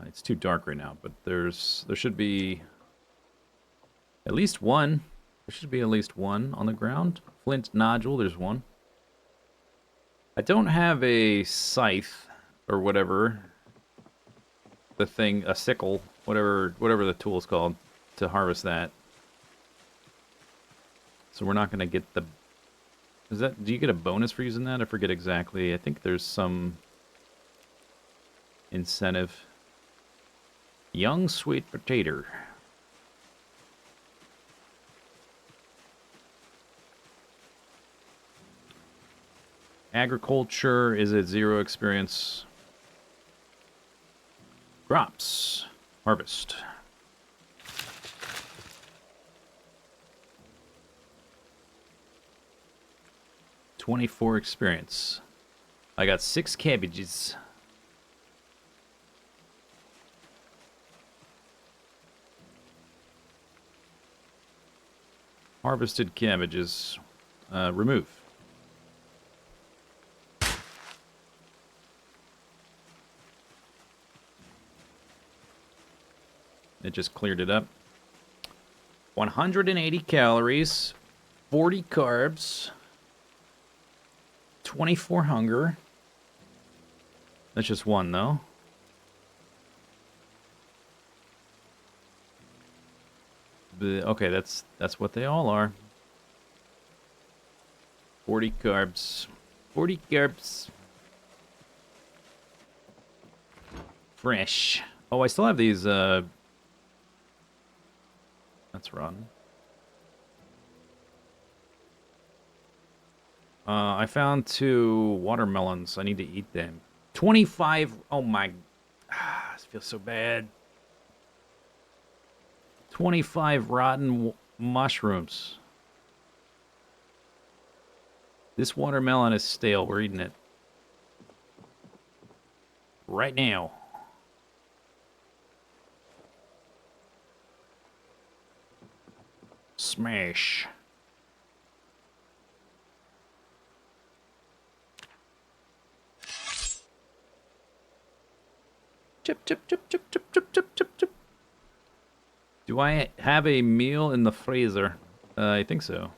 A: It's too dark right now, but there should be at least one. There should be at least one on the ground. Flint nodule, there's one. I don't have a scythe or whatever. The thing, a sickle, whatever the tool is called to harvest that. So we're not going to get the... Is that... Do you get a bonus for using that? I forget exactly. I think there's some incentive. Young sweet potato. Agriculture is at 0 experience. Crops. Harvest. $24 experience. I got 6 cabbages. Harvested cabbages. Remove. It just cleared it up. 180 calories, 40 carbs, 24 hunger. That's just one, though. Okay, that's what they all are. 40 carbs. 40 carbs. Fresh. Oh, I still have these, That's rotten. I found 2 watermelons. I need to eat them. 25. Oh my. This feels so bad. 25 rotten mushrooms. This watermelon is stale. We're eating it. Right now. Smash. Chip, chip, chip, chip, chip, chip, chip, chip, chip. Do I have a meal in the freezer? I think so.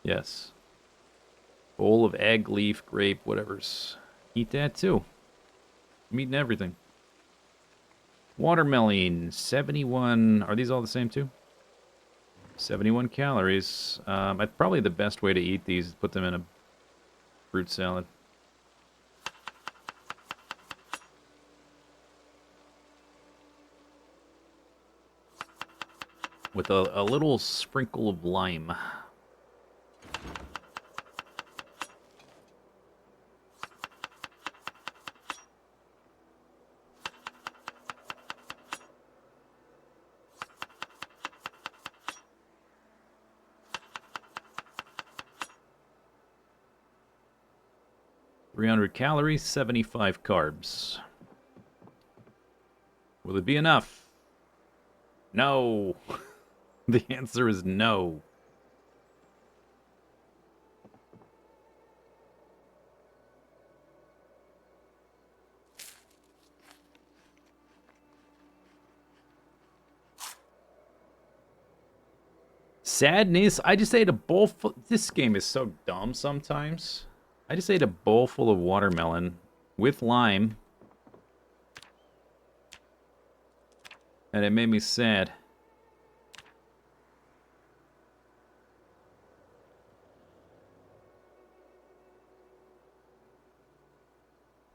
A: Yes. Bowl of egg, leaf, grape, whatever's. Eat that too. I'm eating everything. Watermelon, 71. Are these all the same too? 71 calories. Probably the best way to eat these is put them in a fruit salad. With a little sprinkle of lime. $300 calories, 75 carbs. Will it be enough? No. The answer is no. Sadness. I just ate a bowl full. This game is so dumb sometimes. I just ate a bowl full of watermelon with lime. And it made me sad.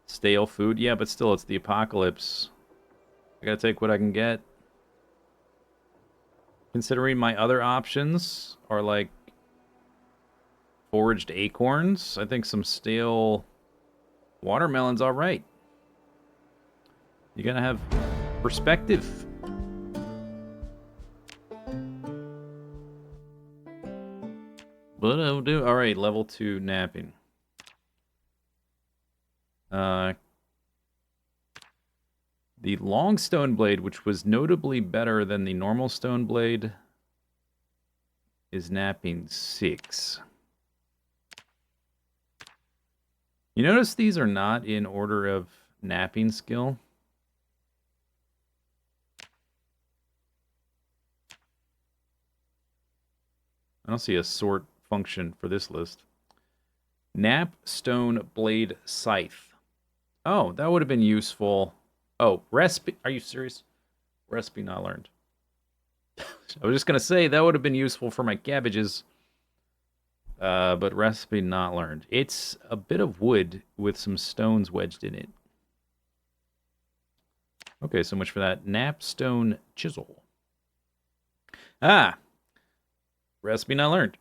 A: Stale food? Yeah, but still, it's the apocalypse. I gotta take what I can get. Considering my other options are like foraged acorns, I think some stale watermelon's alright. You gotta have perspective. But I'll do. Alright, level 2 napping. The long stone blade, which was notably better than the normal stone blade, is napping 6. You notice these are not in order of napping skill? I don't see a sort function for this list. Nap stone blade scythe. Oh, that would have been useful. Oh, recipe. Are you serious? Recipe not learned. I was just gonna say that would have been useful for my cabbages. But recipe not learned. It's a bit of wood with some stones wedged in it. Okay, so much for that napstone chisel. Ah! Recipe not learned.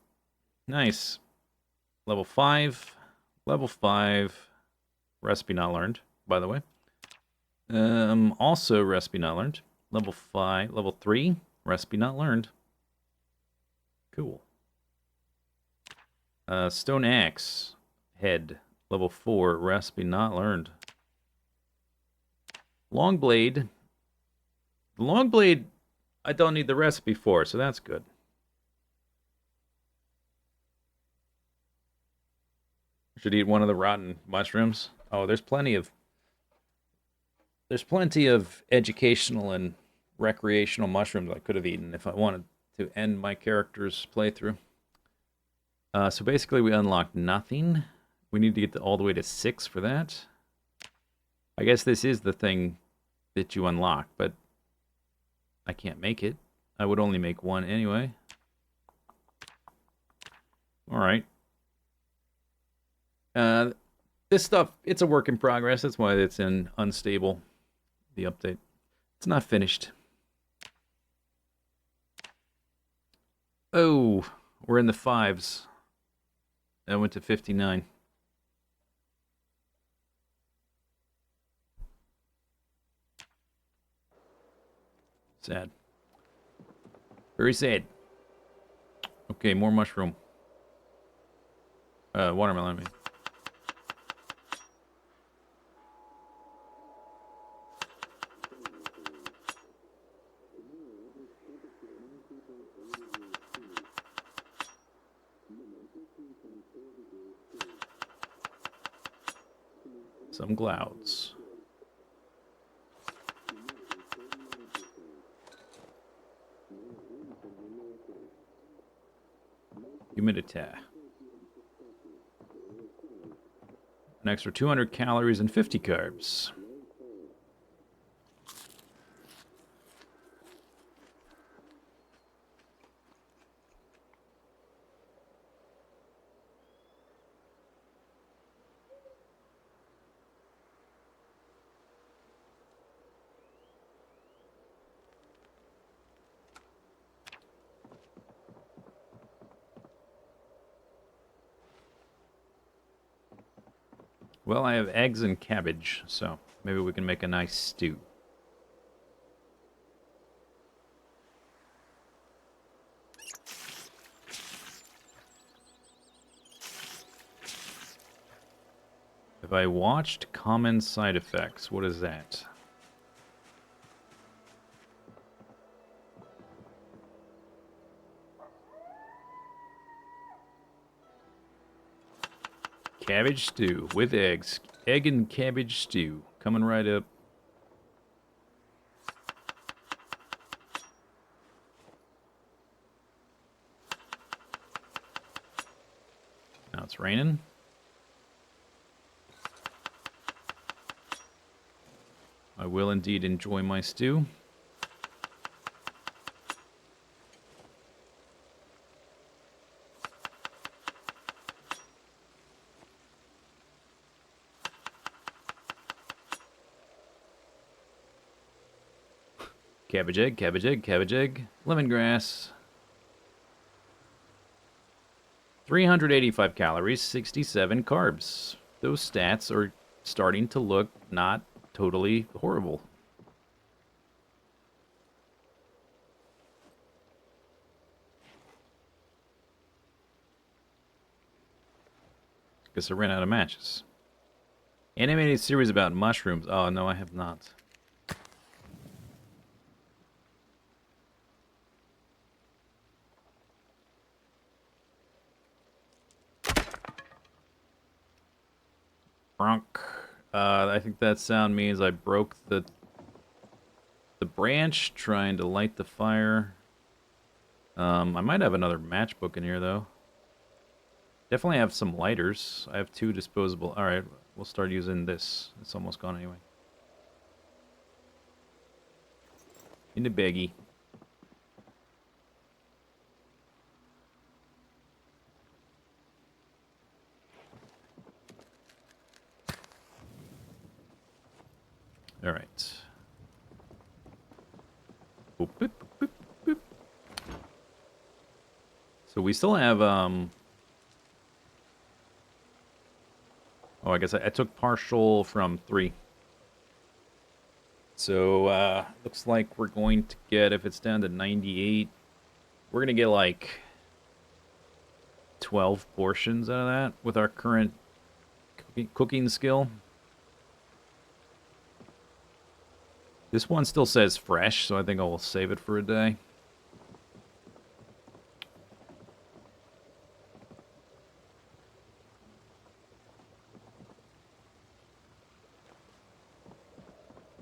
A: Nice. Level 5. Level 5. Recipe not learned, by the way. Also recipe not learned. Level 5. Level 3. Recipe not learned. Cool. Stone axe. Head. Level 4. Recipe not learned. Long blade. The long blade, I don't need the recipe for, so that's good. Should eat one of the rotten mushrooms. Oh, there's plenty of educational and recreational mushrooms I could have eaten if I wanted to end my character's playthrough. So basically we unlocked nothing. We need to get all the way to 6 for that. I guess this is the thing that you unlock, but I can't make it. I would only make one anyway. Alright. This stuff, it's a work in progress. That's why it's in unstable, the update. It's not finished. Oh, we're in the 5s. That went to 59. Sad. Very sad. Okay, more mushroom. Watermelon, I mean. Some clouds. Humidity. An extra 200 calories and 50 carbs. Well, I have eggs and cabbage, so maybe we can make a nice stew. Have I watched common side effects? What is that? Cabbage stew with eggs. Egg and cabbage stew. Coming right up. Now it's raining. I will indeed enjoy my stew. Cabbage egg, cabbage egg, cabbage egg. Lemongrass. 385 calories, 67 carbs. Those stats are starting to look not totally horrible. Guess I ran out of matches. Animated series about mushrooms. Oh, no, I have not. Bronk. I think that sound means I broke the branch trying to light the fire. I might have another matchbook in here, though. Definitely have some lighters. I have 2 disposable. Alright, we'll start using this. It's almost gone anyway. In the baggie. All right. Boop, boop, boop, boop. So we still have, oh, I guess I took partial from 3. So, looks like we're going to get, if it's down to 98, we're going to get like 12 portions out of that with our current cooking skill. This one still says fresh, so I think I'll save it for a day.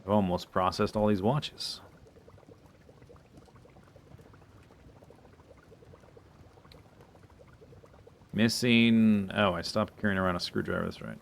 A: I've almost processed all these watches. Missing... Oh, I stopped carrying around a screwdriver, that's right.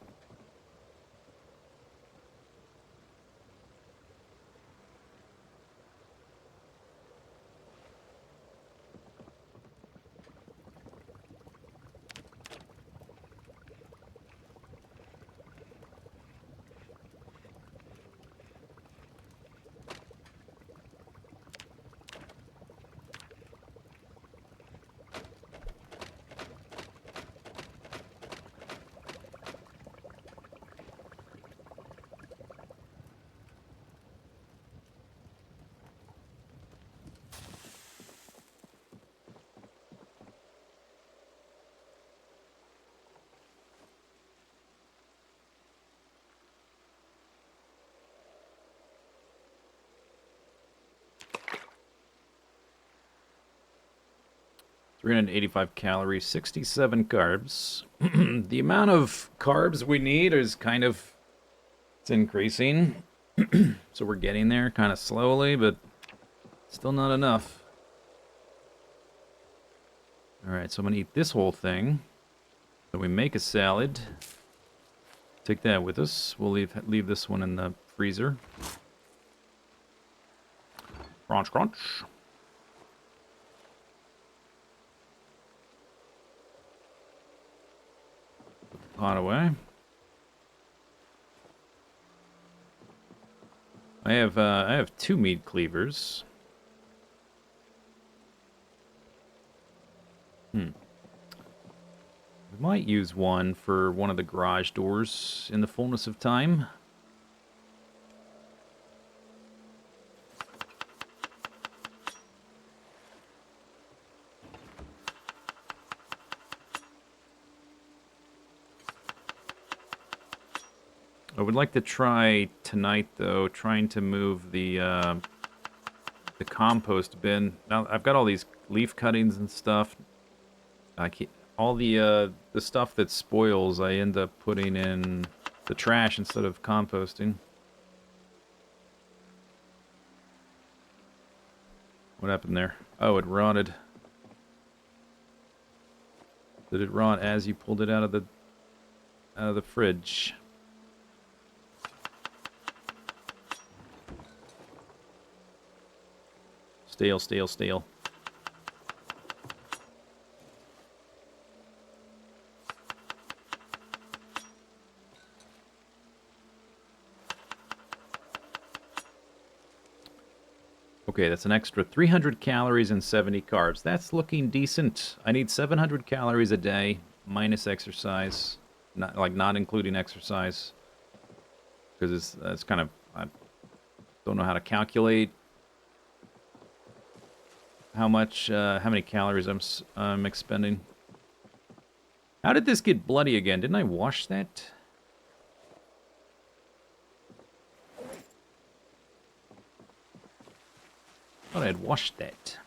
A: $385 calories, 67 carbs. The amount of carbs we need is kind of... It's increasing. So we're getting there kind of slowly, but still not enough. Alright, so I'm going to eat this whole thing. So we make a salad. Take that with us. We'll leave this one in the freezer. Crunch, crunch. Pot away. I have 2 meat cleavers. We might use one for one of the garage doors in the fullness of time. I would like to try tonight, though, trying to move the compost bin. Now I've got all these leaf cuttings and stuff. All the stuff that spoils, I end up putting in the trash instead of composting. What happened there? Oh, it rotted. Did it rot as you pulled it out of the fridge? Stale, stale, stale. Okay, that's an extra 300 calories and 70 carbs. That's looking decent. I need 700 calories a day, minus exercise. Not including exercise. Because it's kind of... I don't know how to calculate how many calories I'm expending. How did this get bloody again? Didn't I wash that? I thought I had washed that.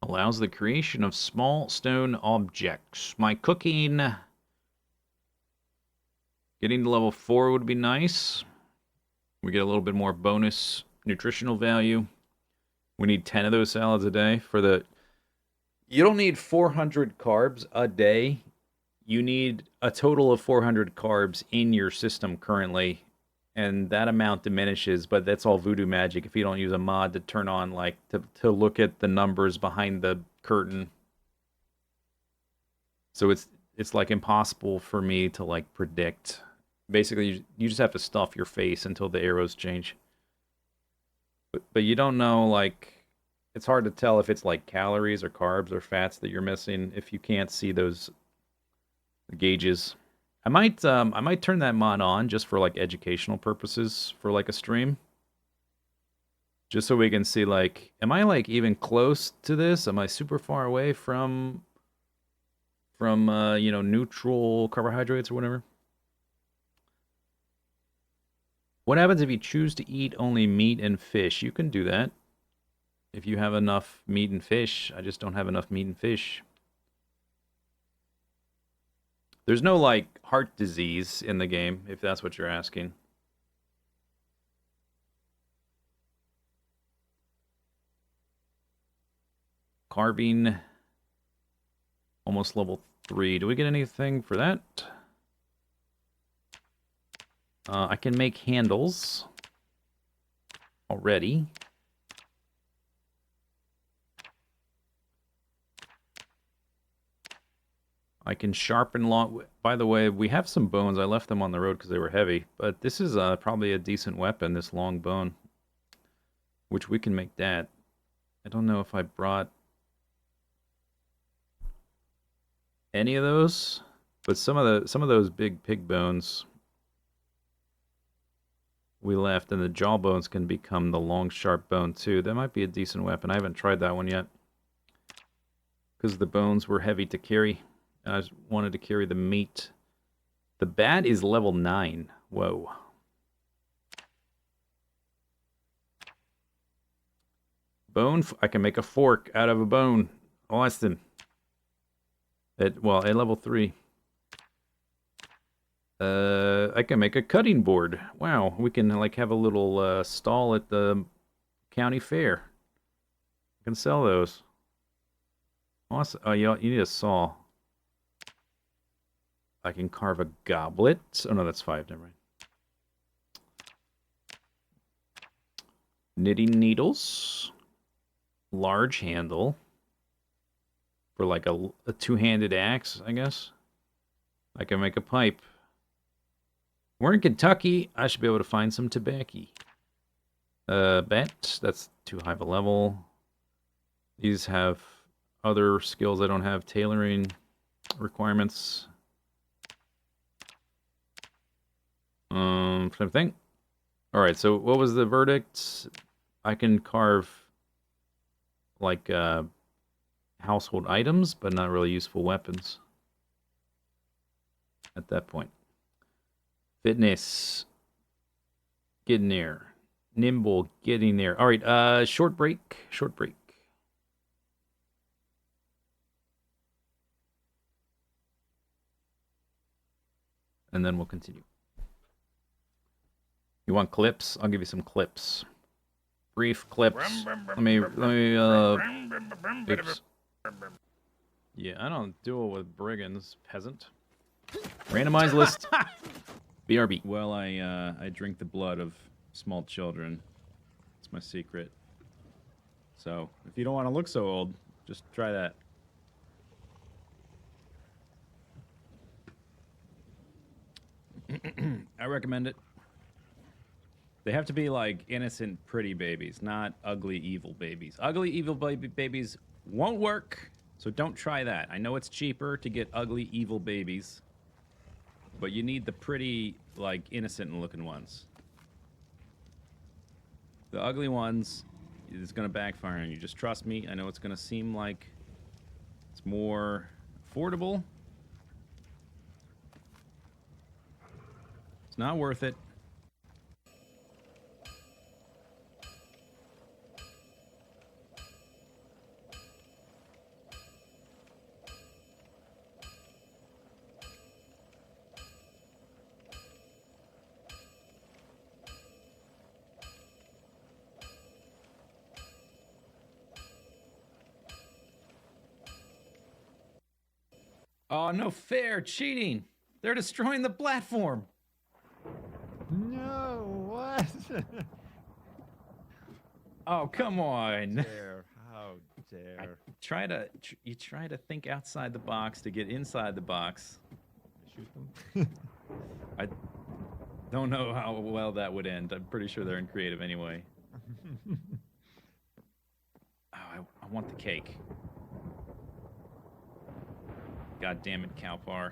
A: Allows the creation of small stone objects. My cooking... Getting to level 4 would be nice. We get a little bit more bonus nutritional value. We need 10 of those salads a day for the... You don't need 400 carbs a day. You need a total of 400 carbs in your system currently, and that amount diminishes, but that's all voodoo magic if you don't use a mod to turn on, like, to look at the numbers behind the curtain. So it's like impossible for me to like predict. Basically, you just have to stuff your face until the arrows change. But you don't know, like, it's hard to tell if it's like calories or carbs or fats that you're missing if you can't see those gauges. I might turn that mod on just for like educational purposes for like a stream. Just so we can see, like, am I like even close to this? Am I super far away from neutral carbohydrates or whatever? What happens if you choose to eat only meat and fish? You can do that. If you have enough meat and fish. I just don't have enough meat and fish. There's no, like, heart disease in the game, if that's what you're asking. Carving. Almost level 3. Do we get anything for that? I can make handles already. I can sharpen long. By the way, we have some bones. I left them on the road because they were heavy. But this is probably a decent weapon, this long bone. Which we can make that. I don't know if I brought any of those. But some of those big pig bones we left, and the jawbones can become the long sharp bone too. That might be a decent weapon. I haven't tried that one yet. Because the bones were heavy to carry. I just wanted to carry the meat. The bat is level 9. Whoa. Bone. I can make a fork out of a bone. Awesome. At level 3. I can make a cutting board. Wow. We can like have a little stall at the county fair. I can sell those. Awesome. Oh, you need a saw. I can carve a goblet. Oh, no, that's 5. Never mind. Knitting needles. Large handle. For like a two-handed axe, I guess. I can make a pipe. We're in Kentucky. I should be able to find some tobacco. Bat. That's too high of a level. These have other skills I don't have. Tailoring requirements. Same thing. Alright, so what was the verdict? I can carve like household items, but not really useful weapons at that point. Fitness. Getting there. Nimble. Getting there. Alright, short break. Short break. And then we'll continue. You want clips? I'll give you some clips. Brief clips. Let me oops. Yeah, I don't duel with brigands, peasant. Randomized list. BRB. Well, I drink the blood of small children. It's my secret. So, if you don't want to look so old, just try that. I recommend it. They have to be like innocent, pretty babies, not ugly, evil babies. Ugly, evil babies won't work, so don't try that. I know it's cheaper to get ugly, evil babies, but you need the pretty, like, innocent-looking ones. The ugly ones, it's going to backfire on you. Just trust me. I know it's going to seem like it's more affordable. It's not worth it. Oh, no fair. Cheating. They're destroying the platform.
E: No, what?
A: Oh, come on.
E: Dare, how dare.
A: You try to think outside the box to get inside the box.
E: Shoot them.
A: I don't know how well that would end. I'm pretty sure they're in creative anyway. Oh, I want the cake. God damn it, Calpar.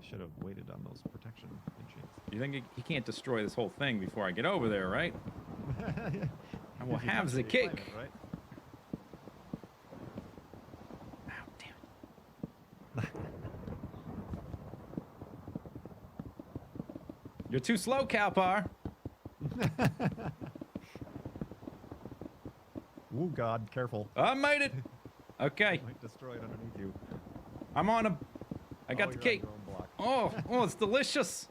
E: Should have waited on those protection machines.
A: You think he can't destroy this whole thing before I get over there, right? I will have the cake.
E: Climate, right?
A: Oh, damn it. You're too slow, Calpar.
E: Ooh, God, careful.
A: I made it. Okay,
E: Might destroy it underneath you.
A: I'm on him. I got
E: Oh,
A: the
E: you're on
A: cake.
E: your own block.
A: Oh, it's delicious.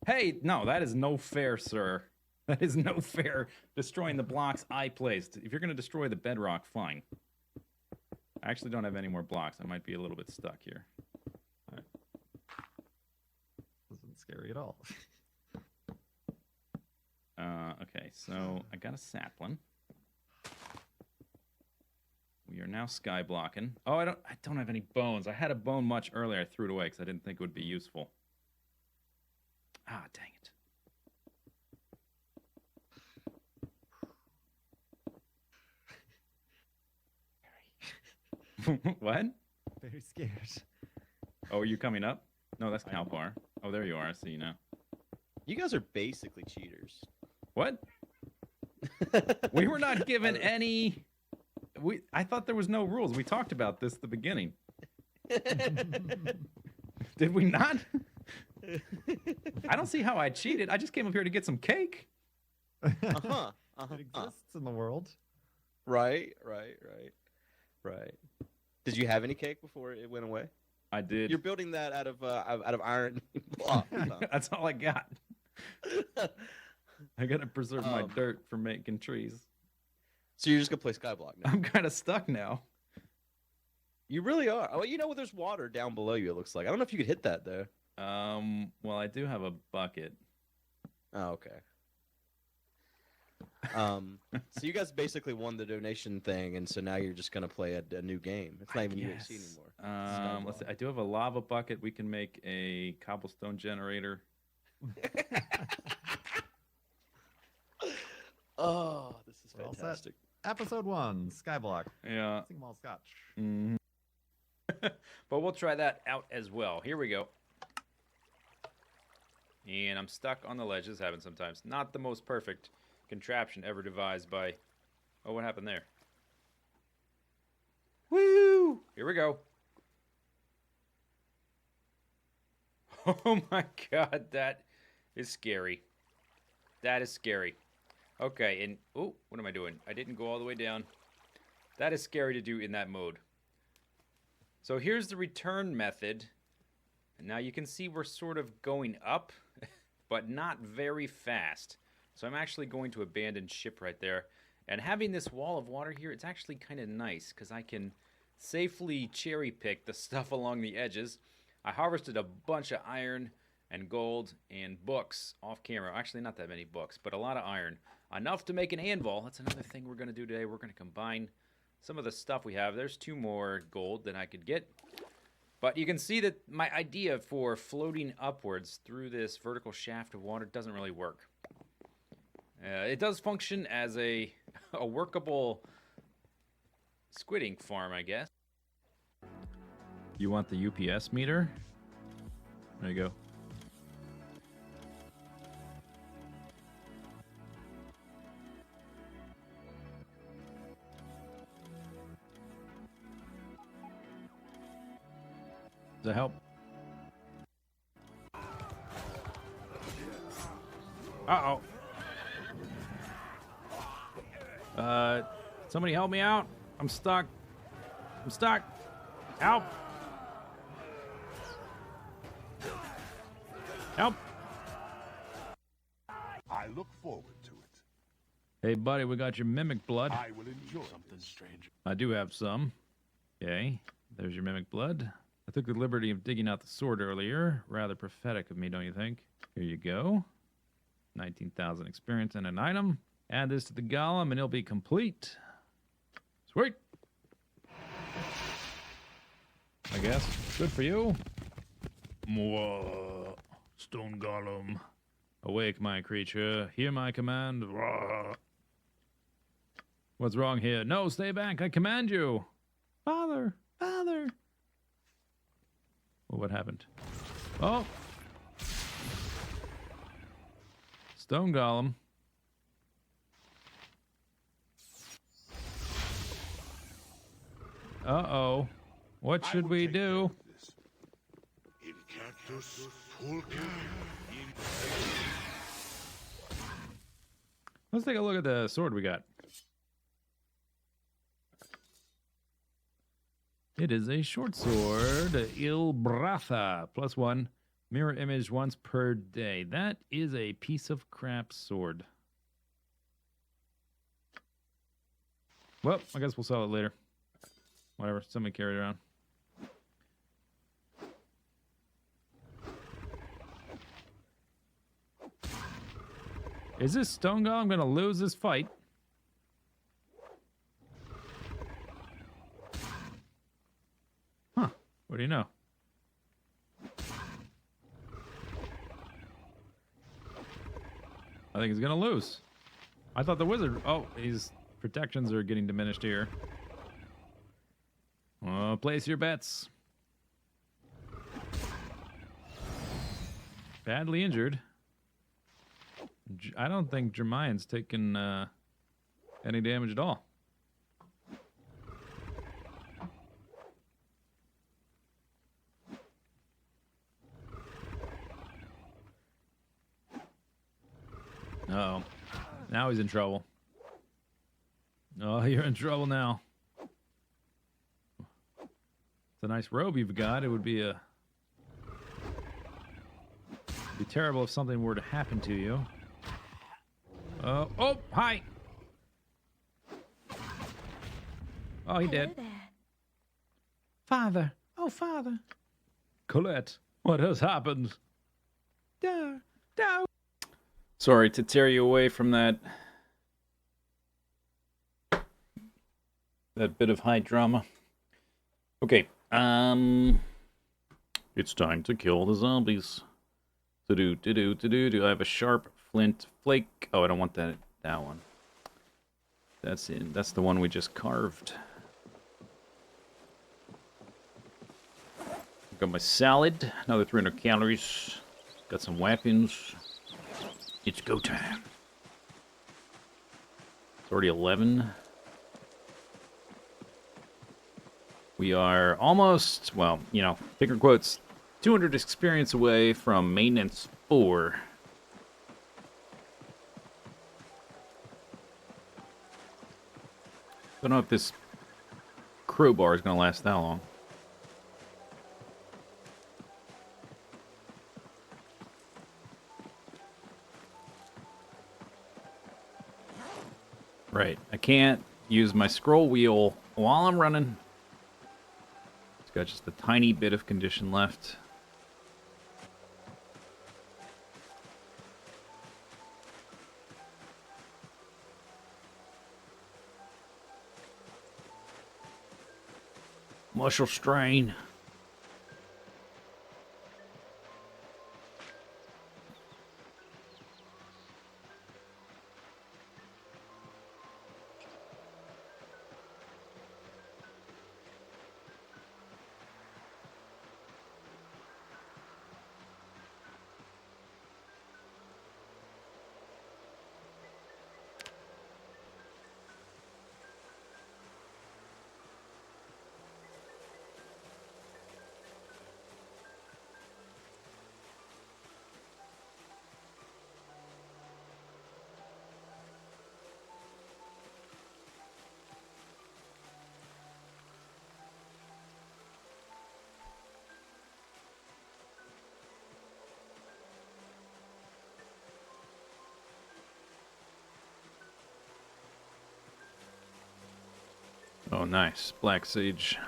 A: Hey, no, that is no fair, sir. That is no fair. Destroying the blocks I placed. If you're going to destroy the bedrock, fine. I actually don't have any more blocks. I might be a little bit stuck here.
E: Isn't scary at all.
A: Okay, so I got a sapling. We are now sky blocking. Oh, I don't have any bones. I had a bone much earlier. I threw it away because I didn't think it would be useful. Ah, dang it. What?
E: Very scared.
A: Oh, are you coming up? No, that's Calpar. Oh, there you are. I see you now.
F: You guys are basically cheaters.
A: What? We were not given any... I thought there was no rules. We talked about this at the beginning. Did we not? I don't see how I cheated. I just came up here to get some cake.
F: Uh-huh.
E: It exists in the world.
F: Right. Did you have any cake before it went away?
A: I did.
F: You're building that out of iron blocks. Huh?
A: That's all I got. I gotta preserve my dirt for making trees.
F: So you're just gonna play Skyblock now?
A: I'm kind of stuck now.
F: You really are. Oh, you know, there's water down below you. It looks like. I don't know if you could hit that though.
A: Well, I do have a bucket.
F: Oh, okay. So you guys basically won the donation thing, and so now you're just gonna play a new game. It's not even
A: Yes.
F: UFC anymore.
A: Let's see. I do have a lava bucket. We can make a cobblestone generator.
F: Oh, this is
E: We're all set.
F: fantastic.
E: Episode 1, Skyblock.
A: Yeah.
E: Sing Mall Scotch.
A: But we'll try that out as well. Here we go. And I'm stuck on the ledge. This happens sometimes. Not the most perfect contraption ever devised by... Oh, what happened there? Woo! Here we go. Oh my god, that is scary. That is scary. Okay, and... Oh, what am I doing? I didn't go all the way down. That is scary to do in that mode. So here's the return method. And now you can see we're sort of going up, but not very fast. So I'm actually going to abandon ship right there. And having this wall of water here, it's actually kind of nice, because I can safely cherry pick the stuff along the edges. I harvested a bunch of iron and gold and books off camera. Actually, not that many books, but a lot of iron. Enough to make an anvil. That's another thing we're going to do today. We're going to combine some of the stuff we have. There's 2 more gold that I could get. But you can see that my idea for floating upwards through this vertical shaft of water doesn't really work. It does function as a workable squidding farm, I guess. You want the UPS meter? There you go. Does that help? Uh-oh. Somebody help me out. I'm stuck. I'm stuck. Help. Help.
B: I I look forward to it.
G: Hey, buddy, we got your mimic blood.
B: I will enjoy something strange.
G: I do have some. Okay, there's your mimic blood. I took the liberty of digging out the sword earlier. Rather prophetic of me, don't you think? Here you go. 19,000 experience and an item. Add this to the golem and it'll be complete. Sweet. I guess. Good for you. Mwah. Stone golem. Awake, my creature. Hear my command. Wah. What's wrong here? No, stay back. I command you. Father. Father. Well, what happened? Oh. Stone golem. Uh-oh. What
B: I
G: should
B: will
G: we
B: take care
G: do?
B: of this. Incactus pulca.
G: Let's take a look at the sword we got. It is a short sword, Il Bratha, +1, mirror image once per day. That is a piece of crap sword. Well, I guess we'll sell it later. Whatever, somebody carry it around. Is this stone golem gonna lose this fight? Huh, what do you know? I think he's gonna lose. I thought the wizard... Oh, his protections are getting diminished here. Place your bets. Badly injured. I don't think Jermaine's taken any damage at all. Uh-oh. Now he's in trouble. Oh, you're in trouble now. It's a nice robe you've got. It would be terrible if something were to happen to you. Oh, hi. Oh, he did.
H: There.
G: Father. Oh, Father. Colette, what has happened?
A: Sorry to tear you away from that bit of high drama. Okay, it's time to kill the zombies. To-do. I have a sharp flint flake. Oh, I don't want that one. That's the one we just carved. Got my salad, another 300 calories. Got some weapons. It's go time. It's already 11. We are almost, well, you know, finger quotes, 200 experience away from maintenance 4. Don't know if this crowbar is going to last that long. Right, I can't use my scroll wheel while I'm running. It's got just a tiny bit of condition left. Muscle strain. Oh, nice. Black Sage.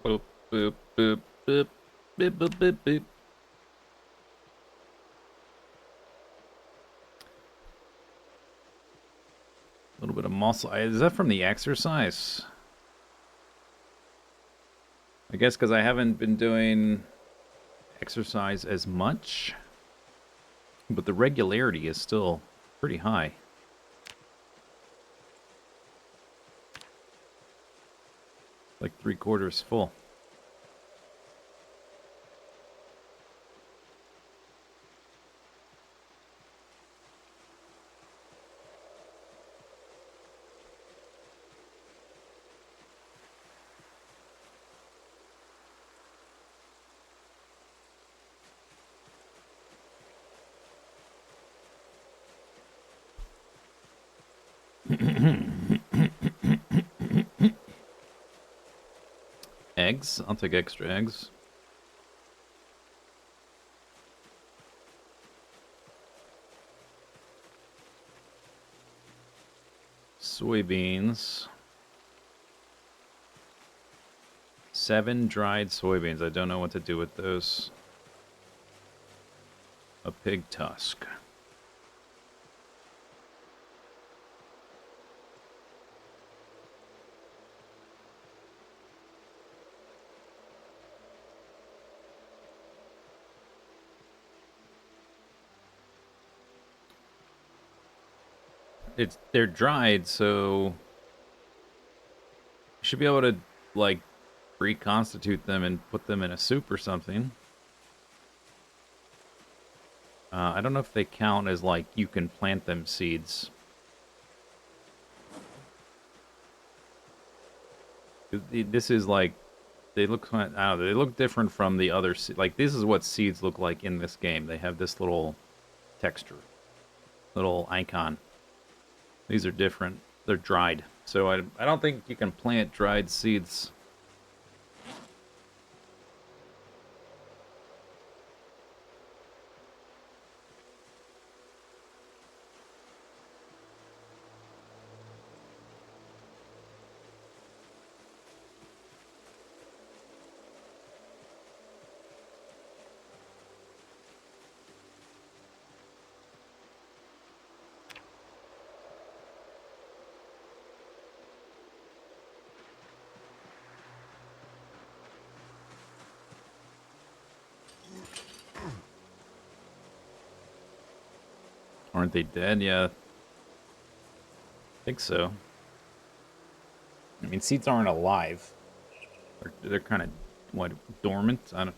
A: Boop, boop, boop, boop, boop, boop, boop, boop. A little bit of muscle. Is that from the exercise? I guess because I haven't been doing exercise as much. But the regularity is still pretty high. Like 3/4 full. Eggs? I'll take extra eggs. Soybeans. 7 dried soybeans. I don't know what to do with those. A pig tusk. They're dried, so you should be able to like reconstitute them and put them in a soup or something. I don't know if they count as like you can plant them seeds. This is like they look I don't know, they look different from the other like this is what seeds look like in this game. They have this little texture, little icon. These are different. They're dried. So I don't think you can plant dried seeds. Aren't they dead? Yeah. I think so. I mean, seeds aren't alive. They're kind of, what, dormant? I don't...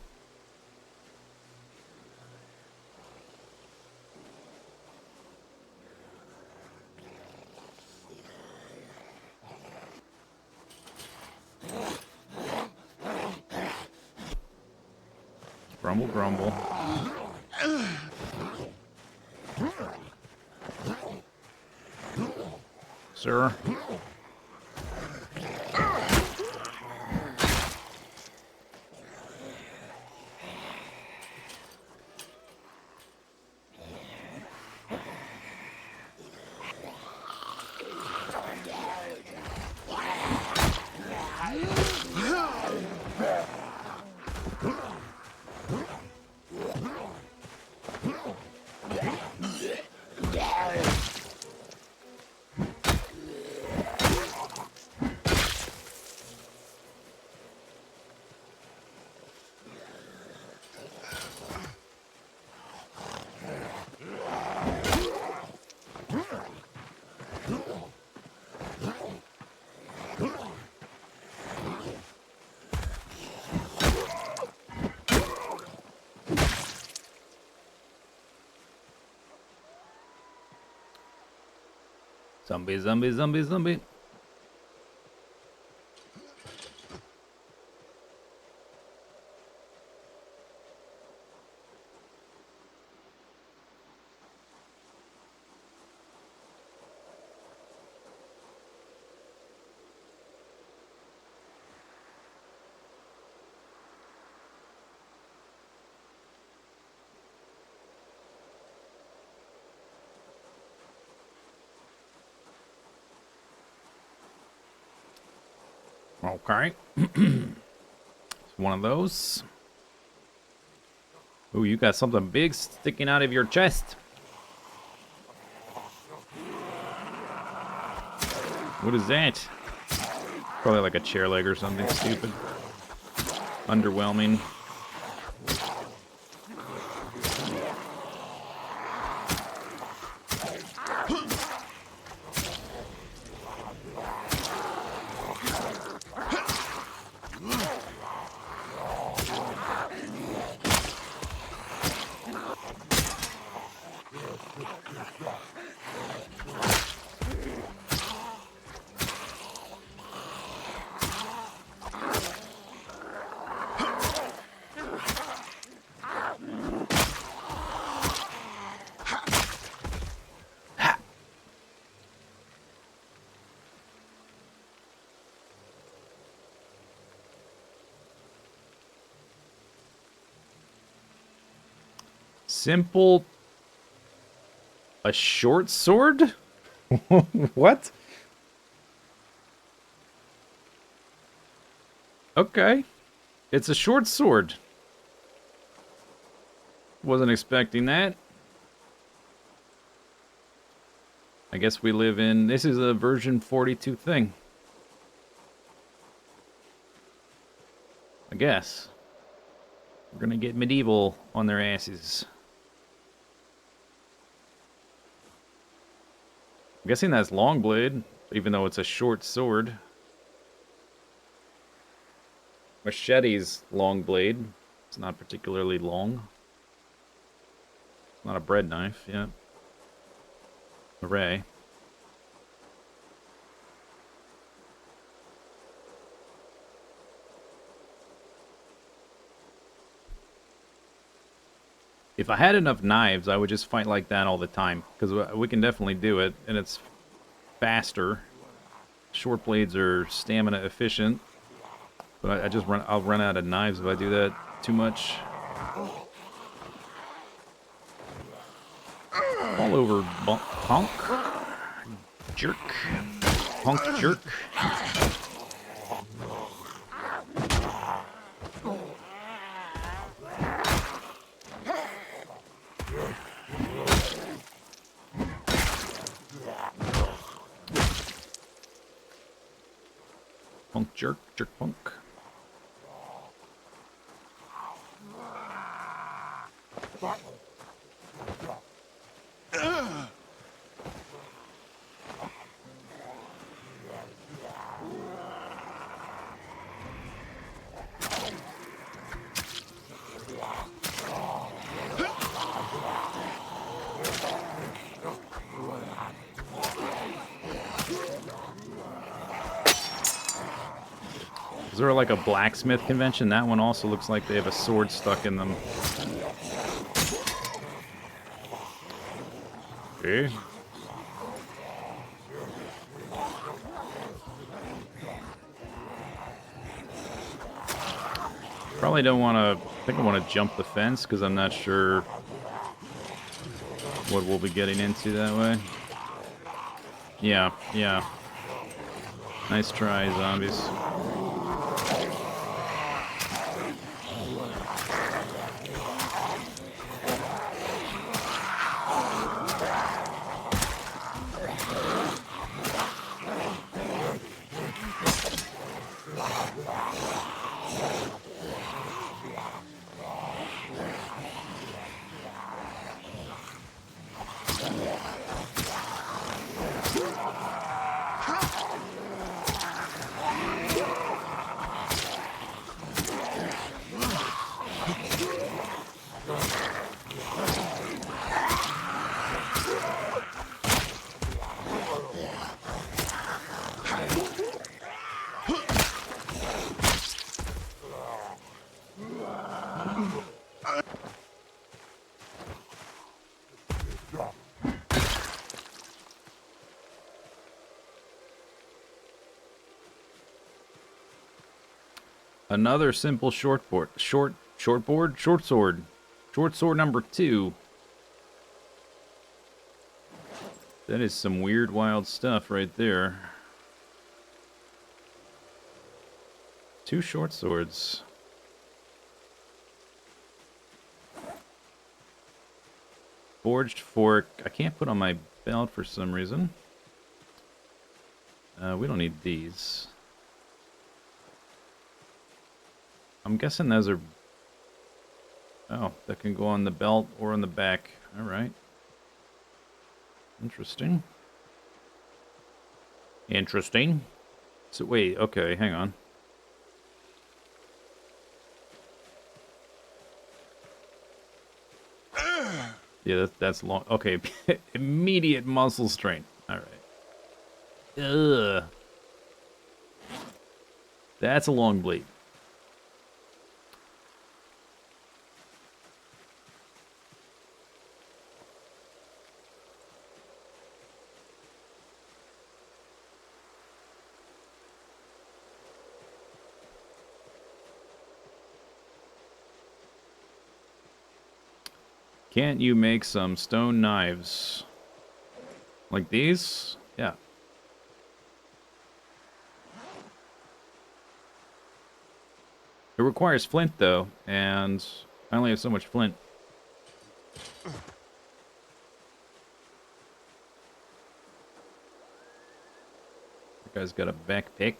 A: Grumble, grumble. Sir? Zombie, zombie, zombie, zombie. Okay. It's one of those. Ooh, you got something big sticking out of your chest. What is that? Probably like a chair leg or something stupid. Underwhelming. Simple. A short sword? What? Okay. It's a short sword. Wasn't expecting that. I guess we live in... This is a version 42 thing. I guess. We're gonna get medieval on their asses. I'm guessing that's long blade, even though it's a short sword. Machete's long blade. It's not particularly long. It's not a bread knife, yeah. Hooray. If I had enough knives, I would just fight like that all the time. Because we can definitely do it, and it's faster. Short blades are stamina efficient. But I'll run out of knives if I do that too much. All over, punk. Jerk. Punk jerk. Punk jerk, jerk punk. Is there like a blacksmith convention? That one also looks like they have a sword stuck in them. Okay. Probably don't want to... I think I want to jump the fence because I'm not sure what we'll be getting into that way. Yeah, yeah. Nice try, zombies. Another simple short sword. Short sword number 2. That is some weird, wild stuff right there. 2 short swords. Forged fork. I can't put on my belt for some reason. We don't need these. I'm guessing those are... Oh, that can go on the belt or on the back. Alright. Interesting. Interesting. So, wait, okay, hang on. Yeah, that's long. Okay, immediate muscle strain. Alright. Ugh. That's a long bleed. Can't you make some stone knives? Like these? Yeah. It requires flint, though, and I only have so much flint. That guy's got a backpack.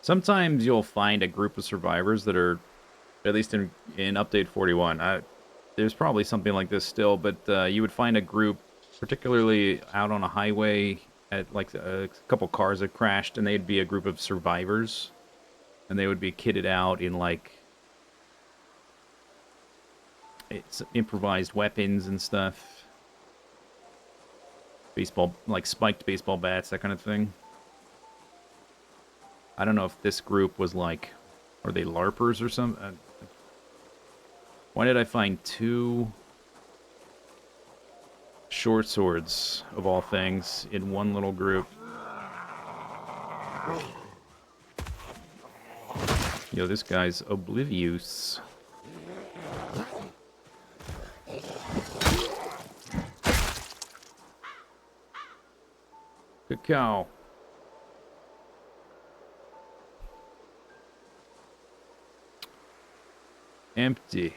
A: Sometimes you'll find a group of survivors that are, at least in Update 41, there's probably something like this still, but you would find a group, particularly out on a highway, at like a couple cars that crashed, and they'd be a group of survivors, and they would be kitted out in like improvised weapons and stuff. Baseball, like spiked baseball bats, that kind of thing. I don't know if this group was like, are they LARPers or something? Why did I find 2 short swords, of all things, in one little group? Yo, this guy's oblivious. Cacao. Empty.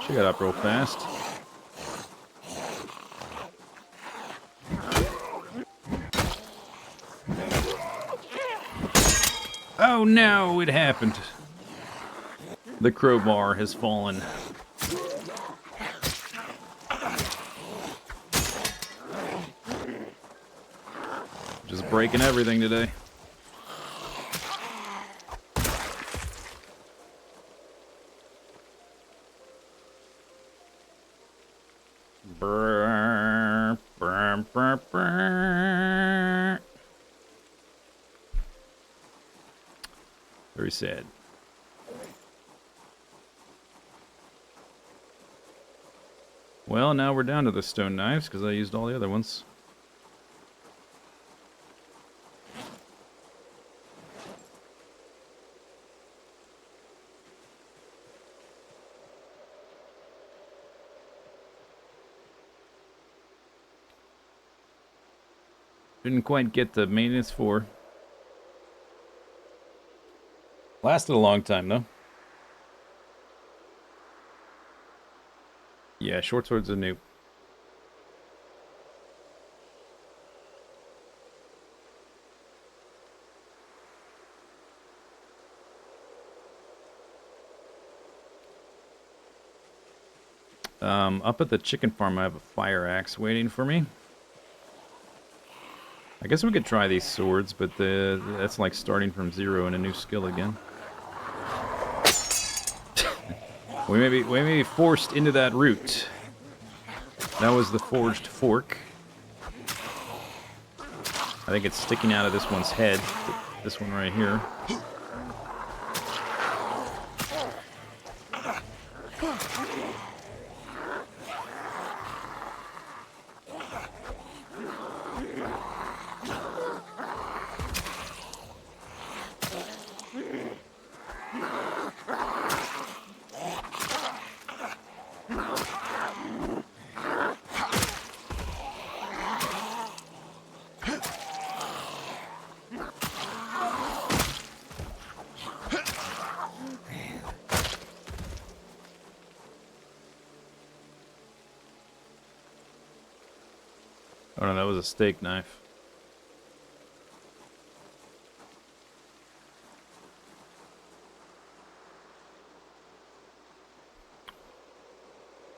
A: She got up real fast. Oh no, it happened. The crowbar has fallen. Just breaking everything today. Brr, brr, brr, brr. Very sad. Well, now we're down to the stone knives because I used all the other ones. Didn't quite get the maintenance for. Lasted a long time, though. Yeah, short sword's a new. Up at the chicken farm, I have a fire axe waiting for me. I guess we could try these swords, but that's like starting from zero in a new skill again. we may be forced into that route. That was the forged fork. I think it's sticking out of this one's head. This one right here. Oh no, that was a steak knife.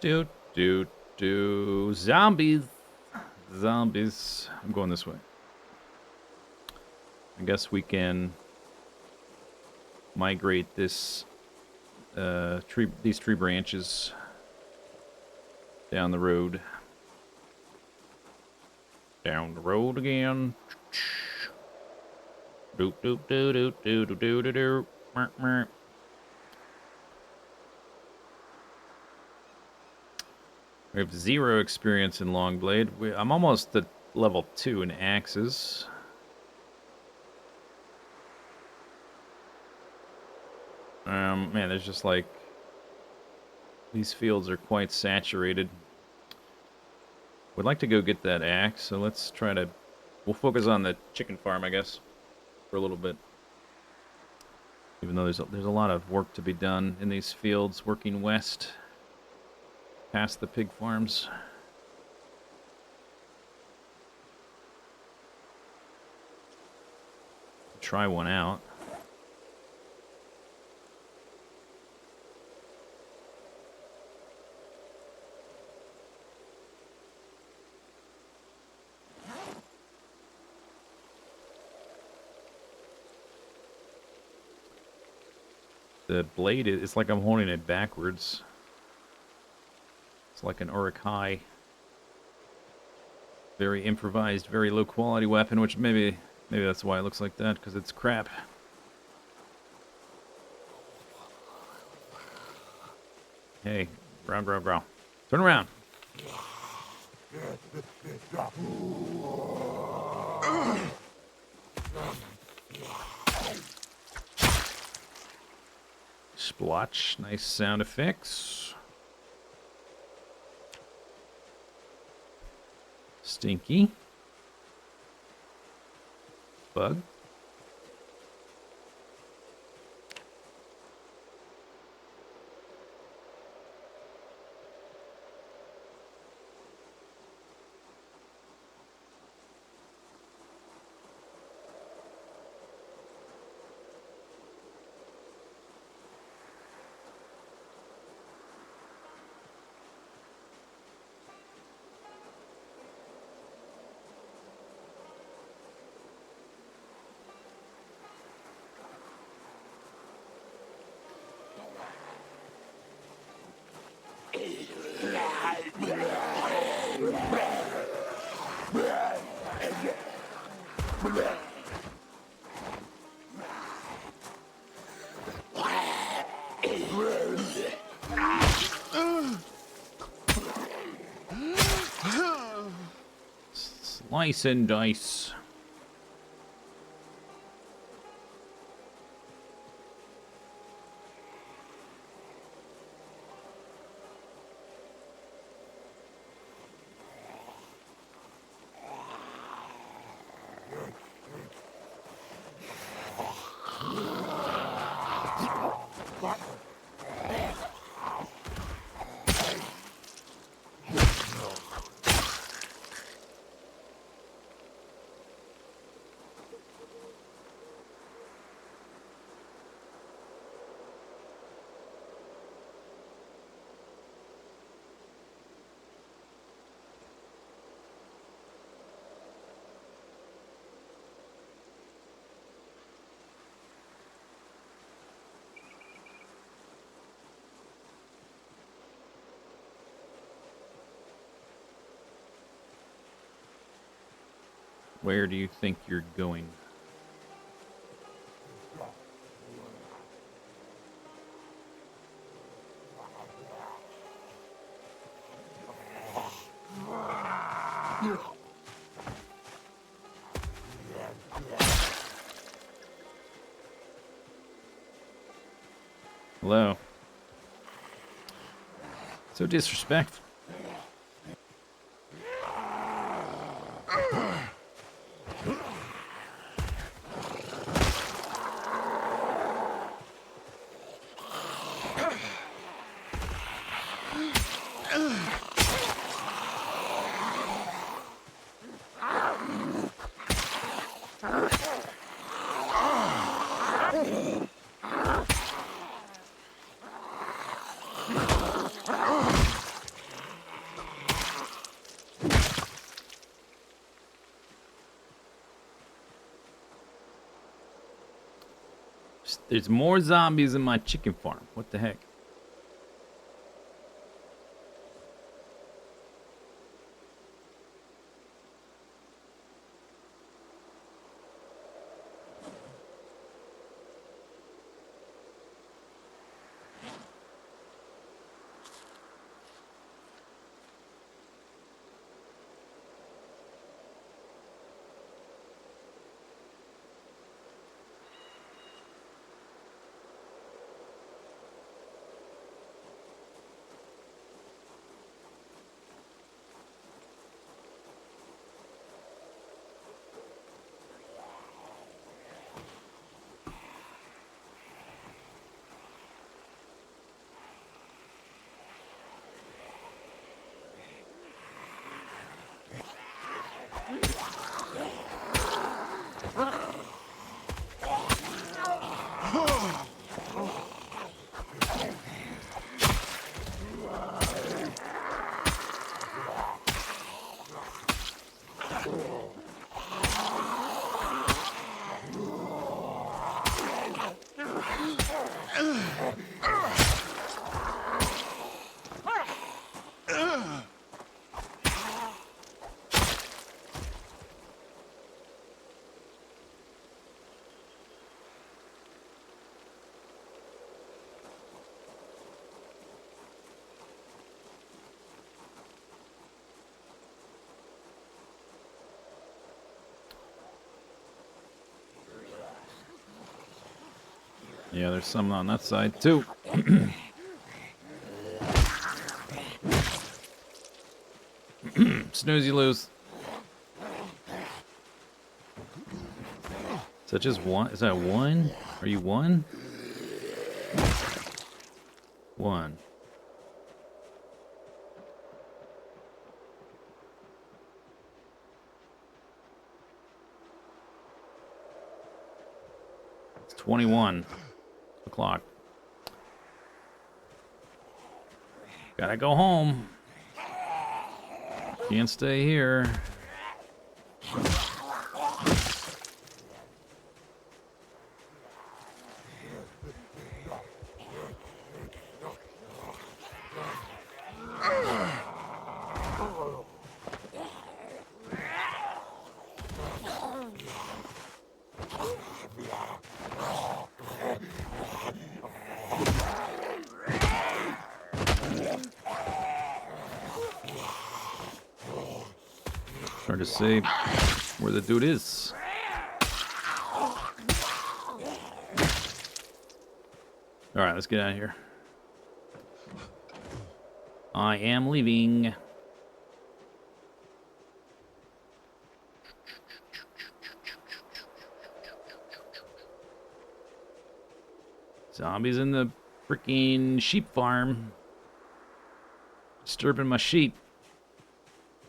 A: Do. Zombies. Zombies. I'm going this way. I guess we can migrate this these tree branches down the road. Down the road again. Doop doop doo doo doo doo doo doo doo. Mer, mer. We have 0 experience in Longblade. I'm almost at level 2 in axes. Man, there's just like... These fields are quite saturated. Would like to go get that axe, so let's try to... We'll focus on the chicken farm, I guess, for a little bit. Even though there's a lot of work to be done in these fields, working west, past the pig farms. Try one out. The blade, it's like I'm holding it backwards. It's like an Urukai. Very improvised, very low quality weapon, which maybe that's why it looks like that, because it's crap. Hey, growl. Turn around. Splotch, nice sound effects. Stinky. Bug. Slice and dice. Where do you think you're going? Hello. So disrespectful. There's more zombies in my chicken farm. What the heck? Yeah, there's some on that side too. Snooze, you lose. Is that just one? Is that one? Are you one? One. It's 21 o'clock. Gotta go home. Can't stay here. Hard to see where the dude is. Alright, let's get out of here. I am leaving. Zombies in the freaking sheep farm. Disturbing my sheep.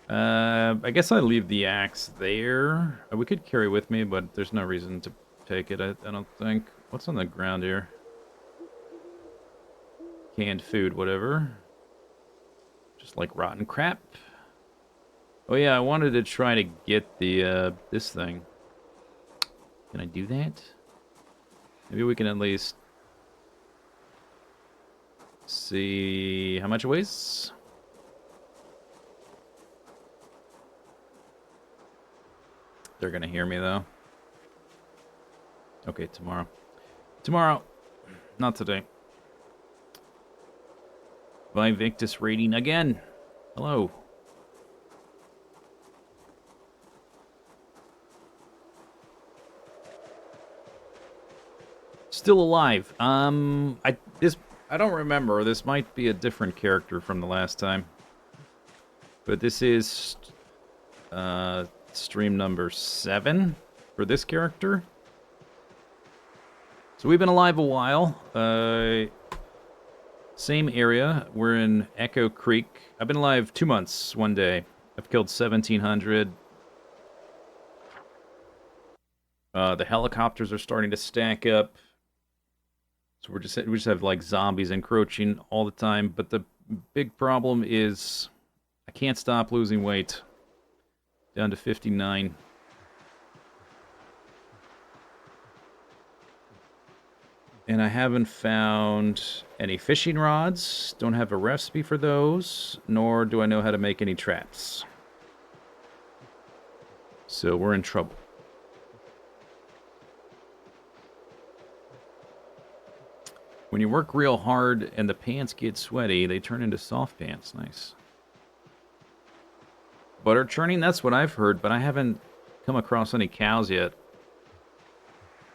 A: I guess I leave the axe there. We could carry with me, but there's no reason to take it, I don't think. What's on the ground here? Canned food, whatever. Just like rotten crap. Oh yeah, I wanted to try to get the, this thing. Can I do that? Maybe we can at least see how much it weighs. They're gonna hear me though. Okay, tomorrow. Tomorrow. Not today. Vivictus rating again. Hello. Still alive. I don't remember. This might be a different character from the last time. But this is stream number 7 for this character. So we've been alive a while. Same area. We're in Echo Creek. I've been alive 2 months, 1 day. I've killed 1,700. The helicopters are starting to stack up. So we just have like zombies encroaching all the time. But the big problem is I can't stop losing weight. Down to 59. And I haven't found any fishing rods. Don't have a recipe for those. Nor do I know how to make any traps. So we're in trouble. When you work real hard and the pants get sweaty, they turn into soft pants. Nice. Butter churning? That's what I've heard, but I haven't come across any cows yet.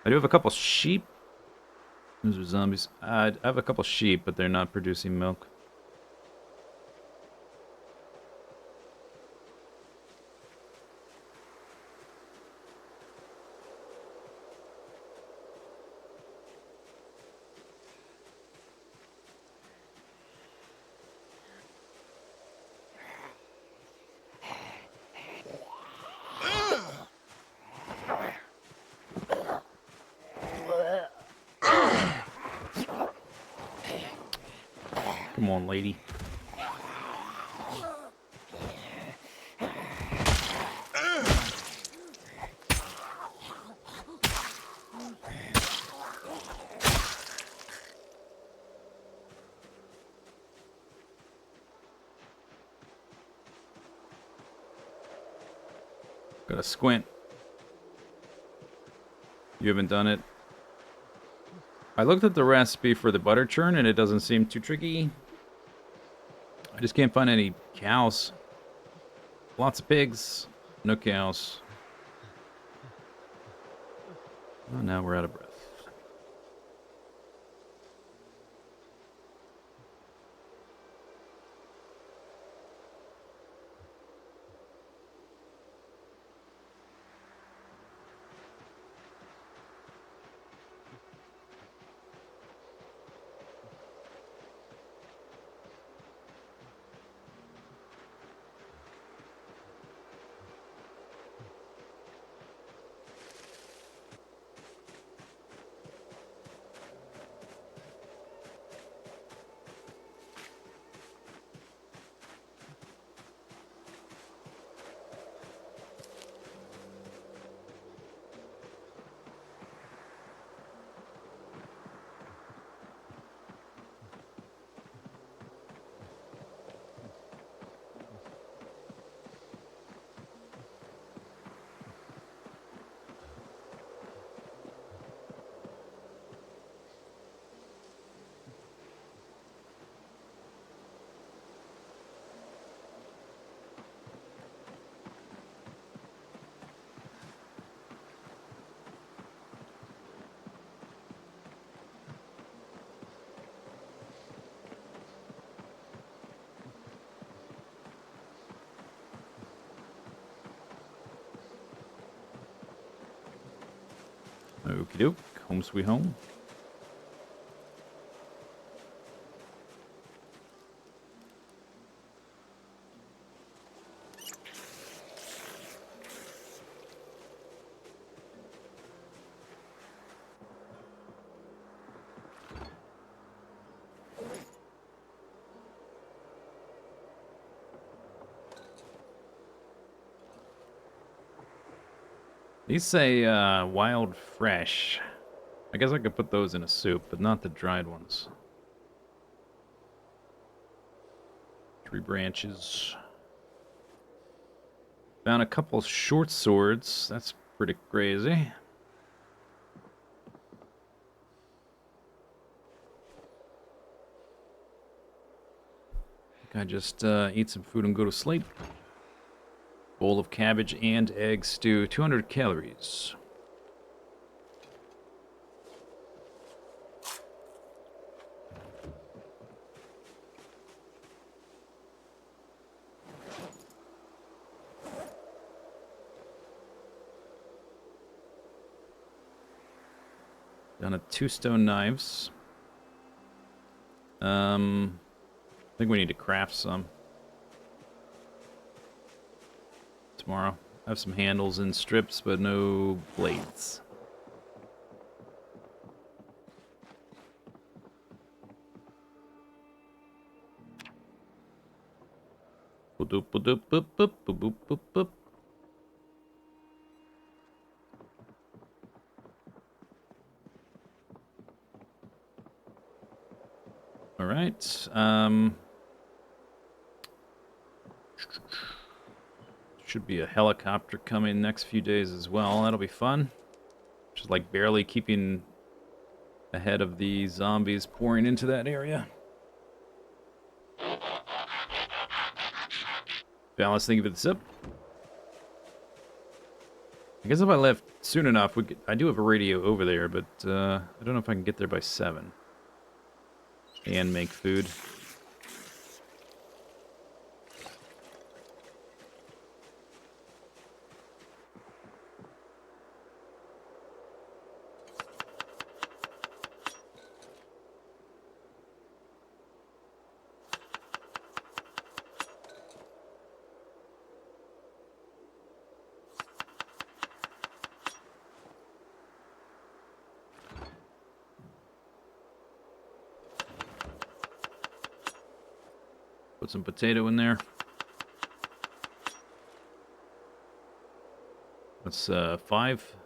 A: I do have a couple sheep. Those are zombies. I have a couple sheep, but they're not producing milk. Come on, lady. Gotta squint. You haven't done it? I looked at the recipe for the butter churn and it doesn't seem too tricky. I just can't find any cows. Lots of pigs, no cows. Oh, now we're out of breath. Okie doke, home sweet home. These say wild fresh. I guess I could put those in a soup, but not the dried ones. Tree branches. Found a couple short swords. That's pretty crazy. I think I just eat some food and go to sleep. Bowl of cabbage and egg stew. 200 calories. Down to 2 stone knives. I think we need to craft some. Tomorrow. I have some handles and strips, but no blades. Boop, boop, boop, boop, boop, boop, boop, boop, boop. All right. Should be a helicopter coming next few days as well. That'll be fun. Just like barely keeping ahead of the zombies pouring into that area. Balance, thank you for the sip. I guess if I left soon enough, I do have a radio over there, but I don't know if I can get there by 7. And make food. Put some potato in there. That's 5.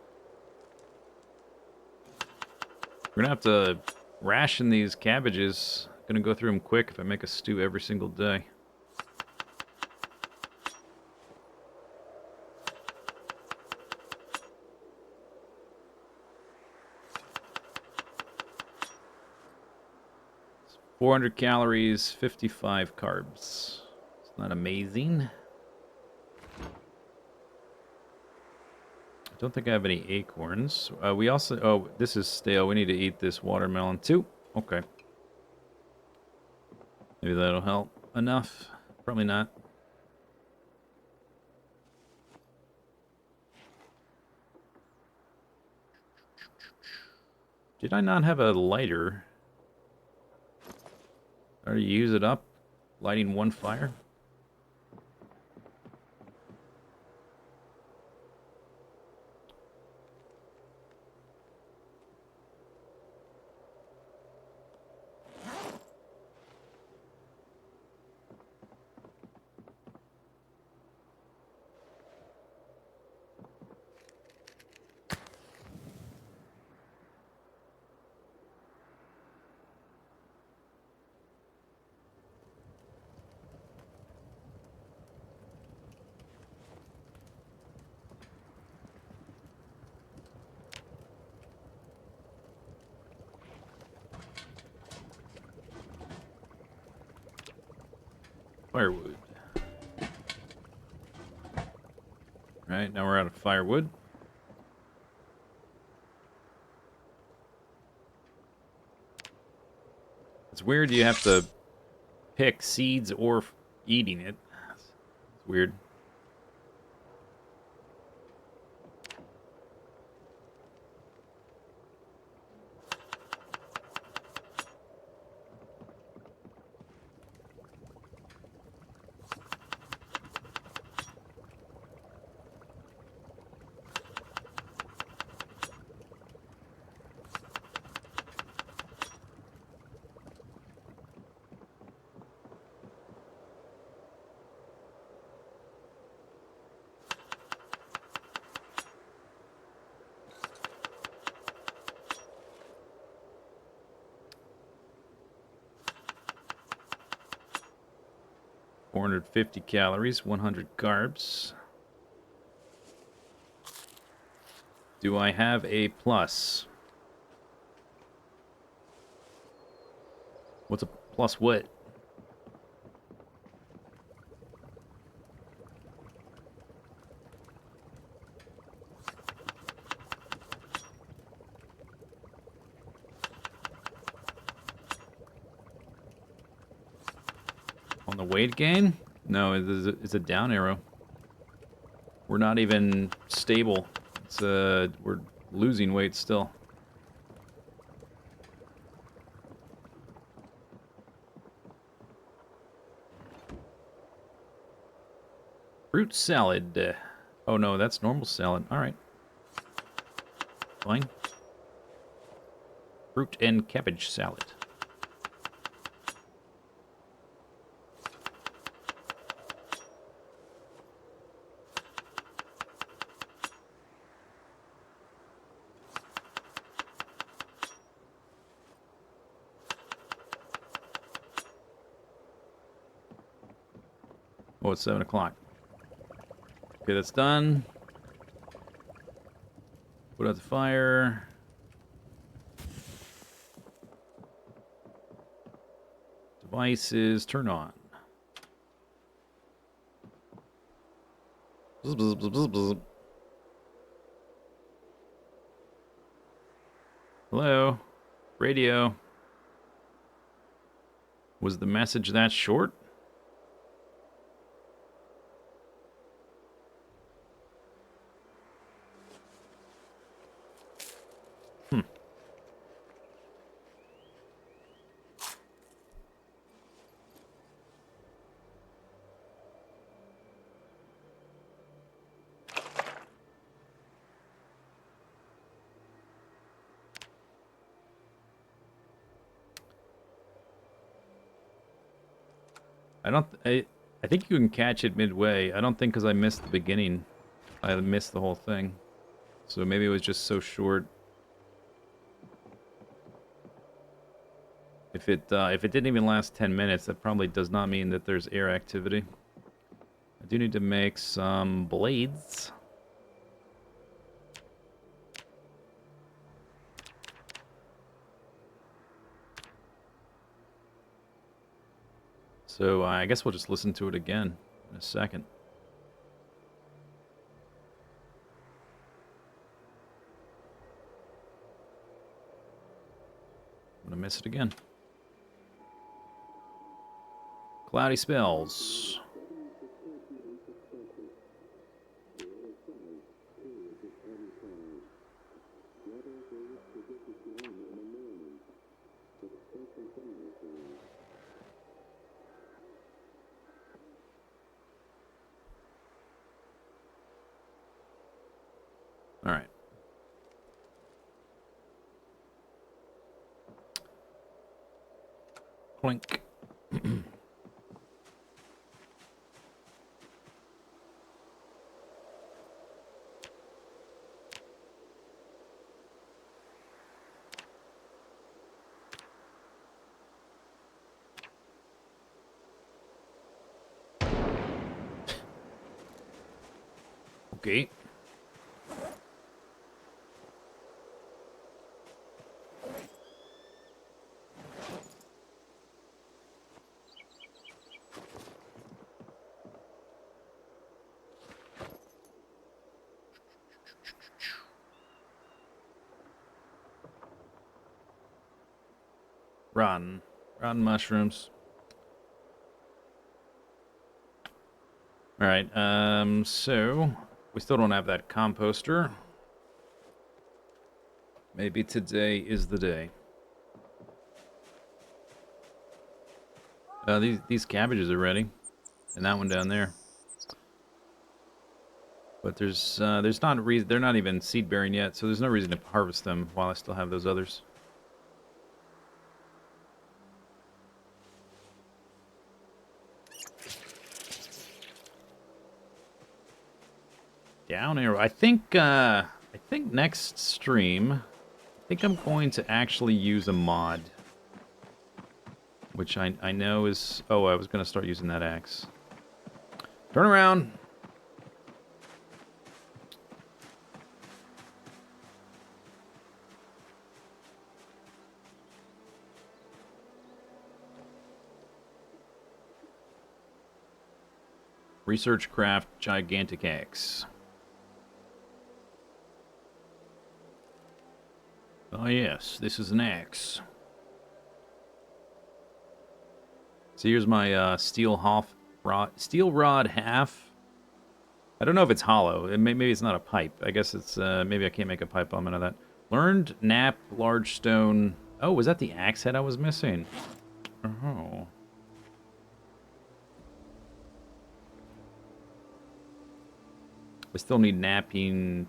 A: We're gonna have to ration these cabbages. Gonna go through them quick if I make a stew every single day. It's 400 calories, 55 carbs. It's not amazing. I don't think I have any acorns. We also... Oh, this is stale. We need to eat this watermelon too. Okay. Maybe that'll help enough. Probably not. Did I not have a lighter? I already use it up? Lighting one fire? Firewood. Right, now we're out of firewood. It's weird you have to pick seeds or eating it. It's weird. $450 calories, 100 carbs. Do I have a plus? What's a plus what? On the weight gain? No, it's a down arrow. We're not even stable. It's we're losing weight still. Fruit salad. Oh no, that's normal salad. All right. Fine. Fruit and cabbage salad. Oh, it's 7 o'clock. Okay, that's done. Put out the fire. Devices, turn on. Bzz, bzz, bzz, bzz, bzz. Hello? Radio. Was the message that short? I think you can catch it midway. I don't think because I missed the beginning. I missed the whole thing. So maybe it was just so short. If it didn't even last 10 minutes, that probably does not mean that there's air activity. I do need to make some blades. So I guess we'll just listen to it again in a second. I'm gonna miss it again. Cloudy spells. All right. Clink. Okay. Rotten. Rotten mushrooms. Alright, so we still don't have that composter. Maybe today is the day. These cabbages are ready. And that one down there. But there's not a reason, they're not even seed bearing yet, so there's no reason to harvest them while I still have those others. Down arrow. I think next stream, I think I'm going to actually use a mod. Which I know is... Oh, I was going to start using that axe. Turn around! Research craft gigantic axe. Oh yes, this is an axe. So here's my steel rod half. I don't know if it's hollow. Maybe it's not a pipe. I guess it's maybe I can't make a pipe bomb out of that. Learned nap large stone. Oh, was that the axe head I was missing? Oh. I still need napping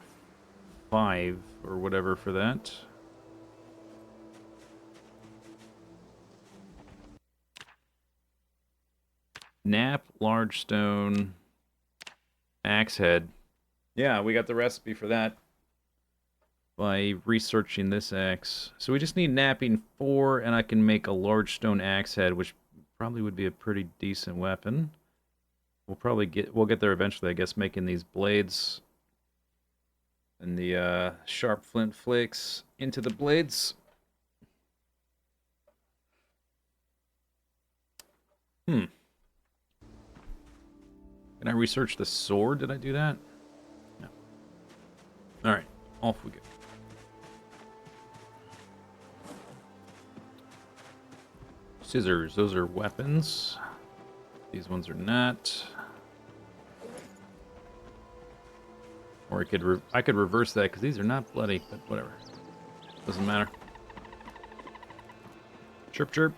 A: 5 or whatever for that. Nap, large stone, axe head. Yeah, we got the recipe for that by researching this axe. So we just need napping 4, and I can make a large stone axe head, which probably would be a pretty decent weapon. We'll get there eventually, I guess, making these blades and the sharp flint flakes into the blades. Can I research the sword? Did I do that? No. Alright, off we go. Scissors, those are weapons. These ones are not. Or I could reverse that because these are not bloody, but whatever. Doesn't matter. Chirp chirp.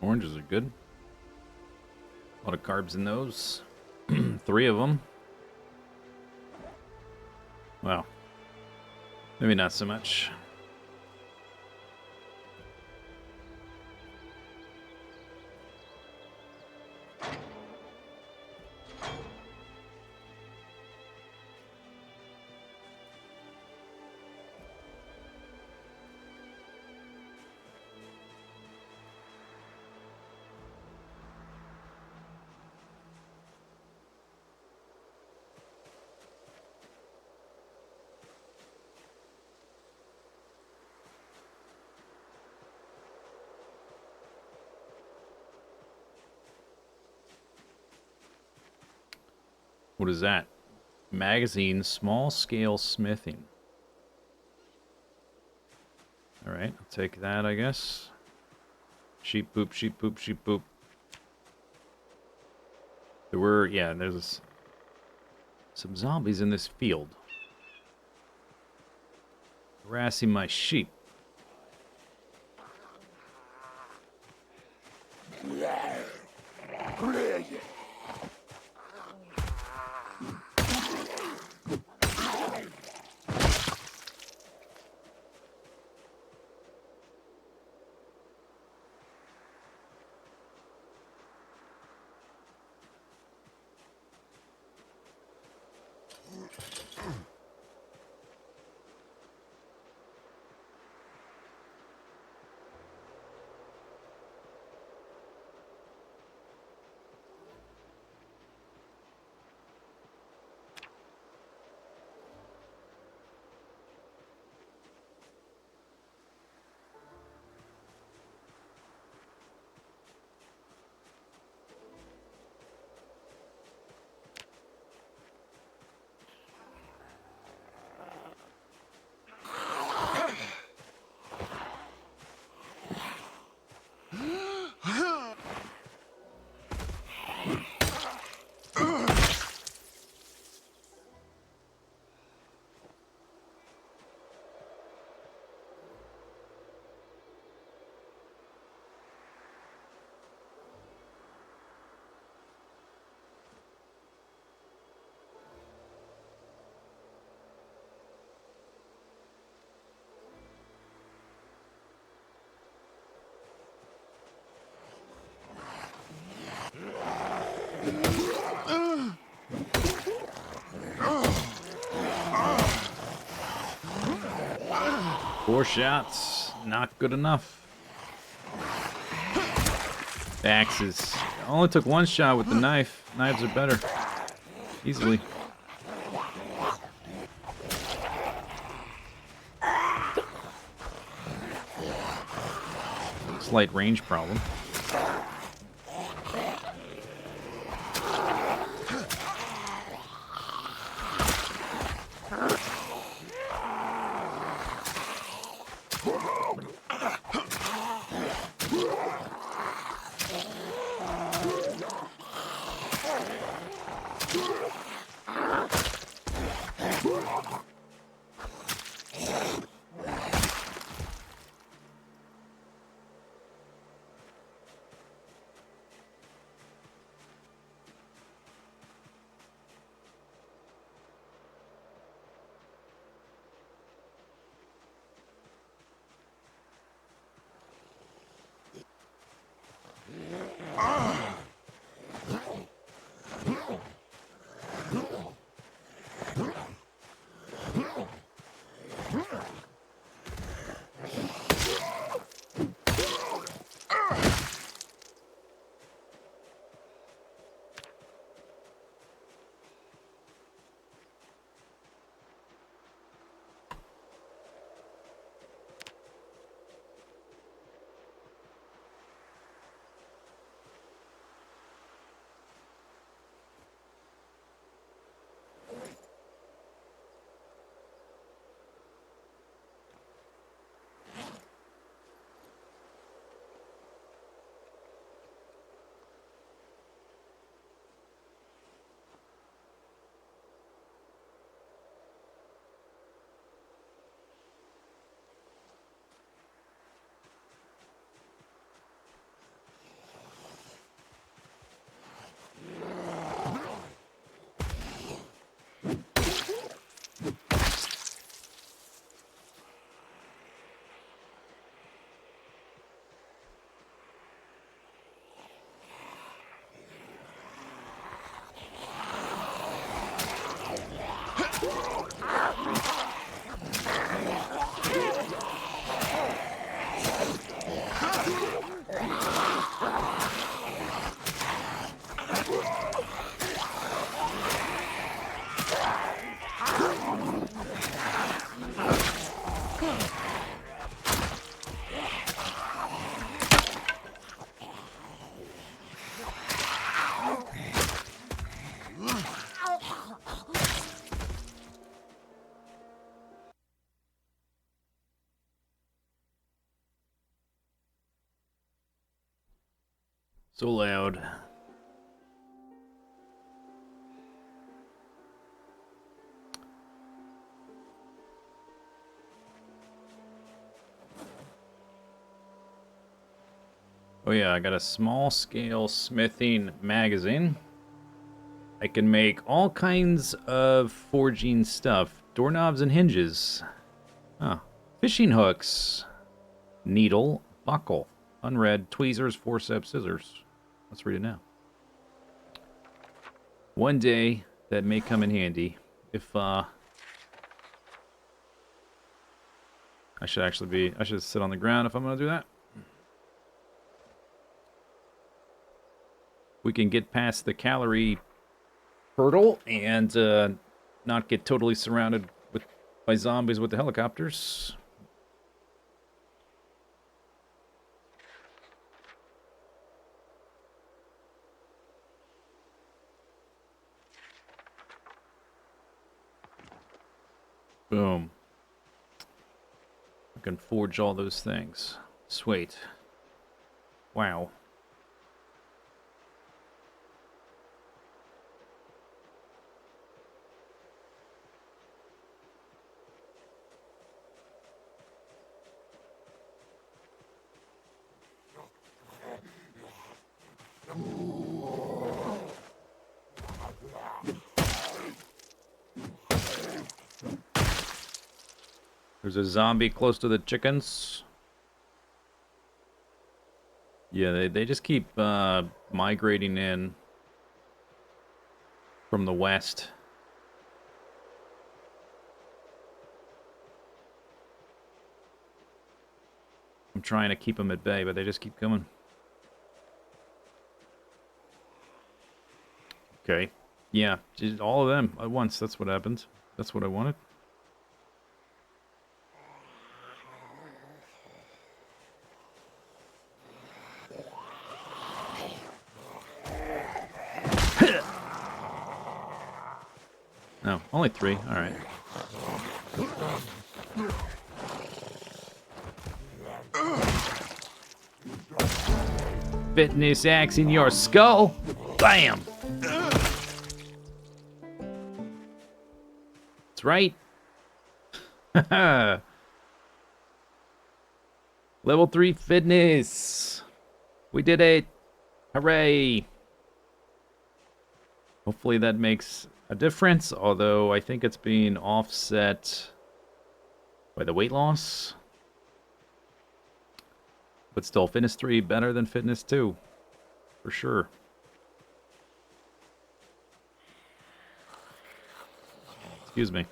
A: Oranges are good. A lot of carbs in those. 3 of them. Well, maybe not so much. What is that? Magazine, small scale smithing. Alright, I'll take that, I guess. Sheep poop, sheep poop, sheep poop. There were, yeah, there's some zombies in this field. Harassing my sheep. 4 shots, not good enough. Axes. Only took 1 shot with the knife. Knives are better. Easily. Slight range problem. So loud. Oh yeah, I got a small scale smithing magazine. I can make all kinds of forging stuff. Doorknobs and hinges. Huh. Fishing hooks. Needle. Buckle. Unread. Tweezers. Forceps. Scissors. Let's read it now. One day, that may come in handy. If, I should sit on the ground if I'm gonna do that. We can get past the calorie hurdle and not get totally surrounded by zombies with the helicopters. Boom. I can forge all those things. Sweet. Wow. There's a zombie close to the chickens. Yeah, they just keep migrating in from the west. I'm trying to keep them at bay, but they just keep coming. Okay. Yeah, just all of them at once. That's what happened. That's what I wanted. No, only 3. All right. Fitness axe in your skull. Bam. That's right. Level 3 fitness. We did it. Hooray. Hopefully that makes a difference, although I think it's being offset by the weight loss. But still, fitness 3 better than fitness 2. For sure. Excuse me.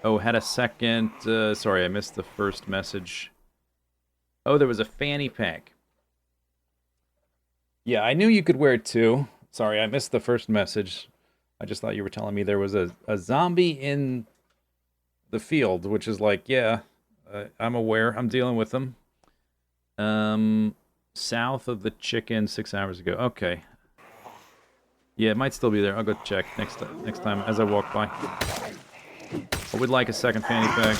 A: Oh, had a second. Sorry, I missed the first message. Oh, there was a fanny pack. Yeah, I knew you could wear it too. Sorry, I missed the first message. I just thought you were telling me there was a zombie in the field, which is like, yeah, I'm aware. I'm dealing with them. South of the chicken 6 hours ago. Okay. Yeah, it might still be there. I'll go check next time as I walk by. I would like a second fanny pack.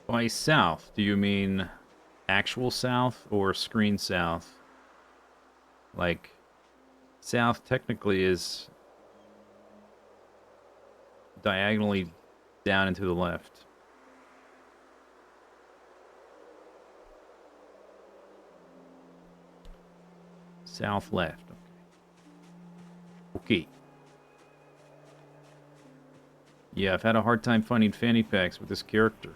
A: By south, do you mean actual south or screen south? Like, south technically is diagonally down and to the left. South left. Okay. Yeah, I've had a hard time finding fanny packs with this character.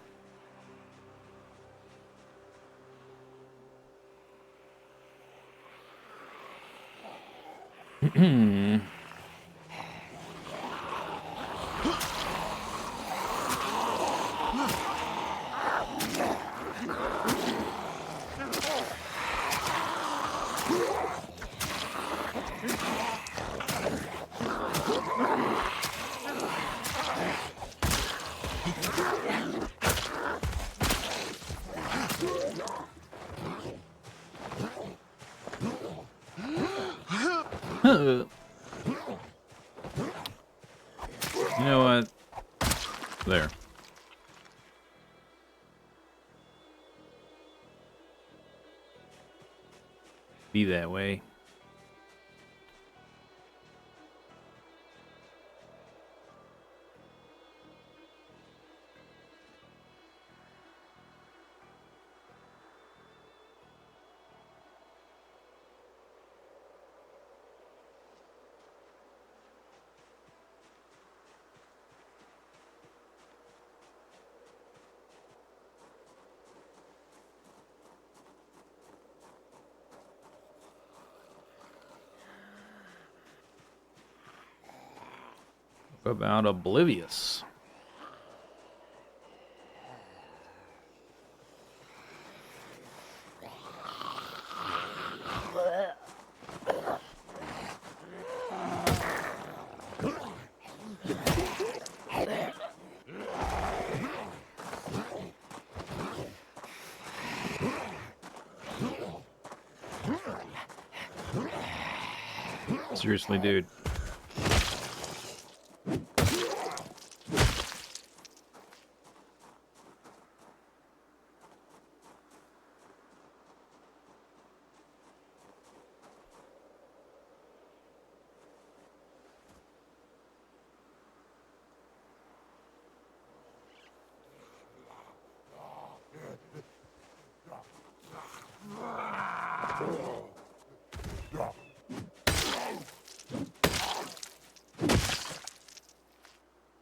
A: You know what? There. Be that way. About oblivious. Seriously, dude.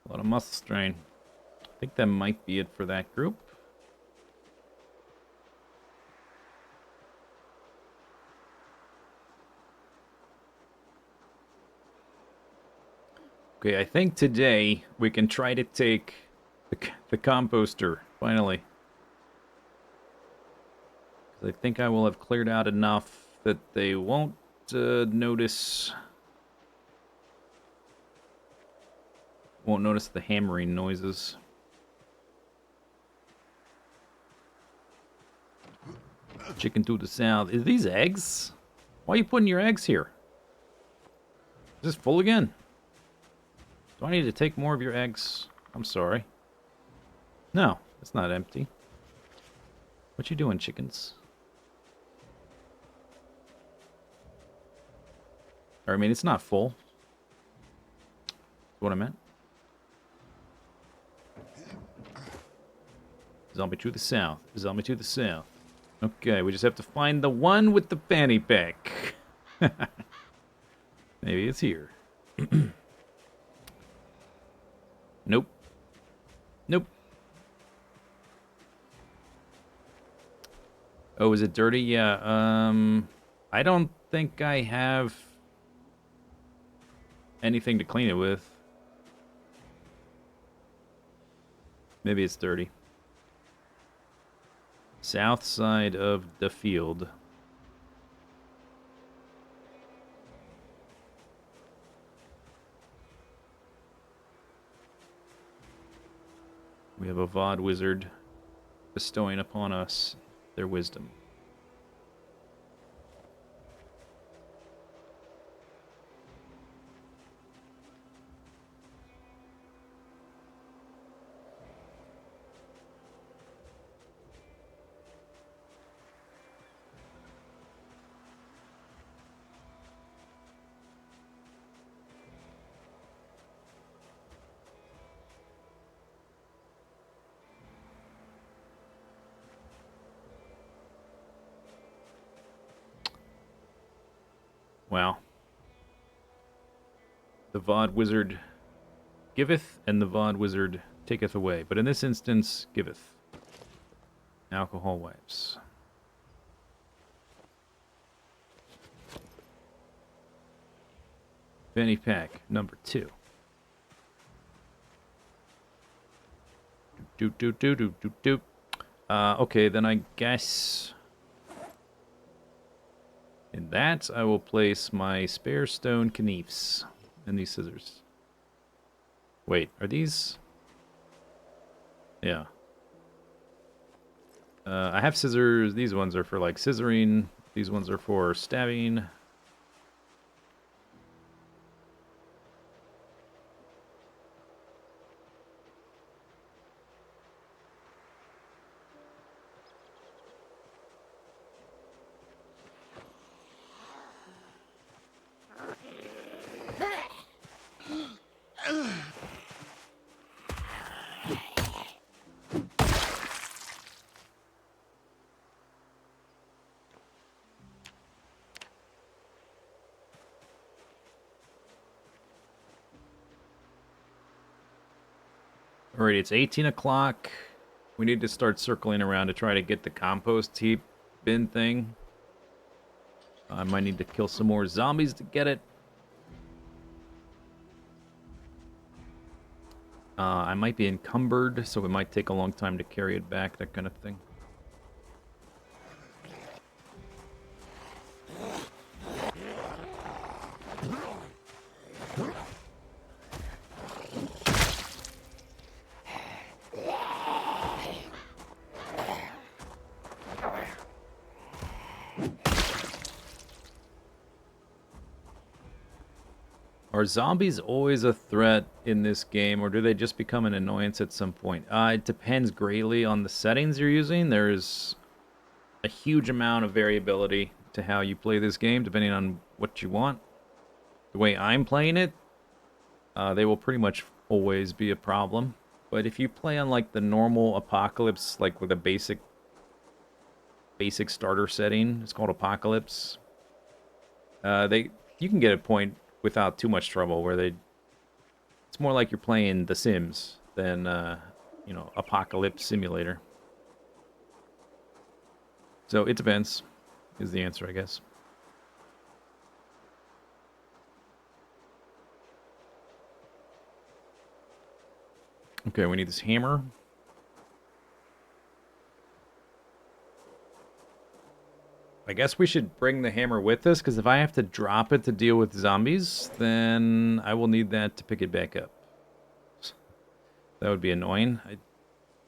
A: A lot of muscle strain. I think that might be it for that group. Okay, I think today we can try to take the composter, finally. 'Cause I think I will have cleared out enough that they won't notice... Won't notice the hammering noises. Chicken to the south. Is these eggs? Why are you putting your eggs here? Is this full again? Do I need to take more of your eggs? I'm sorry. No, it's not empty. What you doing, chickens? Or, I mean, it's not full. That's what I meant. Zombie to the south. Zombie to the south. Okay, we just have to find the one with the fanny pack. Maybe it's here. Nope. Nope. Oh, is it dirty? Yeah, I don't think I have anything to clean it with. Maybe it's dirty. South side of the field. We have a VOD wizard bestowing upon us their wisdom. Wow. The VOD wizard giveth, and the VOD wizard taketh away. But in this instance, giveth. Alcohol wipes. Fanny pack number 2. Okay, then I guess... in that, I will place my spare stone knives and these scissors. Wait, are these... yeah. I have scissors. These ones are for, like, scissoring. These ones are for stabbing. Alright, it's 18 o'clock. We need to start circling around to try to get the compost heap bin thing. I might need to kill some more zombies to get it. I might be encumbered, so it might take a long time to carry it back, that kind of thing. Are zombies always a threat in this game, or do they just become an annoyance at some point? It depends greatly on the settings you're using. There's a huge amount of variability to how you play this game, depending on what you want. The way I'm playing it, they will pretty much always be a problem. But if you play on like the normal Apocalypse, like with a basic starter setting, it's called Apocalypse. You can get a point without too much trouble where it's more like you're playing The Sims than Apocalypse Simulator. So it depends, is the answer, I guess. Okay, we need this hammer. I guess we should bring the hammer with us, because if I have to drop it to deal with zombies, then I will need that to pick it back up. That would be annoying.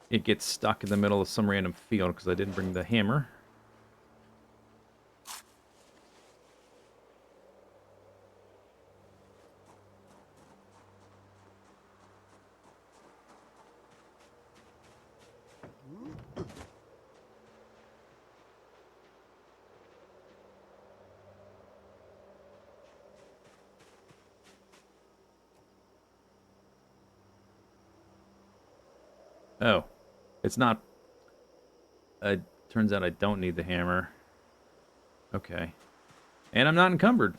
A: It gets stuck in the middle of some random field because I didn't bring the hammer. Oh, it's not... turns out I don't need the hammer. Okay. And I'm not encumbered.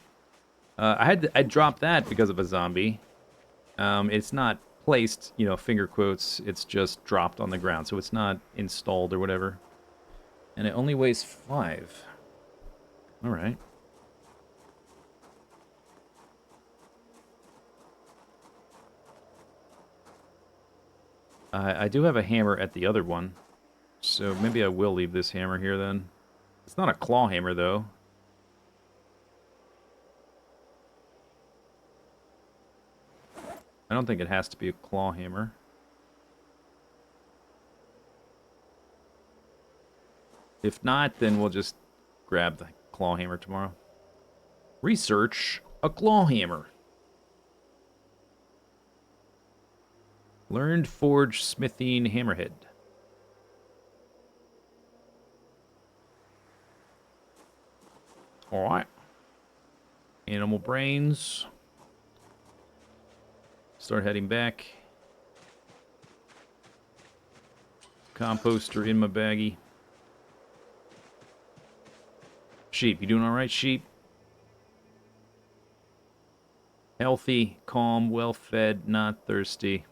A: I dropped that because of a zombie. It's not placed, finger quotes. It's just dropped on the ground, so it's not installed or whatever. And it only weighs 5. All right. I do have a hammer at the other one, so maybe I will leave this hammer here then. It's not a claw hammer, though. I don't think it has to be a claw hammer. If not, then we'll just grab the claw hammer tomorrow. Research a claw hammer. Learned forge smithing hammerhead. Alright. Animal brains. Start heading back. Composter in my baggie. Sheep, you doing alright, sheep? Healthy, calm, well-fed, not thirsty.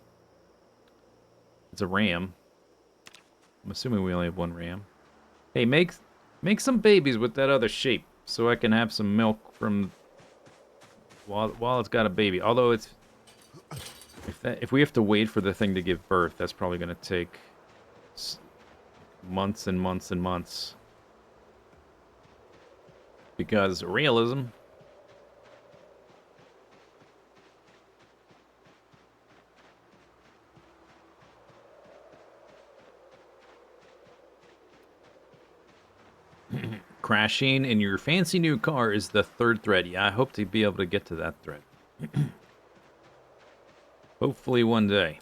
A: It's a ram. I'm assuming we only have one ram. Hey, make some babies with that other sheep, so I can have some milk from while it's got a baby. Although it's if we have to wait for the thing to give birth, that's probably going to take months and months and months. Because realism. Crashing in your fancy new car is the 3rd thread. Yeah, I hope to be able to get to that thread. Hopefully one day.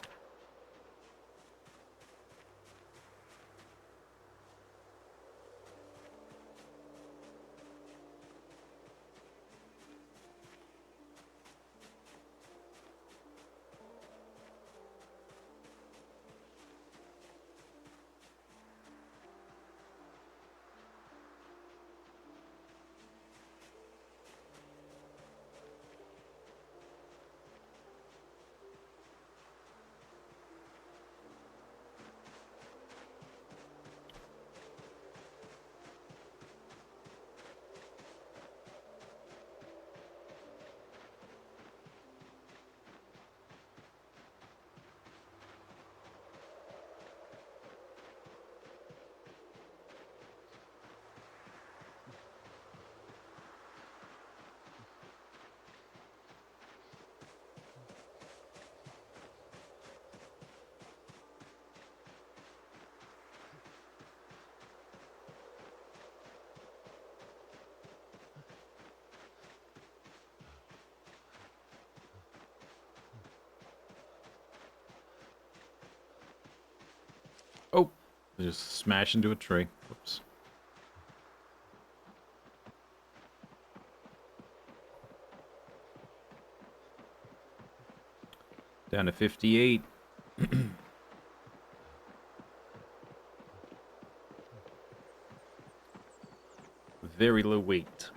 A: Just smash into a tree. Whoops. Down to 58. Very low weight.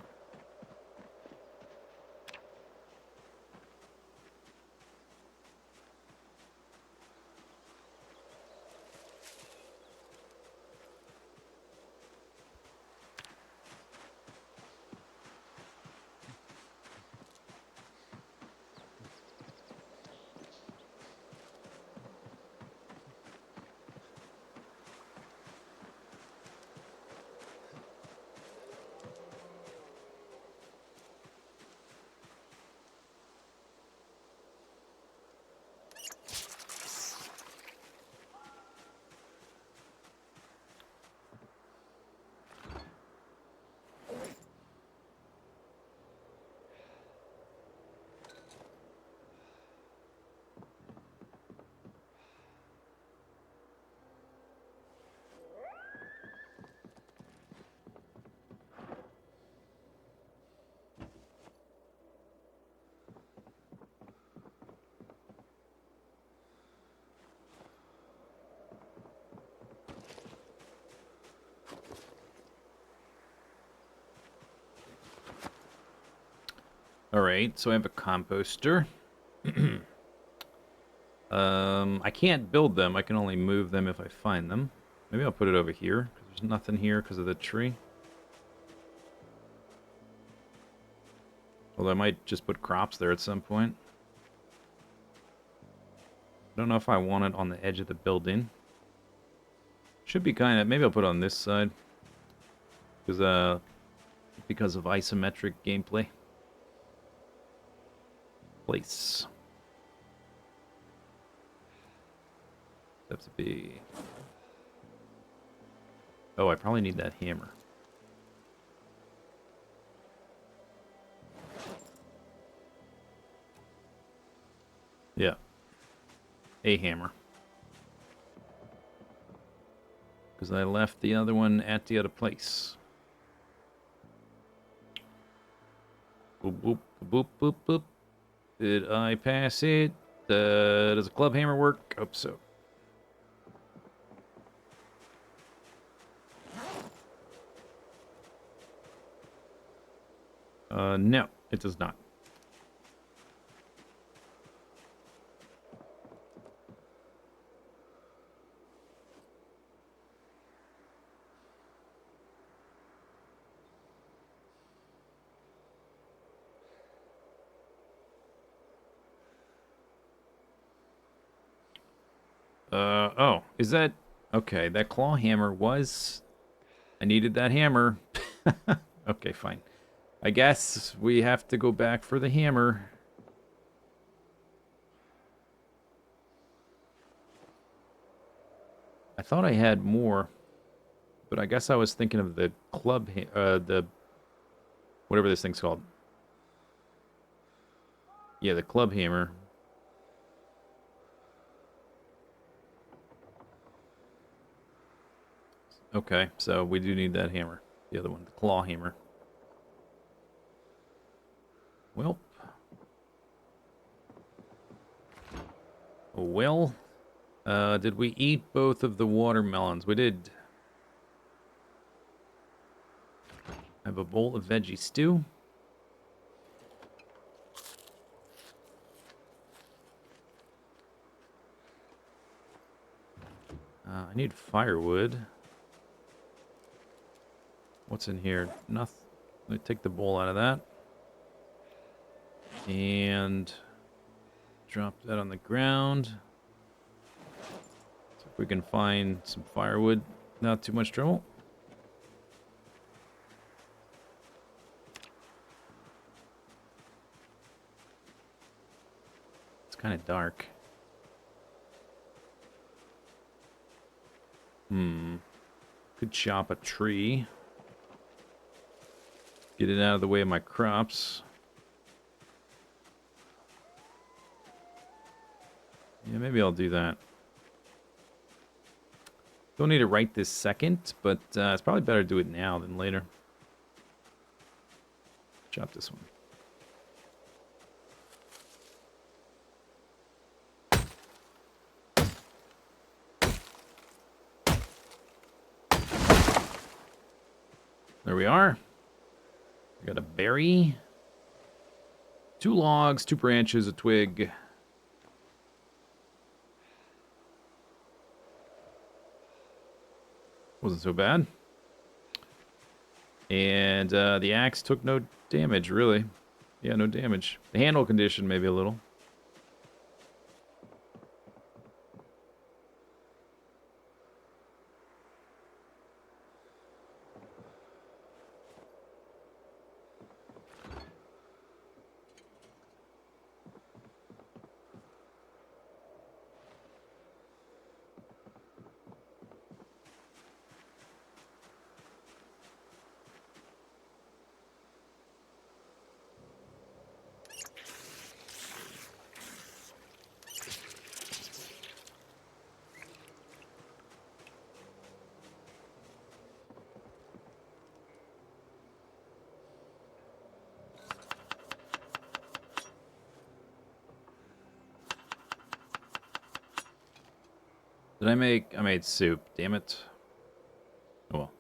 A: Alright, so I have a composter. I can't build them. I can only move them if I find them. Maybe I'll put it over here, because there's nothing here because of the tree. Although I might just put crops there at some point. I don't know if I want it on the edge of the building. Should be kind of... Maybe I'll put it on this side. Because of isometric gameplay. Place. Have to be... Oh, I probably need that hammer. Yeah. A hammer. Because I left the other one at the other place. Boop, boop, boop, boop, boop. Did I pass it? Does a club hammer work? Hope so. No, it does not. Oh, is that... Okay, that claw hammer was... I needed that hammer. Okay, fine. I guess we have to go back for the hammer. I thought I had more, but I guess I was thinking of the club... the... Whatever this thing's called. Yeah, the club hammer. Okay, so we do need that hammer. The other one, the claw hammer. Well. Well. Did we eat both of the watermelons? We did. I have a bowl of veggie stew. I need firewood. What's in here? Nothing. Let me take the bowl out of that. And drop that on the ground. So if we can find some firewood, not too much trouble. It's kind of dark. Could chop a tree. Get it out of the way of my crops. Yeah, maybe I'll do that. Don't need it right this second, but it's probably better to do it now than later. Chop this one. There we are. We got a berry. 2 logs, 2 branches, a twig. Wasn't so bad. And the axe took no damage, really. Yeah, no damage. The handle condition, maybe a little. Did I make... I made soup. Damn it. Oh well.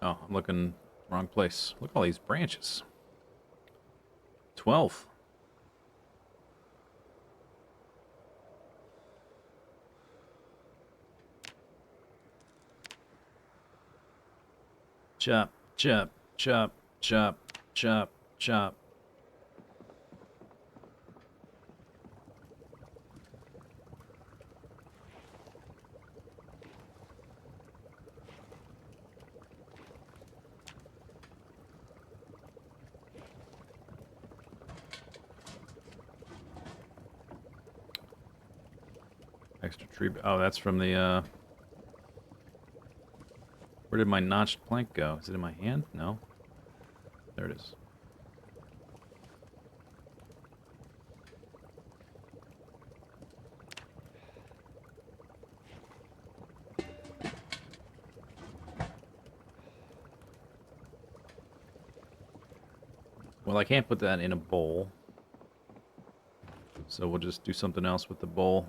A: Oh, I'm looking wrong place. Look at all these branches. 12. Chop, chop, chop, chop, chop, chop. Extra tree. Oh, that's from the, Where did my notched plank go? Is it in my hand? No. There it is. Well, I can't put that in a bowl. So we'll just do something else with the bowl.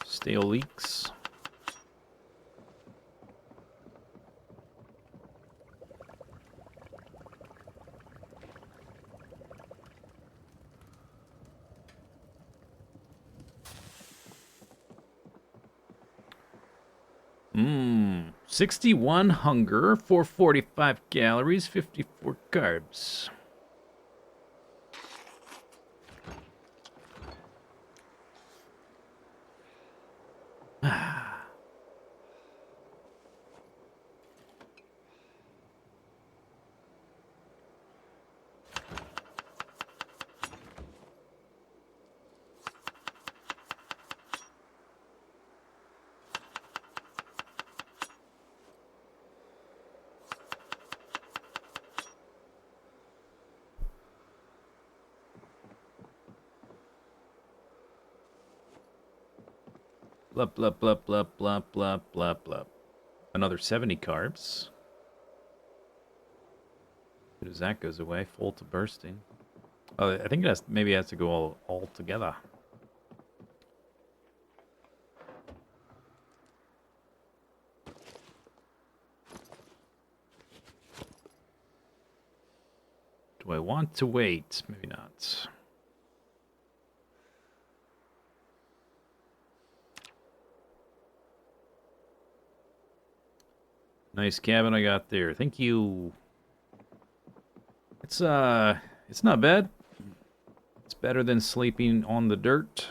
A: Stale leaks. Mmm. 61 hunger, 445 calories, 54 carbs. Blup, blup, blup, blup, blup, blup, blup, blup. Another 70 carbs. As soon as that goes away, full to bursting. Oh, I think maybe it has to go all together. Do I want to wait? Maybe not. Nice cabin I got there. Thank you. It's not bad. It's better than sleeping on the dirt.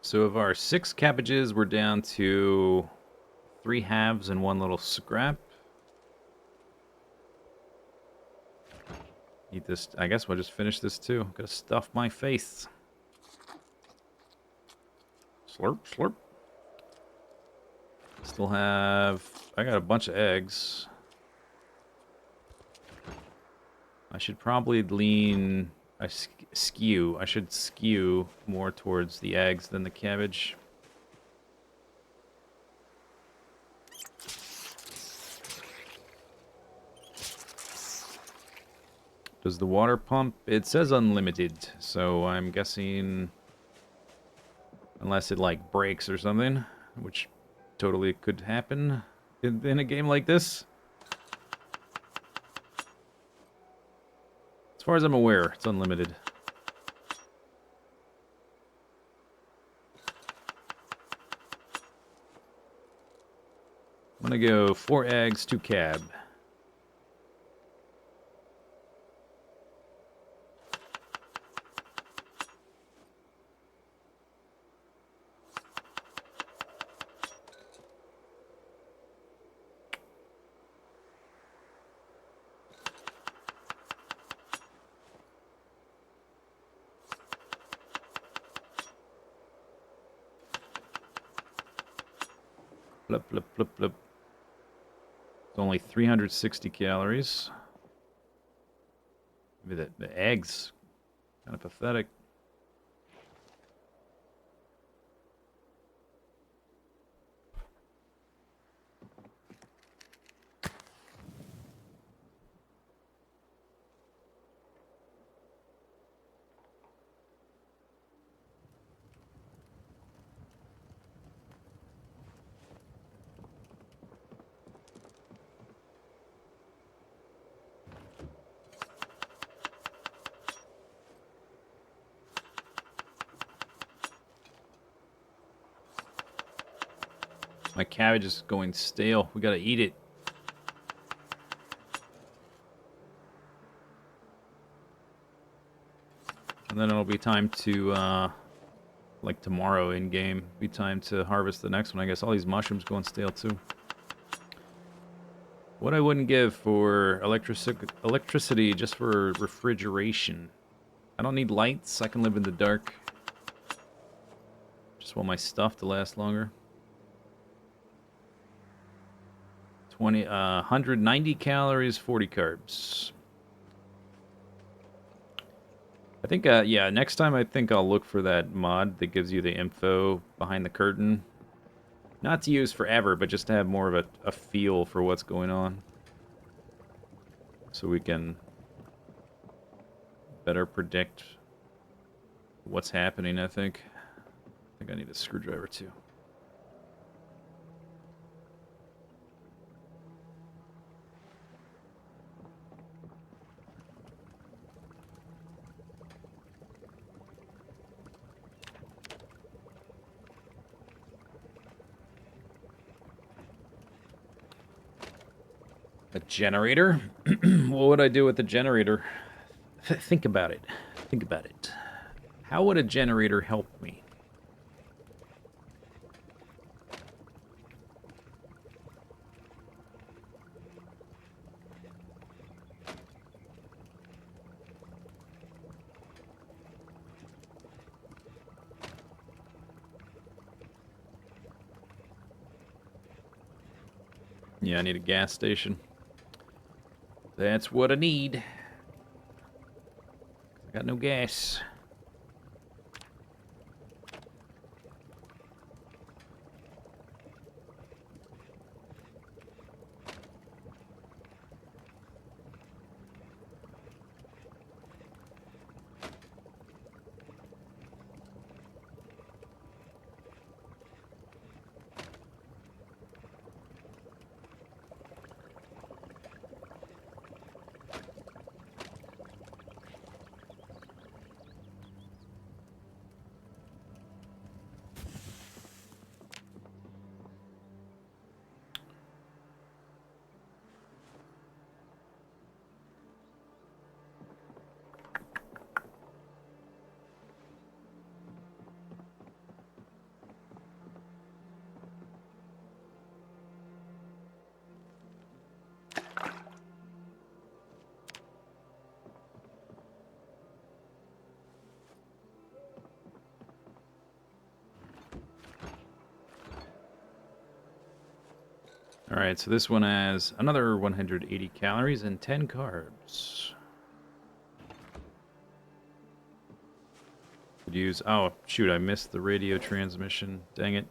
A: So of our 6 cabbages, we're down to 3 halves and 1 little scrap. Eat this. I guess we'll just finish this too. Gotta stuff my face. Slurp, slurp. Still have... I got a bunch of eggs. I should probably lean... I should skew more towards the eggs than the cabbage. Does the water pump? It says unlimited, so I'm guessing... Unless it, like, breaks or something, which totally could happen in a game like this. As far as I'm aware, it's unlimited. I'm gonna go 4 eggs, 2 cab. Blup, blup, blup, blup. It's only 360 calories. Maybe the eggs. Kind of pathetic. My cabbage is going stale. We gotta eat it. And then it'll be time to, like tomorrow in game, be time to harvest the next one. I guess all these mushrooms going stale too. What I wouldn't give for electricity just for refrigeration. I don't need lights. I can live in the dark. Just want my stuff to last longer. 190 calories, 40 carbs. I think, yeah, next time I think I'll look for that mod that gives you the info behind the curtain. Not to use forever, but just to have more of a feel for what's going on. So we can better predict what's happening, I think. I think I need a screwdriver too. A generator? What would I do with the generator? Think about it. Think about it. How would a generator help me? Yeah, I need a gas station. That's what I need. I got no gas. Alright, so this one has another 180 calories and 10 carbs. Could use... Oh, shoot, I missed the radio transmission. Dang it.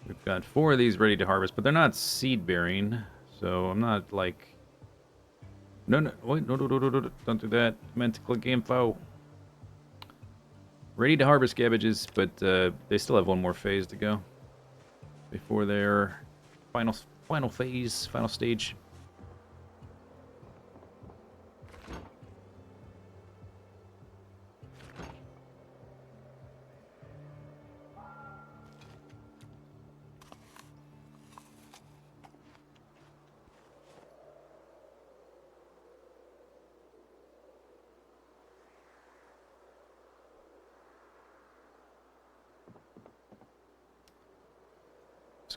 A: We've got 4 of these ready to harvest, but they're not seed-bearing, so I'm not, like... No, wait, no, don't do that. I meant to click info. Ready to harvest cabbages, but they still have one more phase to go before their final phase, final stage.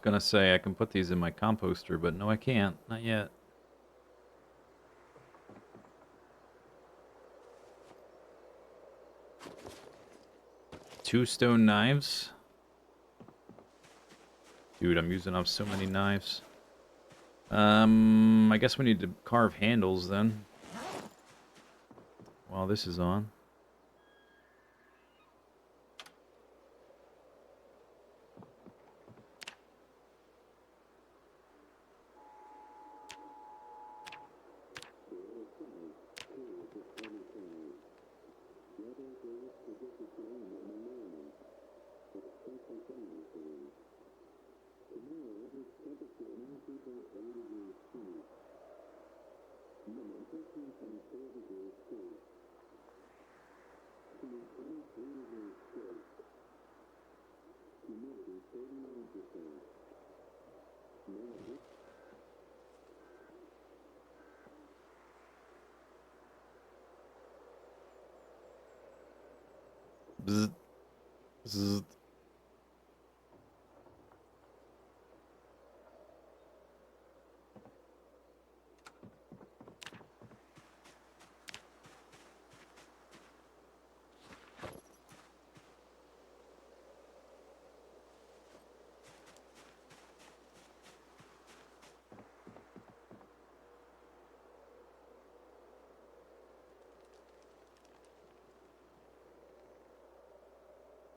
A: Gonna say I can put these in my composter, but no, I can't. Not yet. Two stone knives. Dude, I'm using up so many knives. I guess we need to carve handles then. While this is on. Bzz. Bzz.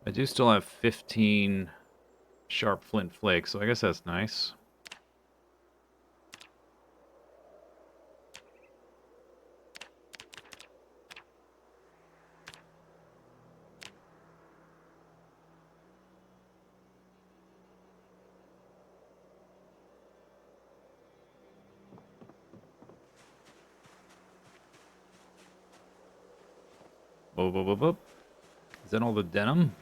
A: I do still have 15 sharp flint flakes, so I guess that's nice. Whoa. Is that all the denim?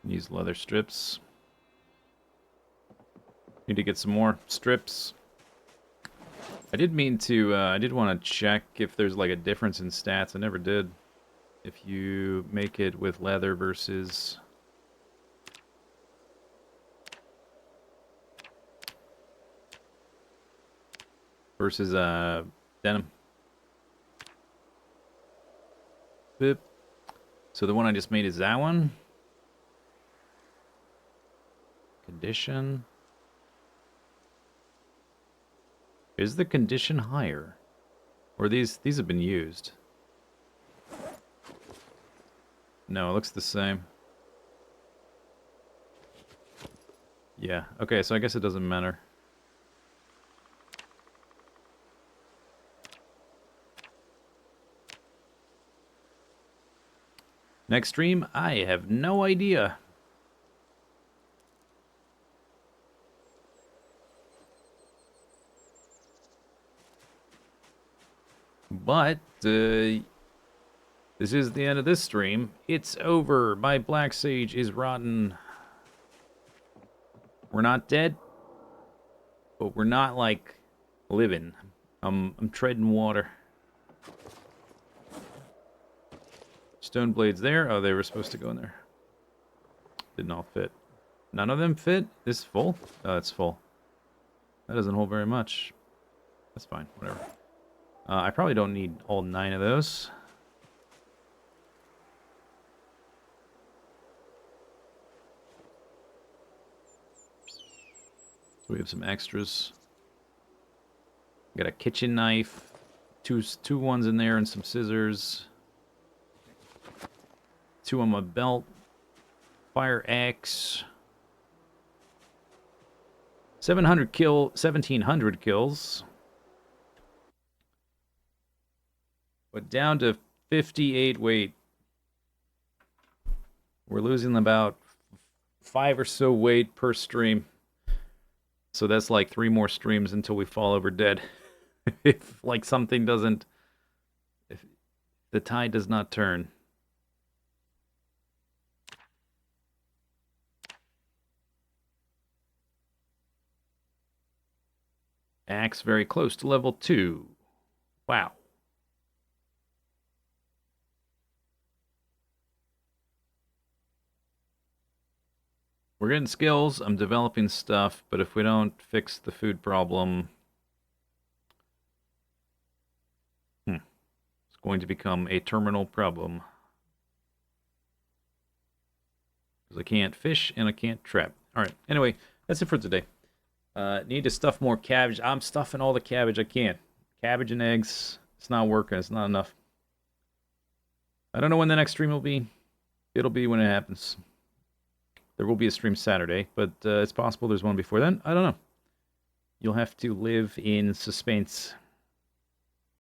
A: Use leather strips. Need to get some more strips. I did mean to, I did want to check if there's like a difference in stats. I never did if you make it with leather versus denim. Boop. So the one I just made is that one. Condition. Is the condition higher? Or these have been used? No, it looks the same. Yeah, okay, so I guess it doesn't matter. Next stream, I have no idea. But, this is the end of this stream. It's over. My Black Sage is rotten. We're not dead, but we're not, like, living. I'm treading water. Stone blades there. Oh, they were supposed to go in there. Didn't all fit. None of them fit? This is full? Oh, it's full. That doesn't hold very much. That's fine. Whatever. I probably don't need all 9 of those. So we have some extras. Got a kitchen knife. Two ones in there and some scissors. 2 on my belt. Fire axe. 1700 kills. But down to 58 weight. We're losing about 5 or so weight per stream. So that's like 3 more streams until we fall over dead. If like something doesn't... If the tide does not turn. Axe very close to level 2. Wow. We're getting skills, I'm developing stuff, but if we don't fix the food problem, it's going to become a terminal problem. Because I can't fish and I can't trap. Alright, anyway, that's it for today. Need to stuff more cabbage. I'm stuffing all the cabbage I can. Cabbage and eggs, it's not working, it's not enough. I don't know when the next stream will be. It'll be when it happens. There will be a stream Saturday, but it's possible there's one before then. I don't know. You'll have to live in suspense.